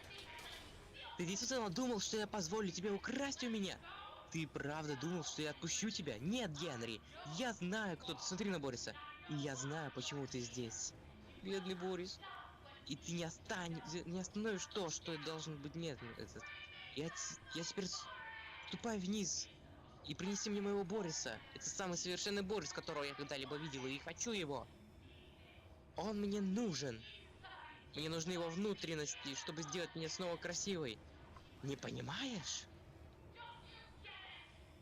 Ты действительно думал, что я позволю тебе украсть у меня? Ты правда думал, что я отпущу тебя? Нет, Генри, я знаю, кто ты. Смотри на Бориса. И я знаю, почему ты здесь. Бедный Борис. И ты не остановишь то, что должен быть. Нет, я теперь ступай вниз и принеси мне моего Бориса. Это самый совершенный Борис, которого я когда-либо видел, и хочу его. Он мне нужен. Мне нужны его внутренности, чтобы сделать меня снова красивой. Не понимаешь?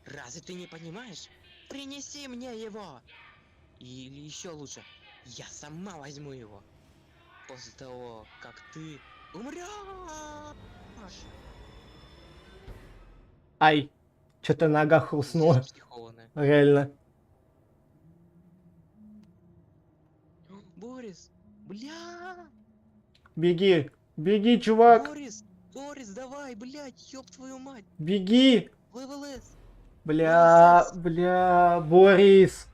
Разве ты не понимаешь? Принеси мне его! Или еще лучше, я сама возьму его. После того, как ты умрешь. Ай, что-то нога хрустнула. Реально. Борис, бля! Беги, беги, чувак. Борис, давай, блядь, ёб твою мать. Беги. ЛВЛС. Бля, Борис.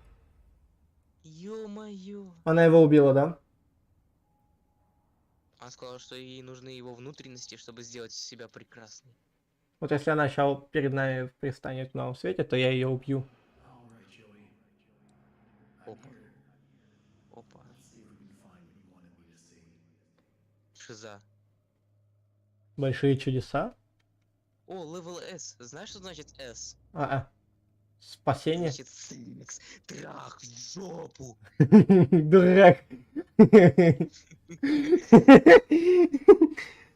Ё-моё. Она его убила, да? Она сказала, что ей нужны его внутренности, чтобы сделать себя прекрасной. Вот если она сейчас перед нами пристанет в новом свете, то я ее убью. Опа. Опа. Шиза. Большие чудеса? О, левел S. Знаешь, что значит S? Спасение? Значит, секс, трах, в жопу. Дурак.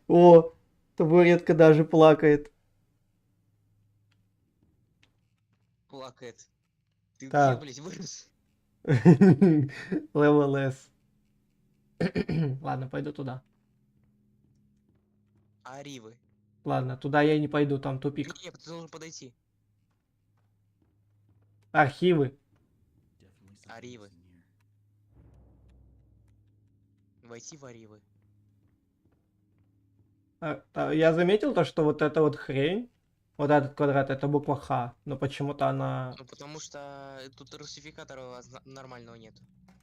О, табуретка даже плакает. Плакает. Ты Так. где, блядь, вырос? Level S. Ладно, пойду туда. Аривы. Ладно, туда я не пойду, там тупик. Нет, ты должен подойти. Архивы. Аривы. Войти в Аривы. Я заметил то, что вот эта вот хрень, вот этот квадрат, это буква Х, но почему-то она... Ну, потому что тут русификатора нормального нет.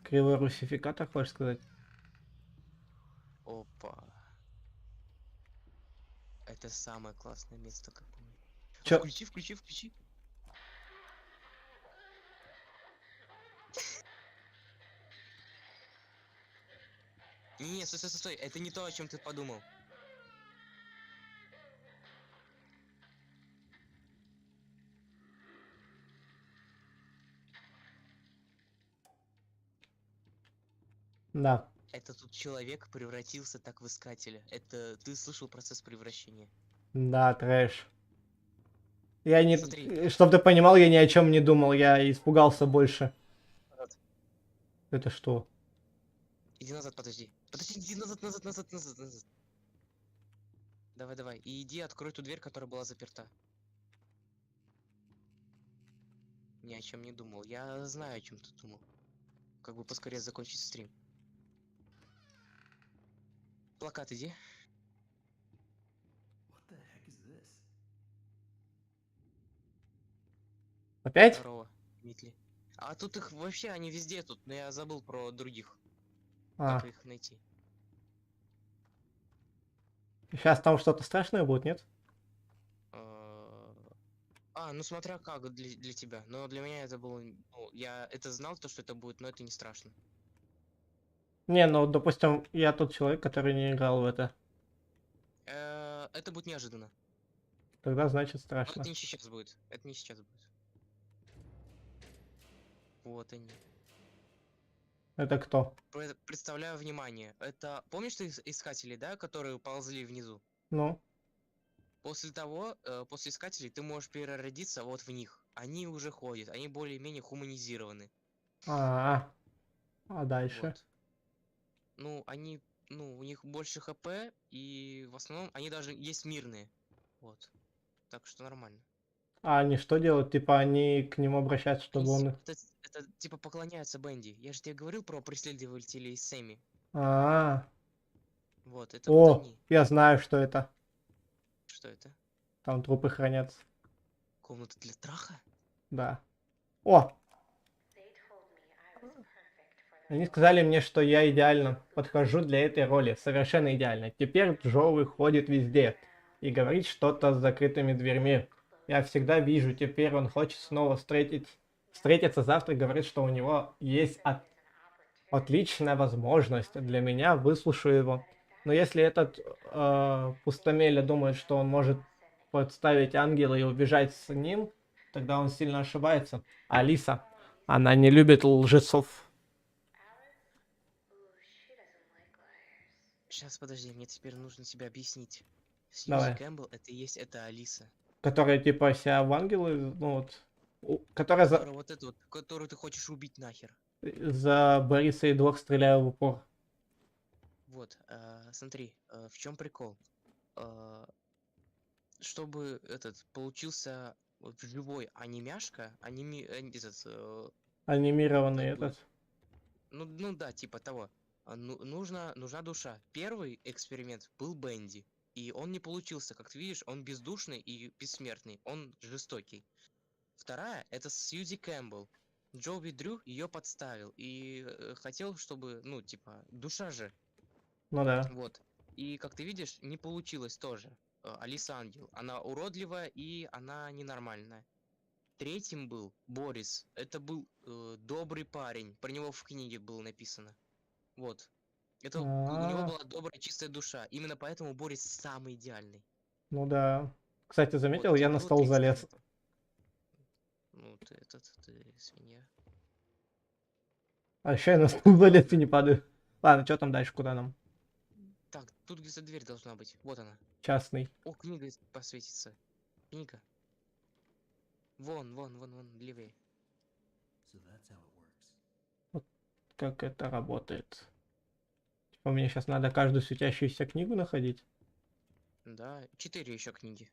Кривой русификатор, хочешь сказать? Опа. Это самое классное место, как по мне. Чё? Включи. Не, стой, это не то, о чем ты подумал. Да. Это тут человек превратился так в искателя. Это ты слышал процесс превращения? Да, трэш. Я не... Смотри. Чтоб ты понимал, я ни о чем не думал, я испугался больше. Назад. Это что? Иди назад, подожди. Подожди, иди назад. Давай. И иди, открой ту дверь, которая была заперта. Ни о чем не думал. Я знаю, о чем ты думал. Как бы поскорее закончить стрим. Плакат иди. Опять? Здорово, Митли. А тут их вообще, они везде тут, но я забыл про других. А. Как их найти? Сейчас там что-то страшное будет, нет? Ну смотря как для тебя. Но для меня это было... Ну, я это знал, то, что это будет, но это не страшно. Не, ну, допустим, я тот человек, который не играл в это. Это будет неожиданно. Тогда значит Но страшно. это не сейчас будет. Это не сейчас будет. Вот они. Это кто? Представляю внимание. Это, помнишь ты искателей, да, которые ползли внизу? Ну? После того, после искателей ты можешь переродиться вот в них. Они уже ходят, они более-менее хуманизированы. А дальше? Вот. Ну, они, ну, у них больше хп, и в основном они даже есть мирные. Вот. Так что нормально. А они что делают? Типа они к нему обращаются, чтобы он... Это типа поклоняются Бенди. Я же тебе говорил про преследователей Сэмми. Вот, это вот О, они. я знаю, что это. Что это? Там трупы хранятся. Комната для траха? Да. О! Они сказали мне, что я идеально подхожу для этой роли. Совершенно идеально. Теперь Джоуи ходит везде и говорит что-то с закрытыми дверьми. Я всегда вижу, теперь он хочет снова встретиться завтра и говорит, что у него есть отличная возможность для меня, выслушаю его. Но если этот пустомеля думает, что он может подставить ангела и убежать с ним, тогда он сильно ошибается. Алиса, она не любит лжецов. Сейчас, подожди, мне теперь нужно тебе объяснить. Сьюзи Давай. Кэмпбелл, это и есть эта Алиса. Которая типа себя в ангелы, ну вот, которая Которая вот эту вот, которую ты хочешь убить нахер. за Бориса и двух стреляю в упор. Вот, смотри, в чем прикол? Чтобы этот получился вот живой анимяшка, Анимированный как бы, этот. ну да, типа того. Нужна душа. Первый эксперимент был Бенди, и он не получился, как ты видишь, он бездушный и бессмертный, он жестокий. Вторая это Сьюзи Кэмпбелл. Джоуи Дрю ее подставил и хотел, чтобы, ну типа, душа же. Ну да. Вот. И как ты видишь, не получилось тоже. Алиса Ангел. Она уродливая и она ненормальная. Третьим был Борис. Это был добрый парень. Про него в книге было написано. Вот. Это у него была добрая, чистая душа. Именно поэтому Борис самый идеальный. Ну да. Кстати, заметил, Вот, я на стол залез. Ну, ты свинья. А еще я на стол залез и не падаю. Ладно, что там дальше, куда нам? Так, тут где-то дверь должна быть. Вот она. Частный. О, книга посветится. Книга. Вон, левее. Вот как это работает. Типа мне сейчас надо каждую светящуюся книгу находить. Да, 4 еще книги.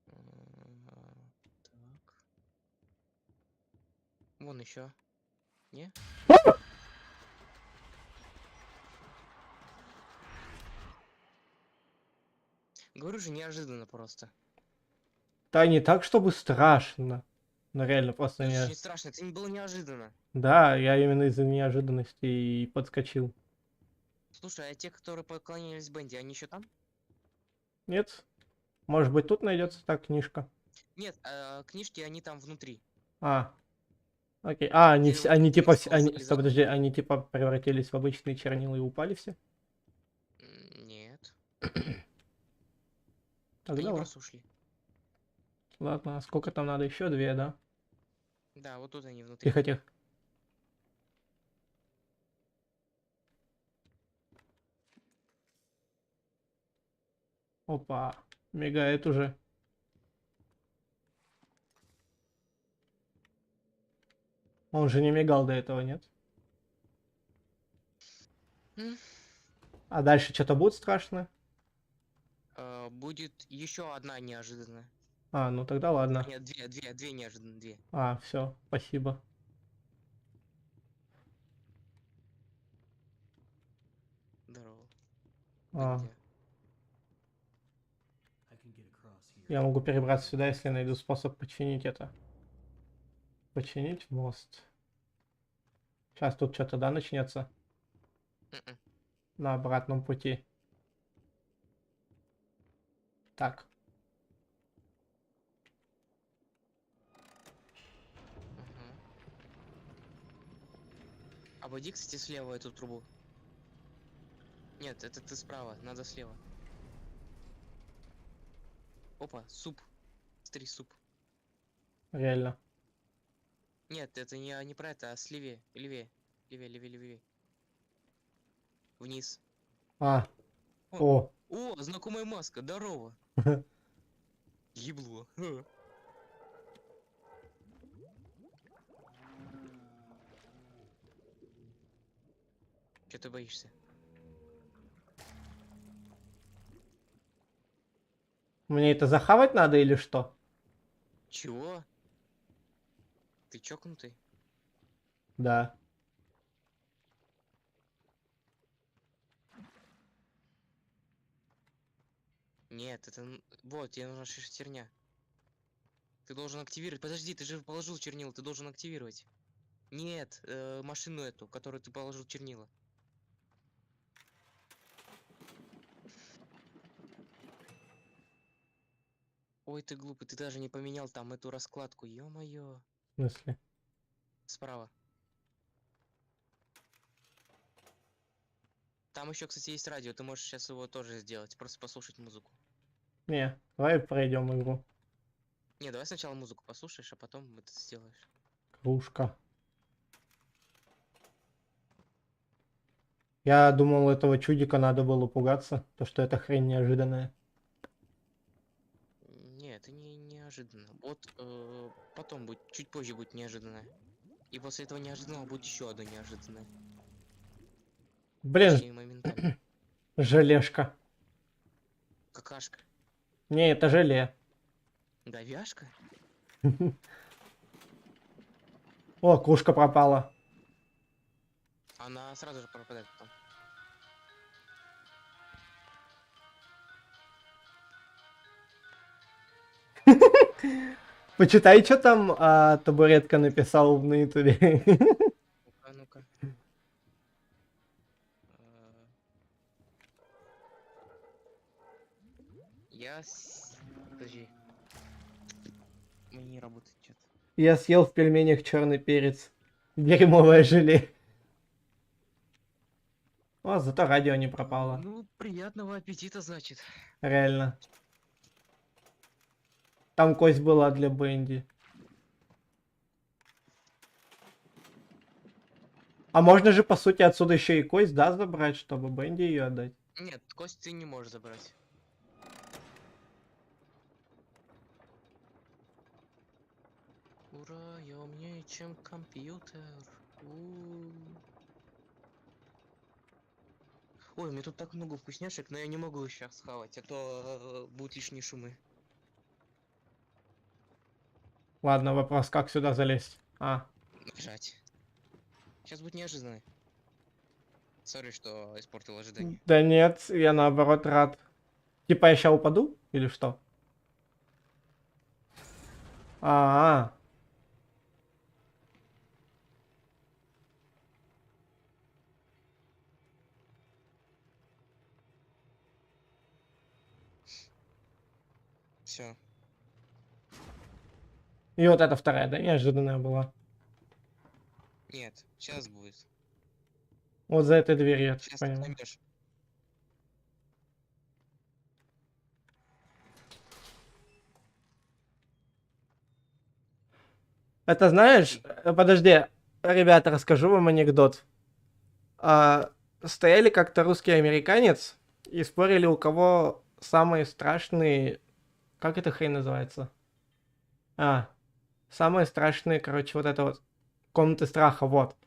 Так. Вон еще. Не? Говорю же, неожиданно просто. Да не так, чтобы страшно. Но реально просто Это не... не страшно, это не было неожиданно. Да, я именно из-за неожиданности и подскочил. Слушай, а те, которые поклонялись Бенди, они еще там? Нет? Может быть, тут найдется та книжка? Нет, книжки, они там внутри. Окей. Они все, они типа, залезал. подожди, они типа превратились в обычные чернила и упали все? Нет. Тогда Они ладно. просто ушли. Ладно, а сколько там надо? Еще 2, да? Да, вот тут они внутри. Тихо. Опа, мигает уже. Он же не мигал до этого, нет? А дальше что-то будет страшно? Будет еще одна неожиданная. Ну тогда ладно. Нет, две неожиданные, 2. Все, спасибо. Здорово. Я могу перебраться сюда, если найду способ починить это. Починить мост. Сейчас тут что-то, да, начнется? На обратном пути. Так. Обойди, кстати, слева эту трубу. Нет, это ты справа, надо слева. Опа, суп. Смотри, суп. Реально. Нет, это не про это, а слевее. Левее. Левее. Вниз. А. О. О, знакомая маска, здорово. Ебло. Че ты боишься? Мне это захавать надо или что? Чего? Ты чокнутый? Да. Нет, это... Вот, тебе нужна шестерня. Ты должен активировать. Подожди, ты же положил чернила, ты должен активировать. Нет, машину эту, которую ты положил чернила. Ой, ты глупый, ты даже не поменял там эту раскладку, ё-моё. В смысле? Справа. Там еще, кстати, есть радио, ты можешь сейчас его тоже сделать, просто послушать музыку. Не, давай пройдем игру. Не, давай сначала музыку послушаешь, а потом это сделаешь. Кружка. Я думал, этого чудика надо было пугаться, то что это хрень неожиданная. Не, это не неожиданно. Вот потом будет, чуть позже будет неожиданное. И после этого неожиданного будет еще одно неожиданное. Блин, Почти моментально. желешка. Какашка. Не, это желе. Говяшка? О, кружка пропала. Она сразу же пропадает потом. Почитай, что там табуретка написал на ютубе. Ну-ка, ну-ка. Подожди. Мне не работает что-то. Я съел в пельменях черный перец. Дерьмовое желе. О, зато радио не пропало. Ну, приятного аппетита, значит. Реально. Там кость была для Бенди. А можно же, по сути, отсюда еще и кость, да, забрать, чтобы Бенди ее отдать? Нет, кость ты не можешь забрать. Ура, я умнее, чем компьютер. Ой, у меня тут так много вкусняшек, но я не могу их сейчас схавать, а то будут лишние шумы. Ладно, вопрос, как сюда залезть? Нажать. Сейчас будет неожиданно. Сори, что испортил ожидание. Да нет, я наоборот рад. Типа я сейчас упаду? Или что? Все. И вот эта вторая, да, неожиданная была. Нет, сейчас будет. Вот за этой дверью, я так Сейчас понимаю. поймешь. Это знаешь, подожди, ребята, расскажу вам анекдот. Стояли как-то русский и американец и спорили, у кого самые страшные... Как это хрень называется? Самые страшные, короче, вот это вот комнаты страха, вот.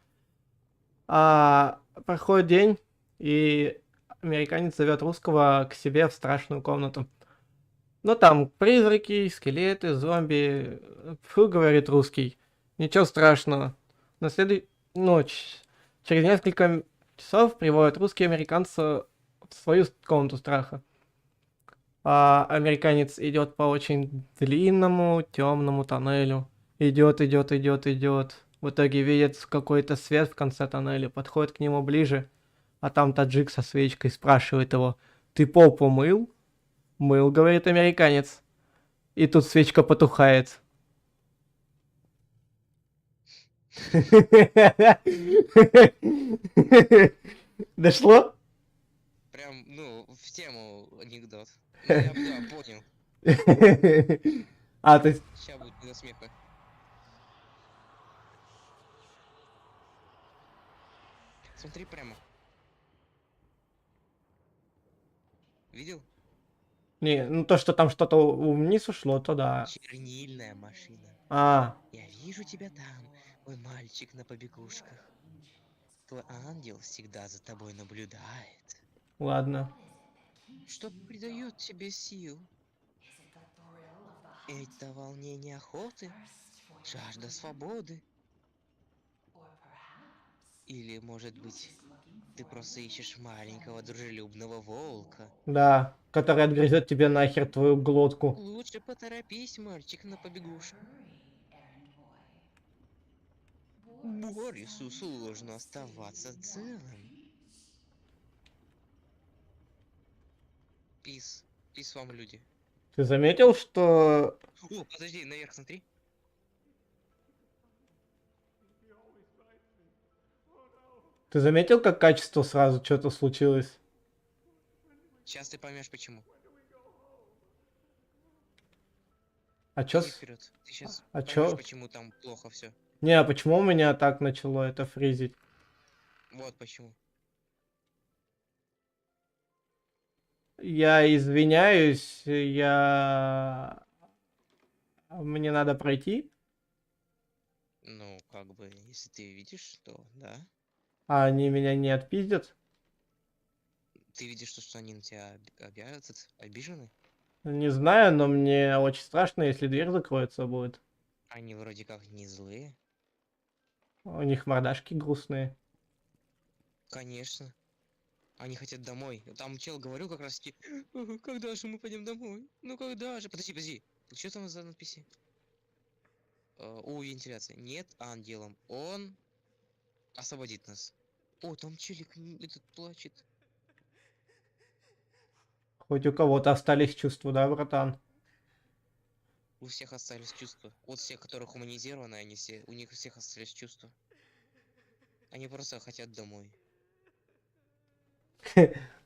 Проходит день, и американец зовет русского к себе в страшную комнату. Ну там призраки, скелеты, зомби. Фу, говорит русский. Ничего страшного. На следующую ночь, через несколько часов приводят русские американца в свою комнату страха. Американец идет по очень длинному темному тоннелю. Идет. В итоге видит какой-то свет в конце тоннеля, подходит к нему ближе, а там таджик со свечкой спрашивает его: «Ты попу мыл?» «Мыл», говорит американец. И тут свечка потухает. Дошло? Прям, ну, в тему анекдот. Ну, я, да, понял. То есть... Сейчас будет не до смеха. Смотри прямо. Видел? Не, ну то, что там что-то вниз ушло, то да. Чернильная машина. А, Я вижу тебя там, мой мальчик на побегушках. Твой ангел всегда за тобой наблюдает. ладно. Что придает тебе сил? Это волнение охоты? Жажда свободы? Или, может быть, ты просто ищешь маленького дружелюбного волка? Да, который отгрызет тебе нахер твою глотку. Лучше поторопись, мальчик на побегушку. Борису сложно оставаться целым. Пис вам, люди. Ты заметил, что... О, подожди, наверх смотри. Ты заметил, как качество сразу что-то случилось? Сейчас ты поймешь, почему. А чё? Иди вперед. Ты сейчас А поймешь, чё? почему там плохо все. Не, а почему у меня так начало это фризить? Вот почему. Я извиняюсь, мне надо пройти, Ну, как бы, если ты видишь, то да. а они меня не отпиздят. Ты видишь, что они на тебя обижены? Не знаю, но мне очень страшно, если дверь закроется будет. Они вроде как не злые. У них мордашки грустные. Конечно. Они хотят домой. Там чел говорил как раз таки, когда же мы пойдем домой? Ну когда же? Подожди. Что там за надписи? У вентиляции. Нет ангелом. Он освободит нас. О, там челик этот плачет. Хоть у кого-то остались чувства, да, братан? У всех остались чувства. Вот все, которые хуманизированы, они все, у них у всех остались чувства. Они просто хотят домой.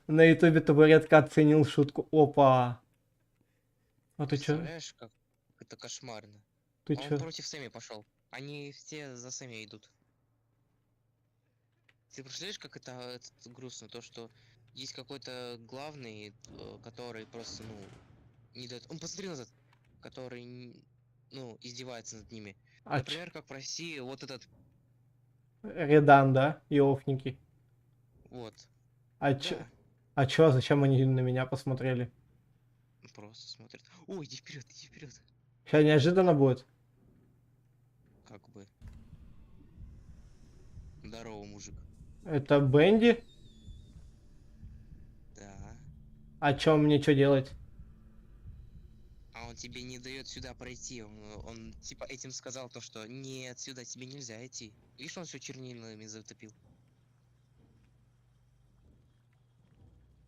На ютубе табуретка оценил шутку. Опа. А ты чё? Представляешь, как это кошмарно. Ты Он чё? против Сэмми пошел. Они все за Сэмми идут. Ты представляешь, как это грустно, то что есть какой-то главный, который просто, ну, не дает. Он посмотри назад, который, ну, издевается над ними. А Например, как в России вот этот. Редан, да? И офники. Вот. А Да. чё? А чё, зачем они на меня посмотрели? Просто смотрят. О, иди вперед, иди вперед. Сейчас неожиданно будет. Как бы. Здорово, мужик. Это Бенди? Да. А чё мне что делать? А он тебе не дает сюда пройти. Он типа этим сказал то, что нет, сюда тебе нельзя идти. Видишь, он все чернильными затопил.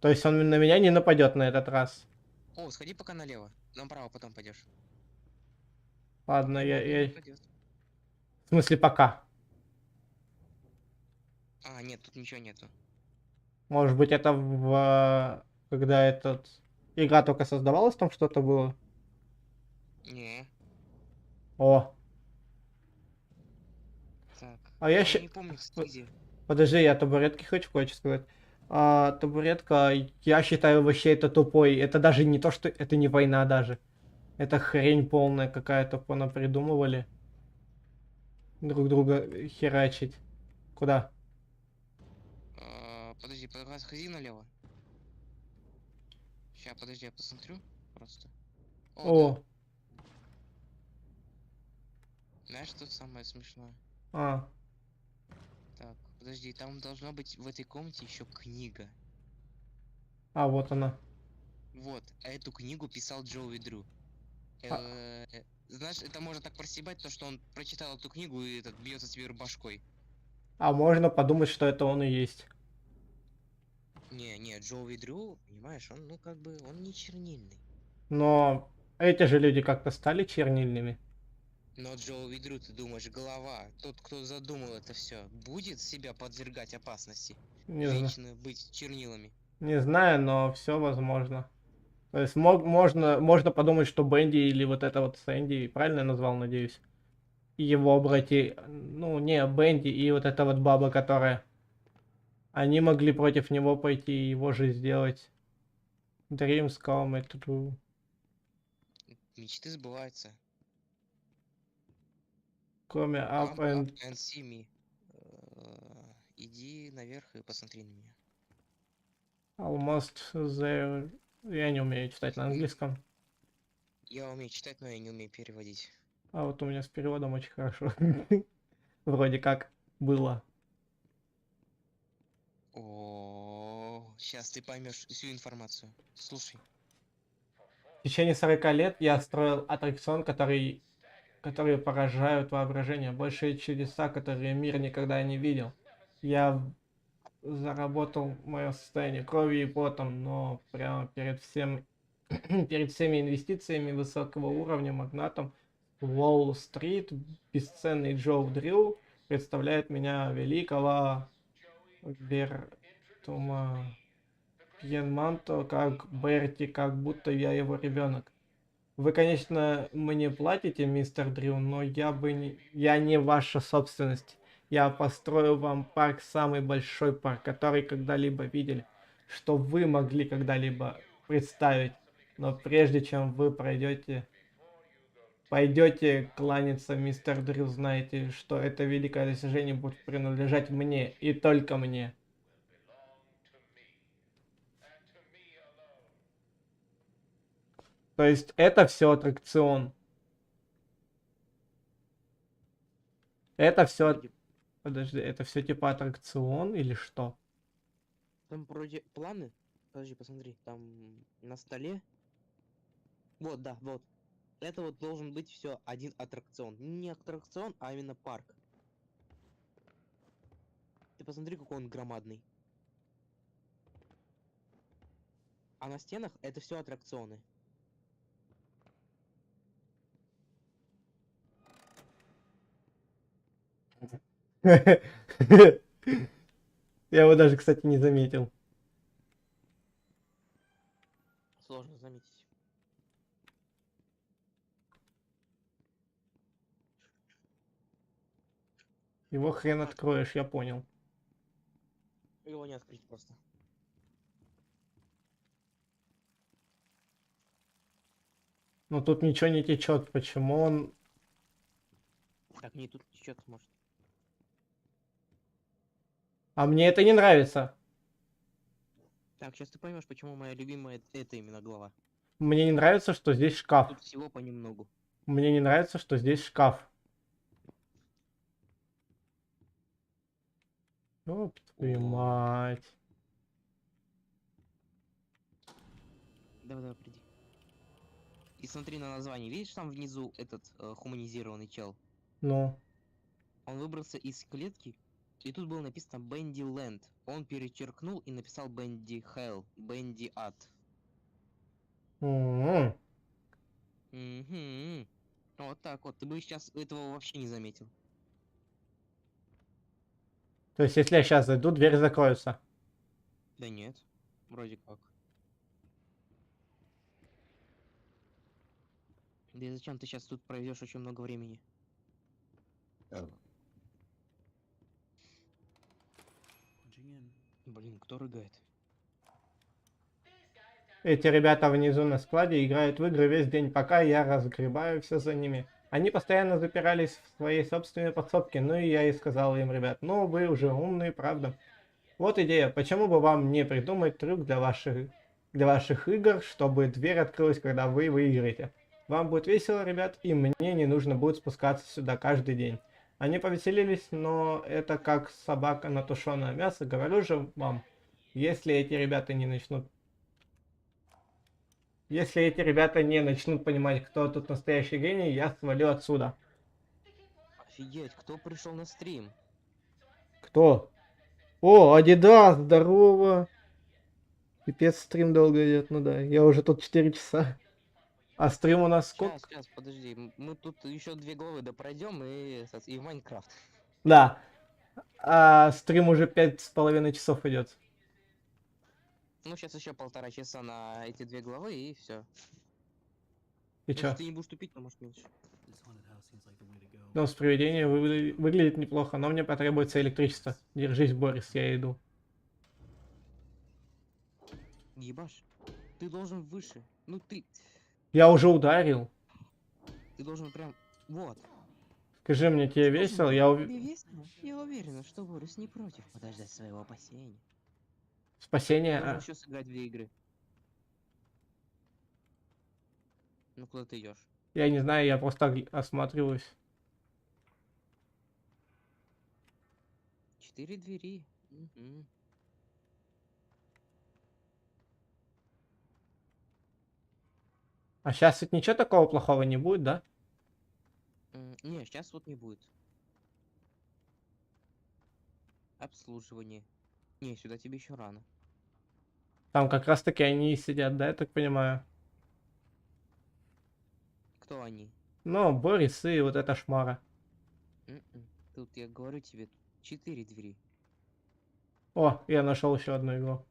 То есть он на меня не нападет на этот раз. О, сходи пока налево. Направо потом пойдешь. Ладно, я... Пойдет. В смысле, пока. А, нет, тут ничего нету. Может быть, это когда игра только создавалась, там что-то было? Не. О. Так. А я не помню, кстати, где. Подожди, я табуретки хочу кое-что сказать. Табуретка, я считаю вообще это тупой. Это даже не то, что... Это не война даже. Это хрень полная какая-то понапридумывали. Друг друга херачить. Куда? Подожди, сходи налево. Сейчас, подожди, я посмотрю просто. О. Да. Знаешь, что самое смешное? А. Так, подожди, там должна быть в этой комнате еще книга. А, вот она. Вот, а эту книгу писал Джоуи Дрю. Знаешь, это можно так просебать, то что он прочитал эту книгу и этот бьется себе башкой. А можно подумать, что это он и есть. Не, Джоуи Дрю, понимаешь, он, ну как бы, он не чернильный. Но эти же люди как-то стали чернильными. Но Джоуи Дрю, ты думаешь, голова, тот, кто задумал это все, будет себя подвергать опасности? Не знаю. Женщины быть чернилами? Не знаю, но все возможно. То есть можно подумать, что Бенди или вот это вот Сэнди, правильно я назвал, надеюсь? И его братья, ну не, Бенди и вот эта вот баба, которая Они могли против него пойти и его же сделать. Dreams come true. Мечты сбываются. Кроме up Come and... up and see me. Иди наверх и посмотри на меня. Almost there. Я не умею читать на английском. Я умею читать, но я не умею переводить. А вот у меня с переводом очень хорошо. Вроде как было. О, сейчас ты поймешь всю информацию. Слушай. В течение 40 лет я строил аттракцион, которые поражают воображение. Большие чудеса, которые мир никогда не видел. Я заработал мое состояние кровью и потом, но прямо перед всеми инвестициями высокого уровня магнатом Уолл-стрит бесценный Джо Дрилл представляет меня великого Бертума Пьенманто как Берти, как будто я его ребенок. Вы, конечно, мне платите, мистер Дрилл, но я не ваша собственность. Я построю вам парк, самый большой парк, который когда-либо видели, что вы могли когда-либо представить. Но прежде чем вы пойдете кланяться, мистер Дрилл, знаете, что это великое достижение будет принадлежать мне и только мне. То есть это все аттракцион. Это все... Подожди, это все типа аттракцион или что? Там вроде планы. Подожди, посмотри. Там на столе. Вот, да, вот. Это вот должен быть все один аттракцион. Не аттракцион, а именно парк. Ты посмотри, какой он громадный. А на стенах это все аттракционы. Я его даже, кстати, не заметил. Сложно заметить. Его хрен откроешь, я понял. Его не открыть просто. Но тут ничего не течет. Почему он... Так, не тут течет, может. А мне это не нравится. Так, сейчас ты поймешь, почему моя любимая это именно глава. Мне не нравится, что здесь шкаф. Тут всего понемногу. Мне не нравится, что здесь шкаф. Оп, твою мать. Давай, приди. И смотри на название. Видишь, там внизу этот хуманизированный чел? Ну. Он выбрался из клетки, и тут было написано Бенди Лэнд. Он перечеркнул и написал Бенди Хелл, Бенди Ад. Угу. Вот так вот. Ты бы сейчас этого вообще не заметил. То есть, если я сейчас зайду, дверь закроется. Да нет. Вроде как. Да и зачем ты сейчас тут проведешь очень много времени? Блин, кто рыгает? Эти ребята внизу на складе играют в игры весь день, пока я разгребаю все за ними. Они постоянно запирались в своей собственной подсобке, ну и я и сказал им, ребят, ну вы уже умные, правда. Вот идея, почему бы вам не придумать трюк для ваших игр, чтобы дверь открылась, когда вы выиграете. Вам будет весело, ребят, и мне не нужно будет спускаться сюда каждый день. Они повеселились, но это как собака на тушеное мясо, говорю же вам, если эти ребята не начнут понимать, кто тут настоящий гений, я свалю отсюда. Офигеть, кто пришел на стрим? Кто? О, Адидас, здорово. Пипец, стрим долго идет, ну да. Я уже тут 4 часа. А стрим у нас сколько? Сейчас, подожди. Мы тут еще 2 главы допройдем и в Майнкрафт. Да. А стрим уже 5,5 часов идет. Ну, сейчас еще 1,5 часа на эти 2 главы и все. И чё? Если ты не будешь тупить, то может меньше. Дом с привидением выглядит неплохо, но мне потребуется электричество. Держись, Борис, я иду. Ебашь. Ты должен выше. Ну ты Я уже ударил. должен прям... Вот. Скажи мне, тебе весело? Я Тебе весело? Я уверена, что Борис не против подождать своего опасения. Спасение. Можно еще сыграть в 2 игры. Ну куда ты идешь? Я не знаю, я просто осматриваюсь. 4 двери. Мгм. А сейчас ведь ничего такого плохого не будет, да? Не, сейчас вот не будет. Обслуживание. Не, сюда тебе еще рано. Там как раз таки они и сидят, да, я так понимаю? Кто они? Ну, Борис и вот эта шмара. Тут я говорю тебе 4 двери. О, я нашел еще одну игру.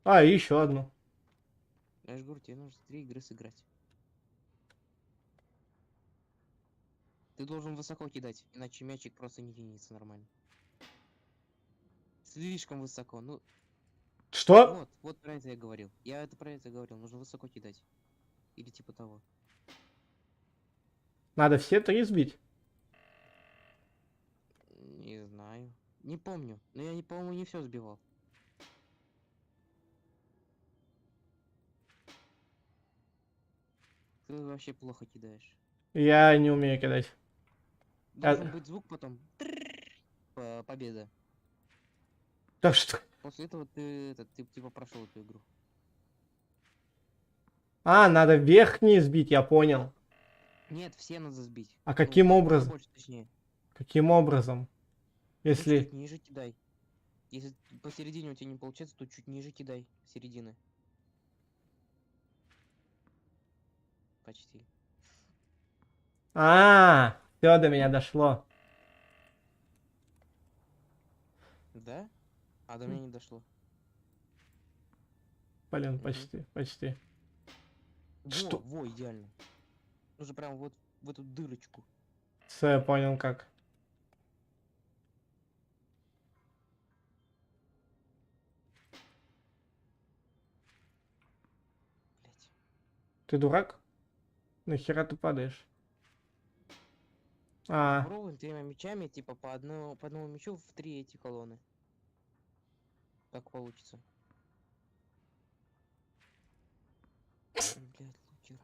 А, и еще одну. Я же говорю, тебе нужно 3 игры сыграть. Ты должен высоко кидать, иначе мячик просто не кинется нормально. Слишком высоко, ну... Что? Вот про это я говорил. Я это про это говорил, нужно высоко кидать. Или типа того. Надо все 3 сбить? Не знаю. Не помню. Но я, по-моему, не все сбивал. Ты вообще плохо кидаешь. Я не умею кидать. Должен быть звук потом. Победа. Да что? После этого ты типа прошел эту игру. А, надо верхние сбить, я понял. Нет, все надо сбить. А каким образом? Больше, точнее. Каким образом? Ну, Если... чуть ниже кидай. Если посередине у тебя не получается, то чуть ниже кидай. Середины. Почти. А, все до меня дошло. Да? А до меня не дошло. Блин, почти. Что? Во, идеально. Нужно прям вот в эту дырочку. Все, я понял как. Блять. Ты дурак? Нахера ты падаешь? А, Попробуем 3 мячами, типа по одному мячу в 3 эти колонны. Так получится. Блять, лукер.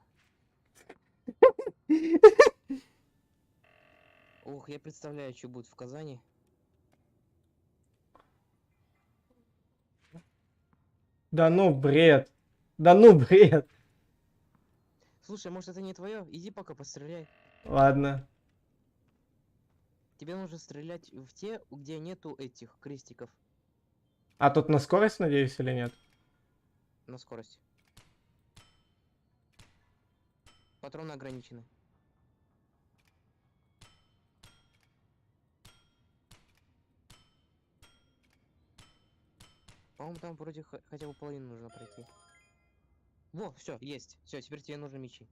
Ох, я представляю, что будет в Казани. да ну бред. Да ну бред. Слушай, может это не твое? Иди пока постреляй. Ладно. Тебе нужно стрелять в те, где нету этих крестиков. А тут на скорость, надеюсь, или нет? На скорость. Патроны ограничены. По-моему, там вроде хотя бы половину нужно пройти. Во, все, есть. Все, теперь тебе нужны мечи.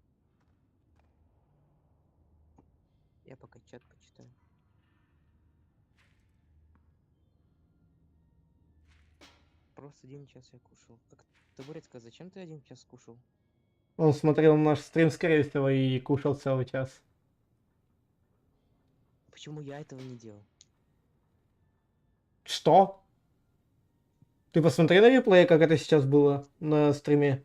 Я пока чат почитаю. Просто 1 час я кушал. Так, Табуретка, зачем ты 1 час кушал? Он смотрел наш стрим, скорее всего, и кушал целый час. Почему я этого не делал? Что? Ты посмотри на реплей, как это сейчас было на стриме.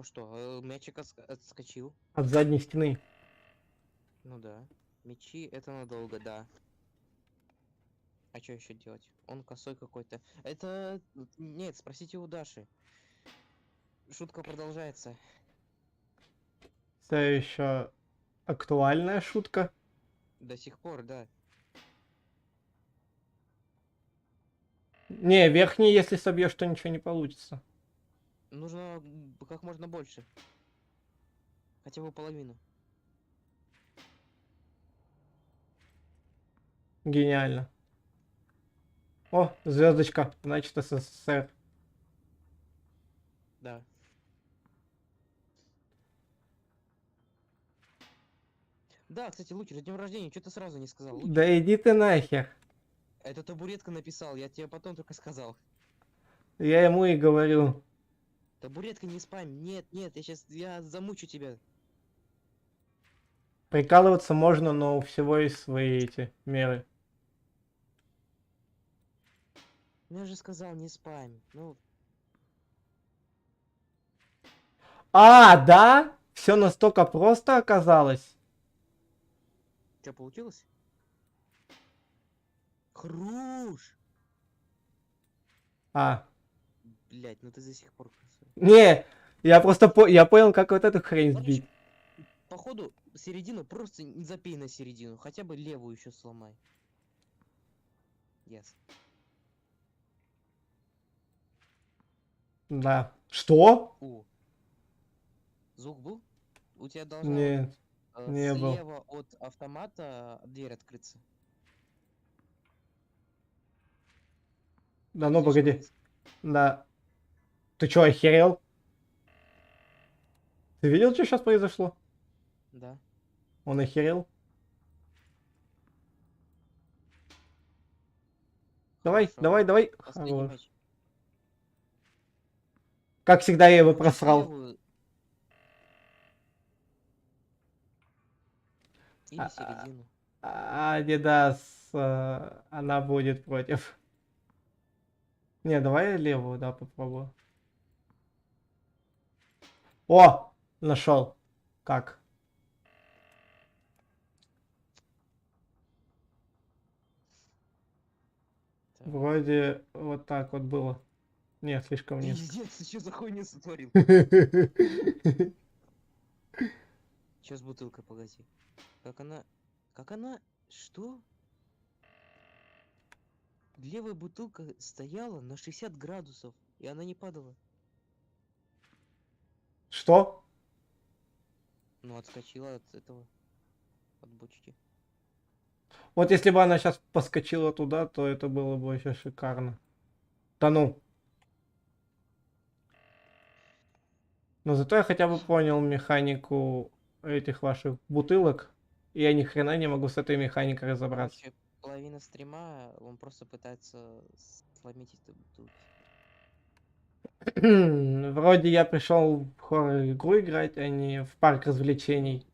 Что? Мячик отскочил. От задней стены. Ну да. Мечи это надолго, да. А что еще делать? Он косой какой-то. Это... Нет, спросите у Даши. Шутка продолжается. Все еще актуальная шутка. До сих пор, да. Не, верхний, если собьешь, то ничего не получится. Нужно как можно больше. Хотя бы половину. Гениально. О, звездочка, значит СССР. Да. Да, кстати, Лукер, с днем рождения, что ты сразу не сказал? Лукер? Да иди ты нахер. Это табуретка написал, я тебе потом только сказал. Я ему и говорю. Табуретка не спам, нет, нет, я замучу тебя. Прикалываться можно, но у всего есть свои эти меры. Ну, я же сказал, не спам. Ну, А, да? Все настолько просто оказалось. что получилось? Хруш! А, Блять, ну ты до сих пор красавец. не, я просто я понял, как вот эту хрень сбить. Походу, середину просто не запей на середину, хотя бы левую еще сломай. Ясно. Да. Что? О. Звук был? У тебя должна Нет, не был. слева от автомата дверь открыться. Да ну Слишком погоди. близко. Да. Ты чё, охерел? Ты видел, что сейчас произошло? Да. Он охерел? Давай, Хорошо. давай, давай. Последний Хорош. мяч. Как всегда я его Лучше просрал. левую. Или середину. Адидас, она будет против. Не, давай я левую, да, попробую. О, нашел. Как? Так. Вроде вот так вот было. Не, слишком низко. Пиздец, ты что за хуйню сотворил? Че с бутылкой, погоди. Как она... Как она... Что? Левая бутылка стояла на 60 градусов, и она не падала. Что? Ну, отскочила от этого. От бочки. Вот если бы она сейчас поскочила туда, то это было бы вообще шикарно. Да ну. Но зато я хотя бы понял механику этих ваших бутылок. И я ни хрена не могу с этой механикой разобраться. Короче, половина стрима, он просто пытается сломить эту бутылку. Вроде я пришел в хоррор-игру играть, а не в парк развлечений.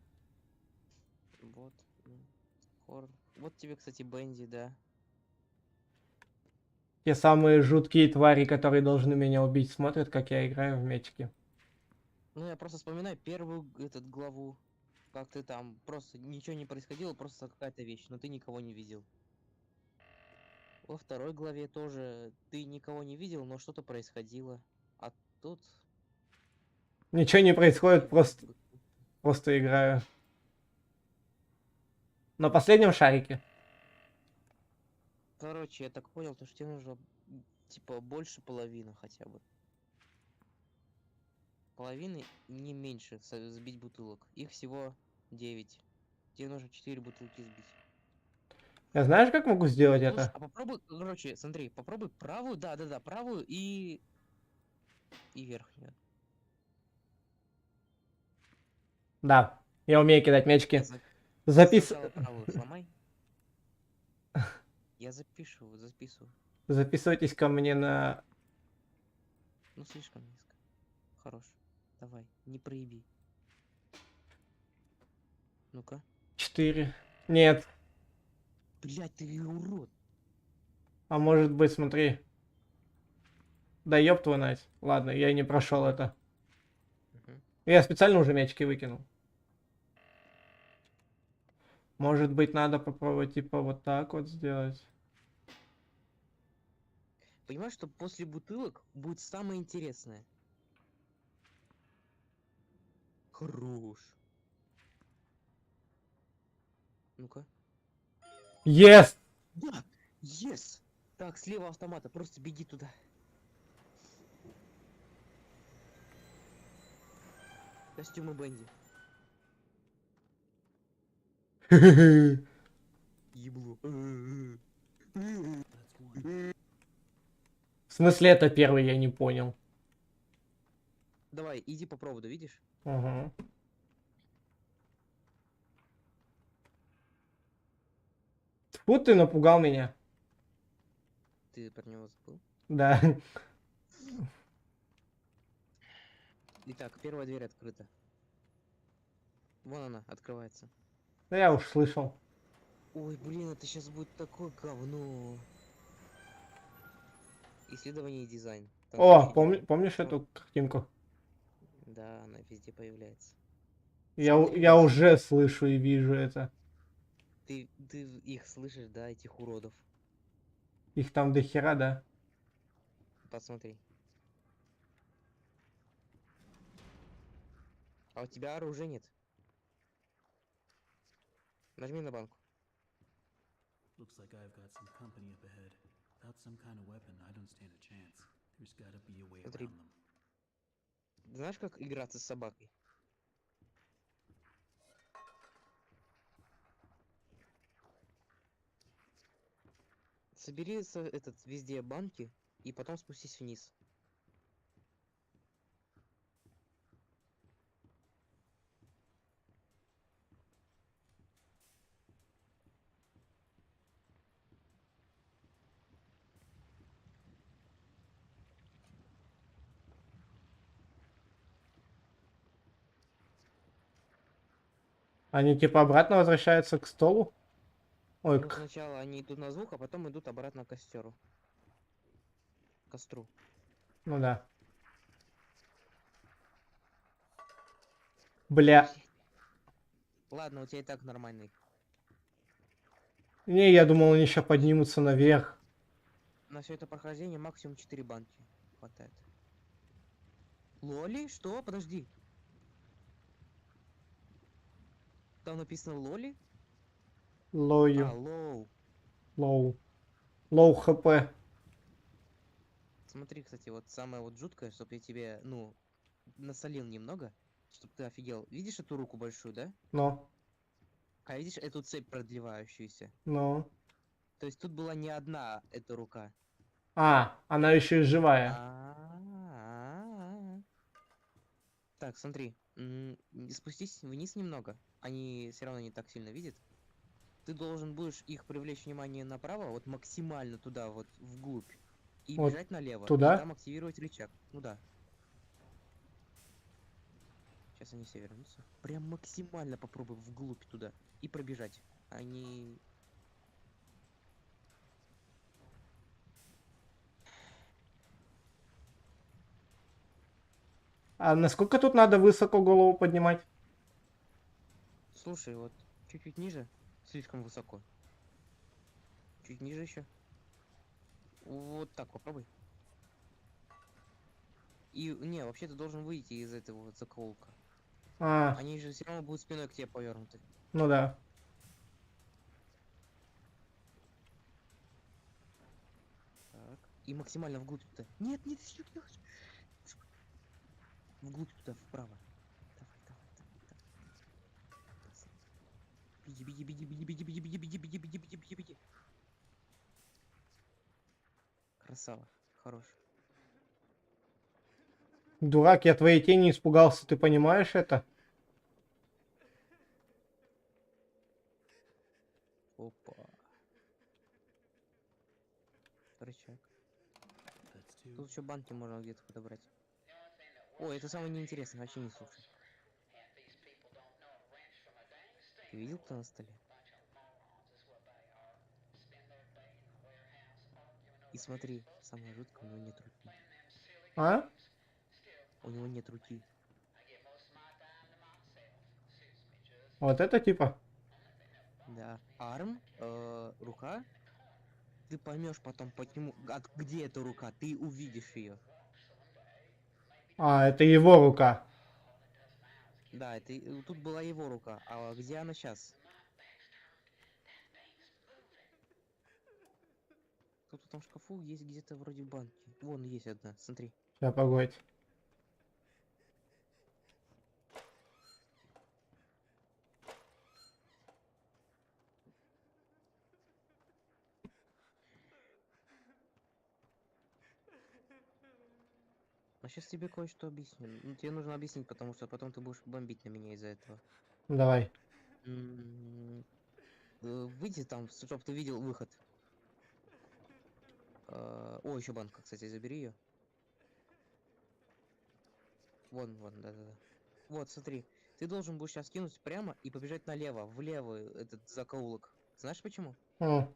Вот. Хоррор. Вот тебе, кстати, Бенди, да. Те самые жуткие твари, которые должны меня убить, смотрят, как я играю в мячики. Ну, я просто вспоминаю первую главу. Как ты там, просто ничего не происходило, просто какая-то вещь, но ты никого не видел. Во второй главе тоже ты никого не видел, но что-то происходило. А тут... Ничего не происходит, просто играю. На последнем шарике. Короче, я так понял, то что тебе нужно, типа, больше половины хотя бы. Половины, не меньше, сбить бутылок. Их всего 9. Тебе нужно 4 бутылки сбить. Я знаешь, как могу сделать Слушай, это? а попробуй, короче, смотри, попробуй правую, да, правую и верхнюю. Да, я умею кидать мячики. Сначала правую сломай. Я записываю. Записывайтесь ко мне на... Ну, слишком низко. Хорош. Давай, не проеби. Ну-ка. 4. Нет. Блять, ты урод. А может быть, смотри. Да ёб твою мать. Ладно, я не прошел это. Я специально уже мячики выкинул. Может быть, надо попробовать типа вот так вот сделать. Понимаешь, что после бутылок будет самое интересное. Хорош. Ну-ка. Yes! Да! Yes! Так, слева автомата, просто беги туда. Костюмы Бенди. ебло. В смысле это первый, я не понял. Давай, иди по проводу, видишь? Угу. Тьфу, ты напугал меня. Ты про него забыл? Да. Итак, первая дверь открыта. Вон она, открывается. Да я уж слышал. Ой, блин, это сейчас будет такое говно. Исследование и дизайн. Там О, впереди. помнишь эту картинку? Да, она везде появляется. Я Смотри вниз. уже слышу и вижу это. Ты их слышишь, да, этих уродов? Их там до хера, да? Посмотри. А у тебя оружия нет? Нажми на банку. Looks like I've got some company up ahead. Without some kind of weapon, I don't stand a chance. There's gotta be a way Смотри. around them. Знаешь, как играться с собакой? Собери этот везде банки и потом спустись вниз. Они типа обратно возвращаются к столу? Ой, Ну, сначала они идут на звук, а потом идут обратно к костеру. Костру. ну да. Бля. Ладно, у тебя и так нормальный. Не, я думал, они сейчас поднимутся наверх. На все это прохождение максимум 4 банки хватает. Лоли? Что? Подожди. Там написано Лоли? Лою. А, лоу. Лоу. Лоу хп. Смотри, кстати, вот самое вот жуткое, чтобы я тебе, ну, насолил немного, чтобы ты офигел. Видишь эту руку большую, да? Но. А видишь эту цепь продлевающуюся? Но. То есть тут была не одна эта рука. А, она еще и живая. Так, смотри. Спустись вниз немного. Они все равно не так сильно видят. Ты должен будешь их привлечь внимание направо, вот максимально туда, вот вглубь. И Вот бежать налево. туда? И там активировать рычаг. Ну да. Сейчас они все вернутся. Прям максимально попробуй вглубь туда. И пробежать. Они... А насколько тут надо высоко голову поднимать? Слушай, вот чуть-чуть ниже. Слишком высоко. Чуть ниже еще. Вот так попробуй. И, не, вообще ты должен выйти из этого вот закоулка. А. Они же все равно будут спиной к тебе повернуты. Ну да. Так. И максимально вглубь туда. Нет, нет, вглубь туда, вправо. Давай, давай, давай, давай. Беги, беги, беги, беги, беги, беги, беги, беги, беги, беги, беги, беги, беги. Красава, хорош. Дурак, я твоей тени испугался, ты понимаешь это? Опа. Рычаг. Тут еще банки можно где-то подобрать. Ой, это самое неинтересное, вообще не слушай. Ты видел, кто на столе? И смотри, самое жуткое, у него нет руки. А? У него нет руки. Вот это типа? Да. Арм, рука. Ты поймешь потом по нему, где эта рука, ты увидишь ее. А, это его рука. Да, это тут была его рука, а где она сейчас? Тут в том шкафу есть где-то вроде банки. Вон есть одна, смотри. Сейчас, погодь. сейчас тебе кое-что объясню. Ну, тебе нужно объяснить, потому что потом ты будешь бомбить на меня из-за этого. Давай. Выйди там, чтоб ты видел выход. О, еще банка, кстати, забери ее. Вон, да-да-да. Вот, смотри. Ты должен будешь сейчас кинуть прямо и побежать налево, в левый этот закоулок. Знаешь почему? М.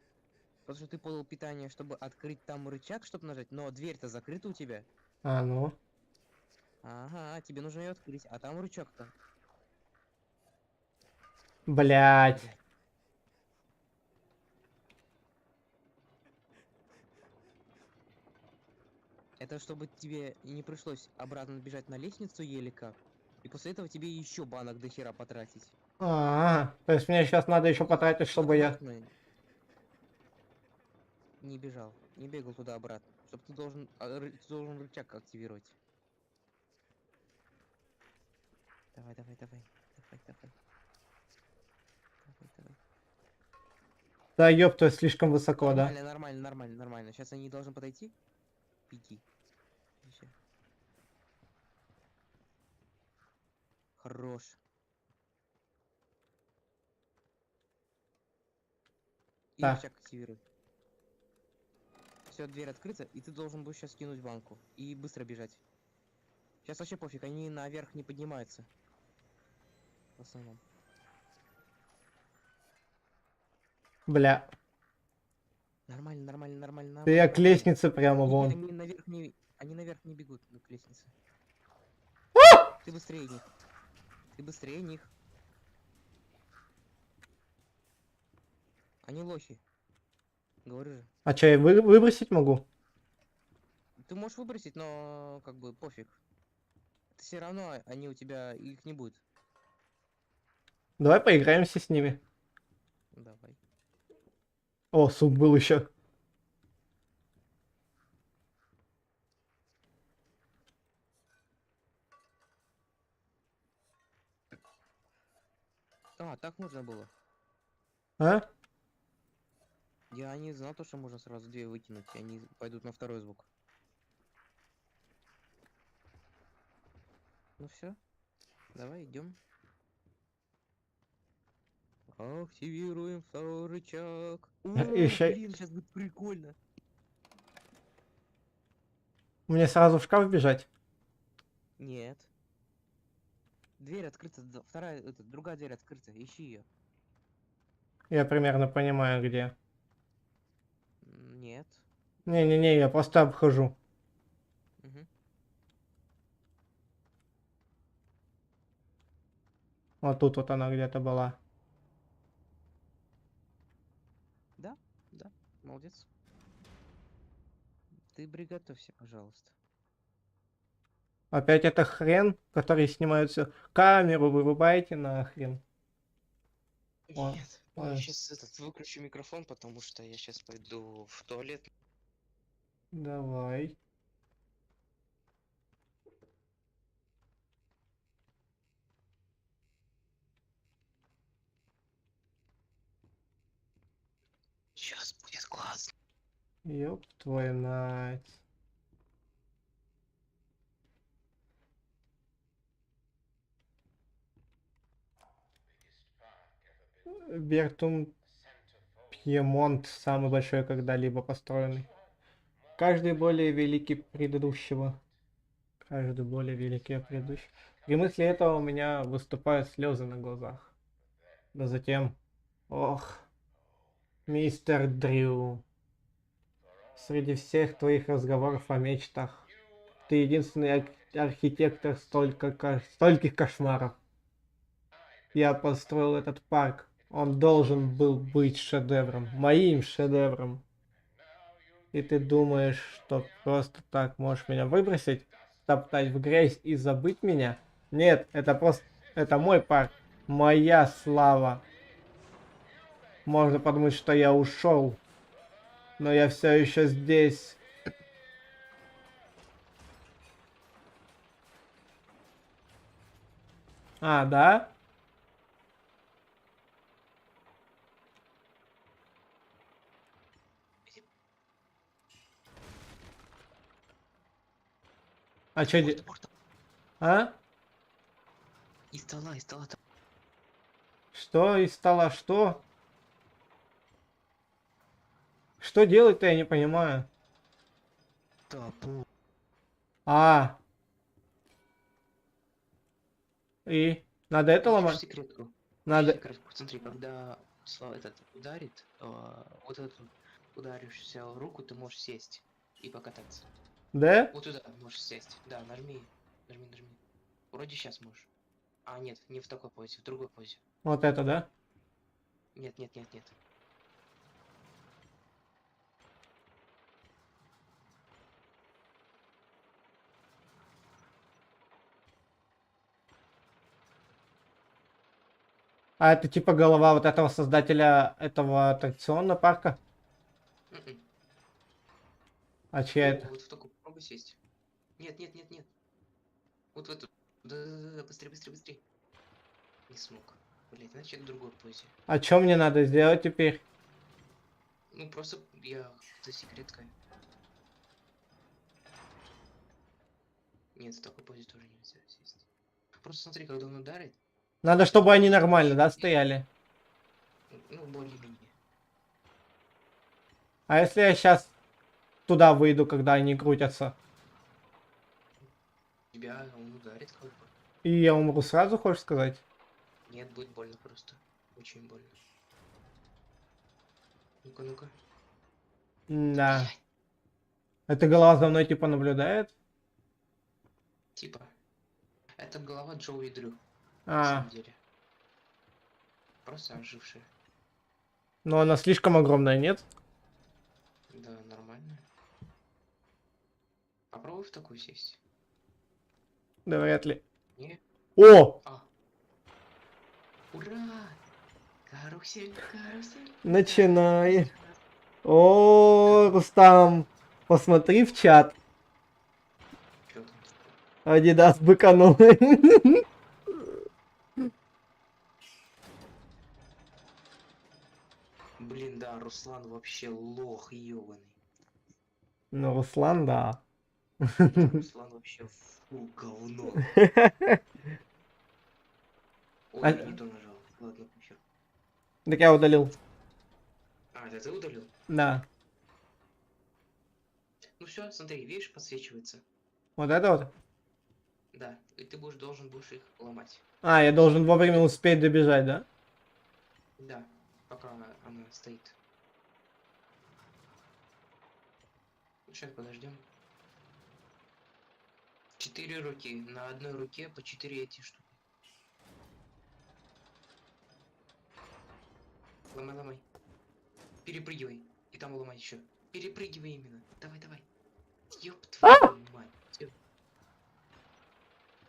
Потому что ты подал питание, чтобы открыть там рычаг, чтобы нажать, но дверь-то закрыта у тебя. А, ну. Ага, тебе нужно ее открыть, а там рычаг-то. Блять. Это чтобы тебе не пришлось обратно бежать на лестницу еле как. И после этого тебе еще банок до хера потратить. То есть мне сейчас надо еще потратить, чтобы я... Аккуратно. Не бежал, не бегал туда-обратно. Чтоб ты должен рычаг активировать. Давай. Да ёпта, слишком высоко, да? Нормально. Сейчас они должны подойти. Иди. Всё. Хорош. И Да. рычаг активируй. Все, дверь открыта, и ты должен будешь сейчас кинуть банку. И быстро бежать. Сейчас вообще пофиг, они наверх не поднимаются. В основном. Бля. Нормально. Да я к лестнице прямо вон. Они наверх не бегут, ну, к лестнице. Ты быстрее них. Они лохи. Говорю же. А чё, я выбросить могу? Ты можешь выбросить, но как бы пофиг. Все равно они у тебя, их не будет. Давай поиграемся с ними. Давай. О, суп был еще. А, так можно было. А? Я не знал то, что можно сразу две выкинуть, и они пойдут на второй звук. Ну все, давай идем. Активируем второй рычаг. О, Ещё- блин, сейчас будет прикольно. Мне сразу в шкаф бежать? Нет. Дверь открыта, другая дверь открыта, ищи ее. Я примерно понимаю, где. Нет. Не-не-не, я просто обхожу. Угу. Вот тут вот она где-то была. Да, молодец. Ты приготовься, пожалуйста. Опять это хрен, который снимает все. Камеру вырубайте нахрен. Нет, Ой. я сейчас выключу микрофон, потому что я сейчас пойду в туалет. Давай. Сейчас будет классно. Ёб твою мать. Бертум Пьемонт самый большой когда-либо построенный. Каждый более великий предыдущего. Каждый более великий предыдущего. При мысли этого у меня выступают слезы на глазах. Да затем... Ох, мистер Дрю. Среди всех твоих разговоров о мечтах, ты единственный архитектор стольких кошмаров. Я построил этот парк. Он должен был быть шедевром. Моим шедевром. И ты думаешь, что просто так можешь меня выбросить, топтать в грязь и забыть меня? Нет, это просто... Это мой парк. Моя слава. Можно подумать, что я ушел. Но я все еще здесь. А, да? А чё А? Из стола, из стола. Что из стола? Что? Что делать-то, я не понимаю. А. И? Надо это ломать? Секретку. Надо... Секретку. Смотри, когда этот ударит, вот эту ударившуюся руку ты можешь сесть и покататься. Да? Вот туда можешь сесть. Да, нажми. Нажми. Вроде сейчас можешь. А, нет, не в такой позе, в другой позе. Вот это, да? Нет. А это типа голова вот этого создателя этого аттракционного парка? А чья это? Вот в такую попробуй сесть. Нет. Вот в эту. Да, быстрее. Не смог. Блять, значит в другой позе. А что мне надо сделать теперь? Ну просто я за секреткой. Нет, в такой позе тоже нельзя сесть. Просто смотри, когда он ударит. Надо, чтобы они нормально, да, стояли? Ну, более-менее. А если я сейчас туда выйду, когда они крутятся? Тебя он ударит как бы. И я умру сразу, хочешь сказать? Нет, будет больно просто. Очень больно. Ну-ка. Да. Эта голова за мной типа наблюдает? Типа. Это голова Джоуи Дрю. А. На самом деле. Просто ожившая. Но она слишком огромная, нет? Да, нормально. Попробуй в такую сесть. Да вряд ли. Не? О! Ура! Карусель. Начинай. О, Рустам, посмотри в чат. Чё там? Адидас быканул. Блин, да, Руслан вообще лох ёбаный. Ну, Руслан, да. Руслан вообще фу, говно. Ой, я не то нажал. Ладно, похер. Так я удалил. А, это ты удалил? Да. Ну все, смотри, видишь, подсвечивается. Вот это вот? Да, и ты должен будешь их ломать. А, я должен вовремя успеть добежать, да? Да, пока она стоит. Сейчас подождем. 4 руки. На одной руке по 4 эти штуки. Ломай. Перепрыгивай. И там ломай еще. Перепрыгивай именно. Давай. Ёб твою мать. Всё.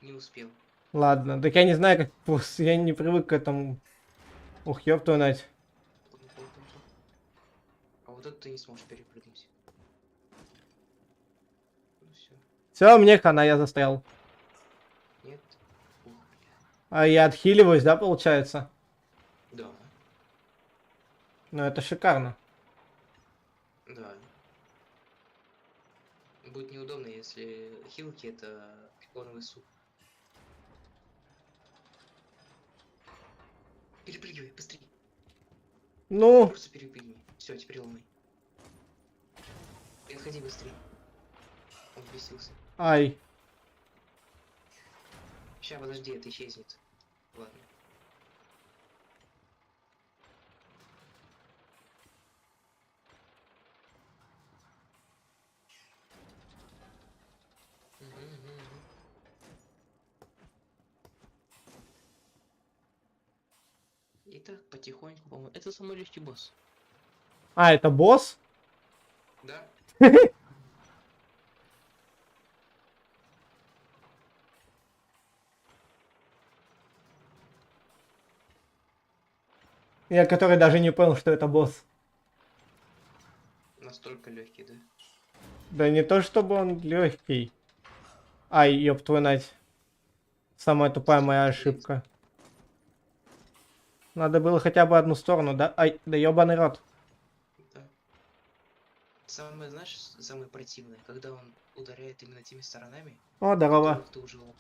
Не успел. Ладно, так я не знаю, как... Я не привык к этому. Ух, ёб твою мать. А вот это ты не сможешь перепрыгнуть. Ну все. Все, мне хана, я застрял. Нет. А я отхиливаюсь, да, получается? Да. Ну, это шикарно. Да. Будет неудобно, если хилки это пиконовый суп. Перепрыгивай, быстрее. Ну. Просто перепрыгни. Все, теперь ломай. И отходи быстрее. Он бесился. Ай. Сейчас, подожди, это исчезнет. Ладно. Итак, потихоньку, по-моему, это самый легкий босс. А, это босс? Да. Я который даже не понял, что это босс. Настолько легкий, да? Да не то, чтобы он легкий. Ай, ёб твою мать. Самая тупая моя ошибка. Надо было хотя бы одну сторону, да? Ай, да ёбаный рот. Да. Самое, знаешь, самое противное, когда он ударяет именно теми сторонами, О, здорово. которых ты уже ломал.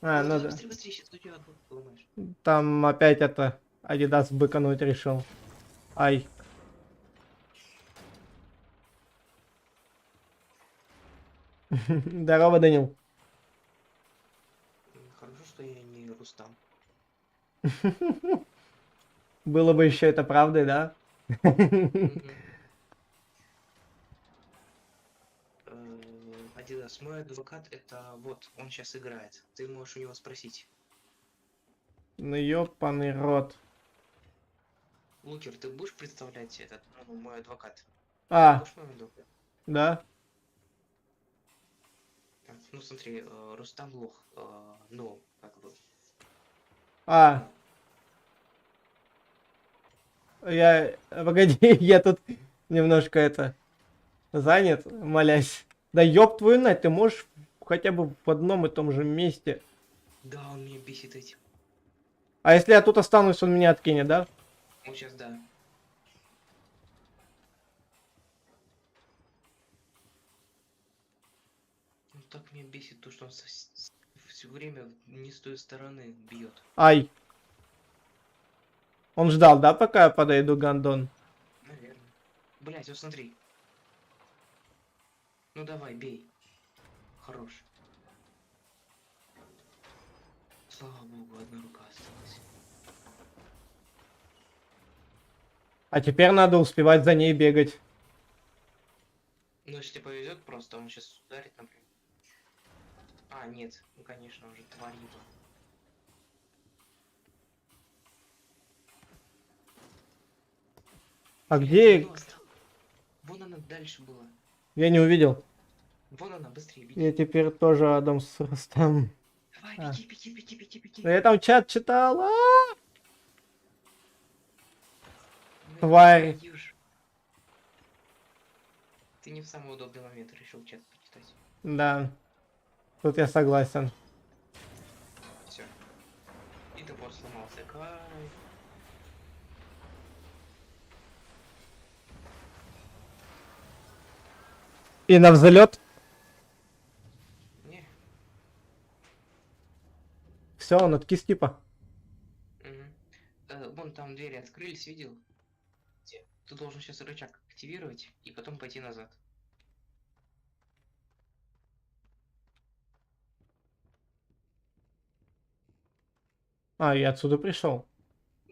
А, ну Давай, да. быстрее, быстрее, сейчас у тебя одну поломаешь. Там опять это Адидас быкануть решил. Ай. Здорово, Данил. Хорошо, что я не Рустам. Было бы еще это правдой, да? Адидас, мой адвокат, это вот, он сейчас играет. Ты можешь у него спросить. Ну ёпаный рот. Лукер, ты будешь представлять этот, ну, мой адвокат? А. Будешь моим адвокатом? Да? Ну смотри, Рустам лох, ну, как бы. А. Я... Погоди, я тут немножко это... занят, молясь. Да ёб твою мать, ты можешь хотя бы в одном и том же месте. Да, он меня бесит этим. А если я тут останусь, он меня откинет, да? Ну сейчас да. Ну так меня бесит то, что он все время не с той стороны бьет. Ай. Он ждал, да, пока я подойду, гандон? Наверное. Блять, вот смотри. Ну давай, бей. Хорош. Слава богу, одна рука осталась. А теперь надо успевать за ней бегать. Ну если тебе повезет, просто он сейчас ударит, например. А, нет, ну конечно, он же тварь. А где... Вон она дальше была. Я не увидел. Вон она, быстрее, беги. Я теперь тоже Адамс с Рустам. Давай, беги, беги, беги, беги, беги. Я там чат читал. Тварь. Ты не в самый удобный момент решил чат почитать. Да. Тут я согласен. Все. И топор сломался. Кайф. И на взлет. Не. Все, он откис типа. Вон там двери открылись, видел? Где? Ты должен сейчас рычаг активировать и потом пойти назад. А, я отсюда пришел.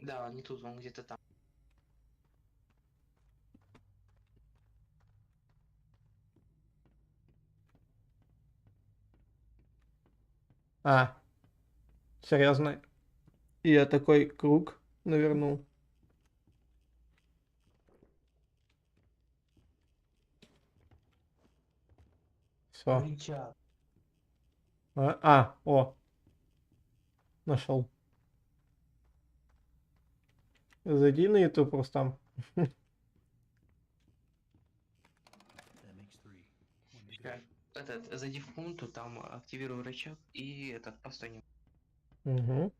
Да, он не тут, он где-то там. А. Серьезно. И я такой круг навернул. Все. О. Нашел. Зайди на YouTube, Рустам. Этот, зайди в комнату, там активируй рычаг и этот постой. Угу.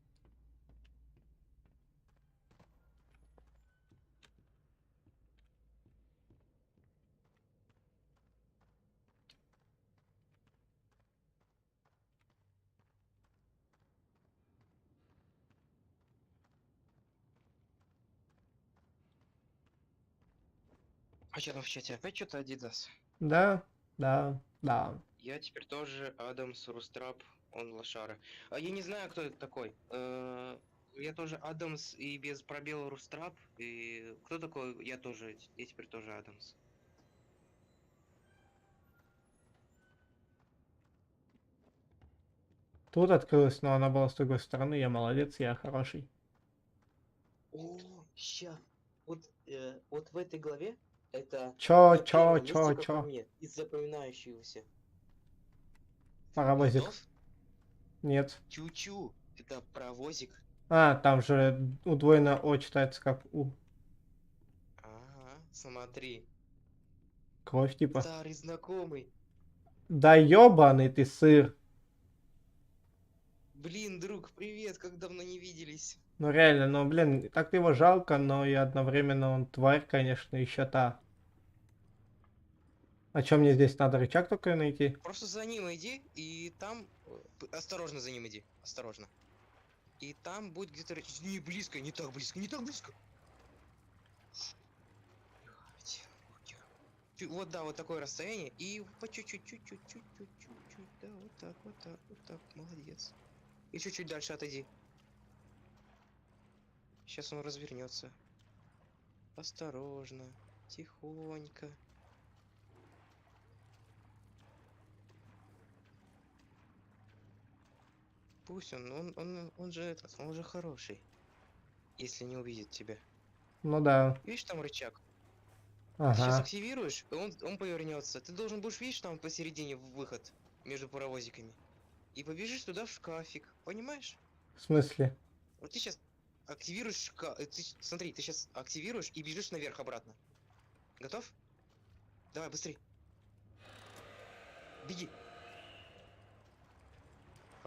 А что там в чате? Опять что-то Адидас? Да, да, да. Я теперь тоже Адамс Рустрап, он лошара. А я не знаю, кто это такой. Я тоже Адамс и без пробела Рустрап. И кто такой? Я тоже. Я теперь тоже Адамс. Тут открылась, но она была с другой стороны. Я молодец, я хороший. О, ща. Вот, вот в этой главе это... Чё? Из запоминающегося. Паровозик. Нет. Чу-чу. Это паровозик. А, там же удвоено О читается как У. Ага, смотри. Кровь типа. Старый знакомый. Да ёбаный ты сыр. Блин, друг, привет, как давно не виделись. Ну реально, ну блин, так его жалко, но и одновременно он тварь, конечно, еще та. А чё мне здесь надо рычаг только найти? Просто за ним иди, и там... Осторожно за ним иди, осторожно. И там будет где-то... Не близко, не так близко, не так близко. Вот, да, вот такое расстояние, и по чуть-чуть, чуть-чуть, да, вот так, молодец. И чуть-чуть дальше отойди. Сейчас он развернется. Осторожно, тихонько. Пусть он же он же хороший. Если не увидит тебя. Ну да. Видишь там рычаг? Ты сейчас Ага. активируешь, и он повернется. Ты должен будешь видишь там посередине выход между паровозиками. И побежишь туда в шкафик. Понимаешь? В смысле? Вот ты сейчас активируешь шкаф. Смотри, ты сейчас активируешь и бежишь наверх обратно. Готов? Давай, быстрей. Беги.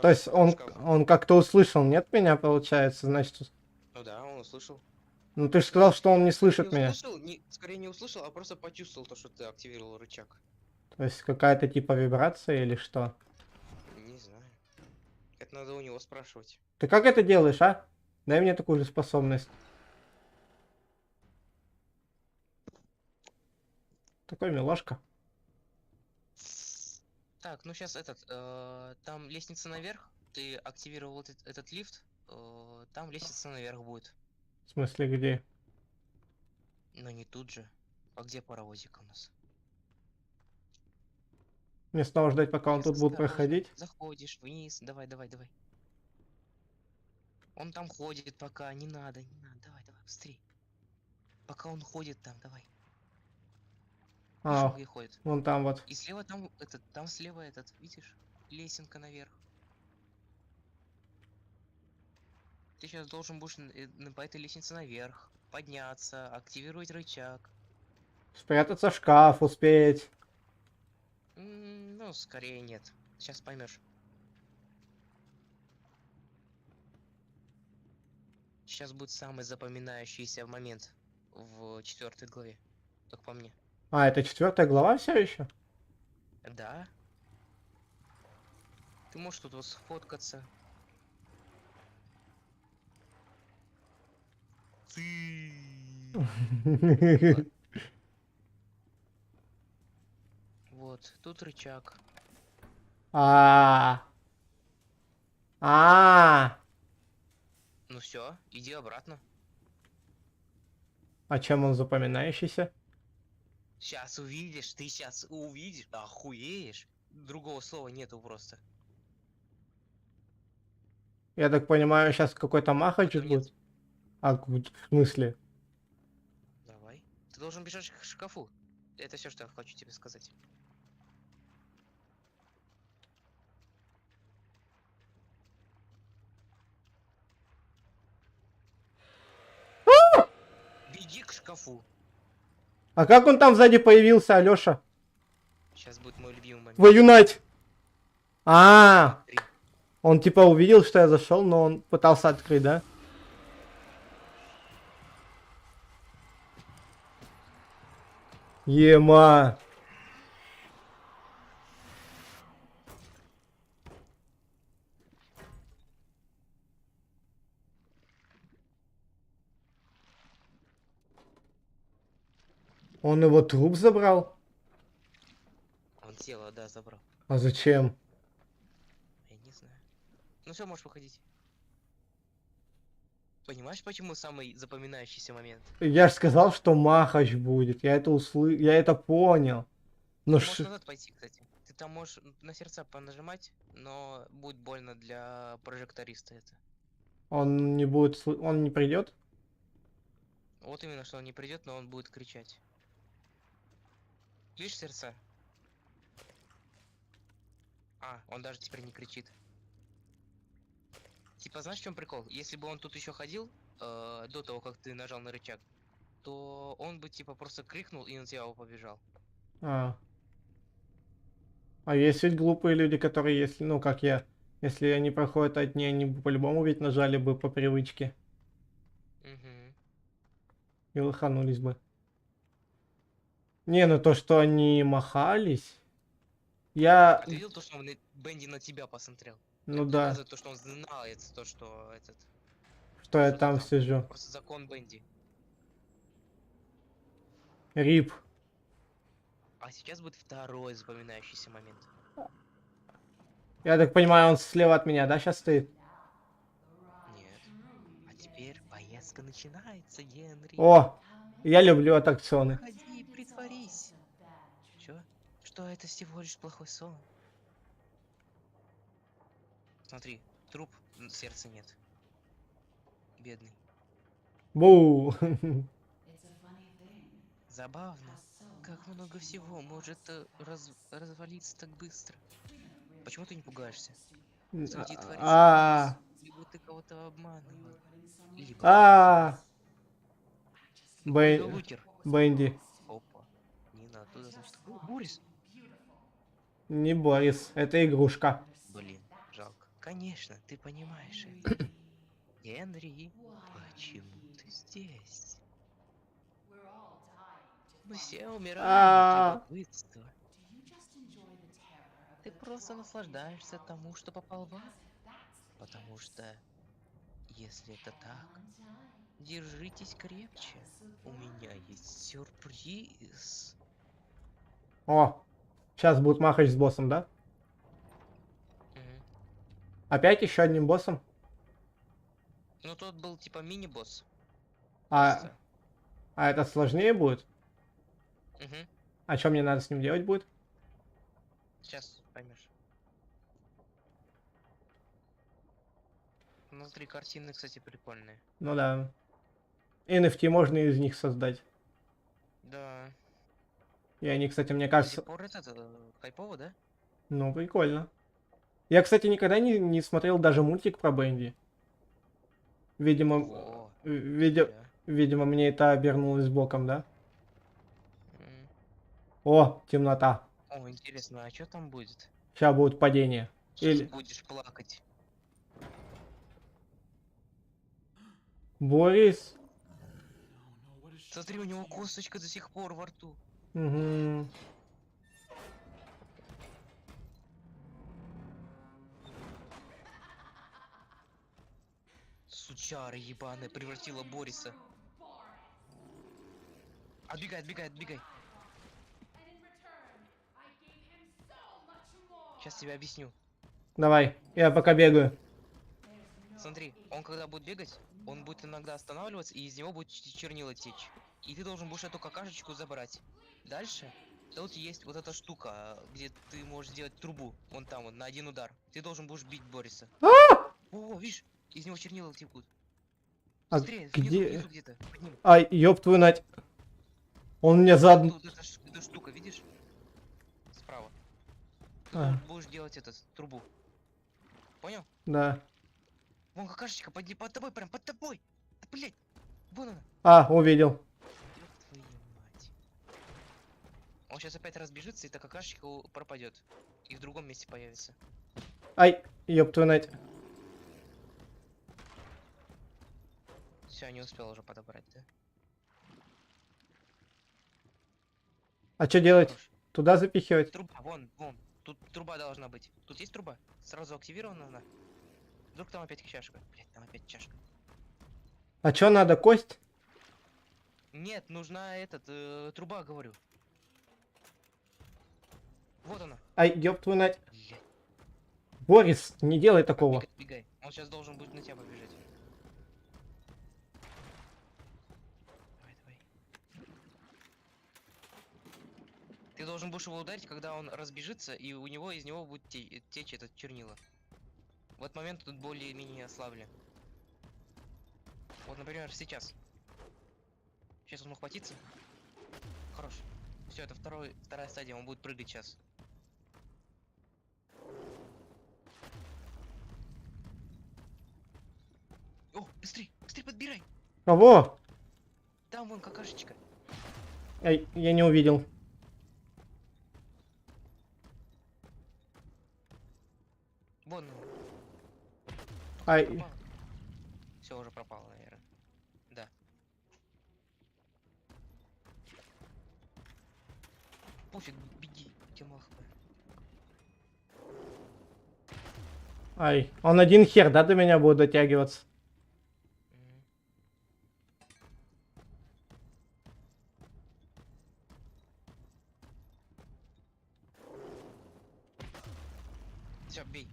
То есть он как-то услышал, нет, меня, получается, значит... Ну да, он услышал. Ну ты же сказал, что он не слышит не меня. услышал, скорее не услышал, а просто почувствовал то, что ты активировал рычаг. То есть какая-то типа вибрация или что? Не знаю. Это надо у него спрашивать. Ты как это делаешь, а? Дай мне такую же способность. Такой милашка. Так, ну сейчас там лестница наверх. Ты активировал этот лифт. Там лестница наверх будет. В смысле, где? Но не тут же. А где паровозик у нас? Мне снова ждать, пока он тут будет проходить? Заходишь вниз. Давай. Он там ходит пока. Не надо. Давай, быстрей. Пока он ходит там, давай. Видишь, он где ходит? Вон там вот. И слева там слева видишь? Лесенка наверх. Ты сейчас должен будешь по этой лестнице наверх. Подняться, активировать рычаг. Спрятаться в шкаф, успеть. Ну, скорее нет. Сейчас поймешь. Сейчас будет самый запоминающийся момент в 4 главе. Как по мне. А, это 4 глава все еще? Да. Ты можешь тут вот сфоткаться. Вот, тут рычаг. А. Ну все, иди обратно. А чем он запоминающийся? Сейчас увидишь, ты сейчас увидишь, охуеешь. Другого слова нету просто. Я так понимаю, сейчас какой-то махач будет? А, в смысле? Давай. Ты должен бежать к шкафу. Это все, что я хочу тебе сказать. Беги к шкафу. А как он там сзади появился, Алёша? Сейчас будет мой любимый момент. Твою нать! Он типа увидел, что я зашел, но он пытался открыть, да? Ема! Он его труп забрал? Он тело, да, забрал. А зачем? Я не знаю. Ну все, можешь выходить. Понимаешь, почему самый запоминающийся момент? Я же сказал, что махач будет. Я это понял. Но Ты можешь назад пойти, кстати. Ты там можешь на сердца понажимать, но будет больно для прожекториста это. Он не будет... Он не придет? Вот именно, что он не придет, но он будет кричать. Видишь сердца? Он даже теперь не кричит. Типа, знаешь, в чем прикол? Если бы он тут еще ходил, до того, как ты нажал на рычаг, то он бы типа просто крикнул и на тебя побежал. А есть ведь глупые люди, которые, если, ну, как я, если они проходят одни, они бы по-любому ведь нажали бы по привычке. И лоханулись бы. Не, ну то, что они махались. Я... А ты видел то, что он Бенди на тебя посмотрел? Ну Это да. доказывает то, что он знает то, что этот... Что я ты там сижу. Просто закон Бенди. Рип. А сейчас будет второй запоминающийся момент. Я так понимаю, он слева от меня, да, сейчас стоит? Нет. А теперь поездка начинается, Генри. О, я люблю аттракционы. Ходи, притворись. Чё? Что это всего лишь плохой сон? Смотри, труп, сердца нет. Бедный. Бу. Забавно, как много всего может развалиться так быстро. Почему ты не пугаешься? Что где творится? Либо ты кого-то обманывал, либо... Бенди. Опа, не надо туда, значит. О, Борис! Не Борис, это игрушка. Блин, жалко. Конечно, ты понимаешь это. Генри, почему ты здесь? Мы все умираем от любопытства. Ты просто наслаждаешься тому, что попал в ад. Потому что, если это так, держитесь крепче. У меня есть сюрприз. О, сейчас будет махач с боссом, да? Опять еще одним боссом? Ну, тот был типа мини-босс. А это сложнее будет? Угу. А что мне надо с ним делать будет? Сейчас поймешь. Внутри картины, кстати, прикольные. Ну да. NFT можно из них создать. Да. И они, кстати, мне кажется... До сих пор это хайпово, да? Ну, прикольно. Я, кстати, никогда не смотрел даже мультик про Бенди. Видимо, видимо, мне это обернулось боком, да? О, темнота. О, интересно, а что там будет? Сейчас будет падение. Или будешь плакать. Борис. Смотри, у него косточка до сих пор во рту. Угу. Сучара ебаная превратила Бориса. Отбегай, отбегай, отбегай. Сейчас тебе объясню. Давай, я пока бегаю. Смотри, он когда будет бегать, он будет иногда останавливаться, и из него будет чернила течь. И ты должен будешь эту какашечку забрать. Дальше, тут есть вот эта штука, где ты можешь сделать трубу. Вон там, вот, на один удар. Ты должен будешь бить Бориса. О, видишь, из него чернила текут. Быстрее, внизу где-то. Ай, ёб твою нать. Он мне задал. Вот эта штука, видишь? Справа. Ты будешь делать этот, трубу. Понял? Да. Вон какашечка, под тобой, прям под тобой. Да, блять, вон она. Увидел. Твою мать. Он сейчас опять разбежится, и эта какашечка пропадет. И в другом месте появится. Ай, ёб твою нать. Все, не успел уже подобрать, да? А что делать? Туда запихивать? Труба, вон. Тут труба должна быть. Тут есть труба? Сразу активирована она. Вдруг там опять чашка. Блять, там опять чашка. А что надо, кость? Нет, нужна труба, говорю. Вот она. Ай, ёб твою нать. Борис, не делай такого. Бегай. Он сейчас должен будет на тебя побежать. Давай. Ты должен будешь его ударить, когда он разбежится, и у него из него будет течь этот чернила. В этот момент тут более-менее ослаблен. Вот, например, сейчас. Сейчас он ухватится. Хорош. Все, это вторая стадия, он будет прыгать сейчас. О, быстрей подбирай. Кого? Там вон какашечка. Ай, я не увидел. Вон. Ай. Все уже пропало, наверное. Да. Ай, он один хер, да, до меня будет дотягиваться? Все, бей.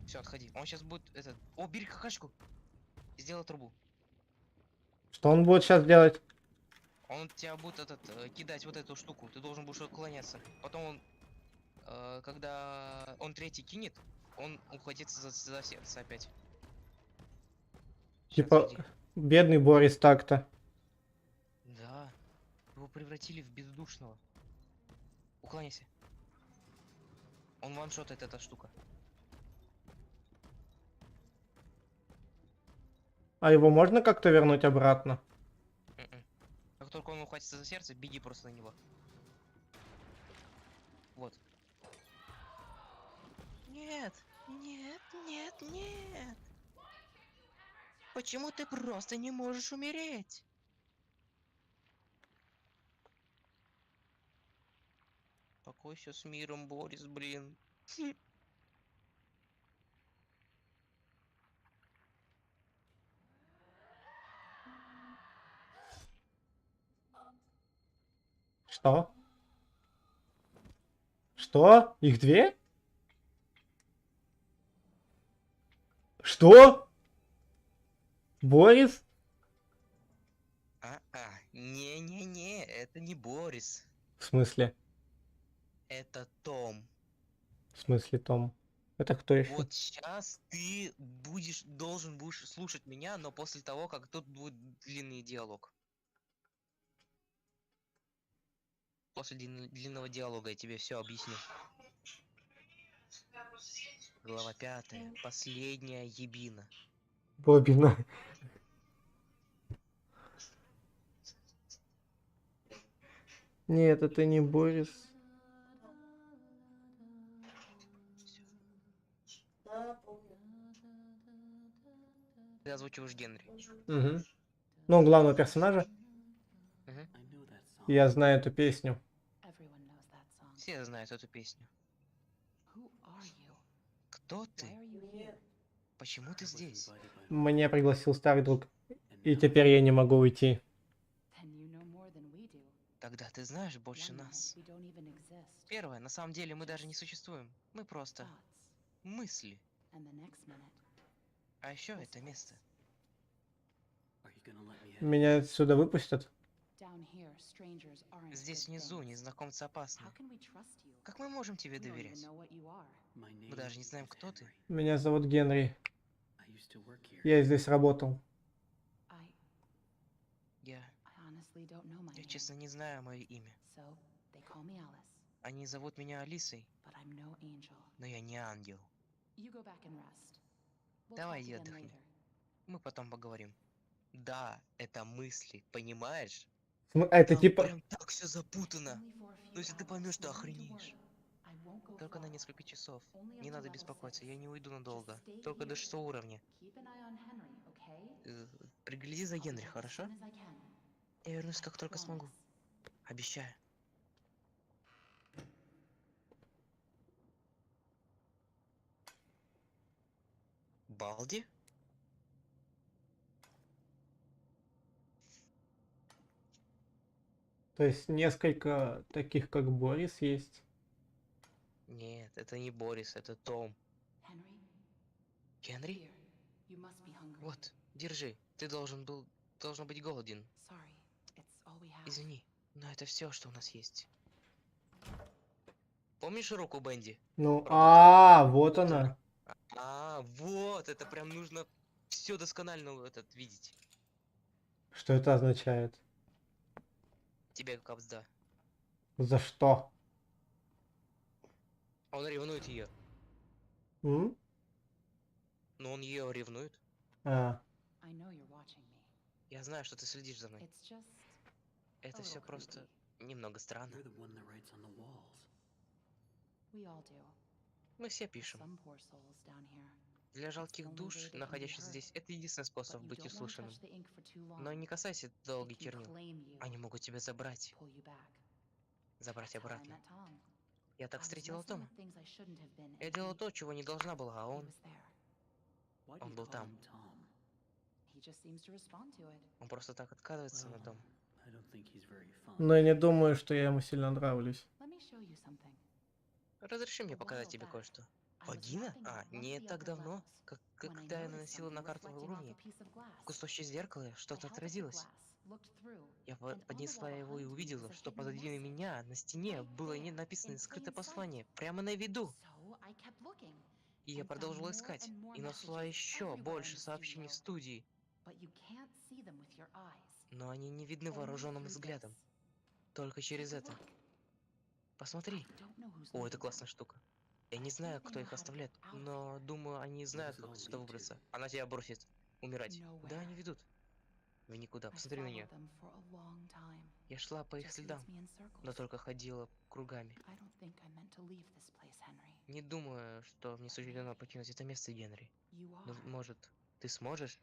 Все, отходи. Он сейчас будет этот. О, бери какашку. Сделай трубу. Что он будет сейчас делать? Он тебя будет кидать вот эту штуку. Ты должен будешь уклоняться. Потом он, когда он третий кинет, он ухватится за сердце опять. Типа, бедный Борис так-то. Да. Его превратили в бездушного. Уклоняйся. Он ваншотает эта штука. А его можно как-то вернуть обратно? Как только он ухватится за сердце, беги просто на него. Вот. Нет, нет, нет, нет. Почему ты просто не можешь умереть? Покойся с миром, Борис, блин. Что? Что? Их две? Что? Борис? Не-не-не, это не Борис. В смысле? Это Том. В смысле, Том? Это кто еще? Вот сейчас ты должен будешь слушать меня, но после того, как тут будет длинный диалог. После длинного диалога я тебе все объясню. Глава 5. Последняя ебина. Бобина. Нет, это не Борис. Ты озвучиваешь Генри. Угу. Ну, главного персонажа. Я знаю эту песню. Все знают эту песню. Кто ты? Почему ты здесь? Меня пригласил старый друг. И теперь я не могу уйти. Тогда ты знаешь больше нас. Первое, на самом деле мы даже не существуем. Мы просто мысли. А еще это место. Меня отсюда выпустят? Здесь внизу незнакомцы опасны. Как мы можем тебе доверять? Мы даже не знаем, кто ты. Меня зовут Генри. Я здесь работал. Я честно не знаю мое имя. Они зовут меня Алисой, но я не ангел. Давай иди отдохни. Мы потом поговорим. Да, это мысли, понимаешь? Это Там типа... прям так все запутано. Но если ты поймешь, то охренеешь. Только на несколько часов. Не надо беспокоиться, я не уйду надолго. Только до 6 уровня. Пригляди за Генри, хорошо? Я вернусь, как только смогу. Обещаю. Балди? То есть несколько таких, как Борис, есть. Нет, это не Борис, это Том. Генри? Вот, держи. Ты должен быть голоден. Извини, но это все, что у нас есть. Помнишь руку Бенди? Ну, вот она. Вот, это прям нужно все досконально видеть. Что это означает? Тебе капсда. За что? Он ревнует ее. М? Но он ее ревнует. А. Я знаю, что ты следишь за мной. Это все просто немного странно. Мы все пишем. Для жалких душ, находящихся здесь, это единственный способ быть услышанным. Но не касайся долгих чернил. Они могут тебя забрать. Забрать обратно. Я так встретила Тома. Я делала то, чего не должна была, а он был там. Он просто так отказывается на дом. Но я не думаю, что я ему сильно нравлюсь. Разреши мне показать тебе кое-что. Вагина? Не так давно, когда я наносила на карту в руне. В кусочке зеркала что-то отразилось. Я поднесла его и увидела, что позади меня на стене было не написано скрытое послание, прямо на виду. И я продолжила искать, и нашла еще больше сообщений в студии. Но они не видны вооруженным взглядом. Только через это. Посмотри. О, это классная штука. Я не знаю, кто их оставляет, но думаю, они знают, как отсюда выбраться. Она тебя бросит. Умирать. Куда они ведут? В никуда. Посмотри на нее. Я шла по их следам, но только ходила кругами. Не думаю, что мне суждено покинуть это место, Генри. Но, может, ты сможешь?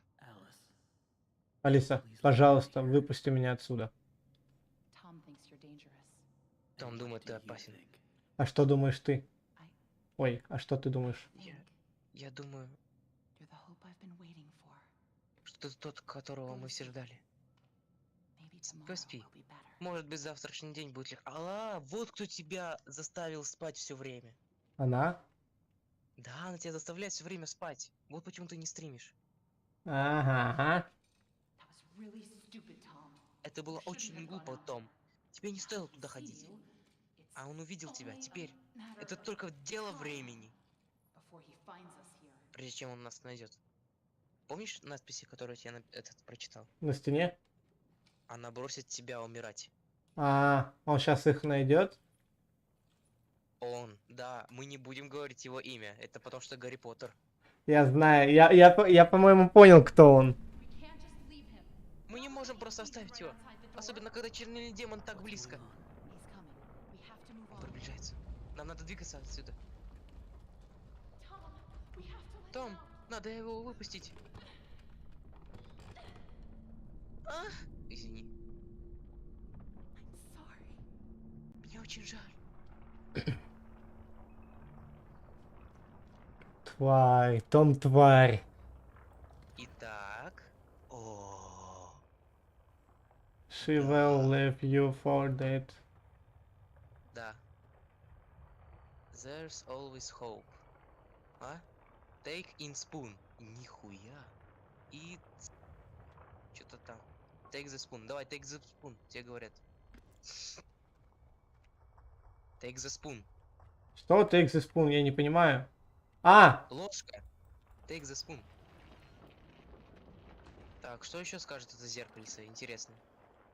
Алиса, пожалуйста, выпусти меня отсюда. Том думает, ты опасен. А что думаешь ты? Ой, а что ты думаешь? Я думаю, что ты тот, которого мы все ждали. Поспи. Может быть, завтрашний день будет легче. Вот кто тебя заставил спать все время. Она? Да, она тебя заставляет все время спать. Вот почему ты не стримишь. Ага. Это было очень глупо, Том. Тебе не стоило туда ходить. А он увидел тебя. Теперь это только дело времени. Прежде чем он нас найдет. Помнишь надписи, которые я прочитал? На стене? Она бросит тебя умирать. Он сейчас их найдет? Да, мы не будем говорить его имя. Это потому что Гарри Поттер. Я знаю, я по-моему, понял, кто он. Мы не можем просто оставить его. Особенно, когда чернильный демон так близко. Он приближается. Нам надо двигаться отсюда. Том, надо его выпустить. Извини. Мне очень жаль. Тварь, Том, тварь. Итак. She will leave you for that. Да. There's always hope. Take in spoon. Нихуя. И... Что-то там. Take the spoon. Давай, take the spoon. Тебе говорят. Take the spoon. Что take the spoon? Я не понимаю. Ложка. Take the spoon. Так, что еще скажет это зеркальце? Интересно.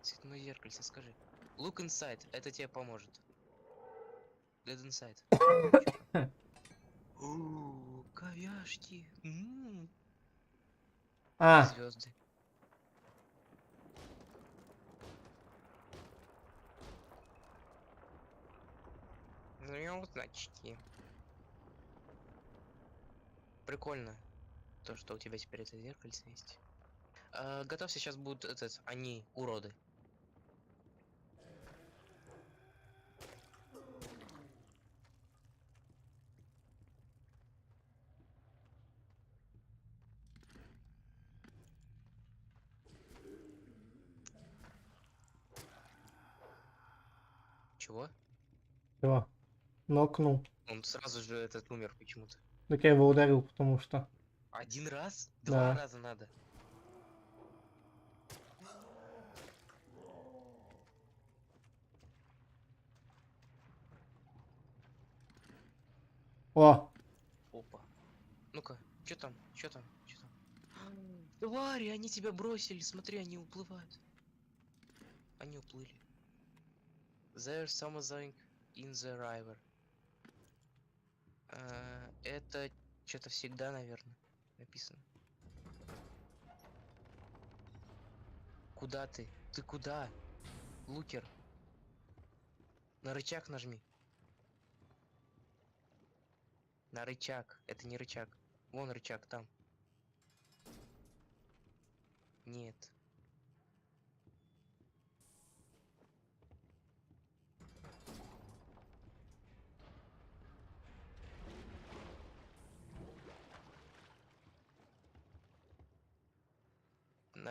Цветное зеркальце, скажи. Look inside. Это тебе поможет. Get inside. Ковяшки. Звезды. Ну, значки. Прикольно. То, что у тебя теперь это зеркальце есть. Готовься, сейчас будут они уроды. Чего? Чего? Нокнул. Он сразу же умер почему-то. Так я его ударил, потому что... Один раз? Да. 2 раза надо. Опа. Ну-ка, что там? Твари, они тебя бросили, смотри, они уплывают. Они уплыли. There's something in the river. Это что-то всегда, наверное, написано. Куда ты? Ты куда? Лукер. На рычаг нажми. На рычаг. Это не рычаг. Вон рычаг там. Нет.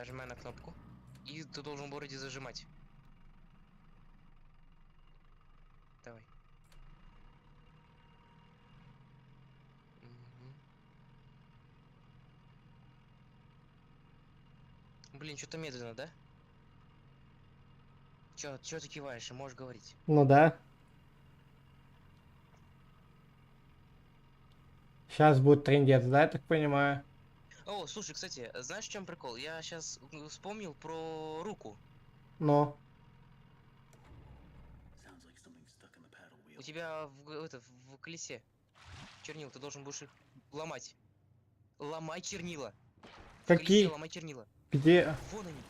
Нажимай на кнопку. И ты должен вроде зажимать. Давай. Блин, что-то медленно, да? Чё ты киваешь, можешь говорить? Ну да. Сейчас будет трындец, да, я так понимаю? О, слушай, кстати, знаешь, в чем прикол? Я сейчас вспомнил про руку. Но. У тебя в колесе чернил, ты должен будешь их ломать. Ломай чернила. В колесе Какие? ломай чернила. Где? Вон они.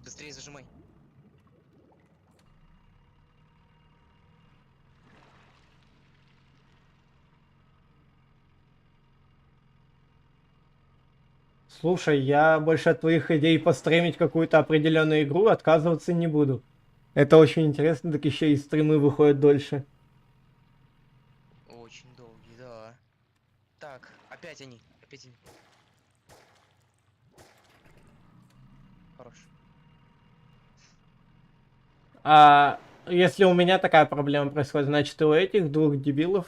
Быстрее зажимай. Слушай, я больше от твоих идей постримить какую-то определенную игру отказываться не буду. Это очень интересно, так еще и стримы выходят дольше. Очень долгий, да. Так, опять они. Опять они. Хорош. А если у меня такая проблема происходит, значит и у этих двух дебилов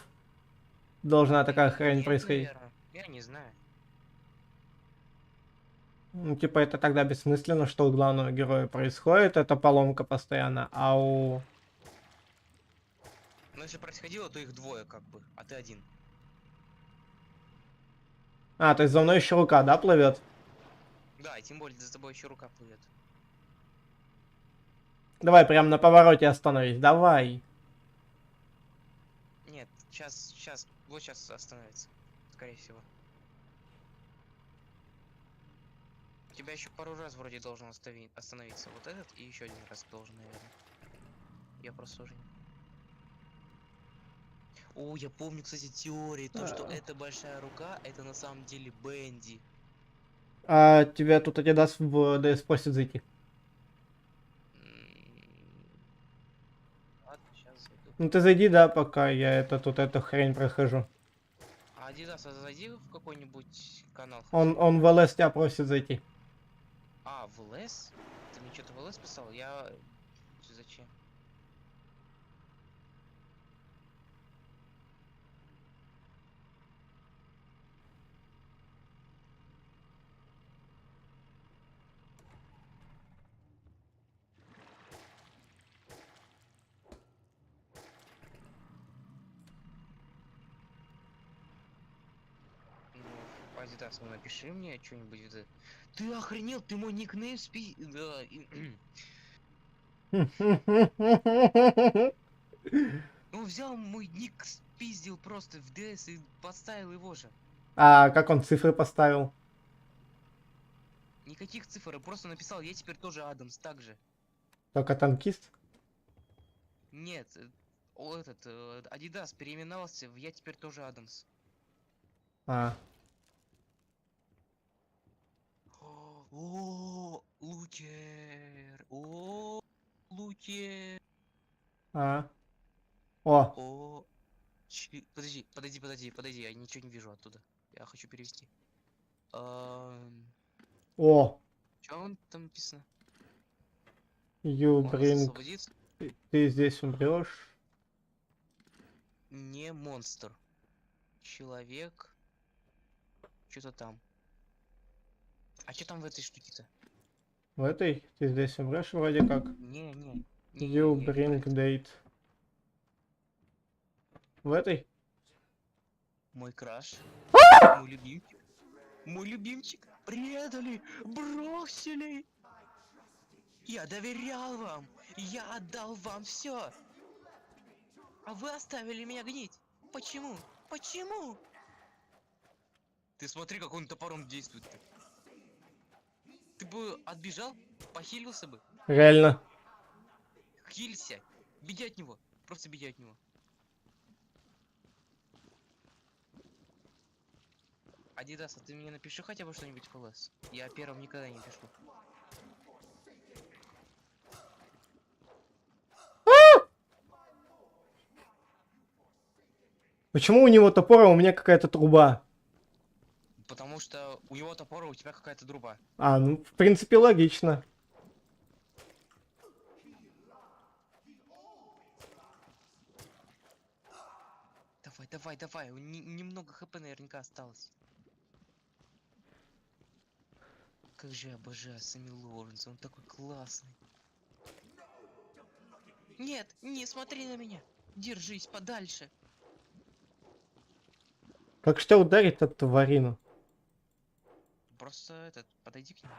должна такая хрень происходить. Наверное. Я не знаю. Ну, типа, это тогда бессмысленно, что у главного героя происходит, это поломка постоянно, а у... Но если происходило, то их двое как бы, а ты один. А, то есть за мной еще рука, да, плывет? Да, и тем более за тобой еще рука плывет. Давай прям на повороте остановись, давай. Нет, сейчас, вот сейчас остановится, скорее всего. У тебя еще пару раз вроде должен остановиться вот этот, и еще один раз должен, наверное. Я просто уже не... О, я помню, кстати, теорию, то, что эта большая рука, это на самом деле Бенди. А тебя тут Adidas в DS просит зайти. Ладно, сейчас зайду. Ну ты зайди, да, пока я тут эту хрень прохожу. А Adidas, зайди в какой-нибудь канал. Он в LS тебя просит зайти. А, в ЛС? Ты мне что-то в ЛС писал? Я... Зачем? Ну, Adidas, ну напиши мне что-нибудь. Ты охренел? Ты мой никнейм Да, Ну взял мой ник, спиздил просто в DS и подставил его же. А как он цифры поставил? Никаких цифр, просто написал, я теперь тоже Адамс, так же. Только танкист? Нет, Adidas переименовался в я теперь тоже Адамс. А. О, Лутер! О, Лутер! А. О. О, подожди, я ничего не вижу оттуда. Я хочу перевести. О. Что он там написано? You Он bring... освободится? Ты здесь умрешь. Не монстр. Человек. Что-то там. А что там в этой штуке-то? В этой? Ты здесь умрешь вроде как. Не. You bring date. В этой? Мой краш. Мой любимчик. Мой любимчик. Предали. Бросили. Я доверял вам. Я отдал вам все. А вы оставили меня гнить. Почему? Почему? Ты смотри, как он топором действует. Ты бы отбежал, похилился бы. Реально. Хилься. Беги от него. Просто беги от него. Adidas, а ты мне напиши хотя бы что-нибудь в ЛС. Я первым никогда не пишу. Почему у него топор, а у меня какая-то труба? Потому что У него топор, а у тебя какая-то труба. А, ну, в принципе, логично. Давай, давай, давай. Немного хп наверняка осталось. Как же я обожаю Сэмми Лоуренса, он такой классный. Нет, не смотри на меня. Держись подальше. Как что ударить от тварину? Просто подойди к нему.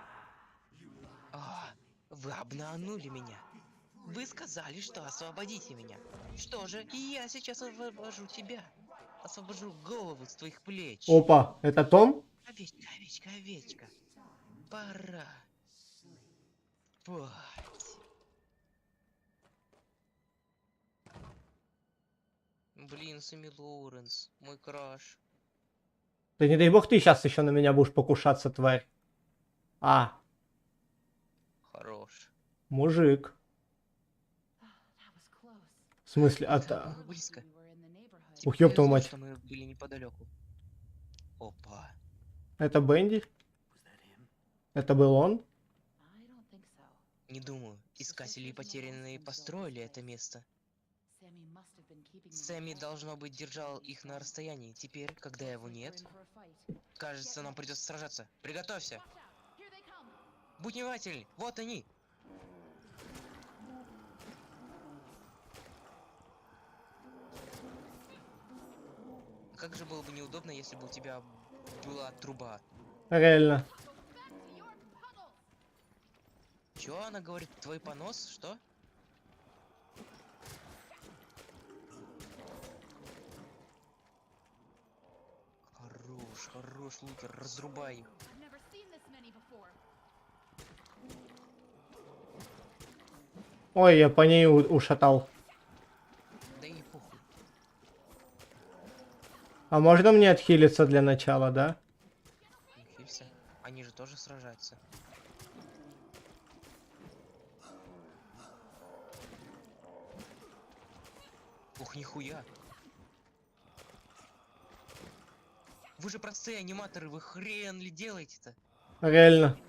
Вы обманули меня. Вы сказали, что освободите меня. Что же, и я сейчас освобожу тебя. Освобожу голову с твоих плеч. Опа, это Том? Овечка, овечка, овечка. Пора. Спать. Блин, Сэмми Лоуренс, мой краш. Да не дай бог ты сейчас еще на меня будешь покушаться, тварь. А. Хорош. Мужик. В смысле, Это было близко. Ух, ёб твою мать. Что мы были неподалеку. Опа. Это Бенди? Это был он? Не думаю. Искатели потерянные построили это место. Сэмми, должно быть, держал их на расстоянии. Теперь, когда его нет, кажется, нам придется сражаться. Приготовься. Будь внимательный. Вот они. Как же было бы неудобно, если бы у тебя была труба. Реально. Чё она говорит? Твой понос? Что? Хорош, хорош, Лукер, разрубай их. Ой, я по ней ушатал. Да и похуй. А можно мне отхилиться для начала, да? Хилься. Они же тоже сражаются. Ух, нихуя. Вы же простые аниматоры, вы хрен ли делаете-то? Реально.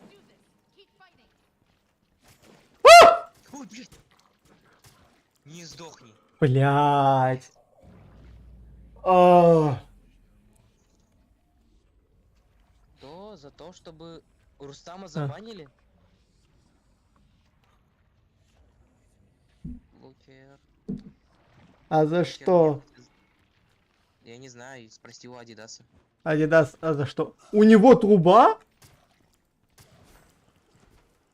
Ой, блядь. Не сдохни. Блять. О. То за то, чтобы Рустама забанили? Лукер. А за что? Я не знаю, спроси у Адидаса. Адидас, а за что? У него труба?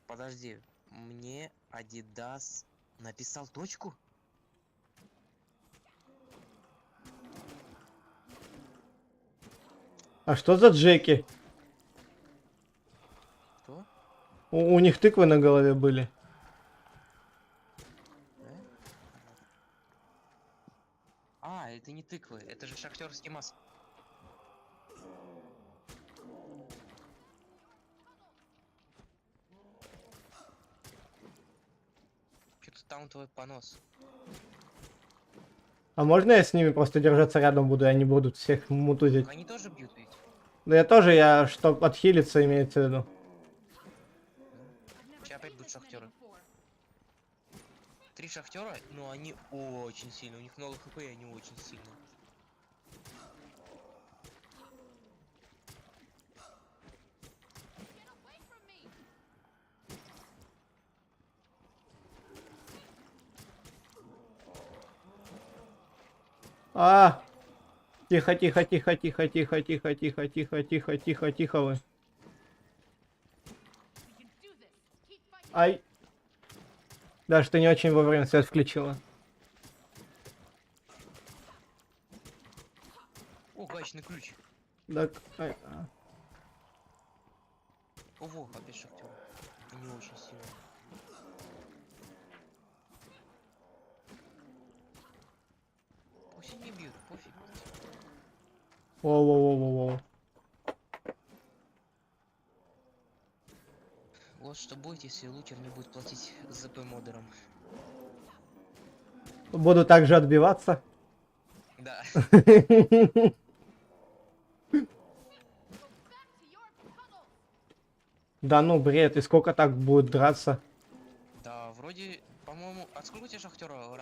Подожди, мне Адидас написал точку? А что за Джеки? Что? У них тыквы на голове были. А, это не тыквы, это же шахтерский маск. Что-то там твой понос. А можно я с ними просто держаться рядом буду, и они будут всех мутузить? Они тоже бьют ведь? Да я тоже, чтоб отхилиться, имеется в виду. Сейчас опять будут шахтеры. 3 шахтера, но они очень сильные. У них много хп, и они очень сильные. А! Тихо, тихо, тихо, тихо, тихо, тихо, тихо, тихо, тихо, тихо, тихо вы. Ай. Даже ты не очень вовремя свет включила. О, гаечный ключ. Так, ай, а. Ого, опять шахтер. Они очень сильные. Пусть не бьют, пофиг. Воу-воу-воу-воу. Вот что будет, если Лукер не будет платить ЗП-модерам. Буду также отбиваться. Да. Да ну, бред, и сколько так будет драться? Да, вроде, по-моему, а сколько у тебя шахтеров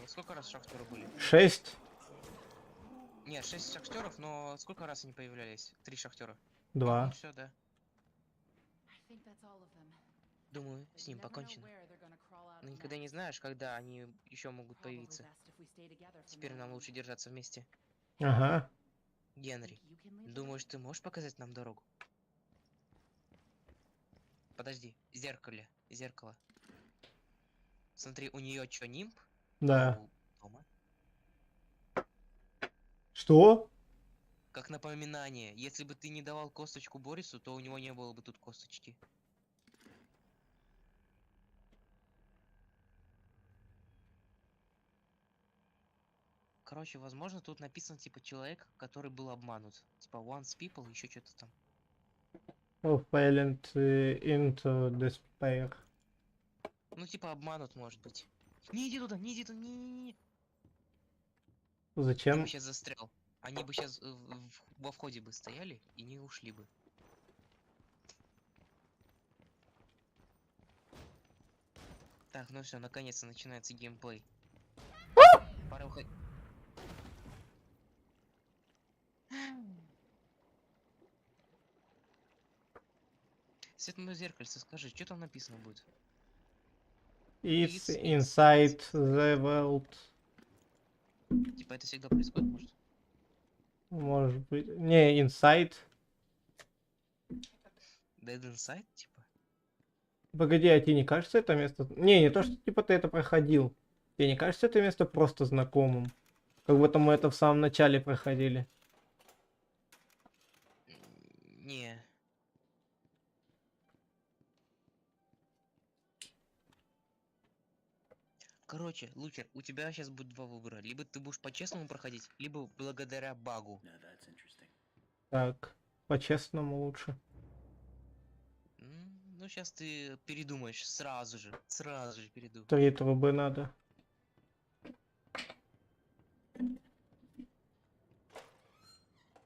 сколько раз шахтеры были? 6? Нет, 6 шахтеров, но сколько раз они появлялись? 3 шахтера. 2. По-моему, все, да. Думаю, с ним покончено. Но никогда не знаешь, когда они еще могут появиться. Теперь нам лучше держаться вместе. Ага. Генри, думаешь, ты можешь показать нам дорогу? Подожди, зеркало. Смотри, у нее что, нимб? Да. А у Тома? Что? Как напоминание, если бы ты не давал косточку Борису, то у него не было бы тут косточки. Короче, возможно, тут написан типа человек, который был обманут. Типа once people, еще что-то там. Fell into despair. Ну, типа обманут, может быть. Не иди туда, не иди туда, не. Я Зачем? бы сейчас застрял. Они бы сейчас во входе бы стояли и не ушли бы. Так, ну все, наконец-то начинается геймплей. Пора уходить. Светлое зеркальце, скажи, что там написано будет? It's inside the world. Типа это всегда происходит, может? Может быть. Не, inside. Dead Inside, типа? Погоди, а тебе не кажется это место... Не то, что типа ты это проходил. Тебе не кажется это место просто знакомым? Как будто мы это в самом начале проходили. Не. Короче, Лукер, у тебя сейчас будет два выбора. Либо ты будешь по-честному проходить, либо благодаря багу. Так, по-честному лучше. Ну, сейчас ты передумаешь сразу же передумаешь. 3 трубы надо.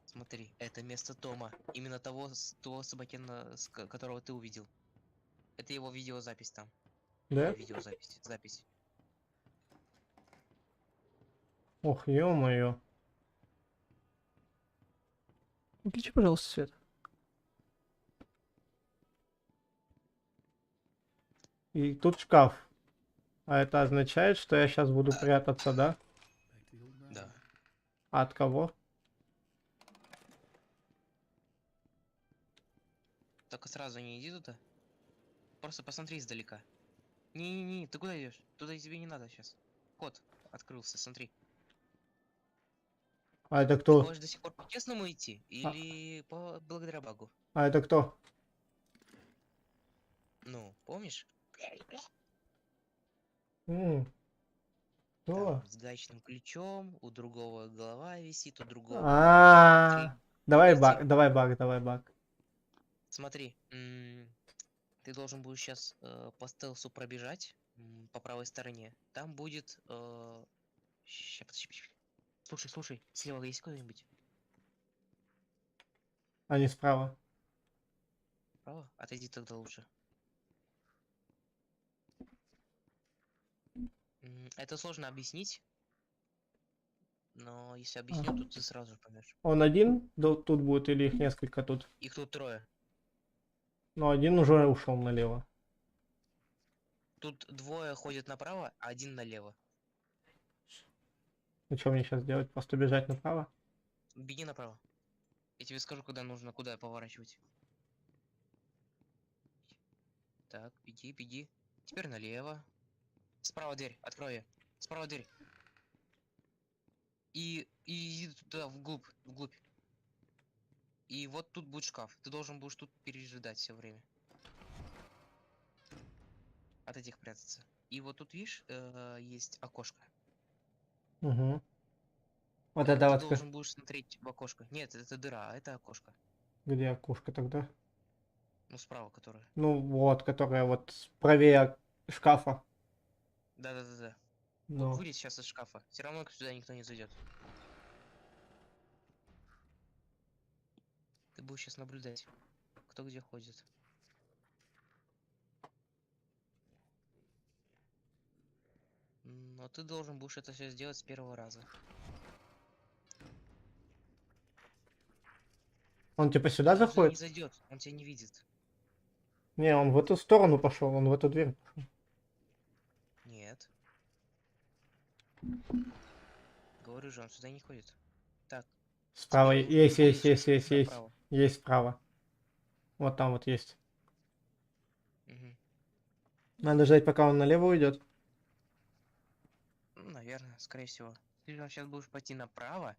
Смотри, это место Тома. Именно того собакена, которого ты увидел. Это его видеозапись там. Да? Запись. Ох, ё-моё. Выключи, пожалуйста, свет. И тут шкаф. А это означает, что я сейчас буду прятаться, да? Да. А от кого? Только сразу не иди туда. Просто посмотри издалека. Не, ты куда идешь? Туда тебе не надо сейчас. Вход открылся, смотри. А это Ты кто? хочешь до сих пор по-честному идти? Или благодаря багу? А это кто? Ну, помнишь? Кто? Там, с гаечным ключом, у другого голова висит, у другого... Давай баг. Смотри, ты должен будешь сейчас по стелсу пробежать по правой стороне. Там будет... Слушай, слева есть кто-нибудь? А не справа. Справа? Отойди тогда лучше. Это сложно объяснить. Но если объясню, то ты сразу же поймешь. Он один тут будет или их несколько тут? Их тут трое. Но один уже ушел налево. Тут двое ходят направо, а один налево. Ну что мне сейчас делать? Просто бежать направо? Беги направо. Я тебе скажу, когда нужно, куда поворачивать. Так, беги. Теперь налево. Справа дверь, открой ее. Справа дверь. И иди туда, вглубь. И вот тут будет шкаф. Ты должен будешь тут пережидать все время. От этих прятаться. И вот тут, видишь, есть окошко. Угу. Вот Ты это вот. должен будешь смотреть в окошко. Нет, это дыра, а это окошко. Где окошко тогда? Ну, справа, которая. Ну вот, которая вот правее шкафа. Да. Ну. Выйдет сейчас из шкафа. Все равно сюда никто не зайдет. Ты будешь сейчас наблюдать, кто где ходит. Но ты должен будешь это все сделать с первого раза. Он типа сюда Он туда не заходит? зайдет, он тебя не видит. Не, он в эту сторону пошел, он в эту дверь пошел. Нет. Говорю же, он сюда не ходит. Так. Справа тебе нужно есть, будет есть, есть, сейчас есть, идти есть. направо. Есть справа. Вот там вот есть. Мгм. Надо ждать, пока он налево уйдет. Ну, наверное, скорее всего. Ты сейчас будешь пойти направо.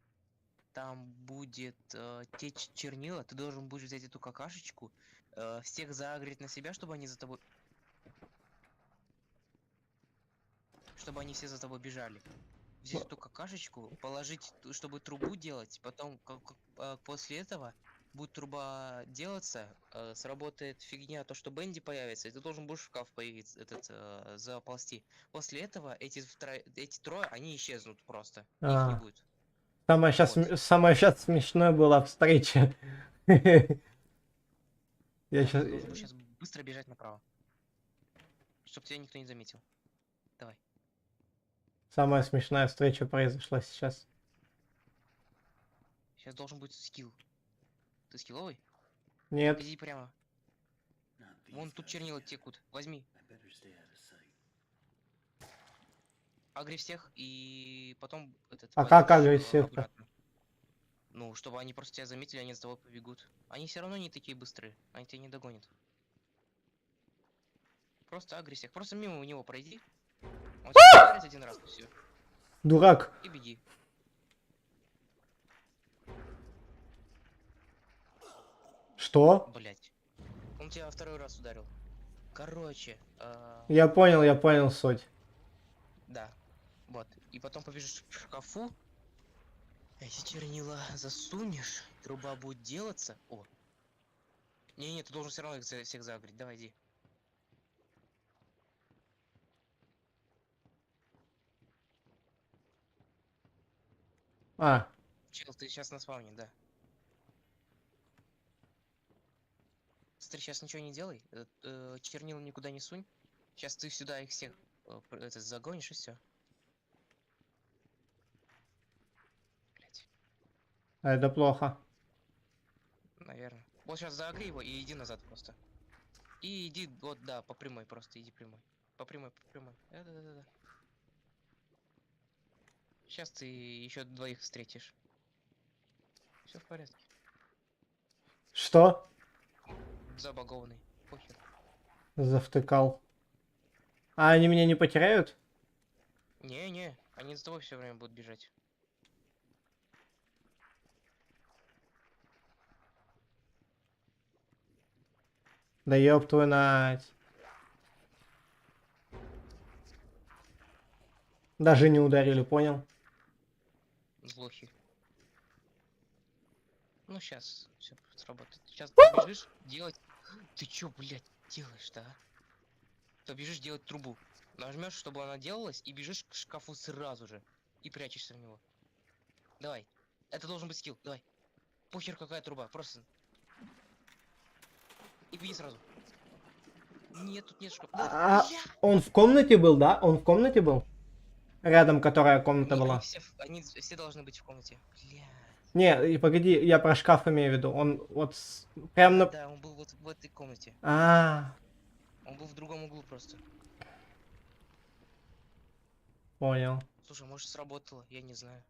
Там будет течь чернила. Ты должен будешь взять эту какашечку. Всех заагрить на себя, чтобы они за тобой... Чтобы они все за тобой бежали. Взять эту какашечку, положить, чтобы трубу делать. Потом, после этого, будет труба делаться, сработает фигня, то, что Бенди появится, и ты должен будешь в шкаф появиться, заползти. После этого эти трое, они исчезнут просто. Их не будет. Самое сейчас смешное было встреча. Я Ты сейчас... должен сейчас быстро бежать направо. Чтоб тебя никто не заметил. Давай. Самая смешная встреча произошла сейчас. Сейчас должен быть скилл. Ты скилловый? Нет. Иди прямо. Вон тут чернила текут. Возьми. Агри всех и потом этот. А как пойдёшь, агрить всех-то? обратно. Ну, чтобы они просто тебя заметили, они за тобой побегут. Они все равно не такие быстрые. Они тебя не догонят. Просто агри всех. Просто мимо него пройди. Он тебя ударит один раз, и все. Дурак. И беги. Что? Блять. Он тебя второй раз ударил. Короче. Я понял суть. Да. Вот. И потом побежишь к шкафу. Эти чернила засунешь. Труба будет делаться. О. Не, ты должен все равно их всех загреть. Давай, иди. Чел, ты сейчас на спавне, да. Смотри, сейчас ничего не делай. Чернила никуда не сунь. Сейчас ты сюда их всех загонишь и все. А это плохо. Наверное. Вот сейчас загри его и иди назад просто. И иди, вот, да, по прямой просто, иди прямой. По прямой, по прямой. Да. Сейчас ты еще двоих встретишь. Все в порядке. Что? Забагованный. Похер. Завтыкал. А они меня не потеряют? Не, они за тобой все время будут бежать. Да ёб твою мать. Даже не ударили, понял? Злохи. Ну сейчас все сработает. Сейчас побежишь делать. Ты чё, блядь, делаешь-то, а? Побежишь делать трубу. Нажмешь, чтобы она делалась, и бежишь к шкафу сразу же. И прячешься в него. Давай. Это должен быть скилл. Давай. Похер какая труба, просто. И беги сразу. Нет, тут нет шкафа. Да, Он в комнате был, да? Он в комнате был? Рядом, которая комната была. Они все должны быть в комнате. Бля. Не, и погоди, я про шкаф имею в виду. Он вот прям на... Да, он был вот в этой комнате. Он был в другом углу просто. Понял. Слушай, может сработало, я не знаю.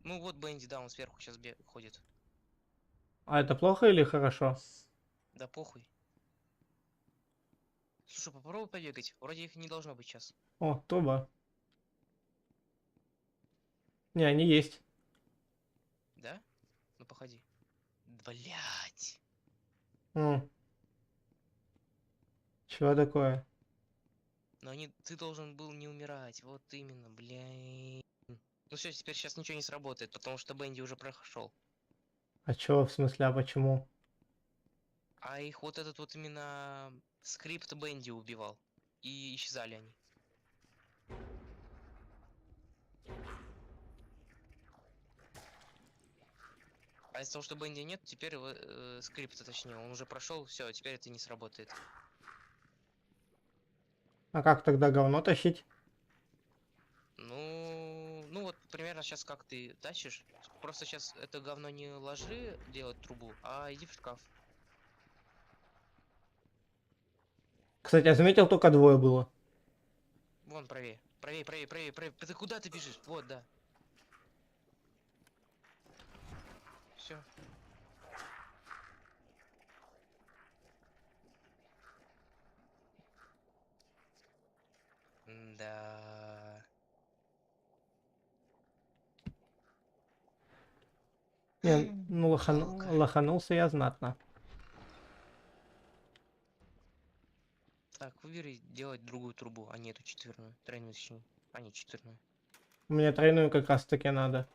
Ну вот Бенди, да, он сверху сейчас ходит. А это плохо или хорошо? Да похуй. Слушай, попробуй побегать. Вроде их не должно быть сейчас. О, труба. Не, они есть. Да? Ну походи. Блять. Чего такое? Но ты должен был не умирать. Вот именно, блядь. Ну все, теперь сейчас ничего не сработает, потому что Бенди уже прошел. А чё, в смысле, а почему? А их вот этот вот именно скрипт Бенди убивал. И исчезали они. А из-за того, что Бенди нет, теперь скрипт, точнее, он уже прошел, все, теперь это не сработает. А как тогда говно тащить? неважно сейчас как ты тащишь, просто сейчас это говно не ложи делать трубу, а иди в шкаф. Кстати, я заметил, только двое было. Вон, правее. Правее, правее, правее, правее. Ты куда ты бежишь? Вот, да. Все. Да. Не, ну лоханулся я знатно. Так, выбери делать другую трубу, а не эту четверную. Тройную, точнее. А не четверную. Мне тройную как раз таки надо.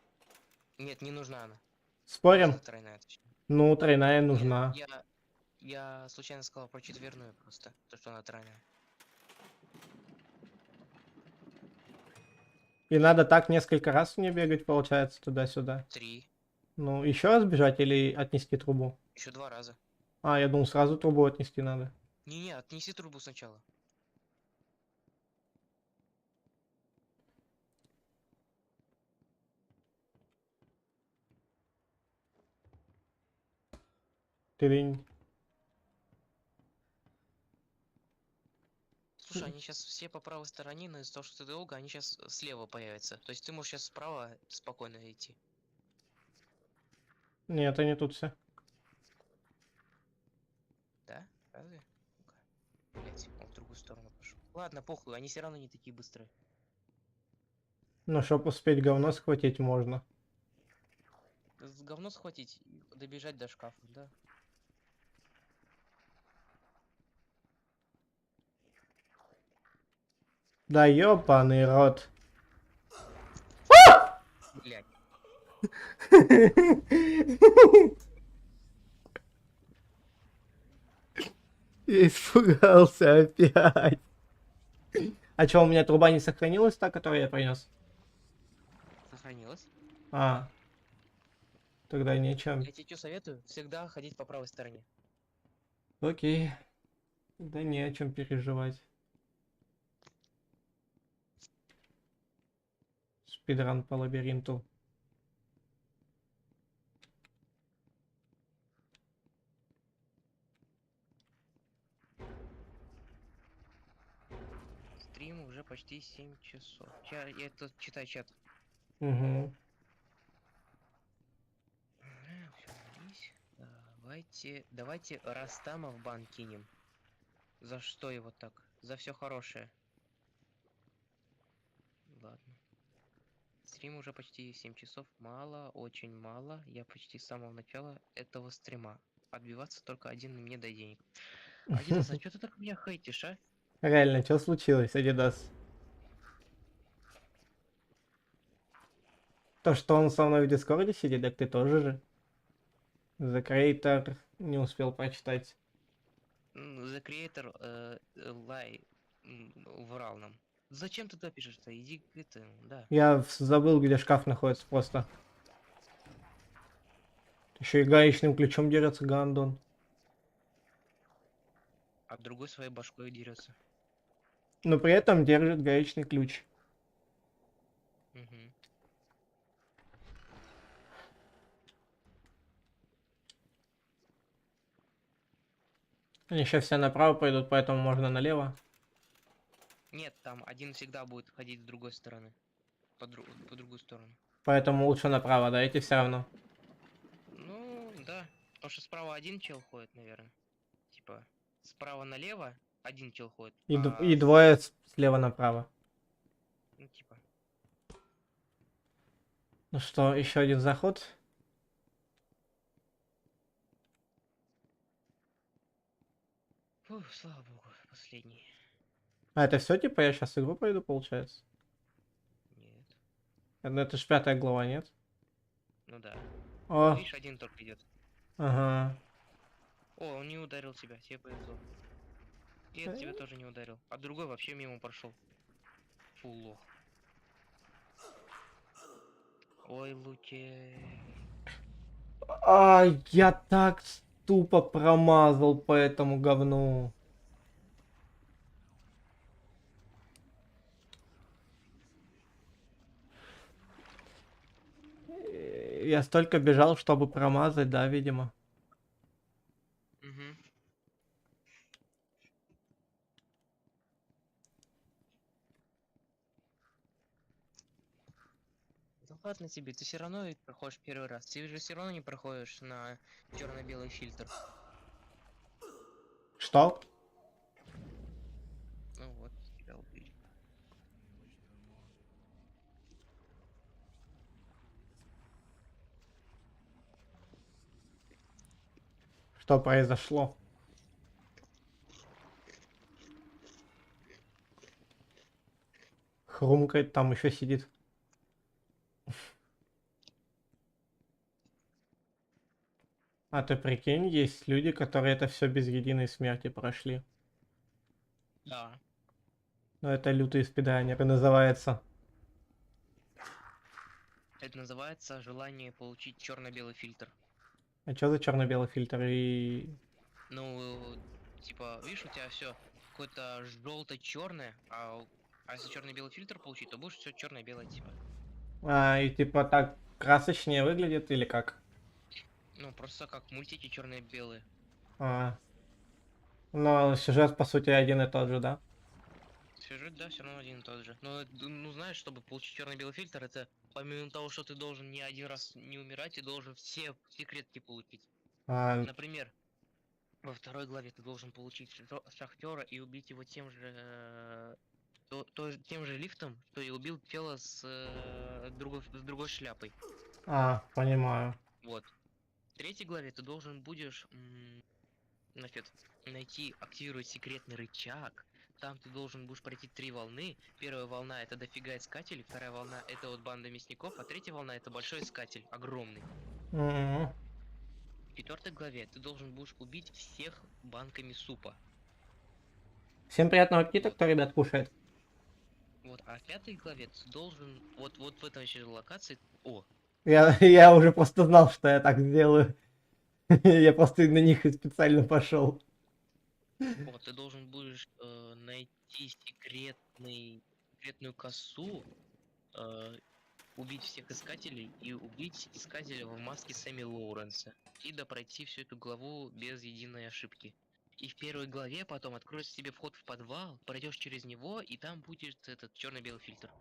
Нет, не нужна она. Спорим? Просто тройная, точнее. Ну, тройная Нет, нужна. я случайно сказал про четверную просто, то что она тройная. И надо так несколько раз мне бегать, получается, туда-сюда. 3. Ну, еще раз бежать или отнести трубу? Еще 2 раза. А, я думал, сразу трубу отнести надо. Не-не, отнеси трубу сначала. Тырынь. Слушай, они сейчас все по правой стороне, но из-за того, что ты долго, они сейчас слева появятся. То есть ты можешь сейчас справа спокойно идти. Нет, они тут все. Да? Разве? Ну-ка. Блять, он в другую сторону пошел. Ладно, похуй, они все равно не такие быстрые. Ну, чтоб успеть говно схватить можно. С говно схватить и добежать до шкафа, да? Да ёбаный рот. Блять. Я испугался опять. А чё, у меня труба не сохранилась, та, которую я принес? Сохранилась? А. Тогда нечем. Я тебе что советую? Всегда ходить по правой стороне. Окей. Да не о чем переживать. Спидран по лабиринту. Стрим уже почти 7 часов. Я тут читаю чат. Угу. Давайте Растама в бан кинем. За что его так? За все хорошее. Ладно. Стрим уже почти 7 часов. Мало, очень мало. Я почти с самого начала этого стрима. Отбиваться только один и мне дай денег. Адидас, а что ты так меня хейтишь, а? Реально, что случилось, Адидас? То, что он со мной в Дискорде сидит, так ты тоже же. The Creator не успел прочитать. The Creator врал нам. Зачем ты туда пишешь-то? Иди к этому, да. Я забыл, где шкаф находится просто. Еще и гаечным ключом дерется Гандон. А другой своей башкой дерется. Но при этом держит гаечный ключ. Угу. Они сейчас все направо пойдут, поэтому можно налево. Нет, там один всегда будет ходить с другой стороны. По другую сторону. Поэтому лучше направо, да, эти все равно. Ну, да. Потому что справа один чел ходит, наверное. Типа, справа налево один чел ходит. И двое слева направо. Ну, типа. Ну что, еще один заход. Фух, слава богу, последний. А это все, типа, я сейчас игру пойду, получается? Нет. Это ж 5-я глава, нет? Ну да. О. Видишь, один только идет. Ага. О, он не ударил тебя, тебе повезло. И это тебя тоже не ударил. А другой вообще мимо прошел. Фу, лох. Ой, Луки. А, я так тупо промазал по этому говну. Я столько бежал, чтобы промазать, да, видимо. Угу. Да ладно тебе, ты все равно ведь проходишь первый раз. Ты же все равно не проходишь на черно-белый фильтр. Что? Ну вот, тебя убили. Что произошло? Хрумкает, там еще сидит. А ты прикинь, есть люди, которые это все без единой смерти прошли. Да. Но это лютые спидранеры называется. Это называется желание получить черно-белый фильтр. А что за черно-белый фильтр? И Ну, типа, видишь, у тебя все какое-то желто-черное, а если черно-белый фильтр получить, то будешь все черно-белое, типа. и типа так красочнее выглядит или как? Ну, просто как мультики черно-белые. Но сюжет по сути один и тот же, да? Сюжет, да, все равно один и тот же. Но, ну, знаешь, чтобы получить черно-белый фильтр, это помимо того, что ты должен не один раз не умирать, ты должен все секретки получить. Например, во второй главе ты должен получить шахтера и убить его тем же тем же лифтом, что и убил чела с другой шляпой. Понимаю. Вот. В третьей главе ты должен будешь значит, активировать секретный рычаг. Там ты должен будешь пройти 3 волны. Первая волна это дофига искателей, вторая волна это вот банда мясников, а третья волна это большой искатель, огромный. В 4 главе ты должен будешь убить всех банками супа. Всем приятного аппетита, кто, ребят, кушает. Вот, а в 5 главе ты должен вот в этой еще локации. О! Я уже просто знал, что я так сделаю. Я просто на них специально пошел. Вот, ты должен будешь найти секретную косу, убить всех искателей и убить искателя в маске Сэмми Лоуренса. И допройти всю эту главу без единой ошибки. И в первой главе потом откроется тебе вход в подвал, пройдешь через него, и там будет этот черно-белый фильтр.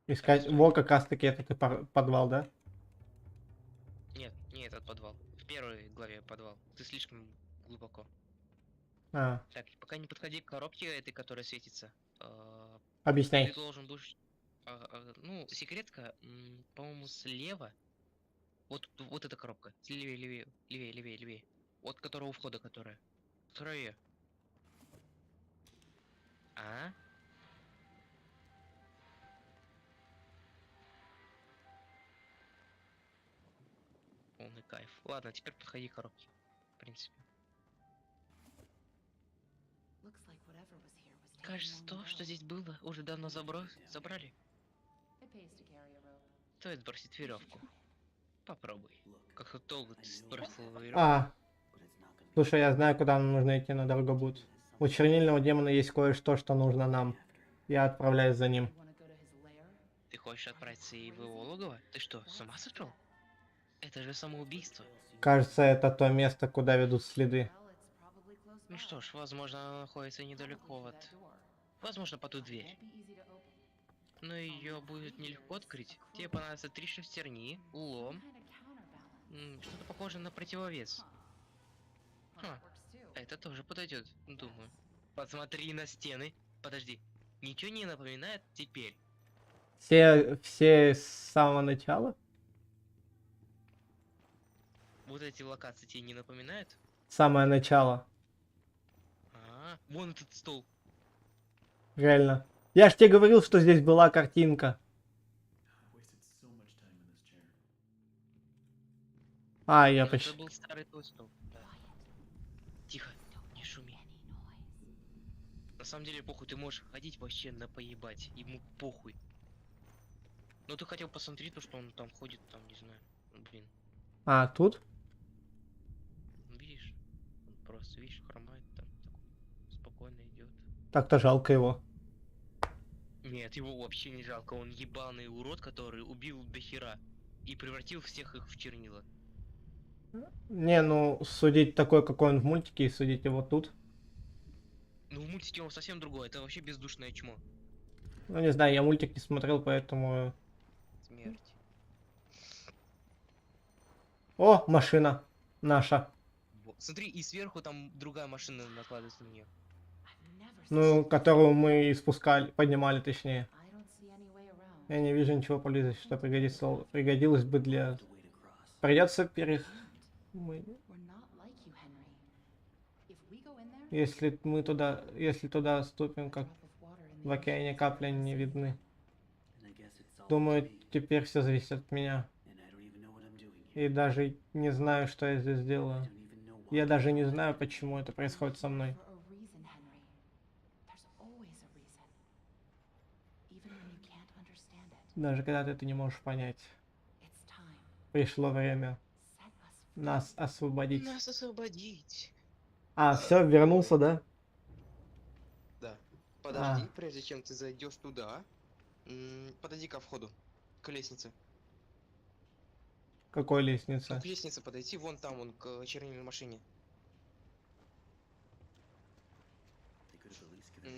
Искать. Во, как раз таки этот подвал, да? Нет, не этот подвал. В первой главе подвал. Ты слишком глубоко. Так, пока не подходи к коробке этой, которая светится. Объясняй. Ты должен будешь... ну, секретка, по-моему, слева. Вот эта коробка. Левее. Вот которая у входа, которая. Вторая. Полный кайф. Ладно, теперь подходи к коробке. В принципе. Кажется, то, что здесь было, уже давно забрали. Стоит сбросить веревку. Попробуй. Как долго ты сбросил веревку? Слушай, я знаю, куда нам нужно идти, но дорого будет. У чернильного демона есть кое-что, что нужно нам. Я отправляюсь за ним. Ты хочешь отправиться и в его логово? Ты что, с ума сошел? Это же самоубийство. Кажется, это то место, куда ведут следы. Ну что ж, возможно, она находится недалеко от... Возможно, по ту дверь. Но ее будет нелегко открыть. Тебе понадобится 3 шестерни, лом. Что-то похоже на противовес. Это тоже подойдет, думаю. Посмотри на стены. Подожди. Ничего не напоминает теперь? Все с самого начала? Вот эти локации тебе не напоминают? Самое начало. Вон этот стол. Реально. Я ж тебе говорил, что здесь была картинка. Я почти... Это был старый твой стол. Да. Тихо, не шуми. На самом деле, похуй, ты можешь ходить вообще на поебать. Ему похуй. Но ты хотел посмотреть, то, что он там ходит, там, не знаю. Блин. Тут? Видишь? Он просто, видишь, хромает там. Так-то жалко его. Нет, его вообще не жалко. Он ебаный урод, который убил дохера и превратил всех их в чернила. Не, ну, судить такой, какой он в мультике, и судить его тут. Ну, в мультике он совсем другой. Это вообще бездушное чмо. Ну, не знаю, я мультик не смотрел, поэтому... Смерть. О, машина наша. Смотри, и сверху там другая машина накладывается на нее. Ну, которую мы спускали, поднимали точнее. Я не вижу ничего поблизости, что пригодилось бы для... Придется Если мы туда, если туда ступим, как в океане капли не видны. Думаю, теперь все зависит от меня. И даже не знаю, что я здесь делаю. Я даже не знаю, почему это происходит со мной. Даже когда ты это не можешь понять. Пришло время нас освободить. Нас освободить. А, все, вернулся, да? Да. Подожди, прежде чем ты зайдешь туда, подойди ко входу, к лестнице. Какой лестнице? К лестнице подойти, вон там, вон, к чернильной машине.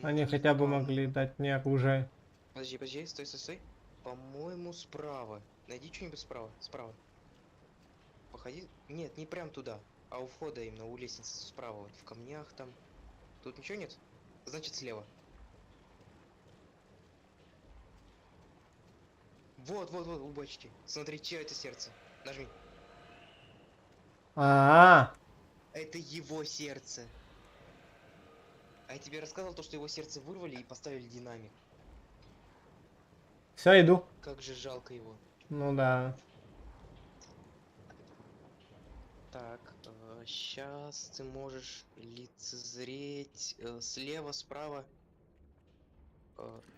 Они хотя бы могли дать мне оружие. Подожди, стой. По-моему, справа. Найди что-нибудь справа. Справа. Походи. Нет, не прям туда. А у входа именно, у лестницы справа. Вот в камнях там. Тут ничего нет? Значит, слева. Вот, у бочки. Смотри, чье это сердце. Нажми. Это его сердце. А я тебе рассказывал то, что его сердце вырвали и поставили динамик. Все, иду. Как же жалко его. Ну да. Так, сейчас ты можешь лицезреть слева, справа.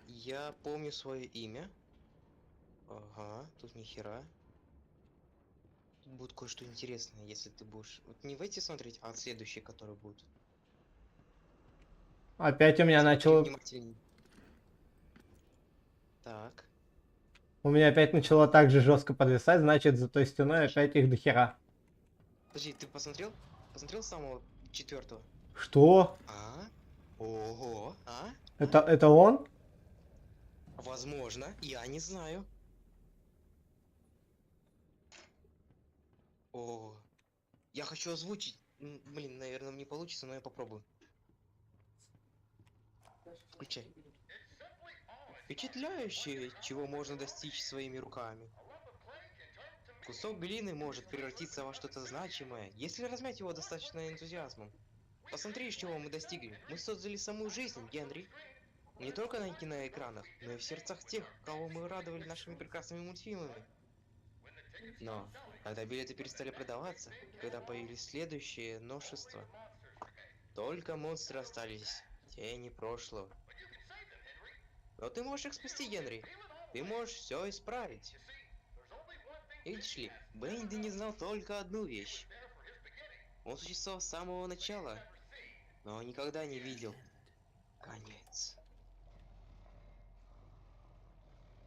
Я помню свое имя. Ага, тут ни хера. Тут будет кое-что интересное, если ты будешь... Вот не в эти смотреть, а следующие, которые будут. Опять у меня начало... Так. У меня опять начало так же жестко подвисать, значит, за той стеной опять их дохера. Подожди, ты посмотрел? Посмотрел с самого 4-го? Что? Ого, Это он? Возможно, я не знаю. О, я хочу озвучить. Блин, наверное, мне получится, но я попробую. Включай. Впечатляюще, чего можно достичь своими руками. Кусок глины может превратиться во что-то значимое, если размять его достаточно энтузиазмом. Посмотри, чего мы достигли. Мы создали саму жизнь, Генри. Не только на киноэкранах, но и в сердцах тех, кого мы радовали нашими прекрасными мультфильмами. Но, когда билеты перестали продаваться, когда появились следующие новшества, только монстры остались, тени прошлого. Но ты можешь их спасти, Генри. Ты можешь все исправить. Видишь ли, Бенди не знал только одну вещь. Он существовал с самого начала, но никогда не видел конец.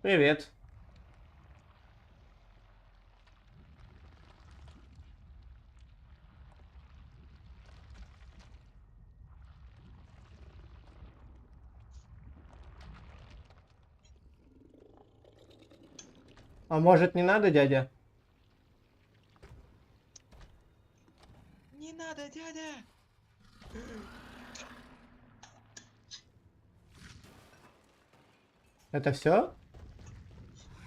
Привет. А может не надо, дядя? Не надо, дядя! Это все?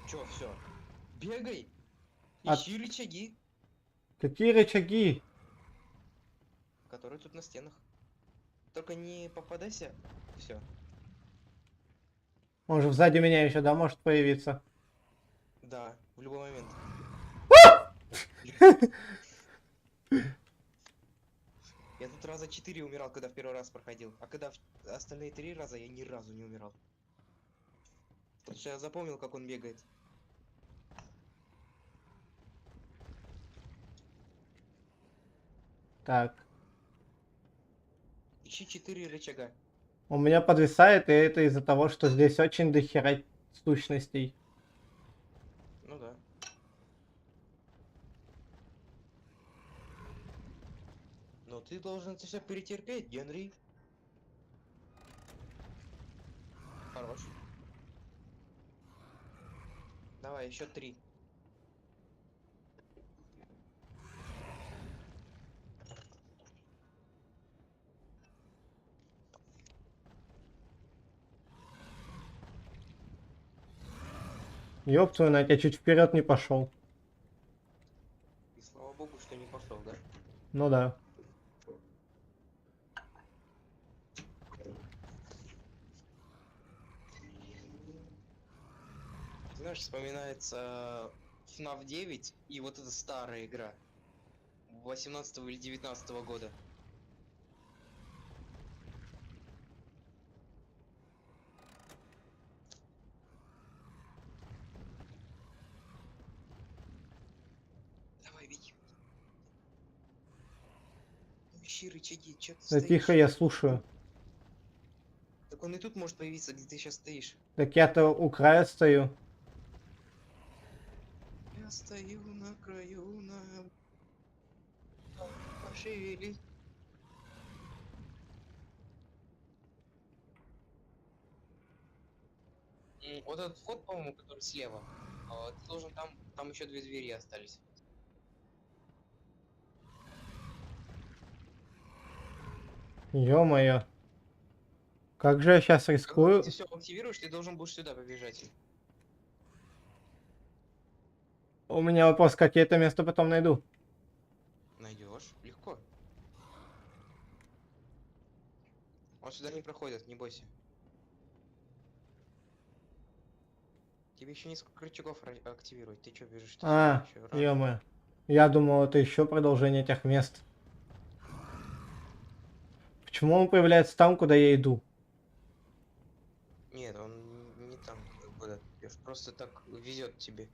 Чё, все? Бегай! А- Ищи рычаги, Какие рычаги? которые тут на стенах. Только не попадайся. Все. Он же сзади меня еще, да, может появиться? Да, в любой момент. Я тут раза 4 умирал, когда в первый раз проходил. А когда остальные 3 раза я ни разу не умирал. Потому что я запомнил, как он бегает. Так. Ищи 4 рычага. У меня подвисает, и это из-за того, что здесь очень дохера сущностей. Ну да. Но ты должен это все перетерпеть, Генри. Хорош. Давай, еще 3. Ёб твою мать, я чуть вперед не пошел. И слава богу, что не пошел, да? Ну да. Знаешь, вспоминается FNAF 9 и вот эта старая игра 18 или 19 года. Давай, беги. Ищи рычаги, чё ты Да стоишь? тихо, я слушаю. Так он и тут может появиться, где ты сейчас стоишь. Так я-то у края стою. Я стою на краю, на... Пошевели. Вот этот вход, по-моему, который слева, ты должен там еще 2 двери остались. Ё-моё. Как же я сейчас Когда рискую? ты все активируешь, ты должен будешь сюда побежать. У меня вопрос, как я это место потом найду? Найдешь? Легко. Он сюда не проходит, не бойся. Тебе еще несколько рычагов активировать. Ты что бежишь? Ты А, ещё рано. ё-моё. Я думал, это еще продолжение этих мест. Почему он появляется там, куда я иду? Нет, он не там, куда ты идешь. Просто так везет тебе.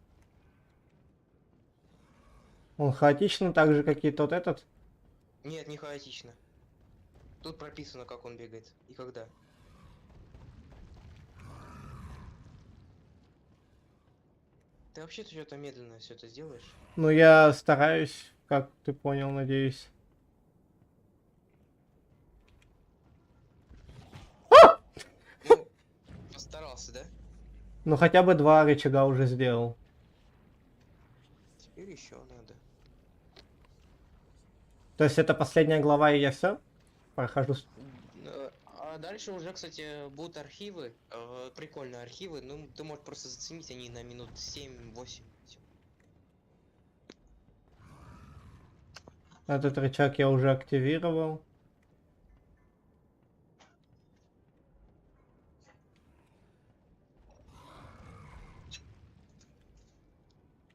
Он хаотично, так же, как и тот этот? Нет, не хаотично. Тут прописано, как он бегает и когда. Ты вообще-то что-то медленно все это сделаешь? Ну, я стараюсь, как ты понял, надеюсь. Ну, постарался, да? Ну, хотя бы 2 рычага уже сделал. Теперь еще надо. То есть это последняя глава, и я все прохожу. А дальше уже, кстати, будут архивы, прикольные архивы. Ну, ты можешь просто заценить, они на минут 7-8. Этот рычаг я уже активировал.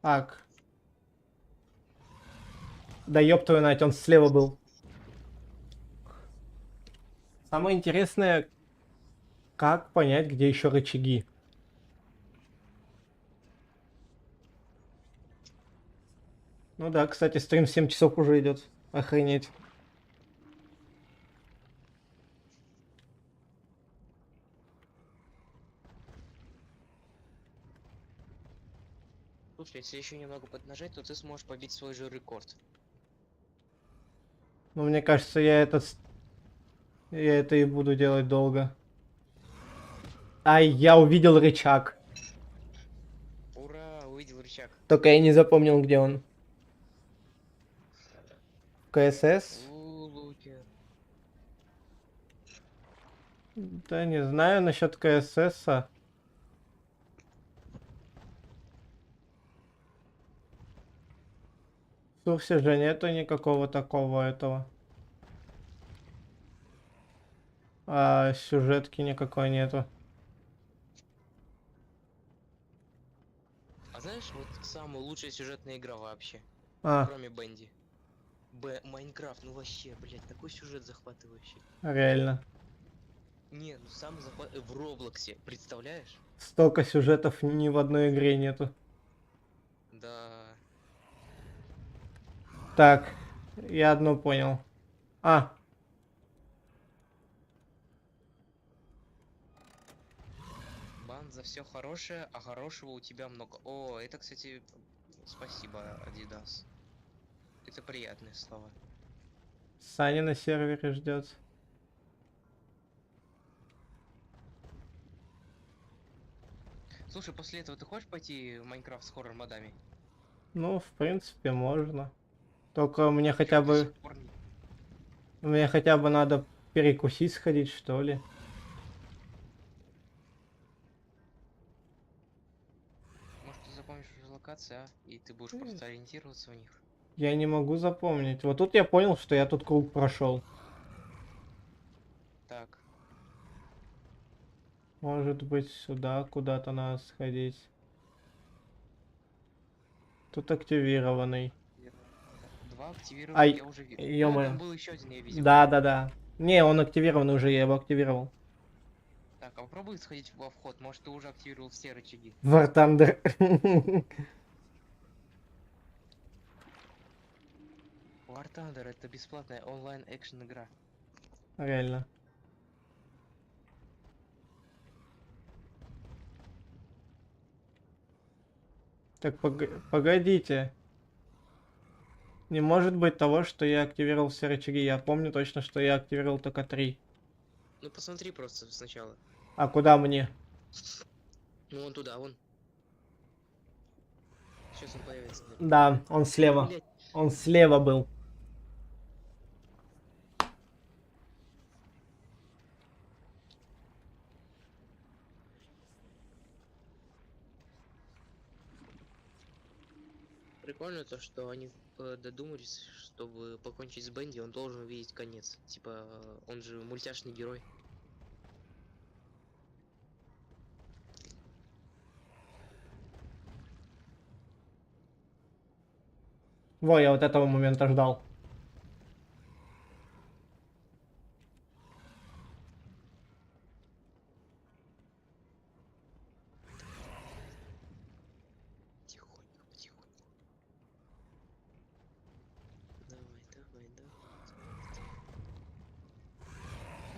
Так. Да ёб твою мать, он слева был. Самое интересное, как понять, где еще рычаги. Ну да, кстати, стрим 7 часов уже идет. Охренеть. Слушай, если еще немного поднажать, то ты сможешь побить свой же рекорд. Но мне кажется, я это и буду делать долго. Ай, я увидел рычаг. Ура, увидел рычаг. Только я не запомнил, где он. КСС? Лукер. Да не знаю насчет КСС. В курсе же нету никакого такого этого. А сюжетки никакой нету. А знаешь, вот самая лучшая сюжетная игра вообще. А. Кроме Бенди. Майнкрафт, ну вообще, блядь, такой сюжет захватывающий. Реально. Не, ну самый захват... в Роблоксе, представляешь? Столько сюжетов ни в одной игре нету. Да. Так, я одно понял. А. за все хорошее, а хорошего у тебя много. О, это, кстати, спасибо, Adidas. Это приятные слова. Саня на сервере ждет. Слушай, после этого ты хочешь пойти в Майнкрафт с хоррор-модами? Ну, в принципе, можно. Только мне хотя бы... Мне хотя бы надо перекусить сходить, что ли. Может, ты запомнишь уже локации, а? И ты будешь просто ориентироваться в них. Я не могу запомнить. Вот тут я понял, что я тут круг прошел. Так. Может быть, сюда куда-то надо сходить. Тут активированный. Два активированных я уже видел. Ё-моё. Там был еще один, я видел. Да. Не, он активированный уже, я его активировал. Так, а попробуй сходить во вход. Может, ты уже активировал все рычаги. War Thunder. War Thunder — это бесплатная онлайн-экшен игра. Реально. Так, погодите. Не может быть того, что я активировал все рычаги. Я помню точно, что я активировал только 3. Ну посмотри просто сначала. А куда мне? Ну вон туда, вон. Сейчас он появится. Да, он слева. Блядь. Он слева был. Прикольно то, что они додумались, чтобы покончить с Бенди, он должен увидеть конец. Типа, он же мультяшный герой. Во, я вот этого момента ждал. Потихоньку, потихоньку.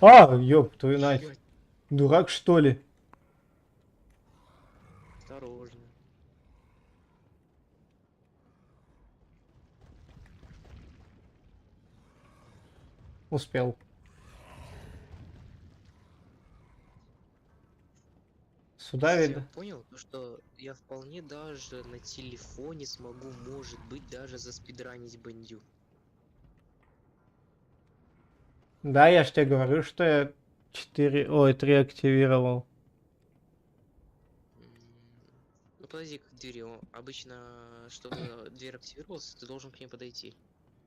Давай. А, ёб твою мать. Дурак, что ли? Осторожно. Успел. Сюда Я ведь... понял, то, что я вполне даже на телефоне смогу, может быть, даже заспидранить Бендю. Да, я ж тебе говорю, что я 3 активировал. Ну подойди к двери. Обычно, чтобы дверь активировалась, ты должен к ней подойти.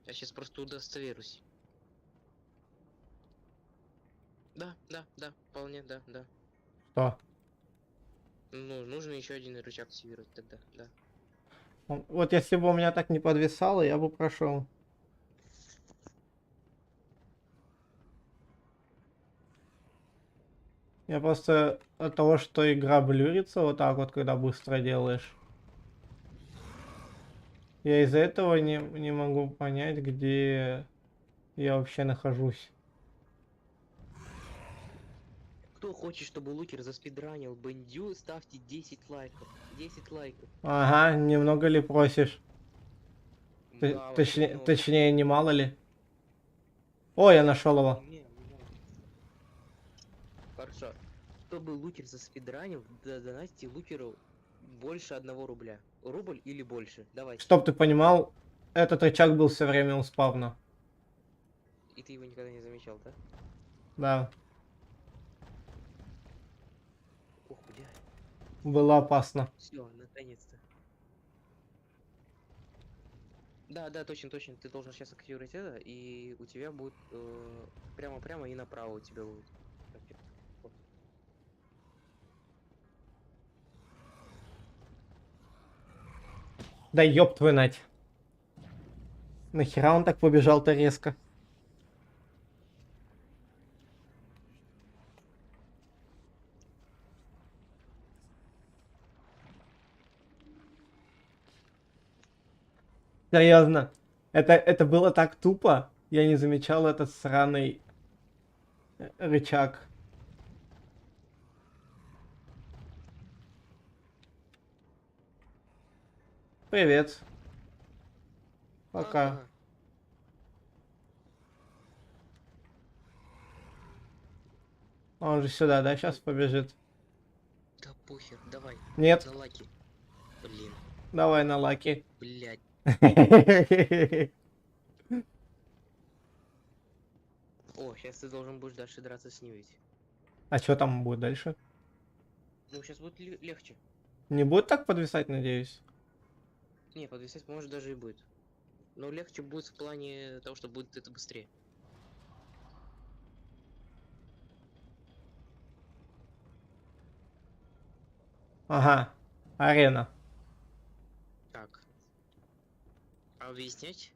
Я сейчас просто удостоверюсь. Да, вполне, да. Что? Ну, нужно еще один рычаг активировать тогда, да. Вот если бы у меня так не подвисало, я бы прошел. Я просто от того, что игра блюрится вот так вот, когда быстро делаешь. Я из-за этого не могу понять, где я вообще нахожусь. Кто хочет, чтобы Лукер заспидранил Бендю, ставьте 10 лайков. 10 лайков. Ага, немного ли просишь? Да, Точнее, немало ли? О, я нашел его. Хорошо. Чтобы Лукер заспидранил, донатьте Лукеру больше 1 рубля. Рубль или больше. Давайте. Чтоб ты понимал, этот рычаг был все время у спавна. И ты его никогда не замечал, да? Да. Ох, бля. Было опасно. Все, наконец-то. Да, точно. Ты должен сейчас активировать это, и у тебя будет прямо и направо у тебя будет. Да ёб твою нать. Нахера он так побежал-то резко? Серьезно. Это было так тупо. Я не замечал этот сраный рычаг. Привет. Пока. Ага. Он же сюда, да, сейчас побежит? Да похер, давай. Нет. На лаки. Блин. Давай на лаки. Блять. О, сейчас ты должен будешь дальше драться с ним ведь. А что там будет дальше? Ну, сейчас будет легче. Не будет так подвисать, надеюсь? Не, подвисать может даже и будет. Но легче будет в плане того, что будет это быстрее. Ага. Арена. Так. А объяснять?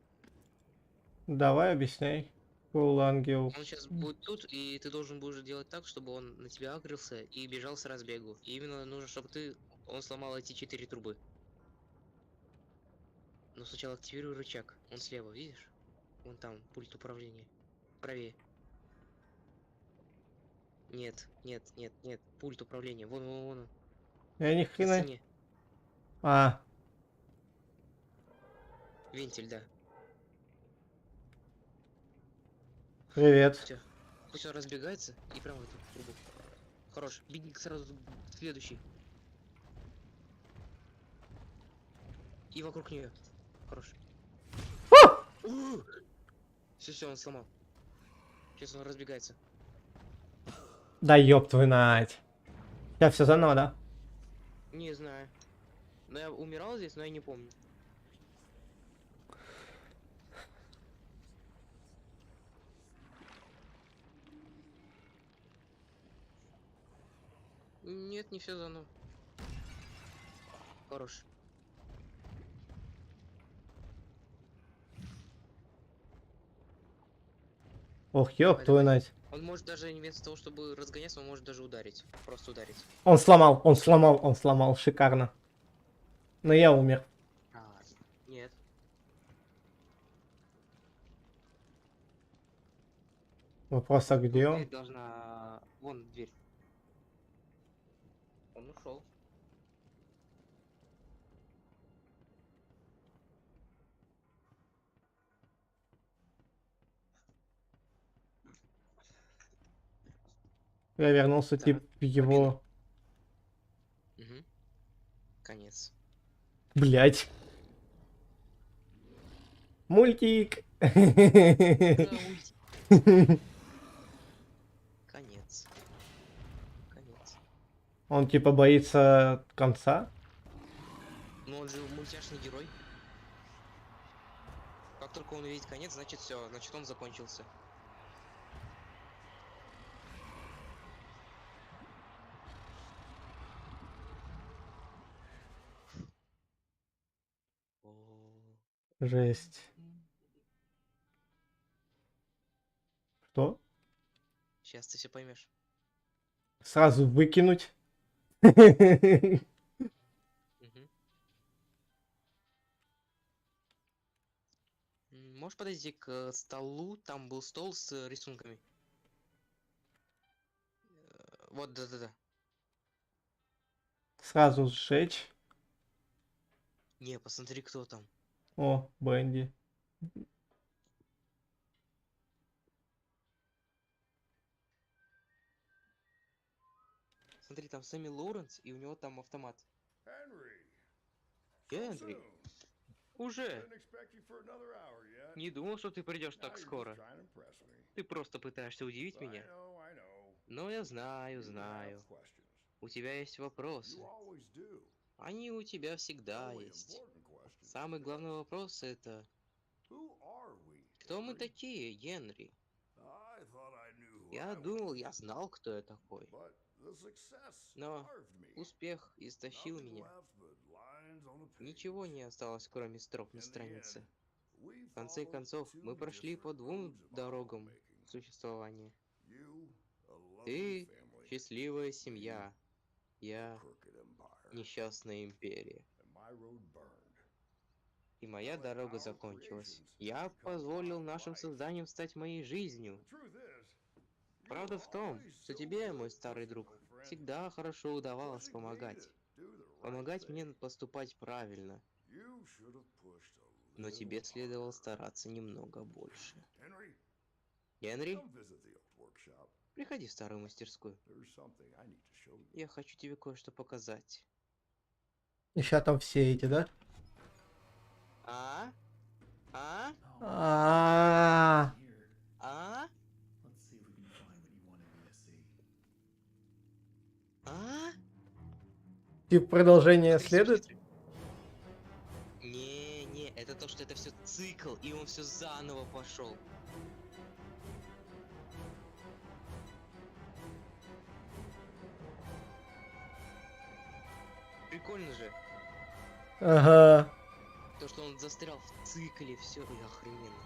Давай объясняй. Кул ангел. Он сейчас будет тут, и ты должен будешь делать так, чтобы он на тебя агрился и бежал с разбегу. И именно нужно, чтобы он сломал эти 4 трубы. Но сначала активируй рычаг. Он слева, видишь? Вон там, пульт управления. Правее. Нет, нет, нет, нет. Пульт управления. Вон, вон, вон он. Я ни На хрена. стене. А, Вентиль, да. привет. Все. Пусть он разбегается и прямо в эту трубу. Хорош. Беги сразу в следующий. И вокруг нее. Хорош. Все, он сломал. Сейчас он разбегается. Да ёб твою мать. Я все заново, да? Не знаю. Но я умирал здесь, но я не помню. Нет, не все заново. Хорош. Ох, ёб твою мать. Он может даже вместо того, чтобы разгоняться, он может даже ударить. Просто ударить. Он сломал, он сломал, он сломал. Шикарно. Но я умер. Нет. Вопрос, а где он? Дверь должна... Вон дверь. Он ушел. Я вернулся, Так, типа, его... Угу. Конец. Блять. Мультик. Конец. Конец. Он типа боится конца? Но он же мультяшный герой. Как только он увидит конец, значит все, значит он закончился. Жесть. Что? Сейчас ты все поймешь. Сразу выкинуть? Можешь подойти к столу, там был стол с рисунками. Вот, да-да-да. Сразу сжечь. Не, посмотри, кто там. О, Бенди. Смотри, там Сэмми Лоуренс, и у него там автомат. Генри. Уже. Не думал, что ты придешь так скоро. Ты просто пытаешься удивить меня. Но я знаю. У тебя есть вопросы. Они у тебя всегда есть. Самый главный вопрос это... Кто мы такие, Генри? Я думал, я знал, кто я такой. Но успех истощил меня. Ничего не осталось, кроме строк на странице. В конце концов, мы прошли по 2 дорогам существования. Ты — счастливая семья. Я — несчастная империя. И моя дорога закончилась. Я позволил нашим созданиям стать моей жизнью. Правда в том, что тебе, мой старый друг, всегда хорошо удавалось помогать. Помогать мне поступать правильно. Но тебе следовало стараться немного больше. Генри, приходи в старую мастерскую. Я хочу тебе кое-что показать. Еще там все эти, да? А? А? А. А? А? Типа продолжение Смотри, следует? смотри, смотри. Не, это то, что это все цикл, и он все заново пошел. Прикольно же. Ага. То, что он застрял в цикле, все, и охрененно.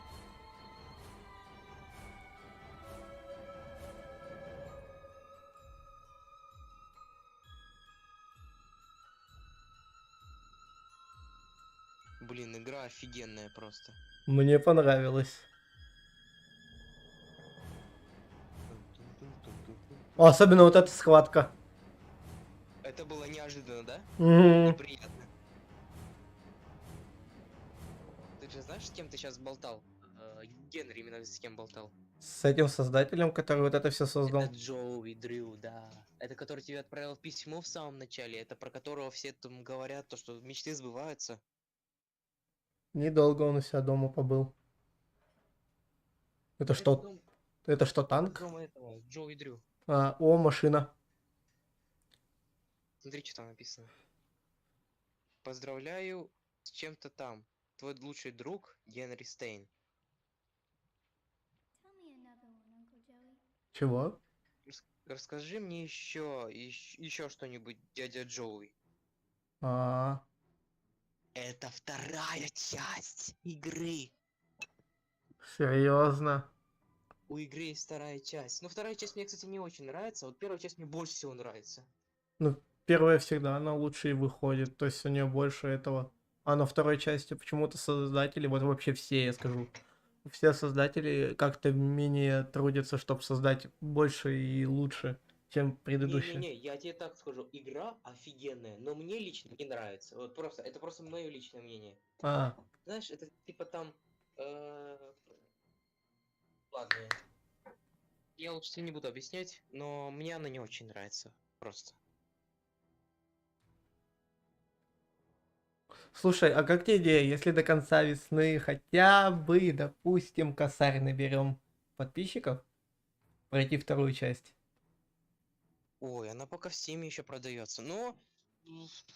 Блин, игра офигенная просто. Мне понравилось. Особенно вот эта схватка. Это было неожиданно, да? Мгм. Неприятно. Ты же знаешь, с кем ты сейчас болтал? Генри именно с кем болтал? С этим создателем, который вот это все создал. Это Джоуи Дрю, да. Это который тебе отправил письмо в самом начале. Это про которого все там говорят, то, что мечты сбываются. Недолго он у себя дома побыл. Это что? дом- Это что, Это танк? дома этого, Джоуи Дрю. О, машина. Смотри, что там написано. Поздравляю с чем-то там. Твой лучший друг Генри Стейн. Чего? Расскажи мне еще что-нибудь, дядя Джоуи. А, Это вторая часть игры. серьезно? У игры есть вторая часть. Но вторая часть мне, кстати, не очень нравится. Вот первая часть мне больше всего нравится. Ну, первая всегда она лучше и выходит. То есть у нее больше этого. А на второй части почему-то создатели, вот вообще все, я скажу, все создатели как-то менее трудятся, чтобы создать больше и лучше, чем предыдущие. Не-не-не, я тебе так скажу. Игра офигенная, но мне лично не нравится. Вот просто, это просто мое личное мнение. А, Знаешь, это типа там... Ладно. Я лучше тебе не буду объяснять, но мне она не очень нравится. Просто. слушай, а как тебе идея, если до конца весны хотя бы, допустим, косарь наберем подписчиков, пройти вторую часть? Ой, она пока в Steam еще продается. Но,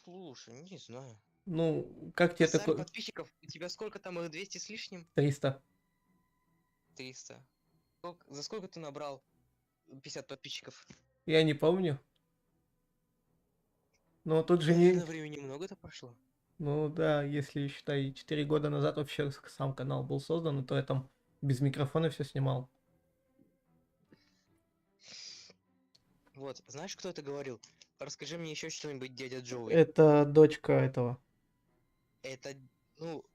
слушай, не знаю. Ну, как тебе Косарь такой... подписчиков, у тебя сколько там их, 200 с лишним? 300. 300. За сколько ты набрал 50 подписчиков? Я не помню. Но тут же Реально не... времени много-то прошло? Ну да, если считай, 4 года назад вообще сам канал был создан, то я там без микрофона все снимал. Вот, знаешь, кто это говорил? Расскажи мне еще что-нибудь, дядя Джоуи. Это дочка этого. Это, ну,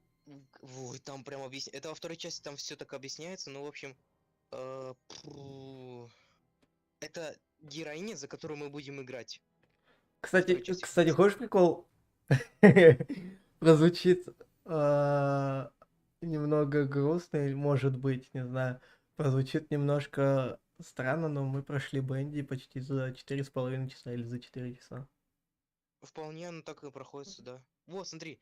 ой, там прям объясняется. Это во второй части там все так объясняется, ну, в общем, это героиня, за которую мы будем играть. Кстати, хочешь прикол? Прозвучит немного грустно, может быть, не знаю. Прозвучит немножко странно, но мы прошли Бенди почти за 4,5 часа или за 4 часа. Вполне оно так и проходит, да. Вот, смотри,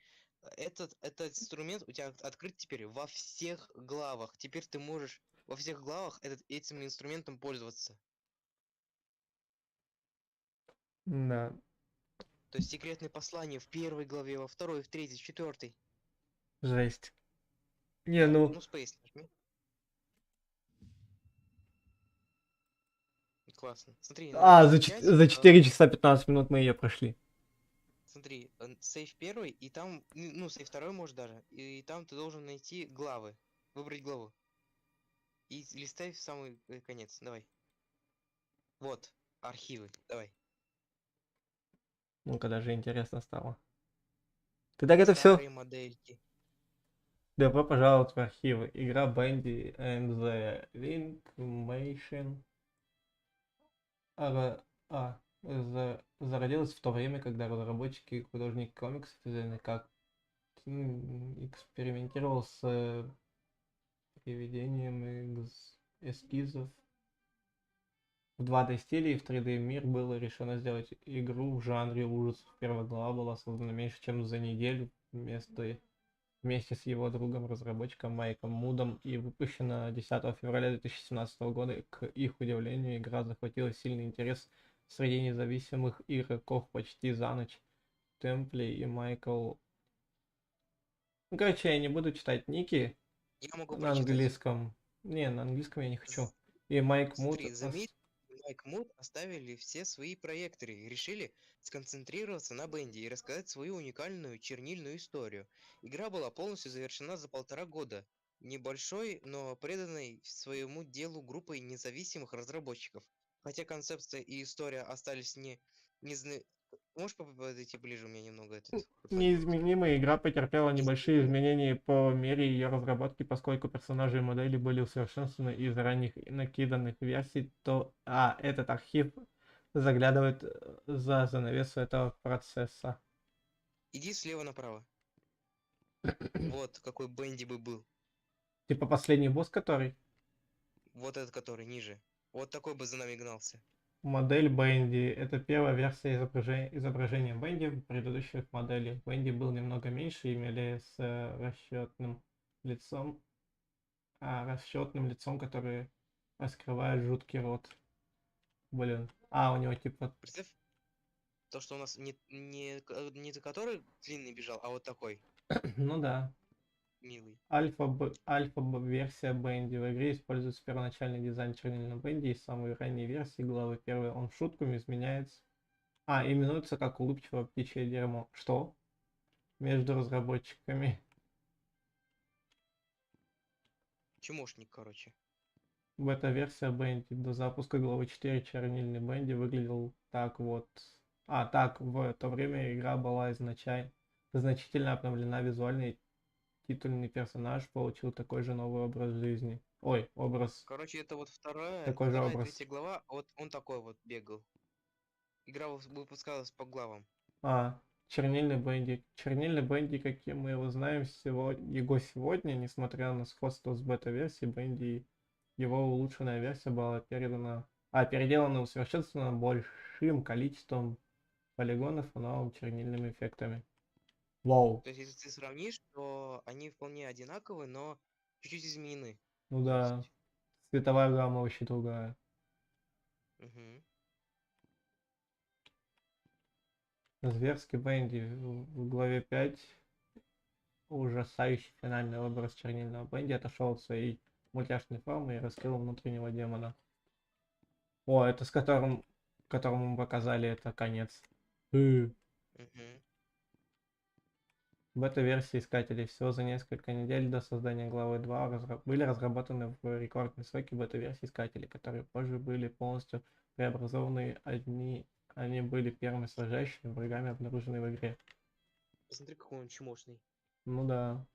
этот инструмент у тебя открыт теперь во всех главах. Теперь ты можешь во всех главах этим инструментом пользоваться. Да. То есть секретные послания в первой главе, во второй, в третьей, в четвертой. Жесть. Не, ну... Ну, Space нажми. Классно. Смотри, за 4 часа 15 минут мы ее прошли. Смотри, сейф первый, и там, ну, сейф второй, может, даже, и там ты должен найти главы, выбрать главу. И листай в самый конец, давай. Вот, архивы, давай. Ну-ка, даже интересно стало. Ты так это все... Старые модельки. Добро пожаловать в архивы. Игра Bendy and the Linkmation зародилась в то время, когда разработчики и художники комиксов, известные как экспериментировал с приведением эскизов в 2D стиле и в 3D мир. Было решено сделать игру в жанре ужасов. Первая глава была создана меньше чем за неделю вместе с его другом-разработчиком Майком Мудом и выпущена 10 февраля 2017 года. К их удивлению, игра захватила сильный интерес среди независимых игроков почти за ночь. Темпли и Майкл... Ну, короче, я не буду читать ники Я могу на прочитать. английском. Не, на английском я не хочу. И Майк Муд... Смотри, заметь, Майк Муд оставили все свои проекты и решили сконцентрироваться на Бенди и рассказать свою уникальную чернильную историю. Игра была полностью завершена за 1,5 года. Небольшой, но преданной своему делу группой независимых разработчиков. Хотя концепция и история остались Можешь подойти ближе у меня немного этот? Неизменимая игра потерпела небольшие изменения по мере ее разработки, поскольку персонажи и модели были усовершенствованы из ранних накиданных версий, этот архив заглядывает за занавесу этого процесса. Иди слева направо. Вот какой Бенди бы был. Типа последний босс, который? Вот этот, который ниже. Вот такой бы за нами гнался. Модель Бенди. Это первая версия изображения Бенди. В предыдущих моделях Бенди был немного меньше и милее с расчетным лицом, который раскрывает жуткий рот. Блин. У него типа... Представь, то, что у нас не который длинный бежал, а вот такой. Ну да. Милый. Альфа-версия Бенди. В игре используется первоначальный дизайн чернильного Бенди из самой ранней версии главы 1. Он в шутку изменяется. Именуется как улыбчивое птичье дерьмо. Что? Между разработчиками. Чмошник, короче. Бета-версия Бенди. До запуска главы 4 чернильный Бенди выглядел так вот. Так, в то время игра была значительно обновлена визуально, и титульный персонаж получил такой же новый образ жизни. Образ. Короче, это вот вторая, такой же образ. 3 глава, вот он такой вот бегал. Игра выпускалась по главам. Чернильный Бенди. Чернильный Бенди, каким мы его знаем его сегодня, несмотря на сходство с бета-версией Бенди, его улучшенная версия была переделана и усовершенствована большим количеством полигонов и новыми чернильными эффектами. Вау. То есть, если ты сравнишь, то они вполне одинаковые, но чуть-чуть изменены. Ну да. Цветовая гамма вообще другая. Угу. Зверский Бенди в главе 5. Ужасающий финальный образ чернильного Бенди отошел от своей мультяшной формы и раскрыл внутреннего демона. Это с которому показали это конец. Бета-версии искателей. Всего за несколько недель до создания главы 2 были разработаны в рекордные сроки бета-версии искателей, которые позже были полностью преобразованы. Они были первыми сражающими врагами, обнаруженными в игре. Посмотри, какой он чмошный. Ну да.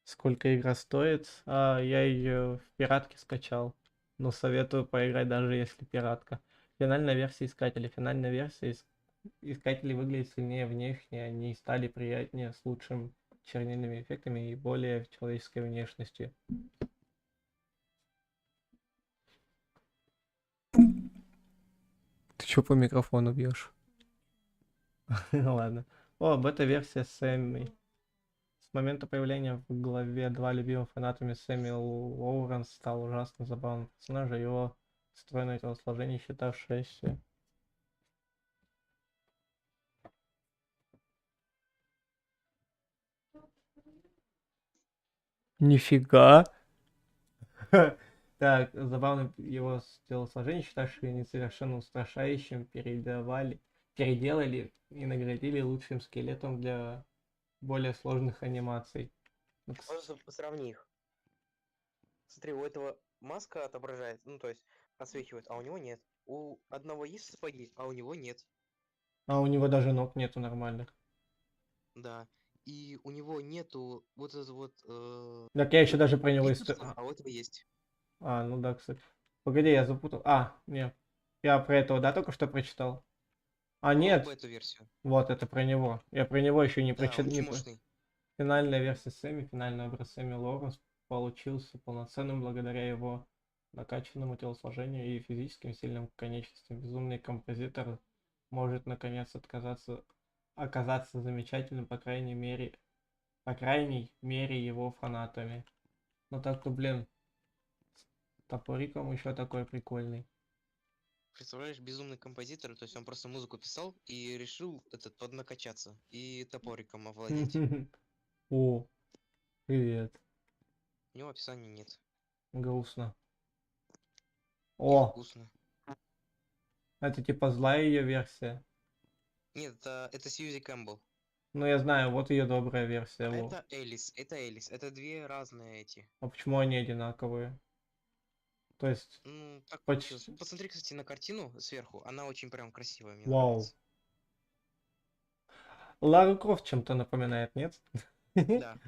Сколько игра стоит? Я ее в пиратке скачал. Но советую поиграть, даже если пиратка. Финальная версия искателей. Финальная версия искателей выглядит сильнее внешне. Они стали приятнее, с лучшими чернильными эффектами и более человеческой внешностью. Ты чё по микрофону бьешь? Ладно. Бета-версия Сэмми. С момента появления в главе 2 любимым фанатами Сэмми Лоуренс стал ужасно забавным персонажем. Его стройное телосложение, считавшееся... Нифига! Так, забавно его телосложение, считавшее несовершенно устрашающим, переделали и наградили лучшим скелетом для более сложных анимаций. Просто сравни их. Смотри, у этого маска отображает, то есть отсвечивает, а у него нет. У одного есть сапоги, а у него нет. У него даже ног нету нормальных. Да. И у него нету вот это вот... Так я еще даже про него... А у этого есть. Ну да, кстати. Погоди, я запутал. Нет. Я про этого, только что прочитал. А нет, Бету-версию. вот это про него. Я про него еще не Да, он прочитал. чмошный. Финальная версия Сэмми, финальный образ Сэмми Лоуренс получился полноценным благодаря его накачанному телосложению и физическим сильным конечностям. Безумный композитор может наконец оказаться замечательным, по крайней мере его фанатами. Ну так-то, блин, с топориком еще такой прикольный. Представляешь, безумный композитор, то есть он просто музыку писал и решил поднакачаться и топориком овладеть. О, привет. У него описания нет. Грустно. О! О, Вкусно. это типа злая ее версия. Нет, это Сьюзи Кэмпбелл. Ну я знаю, вот ее добрая версия. А Во. это Элис, это две разные эти. А почему они одинаковые? То есть, Ну, так почти... получилось. Посмотри, кстати, на картину сверху, она очень прям красивая, мне Вау. нравится. Лару Крофт чем-то напоминает, нет? Да.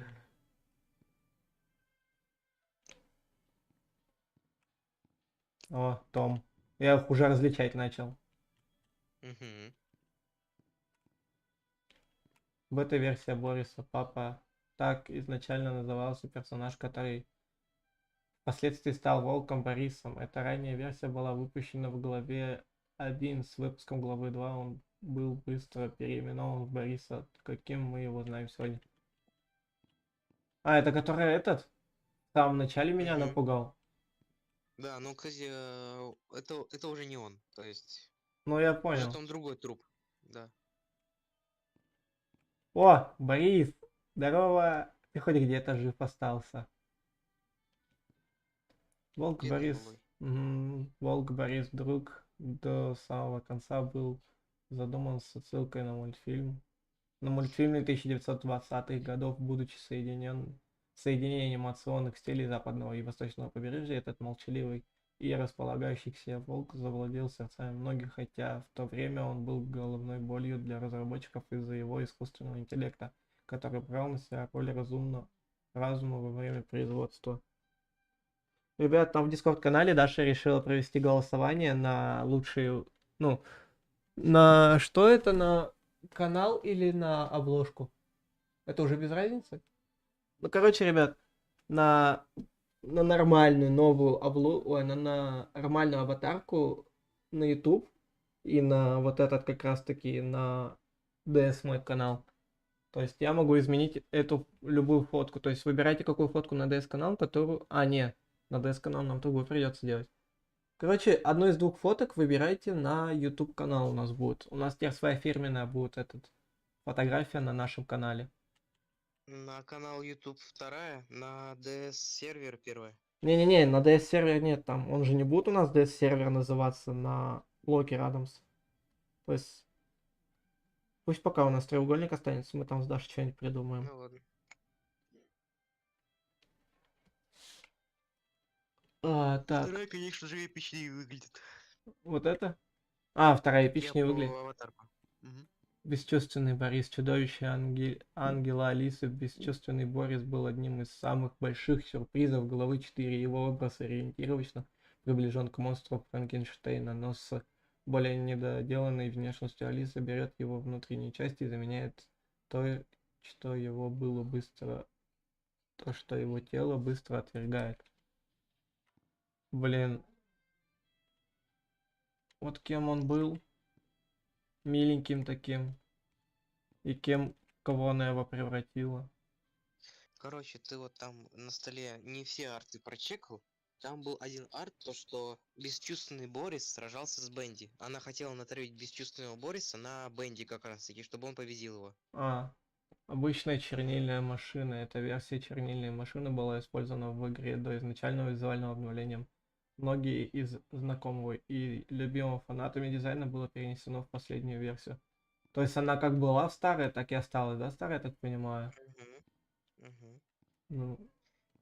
О, Том. Я их уже различать начал. Угу. В этой версии Бориса папа так изначально назывался персонаж, который впоследствии стал Волком Борисом. Эта ранняя версия была выпущена в главе 1 с выпуском главы 2. Он был быстро переименован в Бориса, каким мы его знаем сегодня. А, это который этот? В самом начале меня напугал. Да, ну, кстати, это уже не он, то есть... Ну, я Уже понял. там другой труп, да. О, Борис! Здорово! Ты хоть где-то жив остался. Волк Бедный Борис. Волк Борис друг до самого конца был задуман с отсылкой на мультфильм. На мультфильме 1920-х годов, будучи соединение анимационных стилей западного и восточного побережья, этот молчаливый и располагающийся волк завладел сердцами многих, хотя в то время он был головной болью для разработчиков из-за его искусственного интеллекта, который брал на себя роль разума во время производства. Ребят, там в Дискорд-канале Даша решила провести голосование на лучшие... Ну, на что это? На канал или на обложку? Это уже без разницы? Ну, короче, ребят, на нормальную новую на нормальную аватарку на YouTube и на вот этот как раз-таки на DS мой канал. То есть я могу изменить эту любую фотку. То есть выбирайте какую фотку на DS канал, которую... А, нет. На DS канал нам другую придется делать. Короче, одну из двух фоток выбирайте на YouTube канал у нас будет. У нас теперь своя фирменная будет фотография на нашем канале. На канал YouTube вторая, на DS сервер первая. Не-не-не, на DS сервер нет там. Он же не будет у нас DS сервер называться на блоке Радомс. То есть... Пусть пока у нас треугольник останется, мы там с Дашей что-нибудь придумаем. Ну ладно. Так. Вторая, конечно же, эпичнее выглядит. Вот это? А, вторая эпичнее Я выглядит. аватарку. Угу. Бесчувственный Борис, чудовище Ангела Алисы. Бесчувственный Борис был одним из самых больших сюрпризов главы 4. Его образ ориентировочно приближен к монстру Франкенштейна, но с более недоделанной внешностью Алиса берет его внутренние части и заменяет то, что его тело быстро отвергает. Блин. Вот кем он был? Миленьким таким. И кого она его превратила. Короче, ты вот там на столе не все арты прочекал. Там был один арт, то что бесчувственный Борис сражался с Бенди. Она хотела натравить бесчувственного Бориса на Бенди как раз таки, чтобы он победил его. Обычная чернильная машина. Эта версия чернильной машины была использована в игре до изначального визуального обновления. Многие из знакомого и любимого фанатами дизайна было перенесено в последнюю версию. То есть она как была старая, так и осталась, да, старая, я так понимаю? Ну,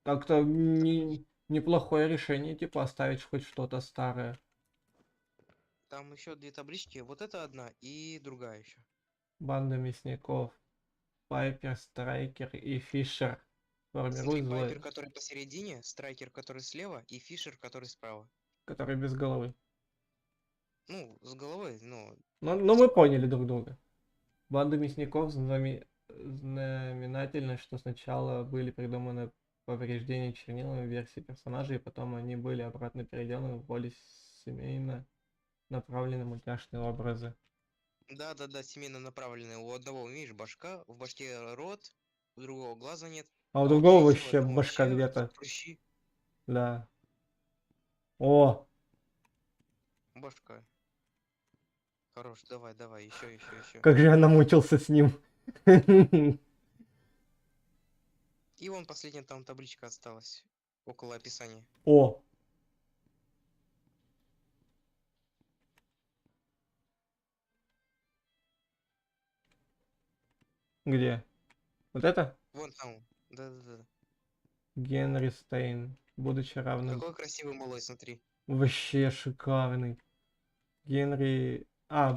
как-то неплохое решение, типа, оставить хоть что-то старое. Там еще две таблички, вот это одна и другая еще. Банда мясников. Пайпер, Страйкер и Фишер. Смотри, Пайпер, который посередине, Страйкер, который слева, и Фишер, который справа. Который без головы. Ну, с головой, но Ну мы поняли друг друга. Банда мясников знаменательно, что сначала были придуманы повреждения чернилами в версии персонажей, и потом они были обратно переделаны в более семейно направленные мультяшные образы. Да, семейно направленные. У одного, видишь, башка, в башке рот, у другого глаза нет. А у у другого третьего вообще там башка вообще где-то. прыщи. Да. О, Башка. Хорош, давай, еще. как же я намучился с ним. И вон последняя там табличка осталась. Около описания. О. Где? Вот это? Вон там. Да. Генри Стейн, будучи равным... Какой красивый малой, смотри. Вообще шикарный. Генри...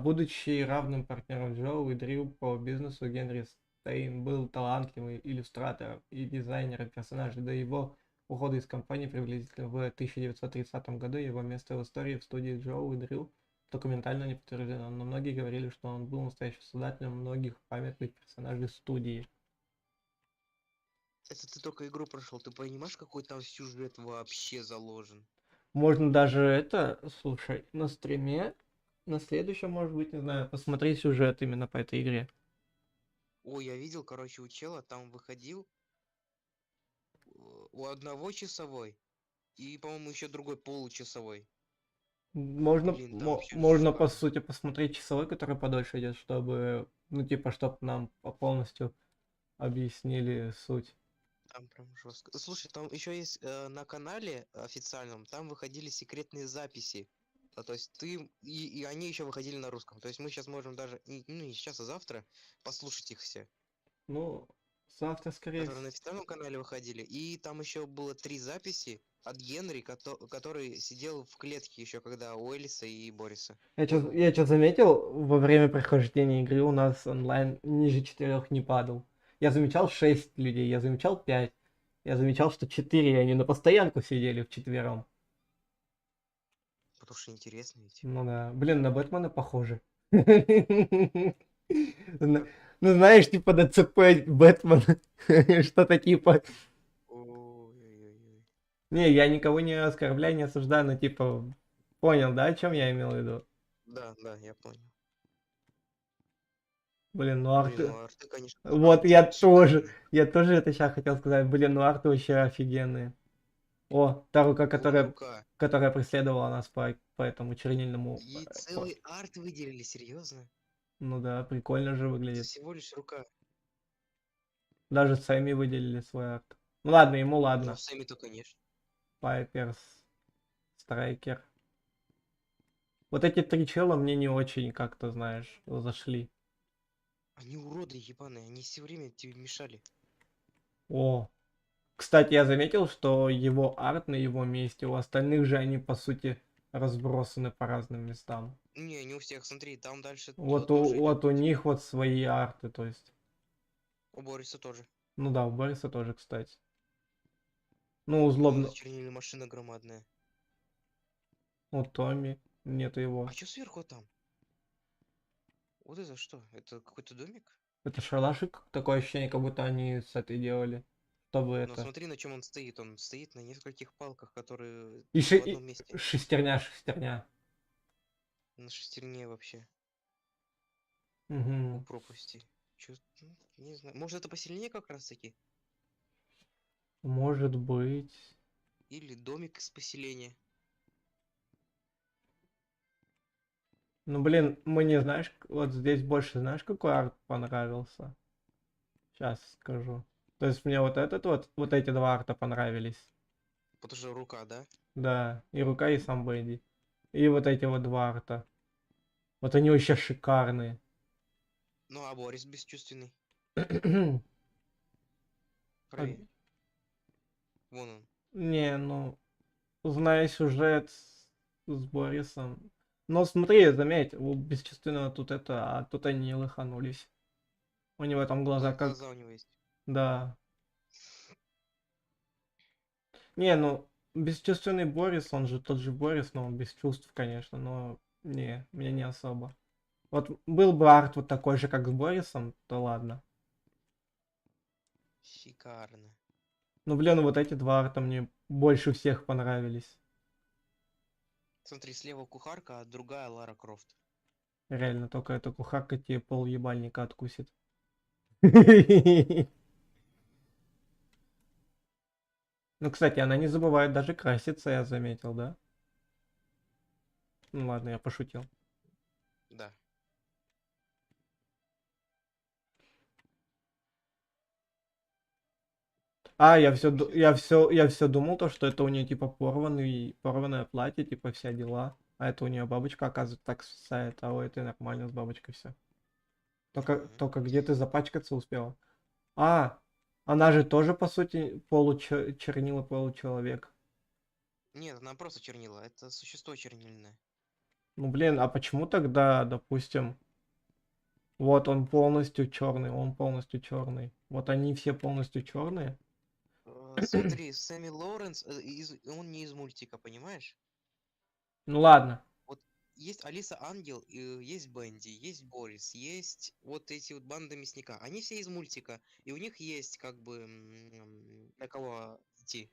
будучи равным партнером Джоу и Дрю по бизнесу, Генри Стейн был талантливым иллюстратором и дизайнером персонажей. До его ухода из компании приблизительно в 1930 году его место в истории в студии Джоу и Дрю документально не подтверждено, но многие говорили, что он был настоящим создателем многих памятных персонажей студии. Это ты только игру прошел, ты понимаешь, какой там сюжет вообще заложен? Можно даже это, слушай, на стриме, на следующем, может быть, не знаю, посмотреть сюжет именно по этой игре. Ой, я видел, короче, у чела там выходил у одного часовой и, по-моему, еще другой получасовой. Можно, Блин, там вообще можно по шикарно. сути посмотреть часовой, который подольше идет, чтобы, ну типа, чтобы нам полностью объяснили суть. Там прям жестко. Слушай, там еще есть на канале официальном, там выходили секретные записи. То есть ты и они еще выходили на русском. То есть мы сейчас можем даже не сейчас, а завтра послушать их все. Ну, завтра скорее Которые на официальном канале выходили. И там еще было 3 записи от Генри, который сидел в клетке еще, когда у Элиса и Бориса. Я сейчас заметил, во время прохождения игры у нас онлайн ниже 4 не падал. Я замечал 6 людей, я замечал 5. Я замечал, что 4 они на постоянку сидели вчетвером. Потому что интересно ведь. Ну да. Блин, на Бэтмена похоже. Ну знаешь, типа ДЦП Бэтмен. Что-то типа. Не, я никого не оскорбляю, не осуждаю, но типа понял, да, о чем я имел в виду? Да, я понял. Блин, ну арты... арты, конечно. Вот я тоже это сейчас хотел сказать. Блин, ну арты вообще офигенные. О, та рука, которая преследовала нас по этому чернильному... И целый арт выделили, серьезно? Ну да, прикольно же выглядит. Всего лишь рука. Даже Сэмми выделили свой арт. Ну ладно, ему ладно. Ну, Сэмми-то, конечно. Пайперс, Страйкер. Вот эти 3 чела мне не очень как-то, знаешь, зашли. Они уроды ебаные, они все время тебе мешали. О, кстати, я заметил, что его арт на его месте, у остальных же они, по сути, разбросаны по разным местам. Не у всех, смотри, там дальше... Вот у них вот свои арты, то есть. У Бориса тоже. Ну да, у Бориса тоже, кстати. Ну, у злобно... Чернильная машина громадная. У Томми нету его. А что сверху там? Вот это что? Это какой-то домик? Это шалашик? Такое ощущение, как будто они с этой делали. Чтобы Но это... смотри, на чем он стоит. Он стоит на нескольких палках, которые И в одном месте. шестерня. На шестерне вообще. Угу. У пропасти. Чё... Не знаю. Может, это посильнее как раз таки? Может быть. Или домик из поселения. Ну, блин, мне, знаешь, вот здесь больше, знаешь, какой арт понравился? Сейчас скажу. То есть мне вот этот вот эти 2 арта понравились. Потому что рука, да? Да, и рука, и сам Бэдди. И вот эти вот 2 арта. Вот они вообще шикарные. Ну, а Борис бесчувственный. Проверь. Вон он. Не, ну, зная сюжет с Борисом. Но смотри, заметь, у бесчувственного тут это, а тут они лоханулись. У него там глаза как... Глаза у него есть. Да. Не, ну, бесчувственный Борис, он же тот же Борис, но он без чувств, конечно, но не, мне не особо. Вот был бы арт вот такой же, как с Борисом, то ладно. Шикарно. Ну, блин, вот эти два арта мне больше всех понравились. Смотри, слева кухарка, а другая Лара Крофт. Реально, только эта кухарка тебе пол ебальника откусит. Ну, кстати, она не забывает даже краситься, я заметил, да? Ну ладно, я пошутил. Да. А, я все думал, то, что это у нее типа порванное платье, типа вся дела. А это у нее бабочка, оказывается, так свисает, а у этой нормально с бабочкой все. Только где ты запачкаться успела? А, она же тоже, по сути, получернила получеловек. Нет, она просто чернила. Это существо чернильное. Ну блин, а почему тогда, допустим, вот он полностью черный, он полностью черный. Вот они все полностью черные. Смотри, Сэмми Лоуренс, он не из мультика, понимаешь? Ну ладно. Вот есть Алиса Ангел, есть Бенди, есть Борис, есть вот эти вот банды мясника. Они все из мультика, и у них есть как бы на кого идти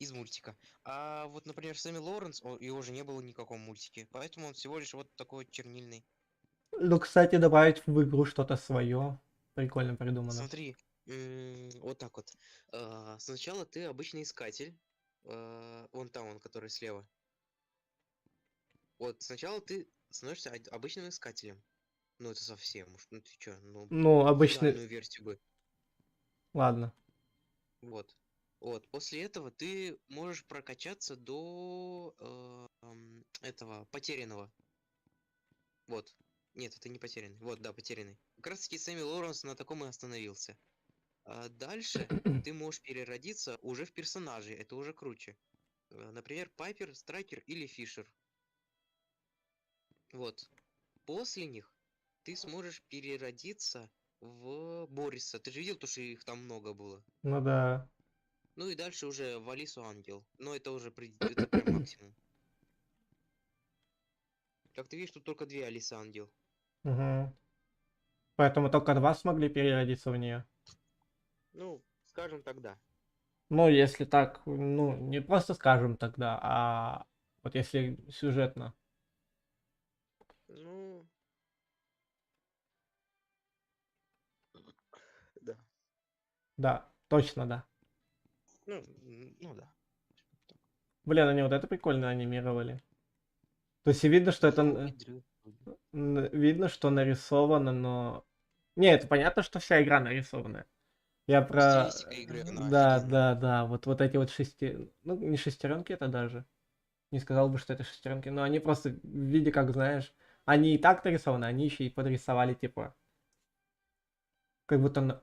из мультика. А вот, например, Сэмми Лоуренс, его же не было ни в каком мультике, поэтому он всего лишь вот такой вот чернильный. Ну, кстати, добавить в игру что-то свое. Прикольно придумано. Смотри, вот так вот. Сначала ты обычный искатель. Вон там он, который слева. Вот, сначала ты становишься обычным искателем. Ну, это совсем уж. Ну ты чё, Ну, обычный... идеальную версию бы. Ладно. Вот. Вот, после этого ты можешь прокачаться до этого потерянного. Вот. Нет, это не потерянный. Вот, да, потерянный. Как раз таки Сэмми Лоуренс на таком и остановился. А дальше ты можешь переродиться уже в персонажей, это уже круче. Например, Пайпер, Страйкер или Фишер. Вот. После них ты сможешь переродиться в Бориса. Ты же видел, то, что их там много было? Ну да. Ну и дальше уже в Алису Ангел. Но это уже это прям максимум. Как ты видишь, тут только 2 Алисы Ангел. Угу. Поэтому только 2 смогли переродиться в нее. Ну, скажем тогда. Ну, если так, ну, не просто скажем тогда, а вот если сюжетно. Ну... Да. Да, точно да. Ну да. Блин, они вот это прикольно анимировали. То есть и видно, что это... Видно, что нарисовано, но... Не, это понятно, что вся игра нарисованная. Я про... Игры, Да. Вот эти вот Ну, не шестеренки это даже. Не сказал бы, что это шестеренки, но они просто в виде, как знаешь, они и так нарисованы, они еще и подрисовали, типа. Как будто...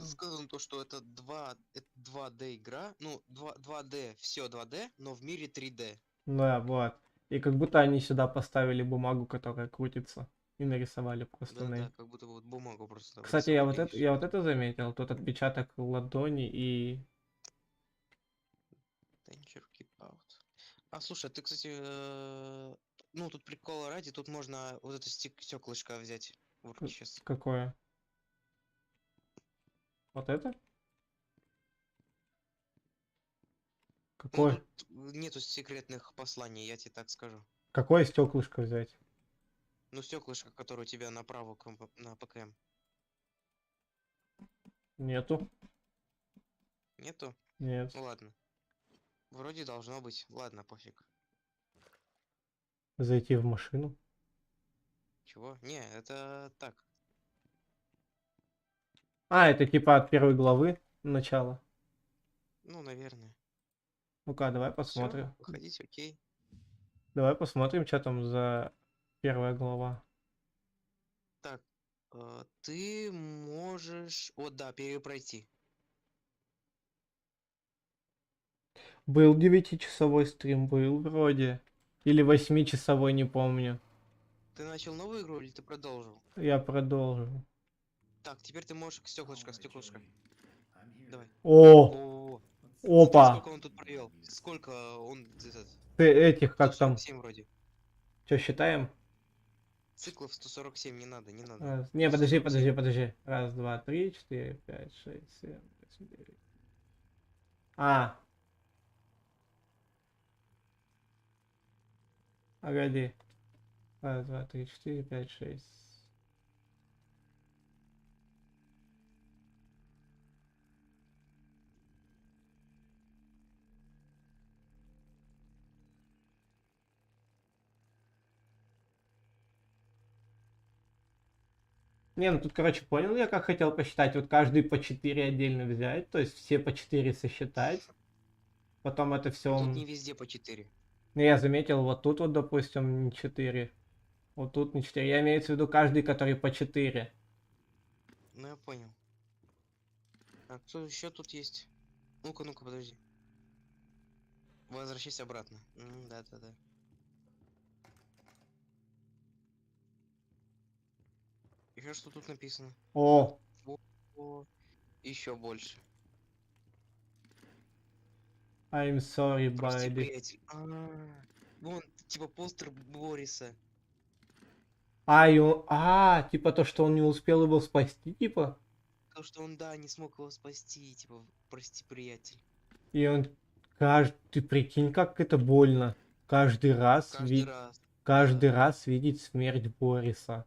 Сказано то, что это 2D игра, ну, 2D, все 2D, но в мире 3D. Да, вот. И как будто они сюда поставили бумагу, которая крутится, и нарисовали просто Да, как будто вот бумагу просто. Кстати, я вот это заметил, тут отпечаток ладони и... А, слушай, ты, кстати, ну, тут прикола ради, тут можно вот это стеклышко взять в руки сейчас. Какое? Вот это? Какое? Ну, тут нету секретных посланий, я тебе так скажу. Какое стеклышко взять? Ну, стеклышко, которое у тебя направо на ПКМ. Нету. Нету? Нет. Ну ладно. Вроде должно быть. Ладно, пофиг. Зайти в машину? Чего? Не, это так. А, это типа от первой главы начала. Ну, наверное. Ну-ка, давай посмотрим. Всё, выходить, окей. Давай посмотрим, что там за первая глава. Так, ты можешь... Вот, да, перепройти. Был 9-часовой стрим, был вроде. Или 8-часовой, не помню. Ты начал новую игру или ты продолжил? Я продолжу. Так, теперь ты можешь стеклышко. Давай. О! Опа! Смотри, сколько он тут провел. Сколько он... Ты этих, как там? 147 вроде. Что, считаем? Циклов 147 не надо, не надо. Не, подожди. Раз, два, три, 4, 5, 6, 7, 8, 9. А. Погоди. Раз, два, три, 4, 5, 6. Не, ну тут, короче, понял я, как хотел посчитать. Вот каждый по 4 отдельно взять, то есть все по 4 сосчитать. Потом это все... Тут не везде по 4. Ну, я заметил, вот тут вот, допустим, не 4. Вот тут не 4. Я имею в виду каждый, который по 4. Ну, я понял. Так, что еще тут есть? Ну-ка, подожди. Возвращайся обратно. Да. Еще что тут написано? О! Еще больше. I'm sorry, Прости, buddy. приятель. Вон, типа постер Бориса. Типа то, что он не успел его спасти, типа? То, что он, да, не смог его спасти, типа, прости, приятель. И он ты прикинь, как это больно. Каждый раз видеть смерть Бориса.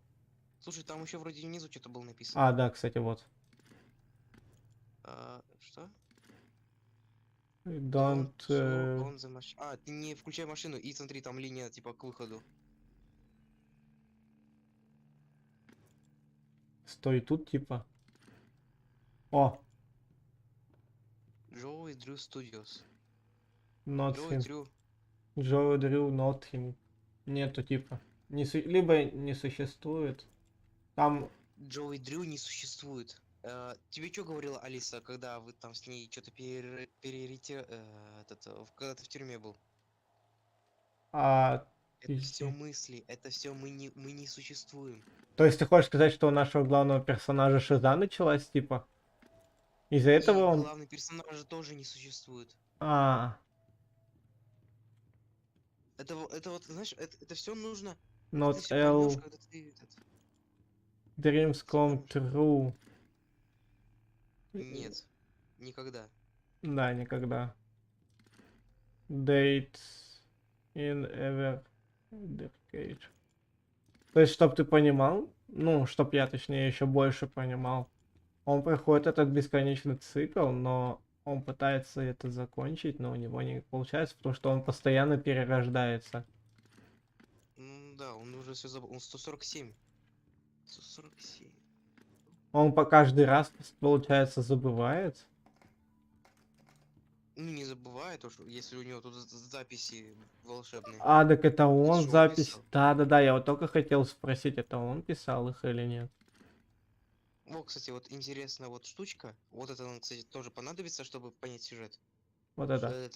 Слушай, там еще вроде внизу что-то было написано. А, да, кстати, вот. Что? Don't... ты не включай машину и смотри, там линия типа к выходу. Стой тут, типа. О! Joey Drew Studios. Not Joey him. Drew. Joey Drew, not him. Нету, типа. Либо не существует. Там... Joey Drew не существует. Тебе что говорила Алиса, когда вы там с ней что-то когда ты в тюрьме был? Это все мысли, это все мы не существуем. То есть ты хочешь сказать, что у нашего главного персонажа шиза началась, типа? Из-за этого он... Главный персонаж тоже не существует. Это вот, знаешь, это все нужно... Not L. Dreams come true. Нет, никогда. Да, никогда. Date in ever cage. То есть, чтоб ты понимал, чтоб я, точнее, еще больше понимал, он проходит этот бесконечный цикл, но он пытается это закончить, но у него не получается, потому что он постоянно перерождается. Да, он уже все забыл. Он 147. 147. Он по каждый раз, получается, забывает. Не забывает, если у него тут записи волшебные. Так это он запись. Да, я вот только хотел спросить, это он писал их или нет. Кстати, вот интересная вот штучка. Вот это, кстати, тоже понадобится, чтобы понять сюжет. Вот это.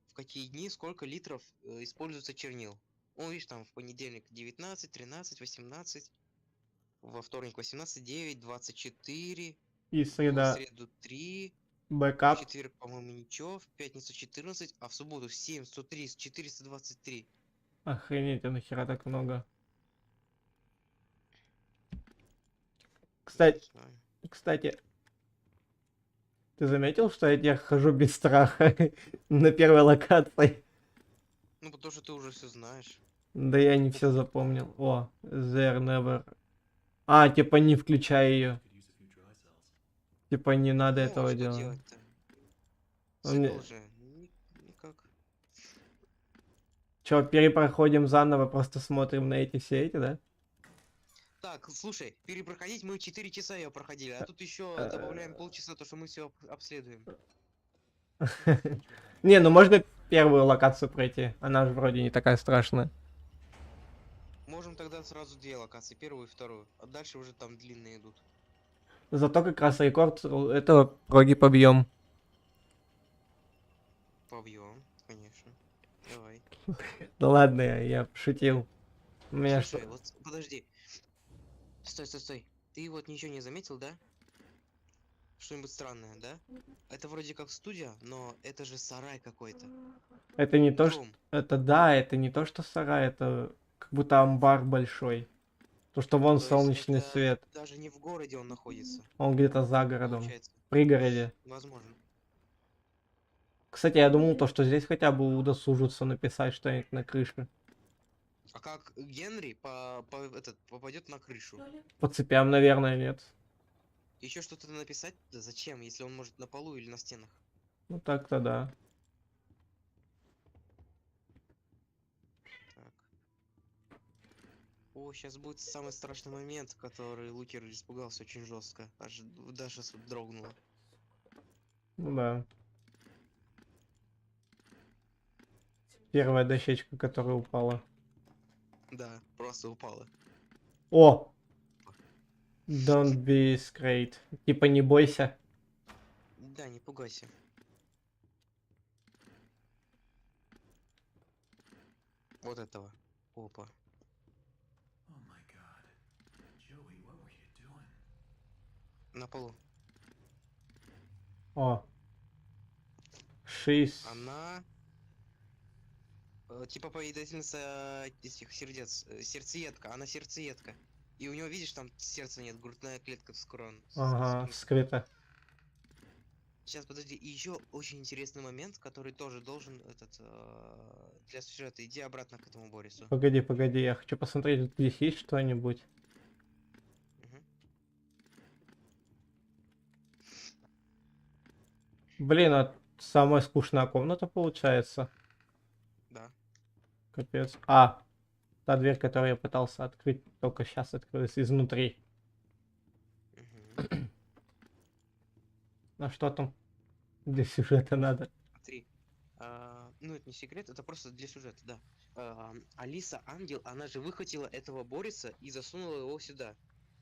В какие дни, сколько литров используется чернил. Видишь, там в понедельник 19, 13, 18. Во вторник 18, 9, 24. И среда. В среду 3. Бэкап. В четверг, по-моему, ничего. В пятницу 14, а в субботу 7, 103, 423. Охренеть, а нахера так много? Кстати, ты заметил, что я хожу без страха на первой локации? Потому что ты уже все знаешь. Да я не все запомнил. There never. Типа не включай ее. Типа не надо этого делать. Никак. Че, перепроходим заново, просто смотрим на эти все эти, да? Так, слушай, перепроходить мы 4 часа ее проходили, а тут еще добавляем полчаса, то что мы все обследуем. Не, можно первую локацию пройти. Она же вроде не такая страшная. Можем тогда сразу 2 локации, первую и вторую. А дальше уже там длинные идут. Зато как раз рекорд этого проги побьем. Побьем, конечно. Давай. Да ладно, я пошутил. У меня Слушай, вот подожди. Стой. Ты вот ничего не заметил, да? Что-нибудь странное, да? Это вроде как студия, но это же сарай какой-то. Это не то, что... Это не то, что сарай, это как будто амбар большой. То, что вон То есть солнечный это свет. даже не в городе он находится, Он где-то за городом. получается. В пригороде. Возможно. Кстати, я думал, то, что здесь хотя бы удосужатся написать что-нибудь на крыше. А как Генри попадет на крышу? По цепям, наверное, нет. Еще что-то написать? Да зачем, если он может на полу или на стенах? Ну так-то да. Так. О, сейчас будет самый страшный момент, который Лукер испугался очень жестко. Аж Даша дрогнула. Ну да. Первая дощечка, которая упала. Да, просто упала. О! Don't be scared. Типа не бойся. Да, не пугайся. Вот этого. Опа. На полу. О. She's... Она... типа поедательница этих сердец. Сердцеедка. Она сердцеедка. И у него, видишь, там сердца нет, грудная клетка вскроена. Ага, вскрыта. Сейчас, подожди. И еще очень интересный момент, который тоже должен для сюжета. Иди обратно к этому Борису. Погоди, погоди, я хочу посмотреть, здесь есть что-нибудь. Блин, а самая скучная комната получается. Да. Капец. А, та дверь, которую я пытался открыть, только сейчас открылась изнутри. А что там для сюжета надо? Смотри. Ну, это не секрет, это просто для сюжета, да. Алиса Ангел, она же выхватила этого Бориса и засунула его сюда,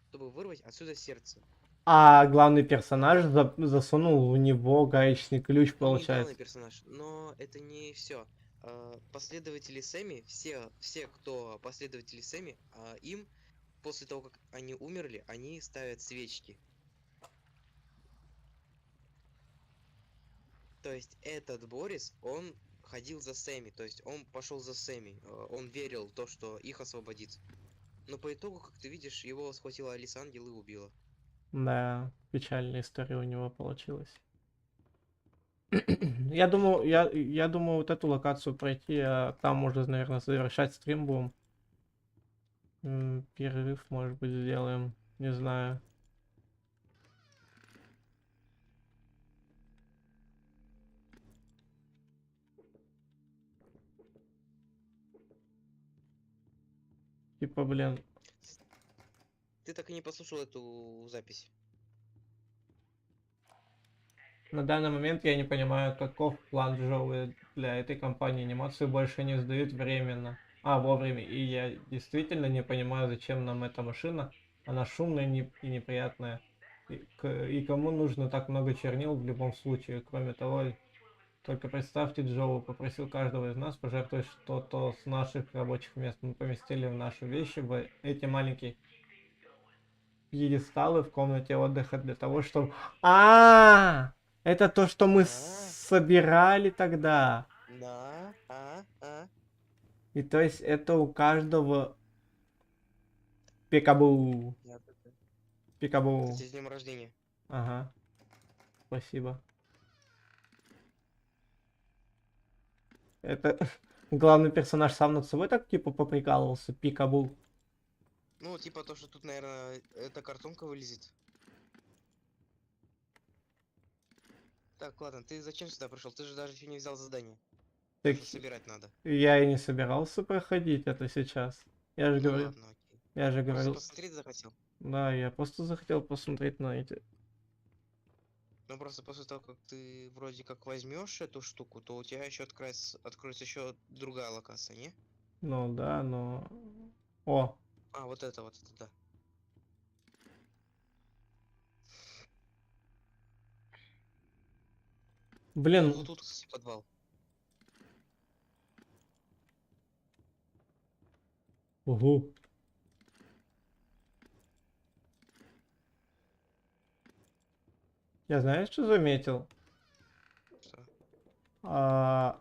чтобы вырвать отсюда сердце. А главный персонаж засунул в него гаечный ключ, Не получается. главный персонаж, но это не все. Последователи Сэмми, все, кто последователи Сэмми, им после того, как они умерли, они ставят свечки. То есть этот Борис, он ходил за Сэмми, то есть он пошел за Сэмми, он верил в то, что их освободит. Но по итогу, как ты видишь, его схватила Алиса Ангел и убила. Да, печальная история у него получилась. Я думаю, вот эту локацию пройти, а там уже, наверное, завершать стрим будем. Перерыв, может быть, сделаем. Не знаю. Типа, блин. Ты так и не послушал эту запись. На данный момент я не понимаю, каков план Джоуи для этой компании. Анимацию больше не сдают временно. Вовремя. И я действительно не понимаю, зачем нам эта машина. Она шумная и неприятная. И кому нужно так много чернил в любом случае. Кроме того, только представьте, Джоуи попросил каждого из нас пожертвовать что-то с наших рабочих мест. Мы поместили в наши вещи в эти маленькие пьедесталы в комнате отдыха для того, чтобы... Это то, что мы собирали тогда. Да, И то есть это у каждого... Пикабу. Пикабу. С днем рождения. Ага. Спасибо. Это главный персонаж сам над собой так типа поприкалывался. Пикабу. Ну, типа то, что тут, наверное, эта картонка вылезет. Так, ладно, ты зачем сюда пришел? Ты же даже еще не взял задание. Так, Что собирать надо. я и не собирался проходить это сейчас. Я же говорю. Ладно, окей. Я же Просто говорил. посмотреть захотел. Да, я просто захотел посмотреть на эти. Ну просто после того, как ты вроде как возьмешь эту штуку, то у тебя еще откроется еще другая локация, не? Ну да, но. О! Вот это, да. Блин. Вот тут, кстати, подвал. Угу. Я знаешь, что заметил? Что?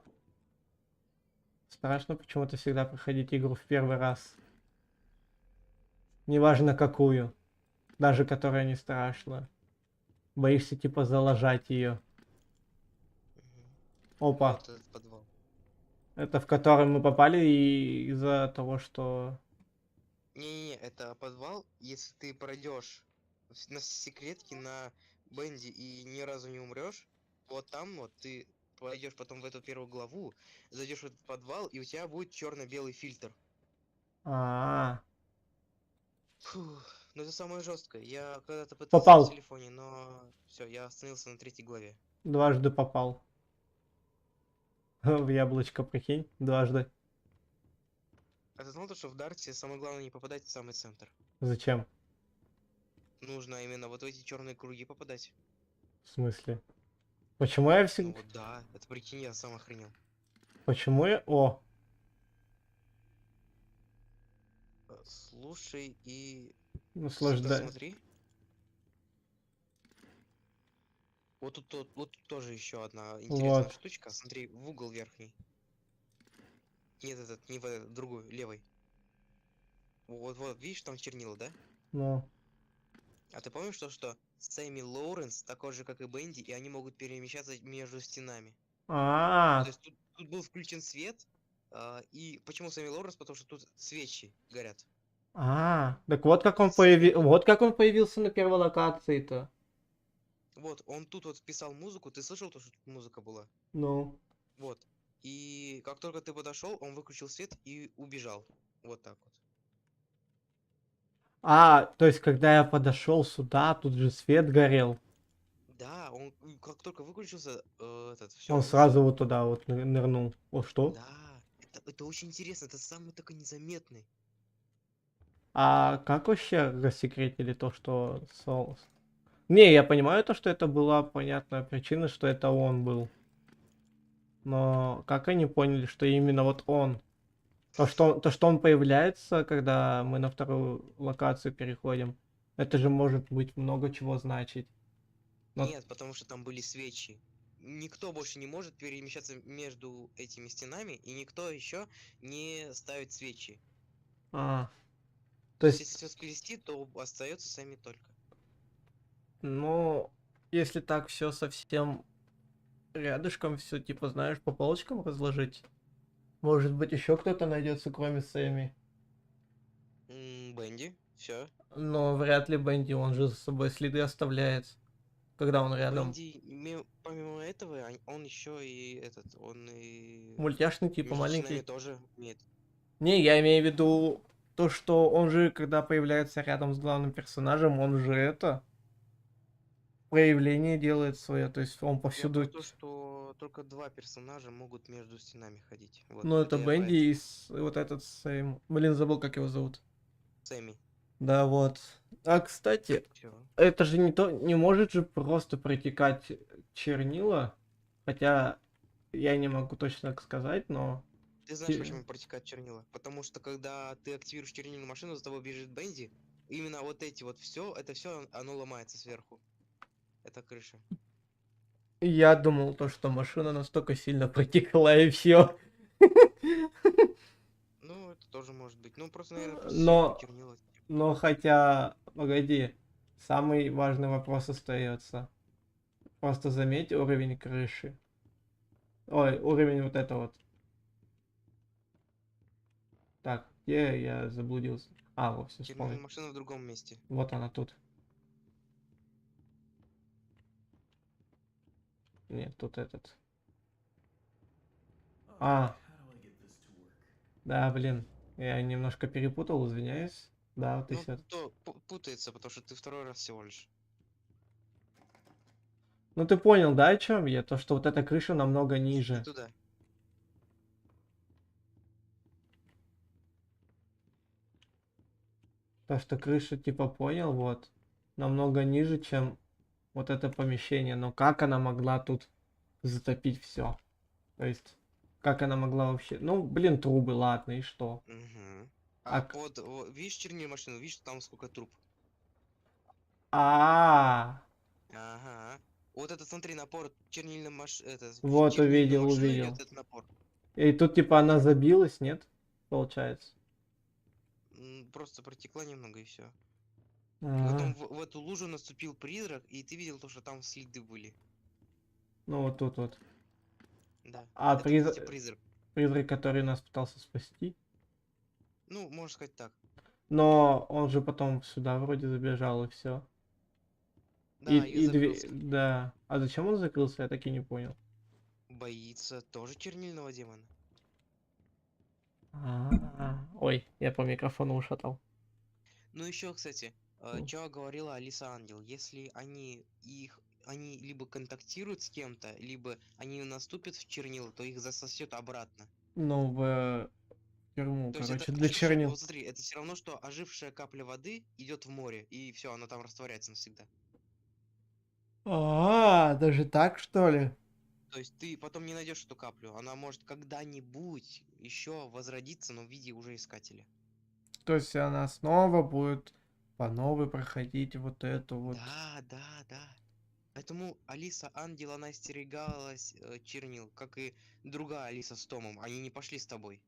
страшно почему-то всегда проходить игру в первый раз. Неважно какую. Даже которая не страшна. Боишься типа залажать ее. Опа. Вот этот подвал. Это в который мы попали из-за того, что... Не-не-не, это подвал, если ты пройдешь на секретке на Бенди и ни разу не умрешь, вот там вот ты пойдешь потом в эту первую главу, зайдешь в этот подвал, и у тебя будет черно-белый фильтр. Фух, ну это самое жесткое. Я когда-то пытался Попал. в телефоне, но все, я остановился на 3-й главе. Дважды попал. В яблочко, прикинь, дважды. А ты знал, что в Дарте самое главное не попадать в самый центр? Зачем? Нужно именно вот в эти черные круги попадать. В смысле? Почему я Ну всегда... вот да, это прикинь, я сам охренел. Почему я... О! Слушай и... Наслаждай. Смотри. Вот тут тоже еще одна интересная Вот. штучка. Смотри, в угол верхний. Нет, этот, не в этот, другой, левый. Вот, видишь, там чернила, да? Ну. А ты помнишь что Сэмми Лоуренс такой же, как и Бенди, и они могут перемещаться между стенами? То есть тут был включен свет, и почему Сэмми Лоуренс? Потому что тут свечи горят. Так вот как он появился на первой локации-то. Вот, он тут вот писал музыку, ты слышал то, что тут музыка была? Ну. Вот. И как только ты подошел, он выключил свет и убежал. Вот так вот. То есть когда я подошел сюда, тут же свет горел. Да, он как только выключился, все. Он сразу вот туда вот нырнул. О, что? Да, это очень интересно, это самый такой незаметный. А как вообще рассекретили то, что Сол... Не, я понимаю то, что это была понятная причина, что это он был. Но как они поняли, что именно вот он? То, что он появляется, когда мы на вторую локацию переходим, это же может быть много чего значить. Нет, потому что там были свечи. Никто больше не может перемещаться между этими стенами, и никто еще не ставит свечи. То есть, есть, если все сплести, то остается сами только. ну, если так все совсем рядышком, все типа, знаешь, по полочкам разложить, может быть, еще кто-то найдется, кроме Сэмми. Бенди, все. Но вряд ли Бенди, он же за собой следы оставляет, когда он рядом. Бенди, помимо этого, он еще и он и... Мультяшный типа, между маленький. стенами тоже умеет. Не, я имею в виду то, что он же, когда появляется рядом с главным персонажем, он же проявление делает свое, то есть он повсюду... Я про то, что только 2 персонажа могут между стенами ходить. Вот, Ну, это я Бенди и вот этот Сэм. Блин, забыл, как его зовут. Сэмми. Да, вот. А, кстати, Всё. это же не может же просто протекать чернила, хотя я не могу точно так сказать, но... Ты знаешь, почему протекают чернила? Потому что когда ты активируешь чернильную машину, за тобой бежит Бенди, именно вот эти вот это все, оно ломается сверху. Это крыша. Я думал то, что машина настолько сильно протекла и все. Ну, это тоже может быть. Ну, просто, наверное, чернила. Но хотя, погоди, самый важный вопрос остается. Просто заметь уровень крыши. Ой, уровень вот это вот. Так, где я заблудился? Вот, все вспомнил. Машина в другом месте. Вот она тут. Нет, тут этот. Да, блин. Я немножко перепутал, извиняюсь. Да, вот и все. Путается, потому что ты второй раз всего лишь. Ну ты понял, да, о чем я? То, что вот эта крыша намного ниже. И туда. То, что крыша, типа, понял, вот, намного ниже, чем вот это помещение. Но как она могла тут затопить все? То есть, как она могла вообще... Ну, блин, трубы, ладно, и что? Угу. Вот, видишь чернильную машину, видишь, там сколько труб? Ага. Вот это, смотри, напор чернильной машины. Вот, увидел. Этот напор. И тут типа она забилась, нет? Получается. Просто протекла немного и все. Ага. Потом в эту лужу наступил призрак, и ты видел то, что там следы были. Ну вот тут вот. Да. А Это, кстати, призрак. призрак, который нас пытался спасти. Ну, можно сказать так. Но он же потом сюда вроде забежал и все. Да, И закрылся. Да. А зачем он закрылся, я так и не понял. Боится тоже чернильного демона. Ой, я по микрофону ушатал. Ну еще, кстати, что говорила Алиса Ангел, если они либо контактируют с кем-то, либо они наступят в чернила, то их засосет обратно. Ну, в тюрьму, То есть короче, это для ожившая- чернил. Вот смотри, это все равно, что ожившая капля воды идет в море, и все, она там растворяется навсегда. Даже так, что ли? То есть ты потом не найдешь эту каплю, она может когда-нибудь еще возродиться, но в виде уже искателя. То есть она снова будет по новой проходить вот эту вот. Да. Поэтому Алиса Ангел, она остерегалась чернил, как и другая Алиса с Томом. Они не пошли с тобой.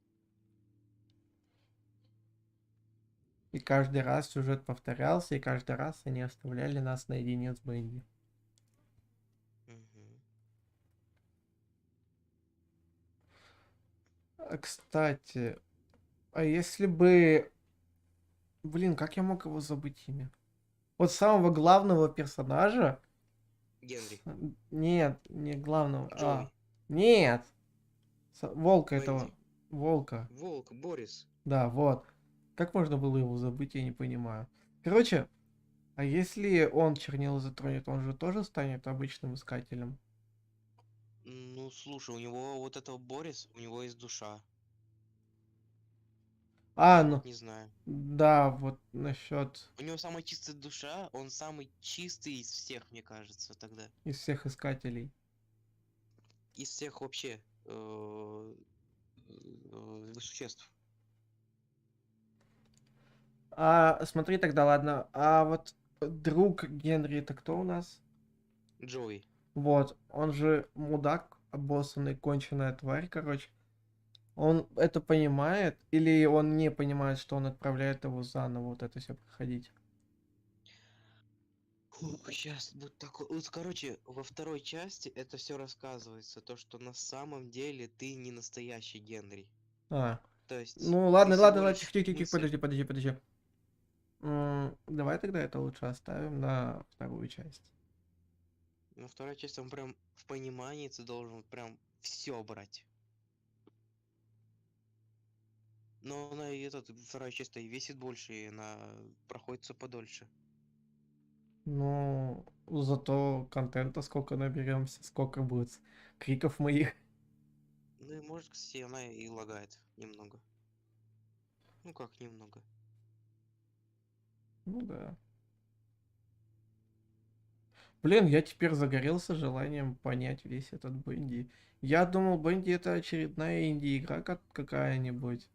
И каждый раз сюжет повторялся, и каждый раз они оставляли нас наедине с Бенди. Кстати, а если бы... Блин, как я мог его забыть имя? Вот самого главного персонажа... Генри. Нет, не главного. Джоуи. Нет! Волка Бенди. этого. Волка. Волк, Борис. Да, вот. Как можно было его забыть, я не понимаю. Короче, а если он чернила затронет, он же тоже станет обычным искателем? Ну, слушай, у него вот этого Борис, у него есть душа. Ну, Не знаю. да, вот насчет У него самая чистая душа, он самый чистый из всех, мне кажется, тогда. из всех искателей. Из всех вообще существ. Смотри тогда, ладно. А вот друг Генри, это кто у нас? Джоуи. Вот, он же мудак, обоссанный, конченая тварь, короче. Он это понимает, или он не понимает, что он отправляет его заново вот это все проходить? Сейчас будет такой. Вот, короче, во второй части это все рассказывается. То, что на самом деле ты не настоящий Генри. То есть. Ну ладно, ты ладно, всего ладно, лишь тихо, мысль. подожди. Давай тогда это лучше оставим на вторую часть. На второй части он прям в понимании ты должен прям все брать. Но она и вторая часть и весит больше, и она проходится подольше. Ну, зато контента сколько наберемся, сколько будет криков моих. Ну и может, кстати, она и лагает немного. Ну как немного. Ну да. Блин, я теперь загорелся желанием понять весь этот Бенди. Я думал, Бенди это очередная инди-игра какая-нибудь.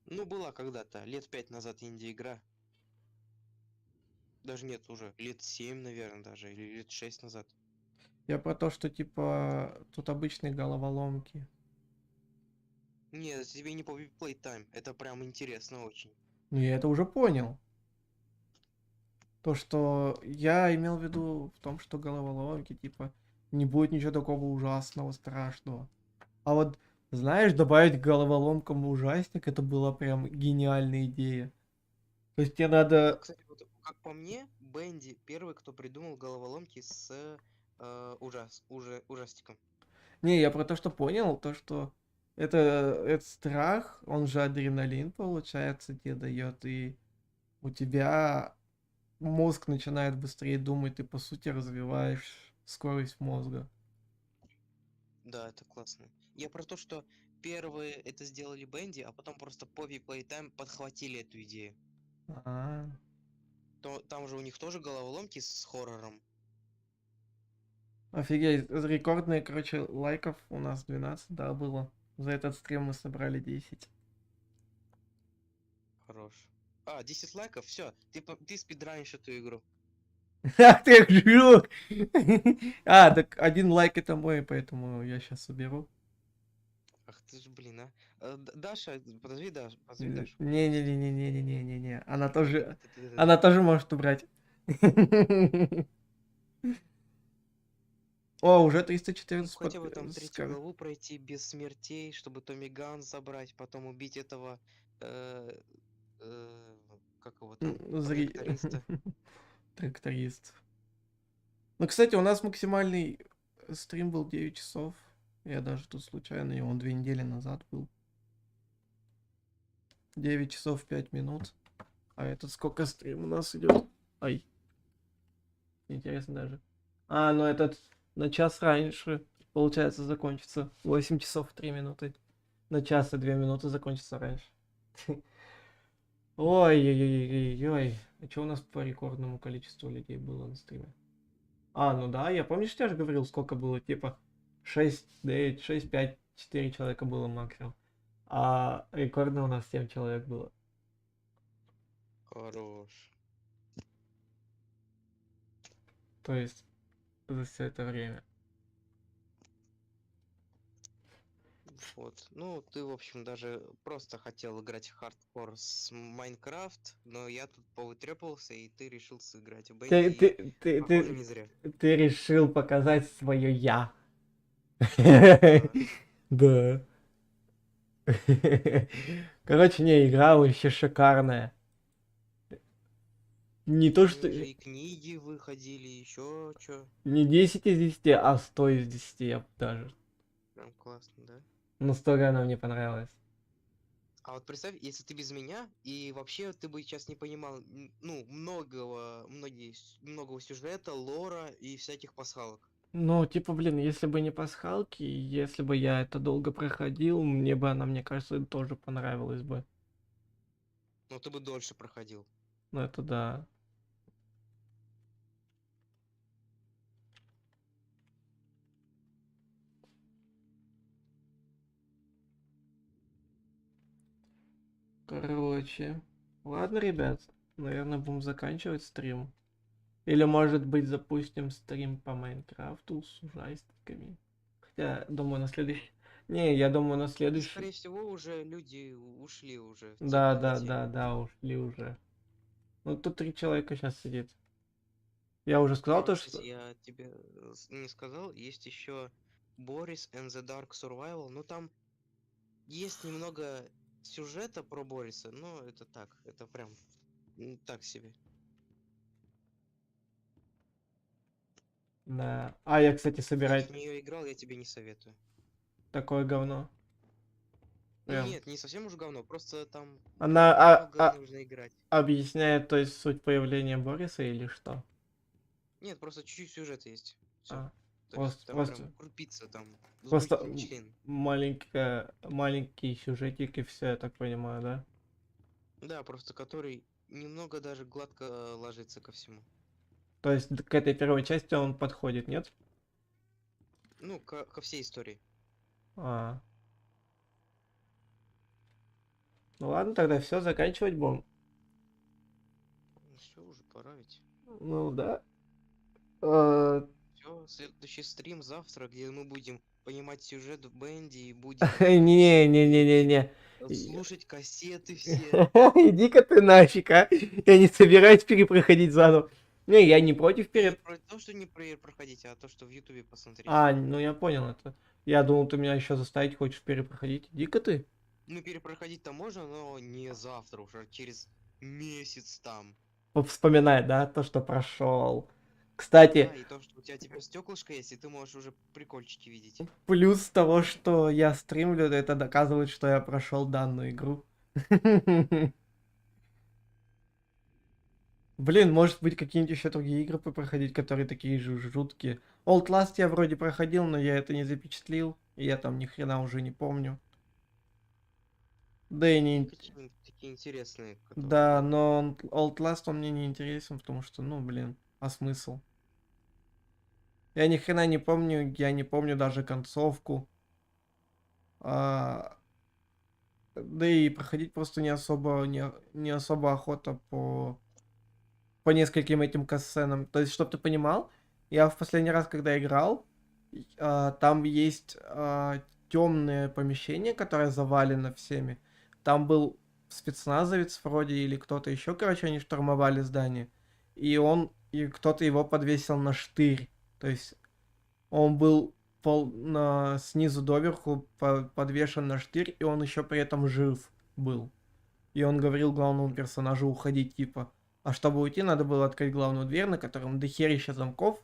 Ну, была когда-то, лет 5 назад инди-игра. Даже нет, уже лет 7, наверное, даже, или лет 6 назад. Я про то, что типа тут обычные головоломки. Нет, тебе не по Playtime, это прям интересно очень. Ну, я это уже понял. То, что я имел в виду в том, что головоломки, типа, не будет ничего такого ужасного, страшного. А вот, знаешь, добавить к головоломкам ужастик, это была прям гениальная идея. То есть тебе надо... Кстати, вот, как по мне, Бенди первый, кто придумал головоломки с ужастиком. Не, я про то, что понял, то, что это страх, он же адреналин, получается, тебе дает, и у тебя мозг начинает быстрее думать, ты, по сути, развиваешь скорость мозга. Да, это классно. Я про то, что первые это сделали Бенди, а потом просто Poppy Playtime подхватили эту идею. Там же у них тоже головоломки с хоррором. Офигеть, рекордные, короче, лайков у нас 12, да, было. За этот стрим мы собрали 10. Хорош. 10 лайков, все, ты спидранишь эту игру. Ах ты жук! Так 1 лайк это мой, поэтому я сейчас уберу. Ах ты ж, блин, а. Даша, подожди, позови Дашу. Не-не-не-не-не-не-не-не. Она тоже... Ты- Она тоже может убрать. О, уже Ну, 314 хотя бы там третью скажем. главу пройти без смертей, чтобы Томми Ган забрать, потом убить этого... э, как его там? Тракториста. Тракторист. Ну, кстати, у нас максимальный стрим был 9 часов. Я даже тут случайно, и он 2 недели назад был. 9 часов 5 минут. А этот сколько стрим у нас идет? Ай. Интересно даже. А, ну этот на час раньше, получается, закончится. 8 часов 3 минуты. На час и 2 минуты закончится раньше. Ой-ой-ой-ой-ой. А что у нас по рекордному количеству людей было на стриме? А, ну да, я помнишь, я же говорил, сколько было, типа 6, 9, 6, 5, 4 человека было максимум. А рекордно у нас 7 человек было. Хорош. То есть за все это время. Вот. Ну, ты, в общем, даже просто хотел играть в хардкор с Майнкрафт, но я тут повытрепался, и ты решил сыграть в Бенди. Похоже, не зря. Ты решил показать свое я. Да. Короче, не, игра вообще шикарная. Не то, что... И книги выходили, еще что. Не 10 из 10, а 100 из 10 я бы даже. Прям классно, да? Настолько она мне понравилась. А вот представь, если ты без меня, и вообще ты бы сейчас не понимал, ну, многого сюжета, лора и всяких пасхалок. Ну, типа, блин, если бы не пасхалки, если бы я это долго проходил, мне бы она, мне кажется, тоже понравилась бы. Ну, ты бы дольше проходил. Ну, это да. Короче, ладно, ребят, наверное, будем заканчивать стрим. Или, может быть, запустим стрим по Майнкрафту с ужастиками. Хотя, думаю, на следующий... Не, я думаю, на следующий... Скорее всего, уже люди ушли уже. Да, ушли уже. Ну, тут 3 человека сейчас сидит. Я уже сказал то, кстати, что... я тебе не сказал, есть еще Boris and the Dark Survival, ну там есть немного сюжета про Бориса, но это так, это прям так себе. Да. А я, кстати, Если собирать в нее играл, я тебе не советую. такое говно. Ну, Прям. нет, не совсем уж говно, просто там Она много нужно играть. объясняет, то есть, суть появления Бориса или что? Нет, просто чуть-чуть сюжета есть. Всё. А, То есть там просто прям крупица, там просто возбудительный член. маленький сюжетик и все, я так понимаю, да? Да, просто который немного даже гладко ложится ко всему. То есть к этой первой части он подходит, нет? Ну, ко всей истории. А. Ну ладно, тогда все, заканчивать будем. Ну все, уже пора ведь. Ну да. Все, следующий стрим завтра, где мы будем понимать сюжет в Бенди и будем Не-не-не-не-не. слушать кассеты все. Иди-ка ты нафиг, а. Я не собираюсь перепроходить заново. Не, я не против Про то, что не проходить, а то, что в Ютубе посмотреть. А, ну я понял это. Я думал, ты меня еще заставить хочешь перепроходить. Иди-ка ты. Ну, перепроходить-то можно, но не завтра уже, через месяц там. Вспоминать, да, то, что прошел. Кстати, Да, и то, что у тебя теперь стеклышко есть, и ты можешь уже прикольчики видеть. плюс того, что я стримлю, это доказывает, что я прошел данную игру. Блин, может быть, какие-нибудь еще другие игры проходить, которые такие же жуткие. Outlast я вроде проходил, но я это не запечатлил. И я там ни хрена уже не помню. Да и не... Такие интересные. Да, но Outlast он мне не интересен, потому что, ну, блин, а смысл? Я ни хрена не помню, я не помню даже концовку. Да и проходить просто не особо охота по нескольким этим катсценам. То есть, чтобы ты понимал, я в последний раз, когда играл, там есть темное помещение, которое завалено всеми. Там был спецназовец вроде или кто-то еще, короче, они штурмовали здание. И кто-то его подвесил на штырь. То есть он был снизу доверху подвешен на штырь, и он еще при этом жив был. И он говорил главному персонажу уходить, типа. А чтобы уйти, надо было открыть главную дверь, на котором дохерища замков.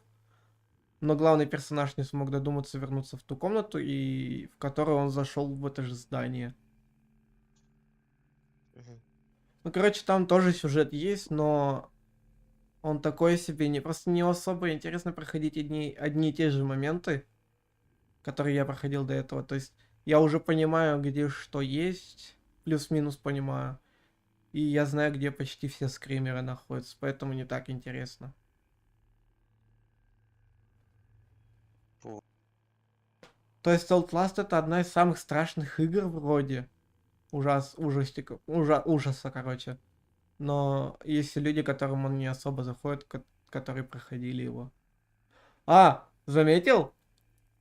Но главный персонаж не смог додуматься вернуться в ту комнату, и в которую он зашел в это же здание. Ну, короче, там тоже сюжет есть, но он такой себе, просто не особо интересно проходить одни и те же моменты, которые я проходил до этого. То есть я уже понимаю, где что есть, плюс-минус понимаю. И я знаю, где почти все скримеры находятся, поэтому не так интересно. То есть Outlast это одна из самых страшных игр вроде. Ужаса, короче. Но есть люди, которым он не особо заходит, которые проходили его. А, заметил?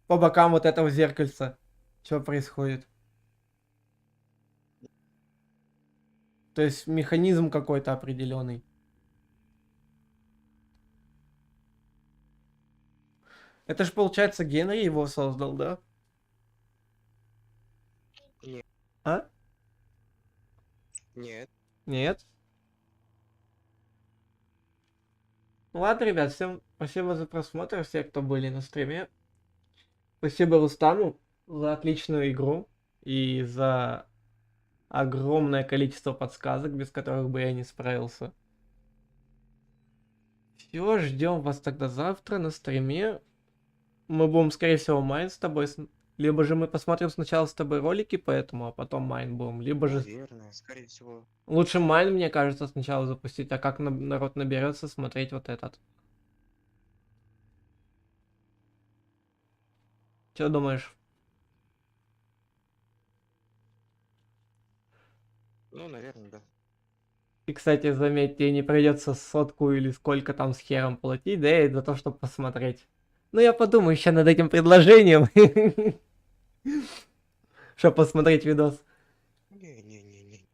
По бокам вот этого зеркальца. Что происходит? То есть механизм какой-то определенный. Это же получается Генри его создал, да? Нет. А? Нет. Нет? Ну ладно, ребят, всем спасибо за просмотр, все, кто были на стриме. Спасибо Рустаму за отличную игру и за огромное количество подсказок, без которых бы я не справился. Все, ждем вас тогда завтра на стриме. Мы будем, скорее всего, майн с тобой. Либо же мы посмотрим сначала с тобой ролики по этому, а потом майн будем. Либо же... Наверное, скорее всего. Лучше майн, мне кажется, сначала запустить, а как народ наберется, смотреть вот этот. Что думаешь? Ну, наверное, да. И, кстати, заметь, тебе не придется 100 или сколько там с хером платить, да, и за то, чтобы посмотреть. Ну, я подумаю еще над этим предложением. Чтобы посмотреть видос. Не-не-не-не.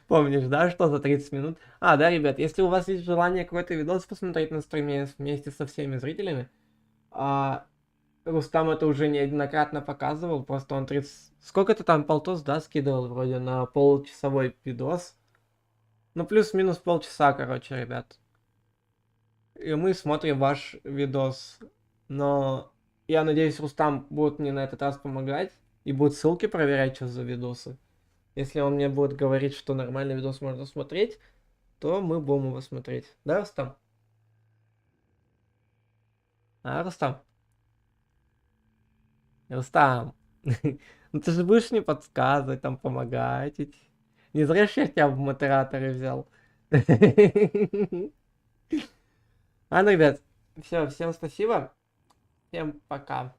Помнишь, да, что за 30 минут? А, да, ребят, если у вас есть желание какой-то видос посмотреть на стриме вместе со всеми зрителями, Рустам это уже неоднократно показывал, просто он 30... Сколько-то там полтос, да, скидывал вроде на получасовой видос. Ну, плюс-минус полчаса, короче, ребят. И мы смотрим ваш видос. Но я надеюсь, Рустам будет мне на этот раз помогать и будет ссылки проверять, что за видосы. Если он мне будет говорить, что нормальный видос можно смотреть, то мы будем его смотреть. Да, Рустам? А, Рустам? Рустам, ну ты же будешь мне подсказывать, там помогать. Не зря ж я тебя в модераторы взял. Ладно, ребят, все, всем спасибо. Всем пока.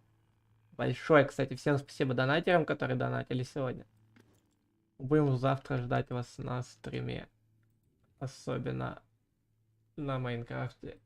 Большое, кстати, всем спасибо донатерам, которые донатили сегодня. Будем завтра ждать вас на стриме. Особенно на Майнкрафте.